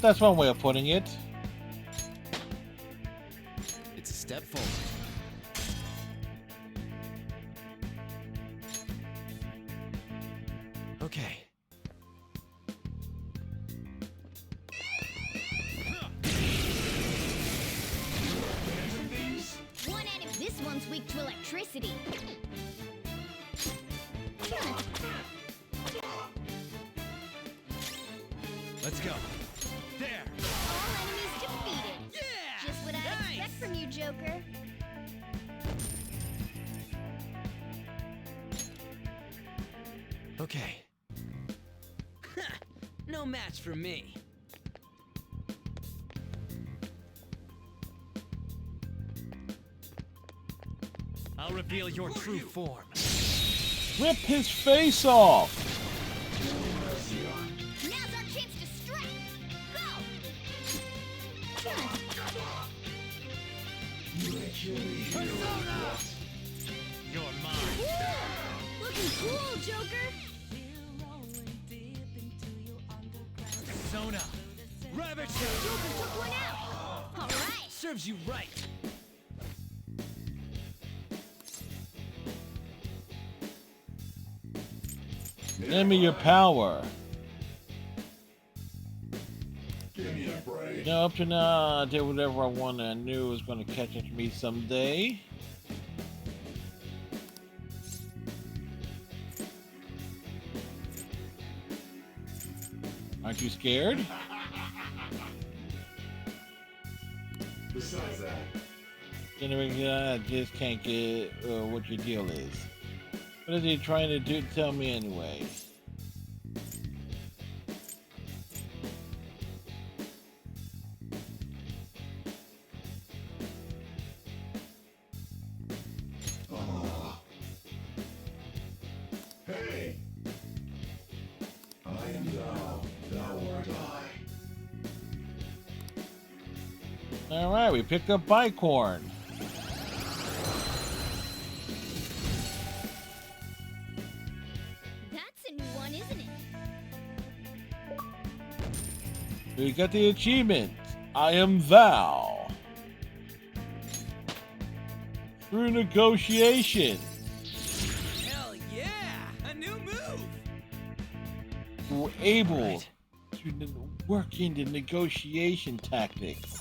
That's one way of putting it. It's a step forward. Okay. One enemy. This one's weak to electricity. Let's go. There. All enemies defeated. Yeah! Just what I'd expect from you, Joker. Okay. No match for me. I'll reveal your true form. Rip his face off. Now's our chance to strike. Go! Persona! You're mine. Woo! Looking cool, Joker. Persona. Rabbit Joker took one out. All right. serves you right. Lend me your power. Give me a break. No, up to now, I did whatever I wanted. I knew it was going to catch up to me someday. Aren't you scared? Besides that, I just can't get what your deal is. What is he trying to do? Tell me anyway. hey! I am thou, thou art I. Alright, we picked up Bicorn. That's a new one, isn't it? We got the achievement. I am thou. Through negotiation. Hell yeah! A new move! We're able to work into negotiation tactics.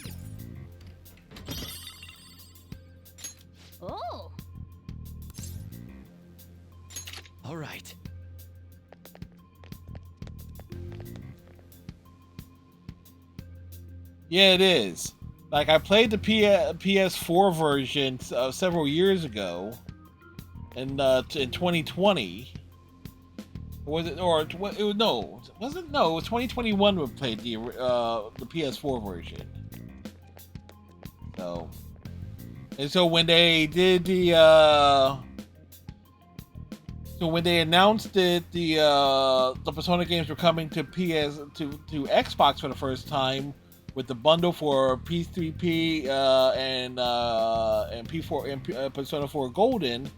Oh! All right. Yeah, it is. Like, I played the PS4 version several years ago, in 2020. Was it? Or it was, no? Was it? No, it was 2021. We played the PS4 version. So, and so when they did the so when they announced that the Persona games were coming to Xbox for the first time, with the bundle for PS3P and P4 and Persona 4 Golden,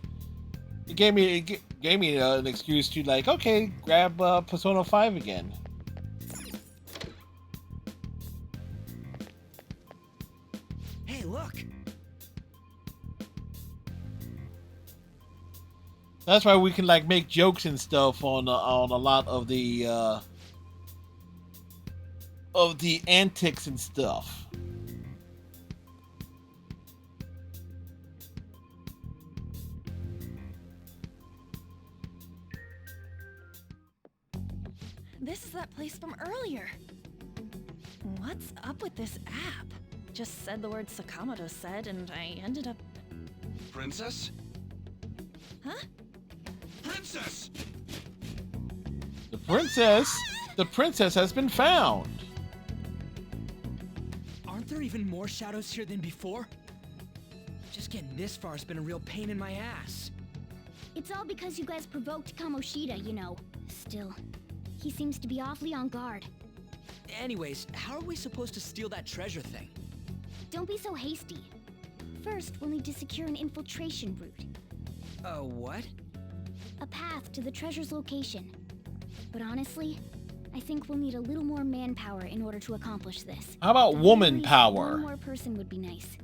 it gave me an excuse to, like, okay, grab Persona 5 again. Hey, look! That's why we can, like, make jokes and stuff on a lot of the antics and stuff. This is that place from earlier. What's up with this app? Just said the word Sakamoto said, and I ended up... Princess? Huh? Princess! The princess has been found. Aren't there even more shadows here than before? Just getting this far has been a real pain in my ass. It's all because you guys provoked Kamoshida, you know. Still, he seems to be awfully on guard. Anyways, how are we supposed to steal that treasure thing? Don't be so hasty. First, we'll need to secure an infiltration route. What? A path to the treasure's location. But honestly, I think we'll need a little more manpower in order to accomplish this. How about woman power? One more person would be nice.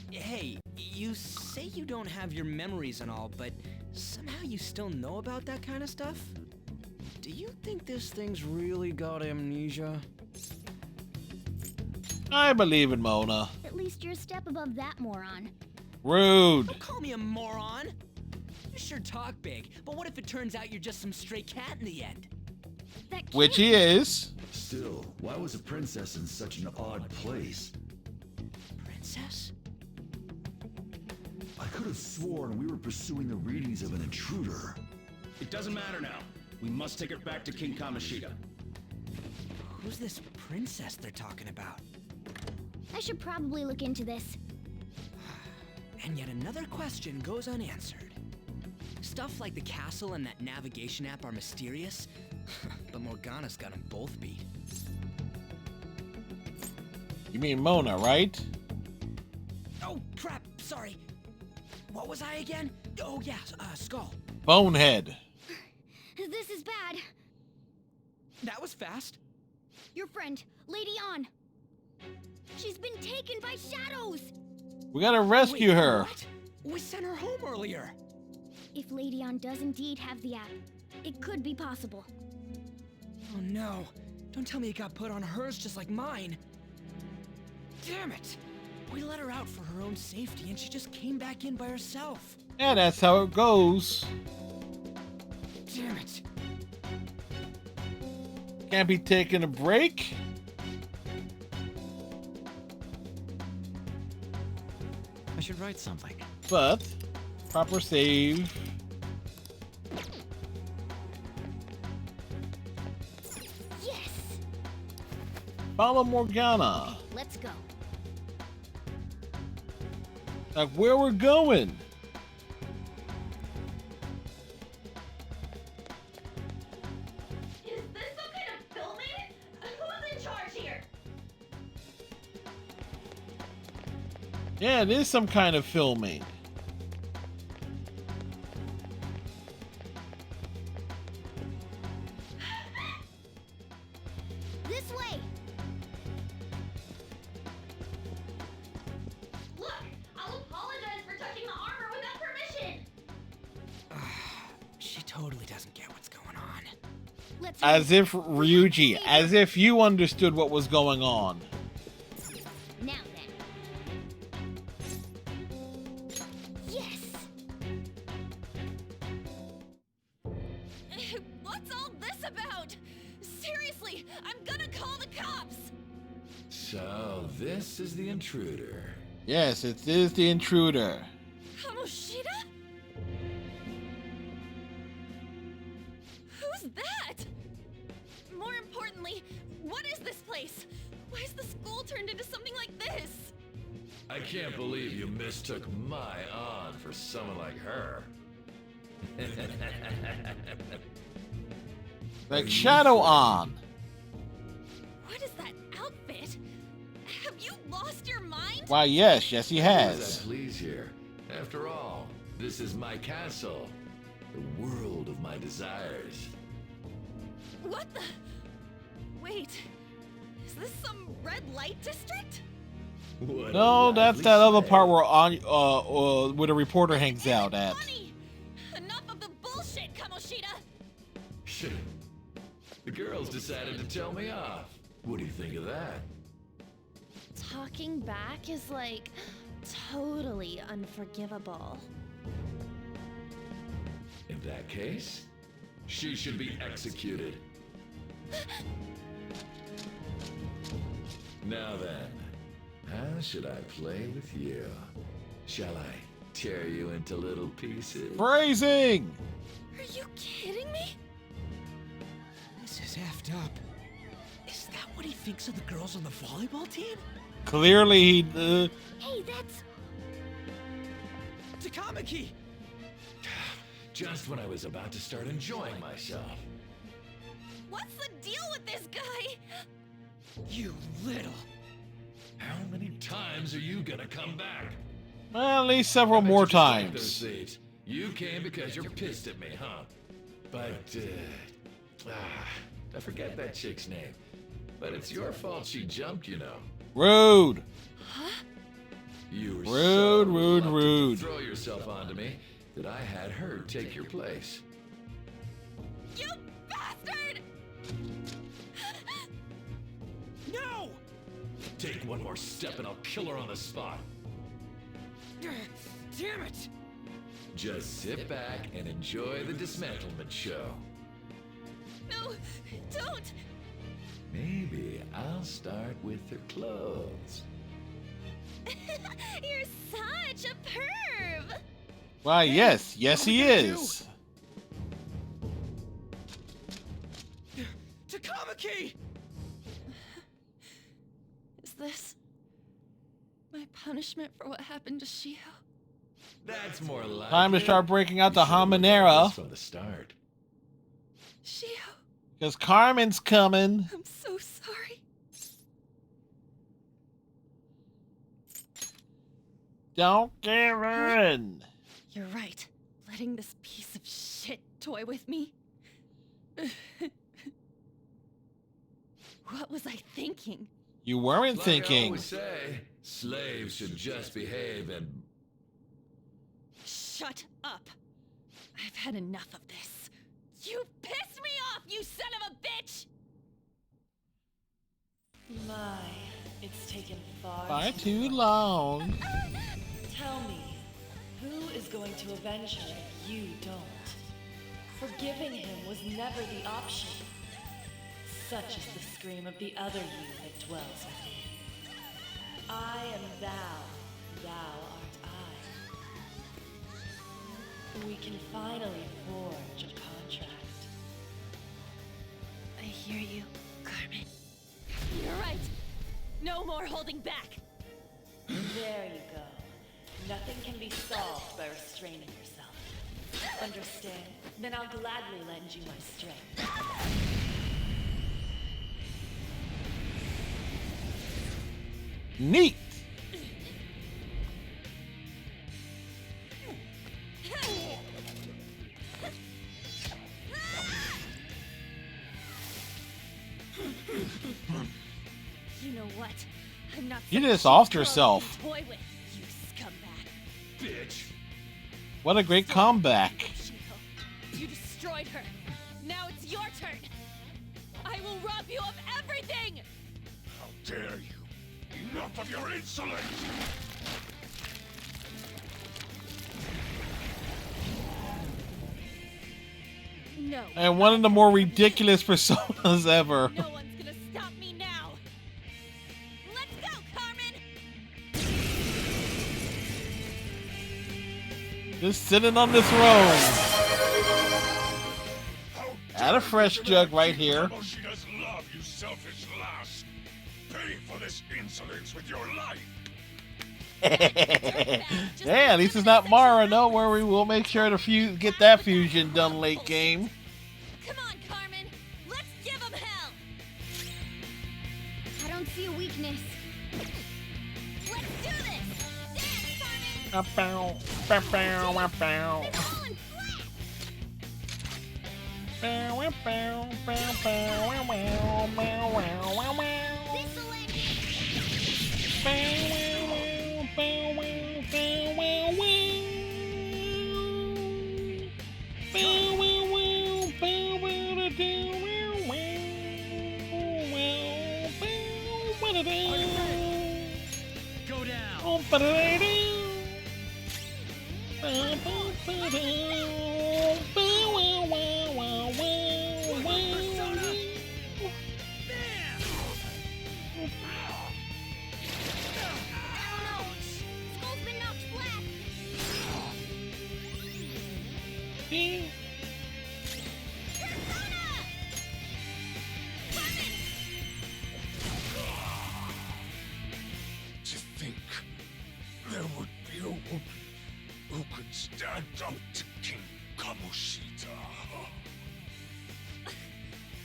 Hey, you say you don't have your memories and all, but somehow you still know about that kind of stuff? Do you think this thing's really got amnesia? I believe in Mona. At least you're a step above that moron. Rude. Don't call me a moron! You sure talk big, but what if it turns out you're just some stray cat in the end? Which he is. Still, why was a princess in such an odd place? Princess? I could have sworn we were pursuing the readings of an intruder. It doesn't matter now. We must take her back to King Kamoshida. Who's this princess they're talking about? I should probably look into this. And yet another question goes unanswered. Stuff like the castle and that navigation app are mysterious, but Morgana's got them both beat. You mean Mona, right? Oh, crap, sorry. What was I again? Oh, yeah, Skull. Bonehead. This is bad. That was fast. Your friend, Lady Ann. She's been taken by shadows! We gotta rescue her. What? We sent her home earlier. If Lady Ann does indeed have the app, It could be possible. Oh no. Don't tell me it got put on hers just like mine. Damn it! We let her out for her own safety and she just came back in by herself. Yeah, that's how it goes. Damn it. Can't be taking a break. I should write something. But, proper save. Yes! Fala Morgana. Let's go. Like where we're going. Is this some kind of filming? Who's in charge here? Yeah, it is some kind of filming. This way! Look, I'll apologize for touching the armor without permission. She totally doesn't get what's going on. Let's As if Ryuji, as if you understood what was going on. Now then. Yes! What's all this about? Seriously, I'm gonna call the cops. So, this is the intruder. Yes, it is the intruder. Kamoshida? Who's that? More importantly, what is this place? Why is the school turned into something like this? I can't believe you mistook my An for someone like her. Like Shadow On. What is that outfit? Have you lost your mind? Why, yes, he As I has. please here. After all, this is my castle. The world of my desires. What the? Wait, is this some red light district? What a No, that's lively that other say. part where where the reporter hangs out at. Enough of the bullshit, Kamoshida! Shit. The girls decided to tell me off. What do you think of that? Talking back is like totally unforgivable. In that case, she should be executed. Now then, how should I play with you? Shall I tear you into little pieces? Phrasing! Are you kidding me? This is effed up. Is that what he thinks of the girls on the volleyball team? Clearly he Hey, that's... Takamaki! Just when I was about to start enjoying myself. What's the deal with this guy? You little... How many times are you gonna come back? well, at least several more Those times. seats. You came because you're pissed at me, huh? But, I forget that chick's name. But it's your fault she jumped, you know. Rude. You were Rude, so rude, reluctant rude. to throw yourself onto me that I had her take your place. You bastard! No! Take one more step and I'll kill her on the spot. Damn it! Just sit back and enjoy the dismantlement show. No, don't! Maybe I'll start with her clothes. You're such a perv! Why, yes, yes he is. Takamaki! Is this my punishment for what happened to Shio? That's more like Time to it. start breaking out the You should've looked at Hamanera. this from the start. Shio, Because Carmen's coming. I'm so sorry. Don't get in. You're right. Letting this piece of shit toy with me. What was I thinking? You weren't Like I thinking. always say, slaves should just behave and Shut up. I've had enough of this. You've bitch! My, it's taken far too long. Tell me, who is going to avenge her if you don't? Forgiving him was never the option. Such is the scream of the other you that dwells within. I am thou, thou art I. We can finally forge a contract. I hear you, Carmen. You're right. No more holding back. There you go. Nothing can be solved by restraining yourself. Understand? Then I'll gladly lend you my strength. Neat. You know what? I'm not. You just offed yourself. Toy with you, scumbag. Bitch. What a great comeback. You destroyed her. Now it's your turn. I will rob you of everything. How dare you! Enough of your insolence! No. And one of the more ridiculous personas ever. No one's gonna stop me now. Let's go, Carmen. Just sitting on this throne. Add a fresh jug right here. She does love, you selfish lass. Pay for this insolence with your life. Yeah, at least it's not Mara. Don't worry, we'll make sure to get that fusion done late game. Come on, Carmen. Let's give him hell. I don't see a weakness. Let's do this. Dance, Carmen. Bow, bow, bow, bow. Go down. Skull's been knocked flat. To think there would be a woman who could stand up to King Kamoshida.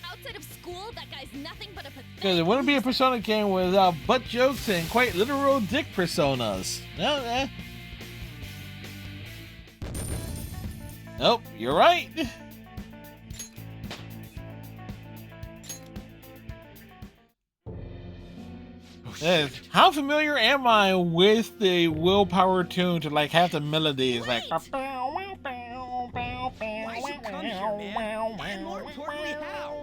Outside of school, that guy's nothing but a pathetic. Because it wouldn't be a Persona game without butt jokes and quite literal dick personas. No, Nope, you're right. How familiar am I with the Willpower tune to like half the melody is like. Why'd you come here, man? And more importantly, how?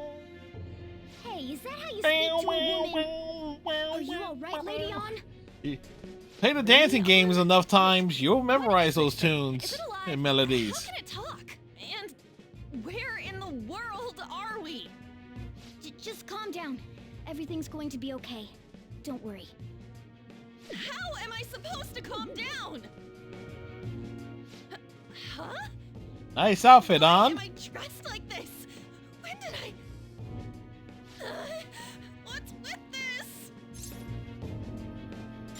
Hey, is that how you speak to a woman? Are you alright, Lady On? Play the dancing games enough times, you'll memorize those tunes and melodies. How can it talk? And where in the world are we? Just calm down. Everything's going to be okay. Don't worry. How am I supposed to calm down? Huh? Nice outfit, Why on. am I dressed like this? When did I... what's with this?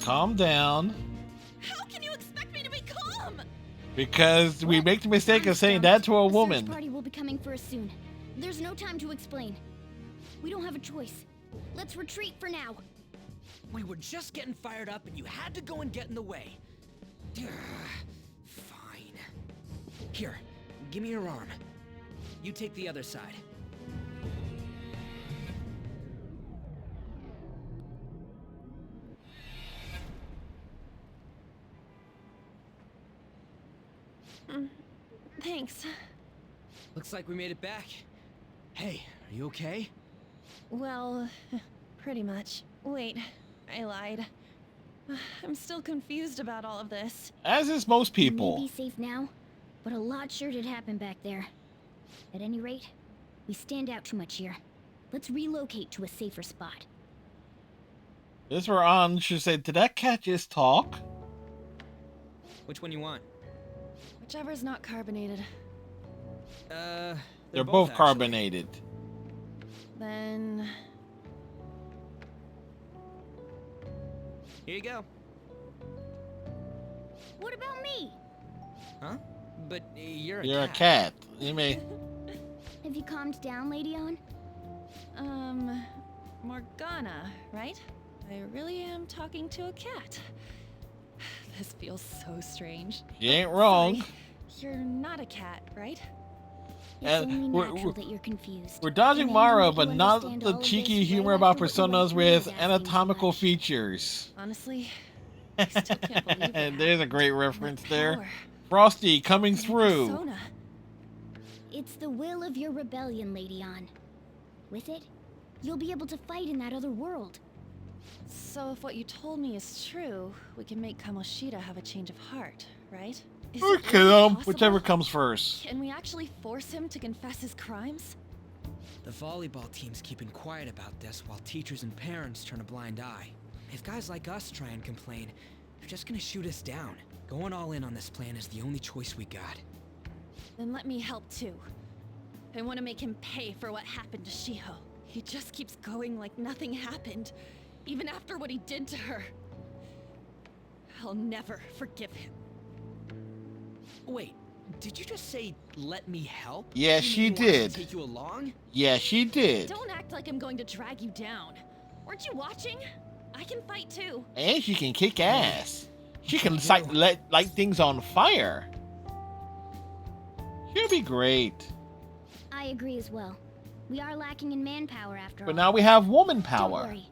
Calm down. How can you expect me to be calm? Because we make the mistake of saying that to a The woman. search party will be coming for us soon. There's no time to explain. We don't have a choice. Let's retreat for now. We were just getting fired up and you had to go and get in the way. Fine. Here, give me your arm. You take the other side. Thanks. Looks like we made it back. Hey, are you okay? Well, pretty much. Wait, I lied. I'm still confused about all of this. As is most people. We may be safe now, but a lot sure did happen back there. At any rate, we stand out too much here. Let's relocate to a safer spot. This where On should say, did that cat just talk? Which one you want? Whichever's not carbonated. They're both actually. carbonated. Then... Here you go. What about me? Huh? But you're a You're cat. a cat. You may. Have you calmed down, Lady On? Morgana, right? I really am talking to a cat. This feels so strange. You ain't wrong. Sorry, you're not a cat, right? It's only natural that you're confused. We're dodging Imagine Mara, that but you not understand the all of cheeky this humor right about after what you personas went with through asking too anatomical much. features. Honestly, I still can't believe it. And there's a great reference there. Power. Frosty coming through. Persona. It's the will of your rebellion, Lady On. With it, you'll be able to fight in that other world. So if what you told me is true, we can make Kamoshida have a change of heart, right? Is Or it kill really him, possible? whichever comes first. Can we actually force him to confess his crimes? The volleyball team's keeping quiet about this while teachers and parents turn a blind eye. If guys like us try and complain, they're just gonna shoot us down. Going all in on this plan is the only choice we got. Then let me help too. I want to make him pay for what happened to Shiho. He just keeps going like nothing happened, even after what he did to her. I'll never forgive him. Wait, did you just say, let me help? Yeah, You she mean you want us did. to take you along? Yeah, she did. Don't act like I'm going to drag you down. Weren't you watching? I can fight too. And she can kick ass. She can light things on fire. She'll be great. I agree as well. We are lacking in manpower after all. But now we have woman Don't power. worry.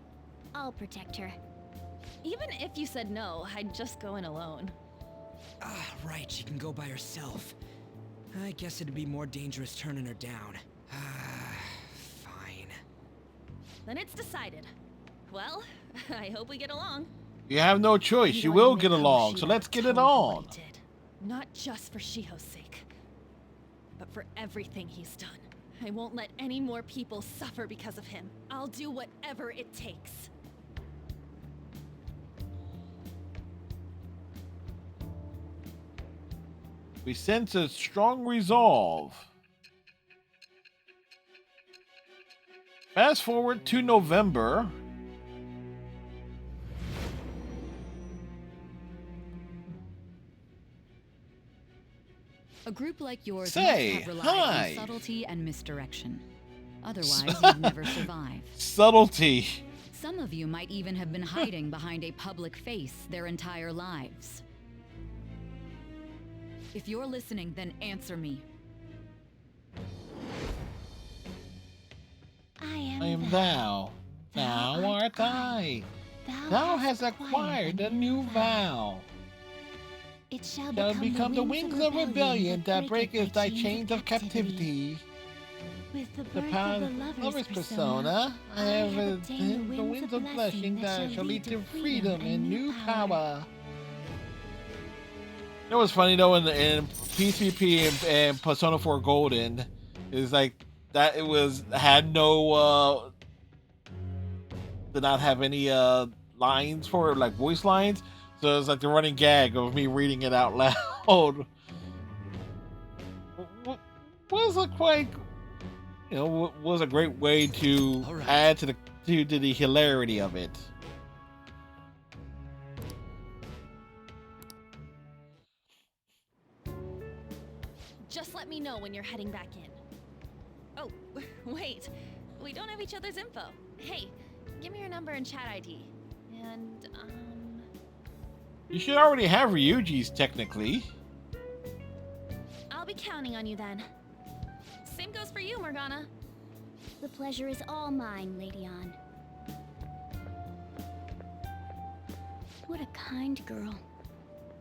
I'll protect her. Even if you said no, I'd just go in alone. Ah, right, she can go by herself. I guess it'd be more dangerous turning her down. Fine. Then it's decided. Well, I hope we get along. You have no choice. You will get along, so let's get it on. Not just for Shiho's sake, but for everything he's done. I won't let any more people suffer because of him. I'll do whatever it takes. We sense a strong resolve. Fast forward to November. A group like yours Say, must have relied hi. on subtlety and misdirection. Otherwise, you'd never survive. Subtlety. Some of you might even have been hiding behind a public face their entire lives. If you're listening, then answer me. I I am thou. Thou art I. Thou hast acquired a new vow. It shall Shall become the wings of rebellion that breaketh thy chains of captivity. With the The birth power of of the the lover's persona, I have attained the winds of blessing that shall lead to freedom and new power. You know what's funny though, in PvP and Persona 4 Golden, is like that it had no did not have any lines for it, like voice lines. So it's like the running gag of me reading it out loud. Was a quite, was a great way to add to the hilarity of it. Just let me know when you're heading back in. Oh, wait. We don't have each other's info. Hey, give me your number and chat ID. And, You should already have Ryuji's technically. I'll be counting on you then. Same goes for you, Morgana. The pleasure is all mine, Lady On. What a kind girl.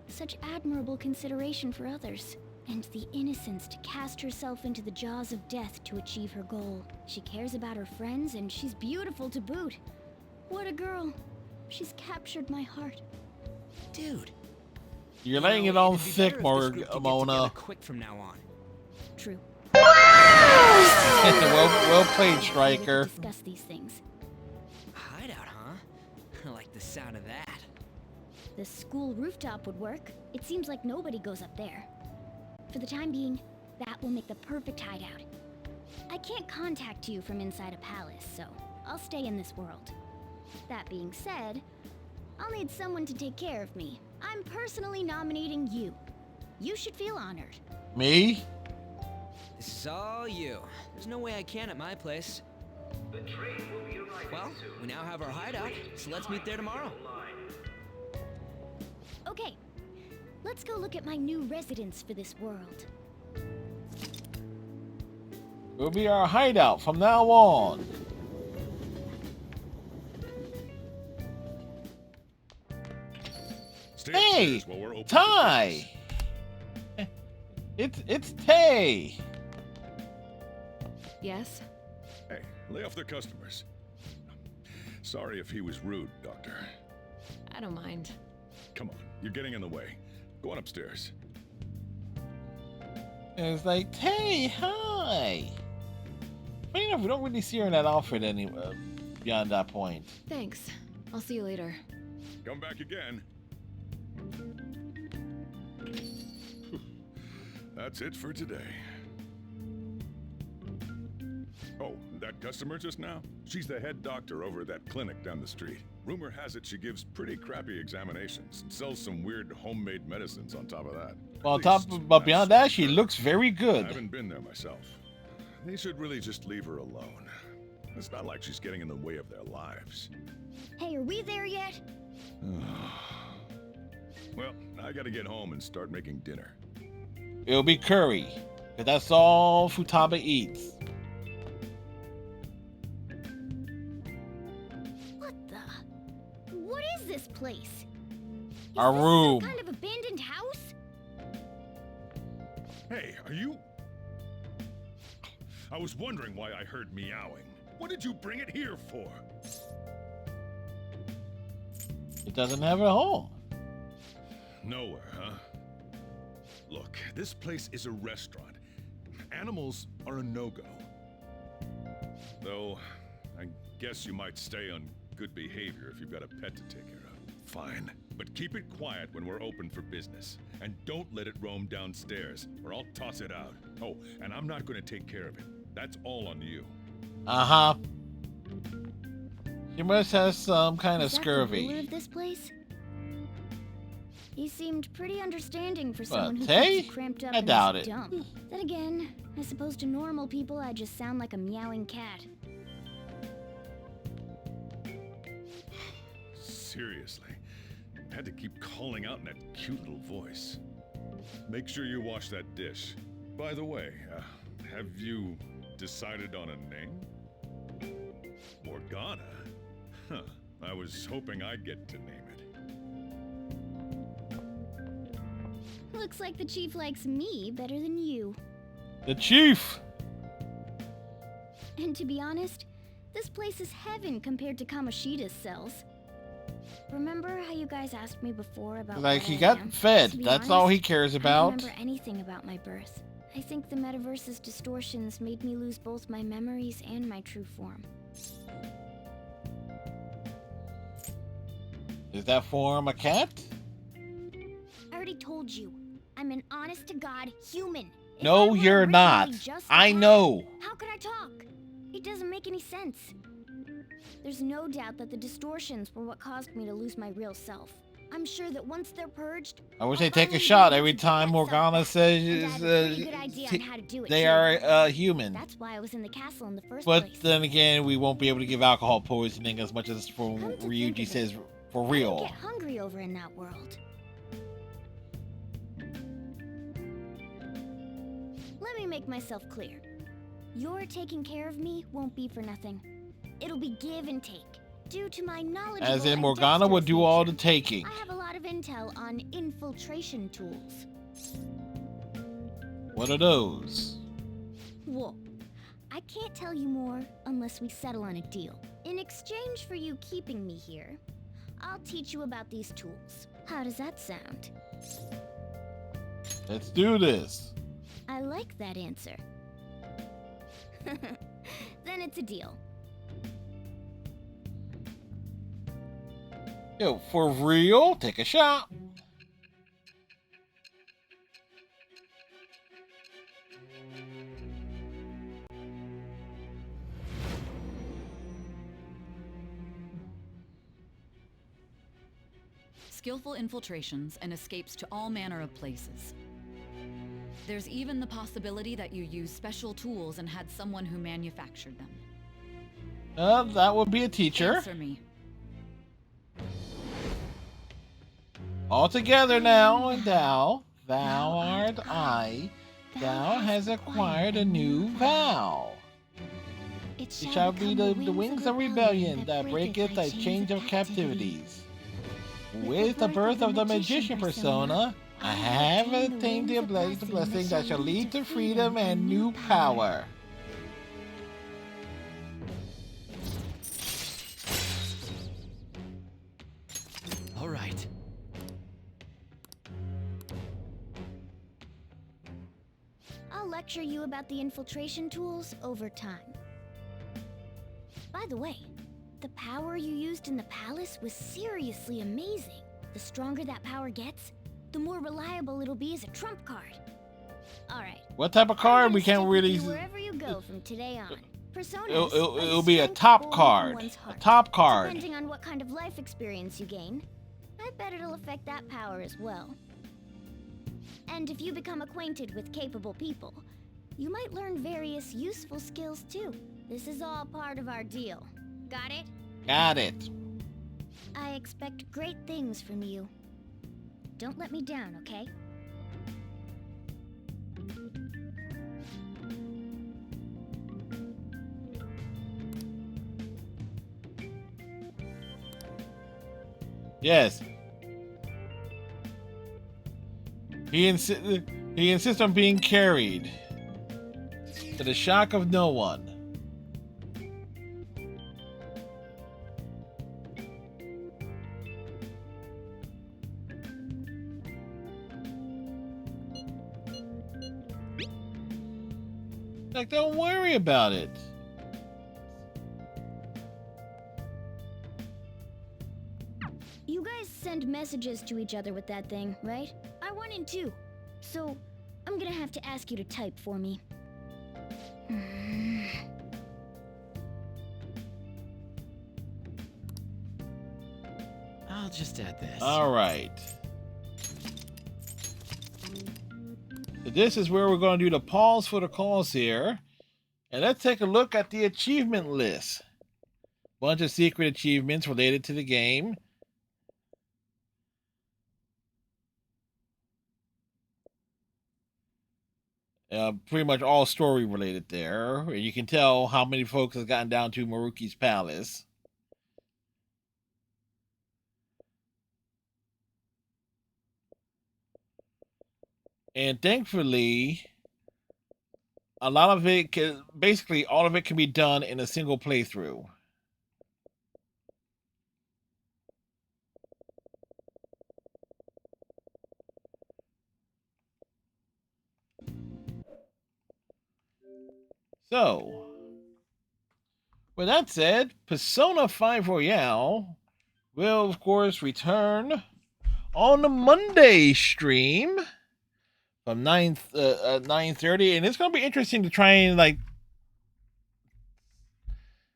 Such admirable consideration for others. And the innocence to cast herself into the jaws of death to achieve her goal. She cares about her friends, and she's beautiful to boot. What a girl. She's captured my heart. Dude. You're laying it on thick, Mona. Quick from now on. True. well played, Striker. Discuss these things. Hideout, huh? I like the sound of that. The school rooftop would work. It seems like nobody goes up there. For the time being, that will make the perfect hideout. I can't contact you from inside a palace, so I'll stay in this world. That being said, I'll need someone to take care of me. I'm personally nominating you. You should feel honored. Me? This is all you. There's no way I can at my place. The train will be arriving Well, soon. we now have our hideout, so let's meet there tomorrow. Okay, let's go look at my new residence for this world. It'll be our hideout from now on. Hey, Ty. It's Tay. Yes? Hey, lay off the customers. Sorry if he was rude, Doctor. I don't mind. Come on, you're getting in the way. Go on upstairs. And it's like, Tay, hi. Funny enough, we don't really see her in that outfit anyway, beyond that point. Thanks. I'll see you later. Come back again. That's it for today. Oh, that customer just now? She's the head doctor over at that clinic down the street. Rumor has it she gives pretty crappy examinations and sells some weird homemade medicines on top of that. Well, but beyond that, she looks very good. I haven't been there myself. They should really just leave her alone. It's not like she's getting in the way of their lives. Hey, are we there yet? Well, I gotta get home and start making dinner. It'll be curry, because that's all Futaba eats. What is this place? Our room. Some kind of abandoned house? Hey, are you... I was wondering why I heard meowing. What did you bring it here for? It doesn't have a home. Nowhere, huh? Look, this place is a restaurant. Animals are a no-go. Though, I guess you might stay on good behavior if you've got a pet to take care of. Fine, but keep it quiet when we're open for business. And don't let it roam downstairs, or I'll toss it out. Oh, and I'm not going to take care of it. That's all on you. Uh-huh. She must have some kind of Is that scurvy. the ruler of this place? He seemed pretty understanding for someone who Tay? keeps cramped up I in doubt this it. dump. Then again, I suppose to normal people I just sound like a meowing cat. Seriously, I had to keep calling out in that cute little voice. Make sure you wash that dish. By the way, have you decided on a name? Morgana? Huh, I was hoping I'd get to name it. Looks like the chief likes me better than you. The chief! And to be honest, this place is heaven compared to Kamoshida's cells. Remember how you guys asked me before about Like, what he I got am? fed. To be That's all honest, he cares I about. don't remember anything about my birth. I think the metaverse's distortions made me lose both my memories and my true form. Is that form a cat? I already told you, I'm an honest-to-God human. If I No, were you're originally not. just a I cat, know. How could I talk? It doesn't make any sense. There's no doubt that the distortions were what caused me to lose my real self. I'm sure that once they're purged, I wish they take a shot every time Morgana says and I have a pretty good idea on how to do it, they too. are human. That's why I was in the castle in the first But place. then again, we won't be able to give alcohol poisoning as much as for Come to Ryuji think of says it, for I real. get hungry over in that world. Let me make myself clear. Your taking care of me won't be for nothing. It'll be give and take. Due to my knowledge As in, Morgana would do all the taking. I have a lot of intel on infiltration tools. What are those? Well, I can't tell you more unless we settle on a deal. In exchange for you keeping me here, I'll teach you about these tools. How does that sound? Let's do this. I like that answer. Then it's a deal. Yo, for real? Take a shot. Skillful infiltrations and escapes to all manner of places. There's even the possibility that you used special tools and had someone who manufactured them. That would be a teacher. Answer me. All together now, thou art I. Thou has acquired a new vow. It shall be the wings of rebellion that breaketh thy chains of captivities. With the birth of the magician persona, I have attained the blessing that shall lead to freedom and new power. All right. I'll lecture you about the infiltration tools over time. By the way, the power you used in the palace was seriously amazing. The stronger that power gets, the more reliable it'll be as a trump card. Alright. What type of card? We can't really... Wherever you go from today on. Personas It'll be a top card. A top card. Depending on what kind of life experience you gain, I bet it'll affect that power as well. And if you become acquainted with capable people, you might learn various useful skills too. This is all part of our deal. Got it? Got it. I expect great things from you. Don't let me down, okay? Yes. He insists on being carried, to the shock of no one. Like, don't worry about it. You guys send messages to each other with that thing, right? I want in too. So, I'm gonna have to ask you to type for me. I'll just add this. All right. So this is where we're going to do the pause for the cause here. And let's take a look at the achievement list. Bunch of secret achievements related to the game. Pretty much all story related there. And you can tell how many folks have gotten down to Maruki's palace. And thankfully, a lot of it can, basically all of it can be done in a single playthrough. So, with that said, Persona 5 Royale will, of course, return on the Monday stream from 9:30, and it's going to be interesting to try and, like,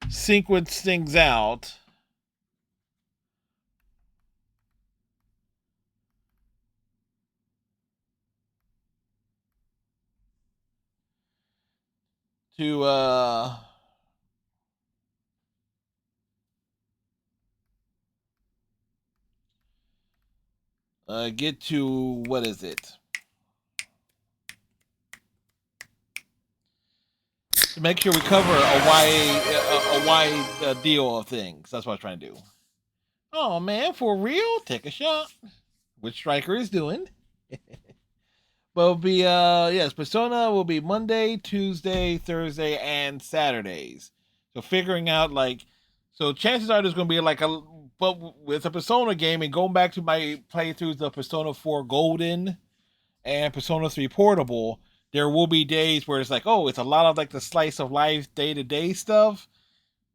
sequence things out. To get to, what is it? To make sure we cover a wide deal of things. That's what I'm trying to do. Oh man, for real? Take a shot. Which Striker is doing. will be yes, Persona will be Monday, Tuesday, Thursday, and Saturdays. So figuring out so chances are there's going to be but with a Persona game and going back to my playthroughs of Persona 4 Golden and Persona 3 Portable, there will be days where it's it's a lot of the slice of life day-to-day stuff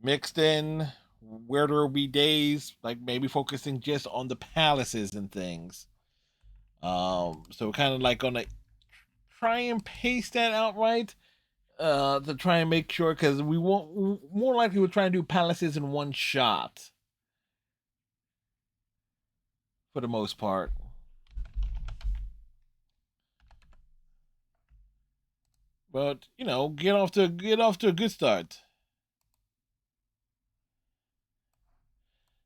mixed in, where there will be days maybe focusing just on the palaces and things. So we're kind of gonna try and pace that out right, to try and make sure, because we won't, more likely we'll try and do palaces in one shot for the most part. But get off to a good start.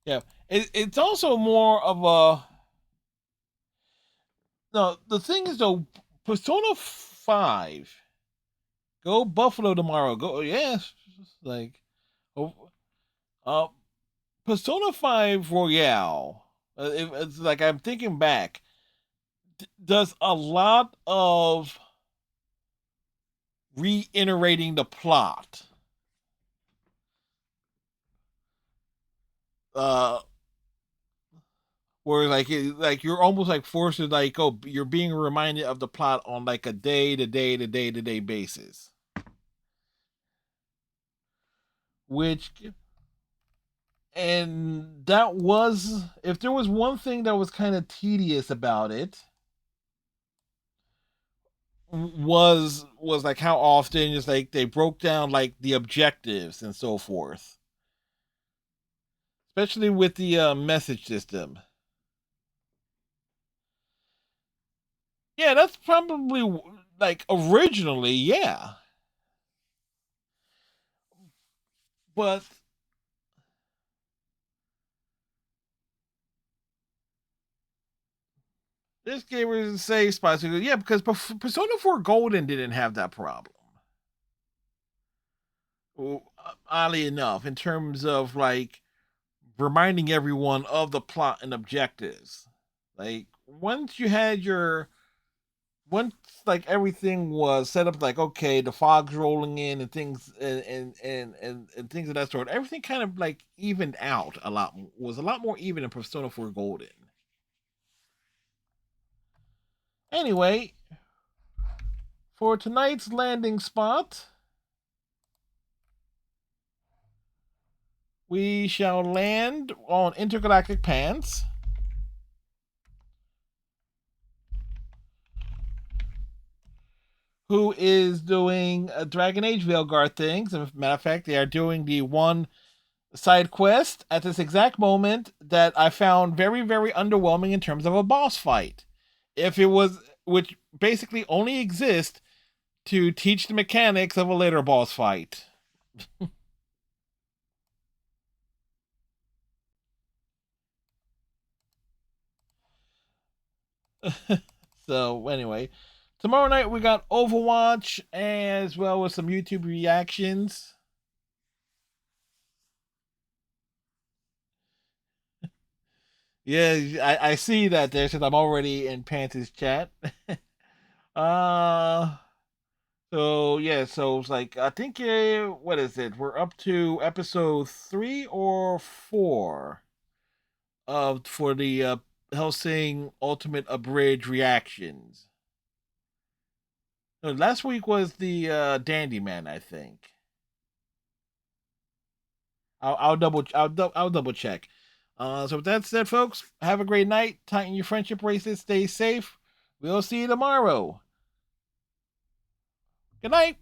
Yeah, it's also more of a. No, the thing is though, Persona 5. Go Buffalo tomorrow. Go, yes, Persona 5 Royale. It's I'm thinking back. Does a lot of reiterating the plot. Where you're almost forced to you're being reminded of the plot on a day-to-day basis. And that was, if there was one thing that was kind of tedious about it, was how often just they broke down the objectives and so forth, especially with the message system. Yeah, that's probably originally, yeah, but this game is a safe spot. So yeah, because Persona 4 Golden didn't have that problem. Oddly enough, in terms of reminding everyone of the plot and objectives. Once you had once everything was set up, okay, the fog's rolling in and things and things of that sort, everything kind of evened out a lot, was a lot more even in Persona 4 Golden. Anyway, for tonight's landing spot, we shall land on Intergalactic Pants. Who is doing Dragon Age Veilguard things. As a matter of fact, they are doing the one side quest at this exact moment that I found very, very underwhelming in terms of a boss fight. Which basically only exists to teach the mechanics of a later boss fight. So anyway, tomorrow night we got Overwatch as well as some YouTube reactions. Yeah, I see that there since I'm already in Pants' chat. So yeah, so it's I think what is it? We're up to episode 3 or 4 for the Hellsing Ultimate Abridged reactions. No, last week was the Dandy Man, I think. I'll double check. So with that said, folks, have a great night. Tighten your friendship bracelets. Stay safe. We'll see you tomorrow. Good night.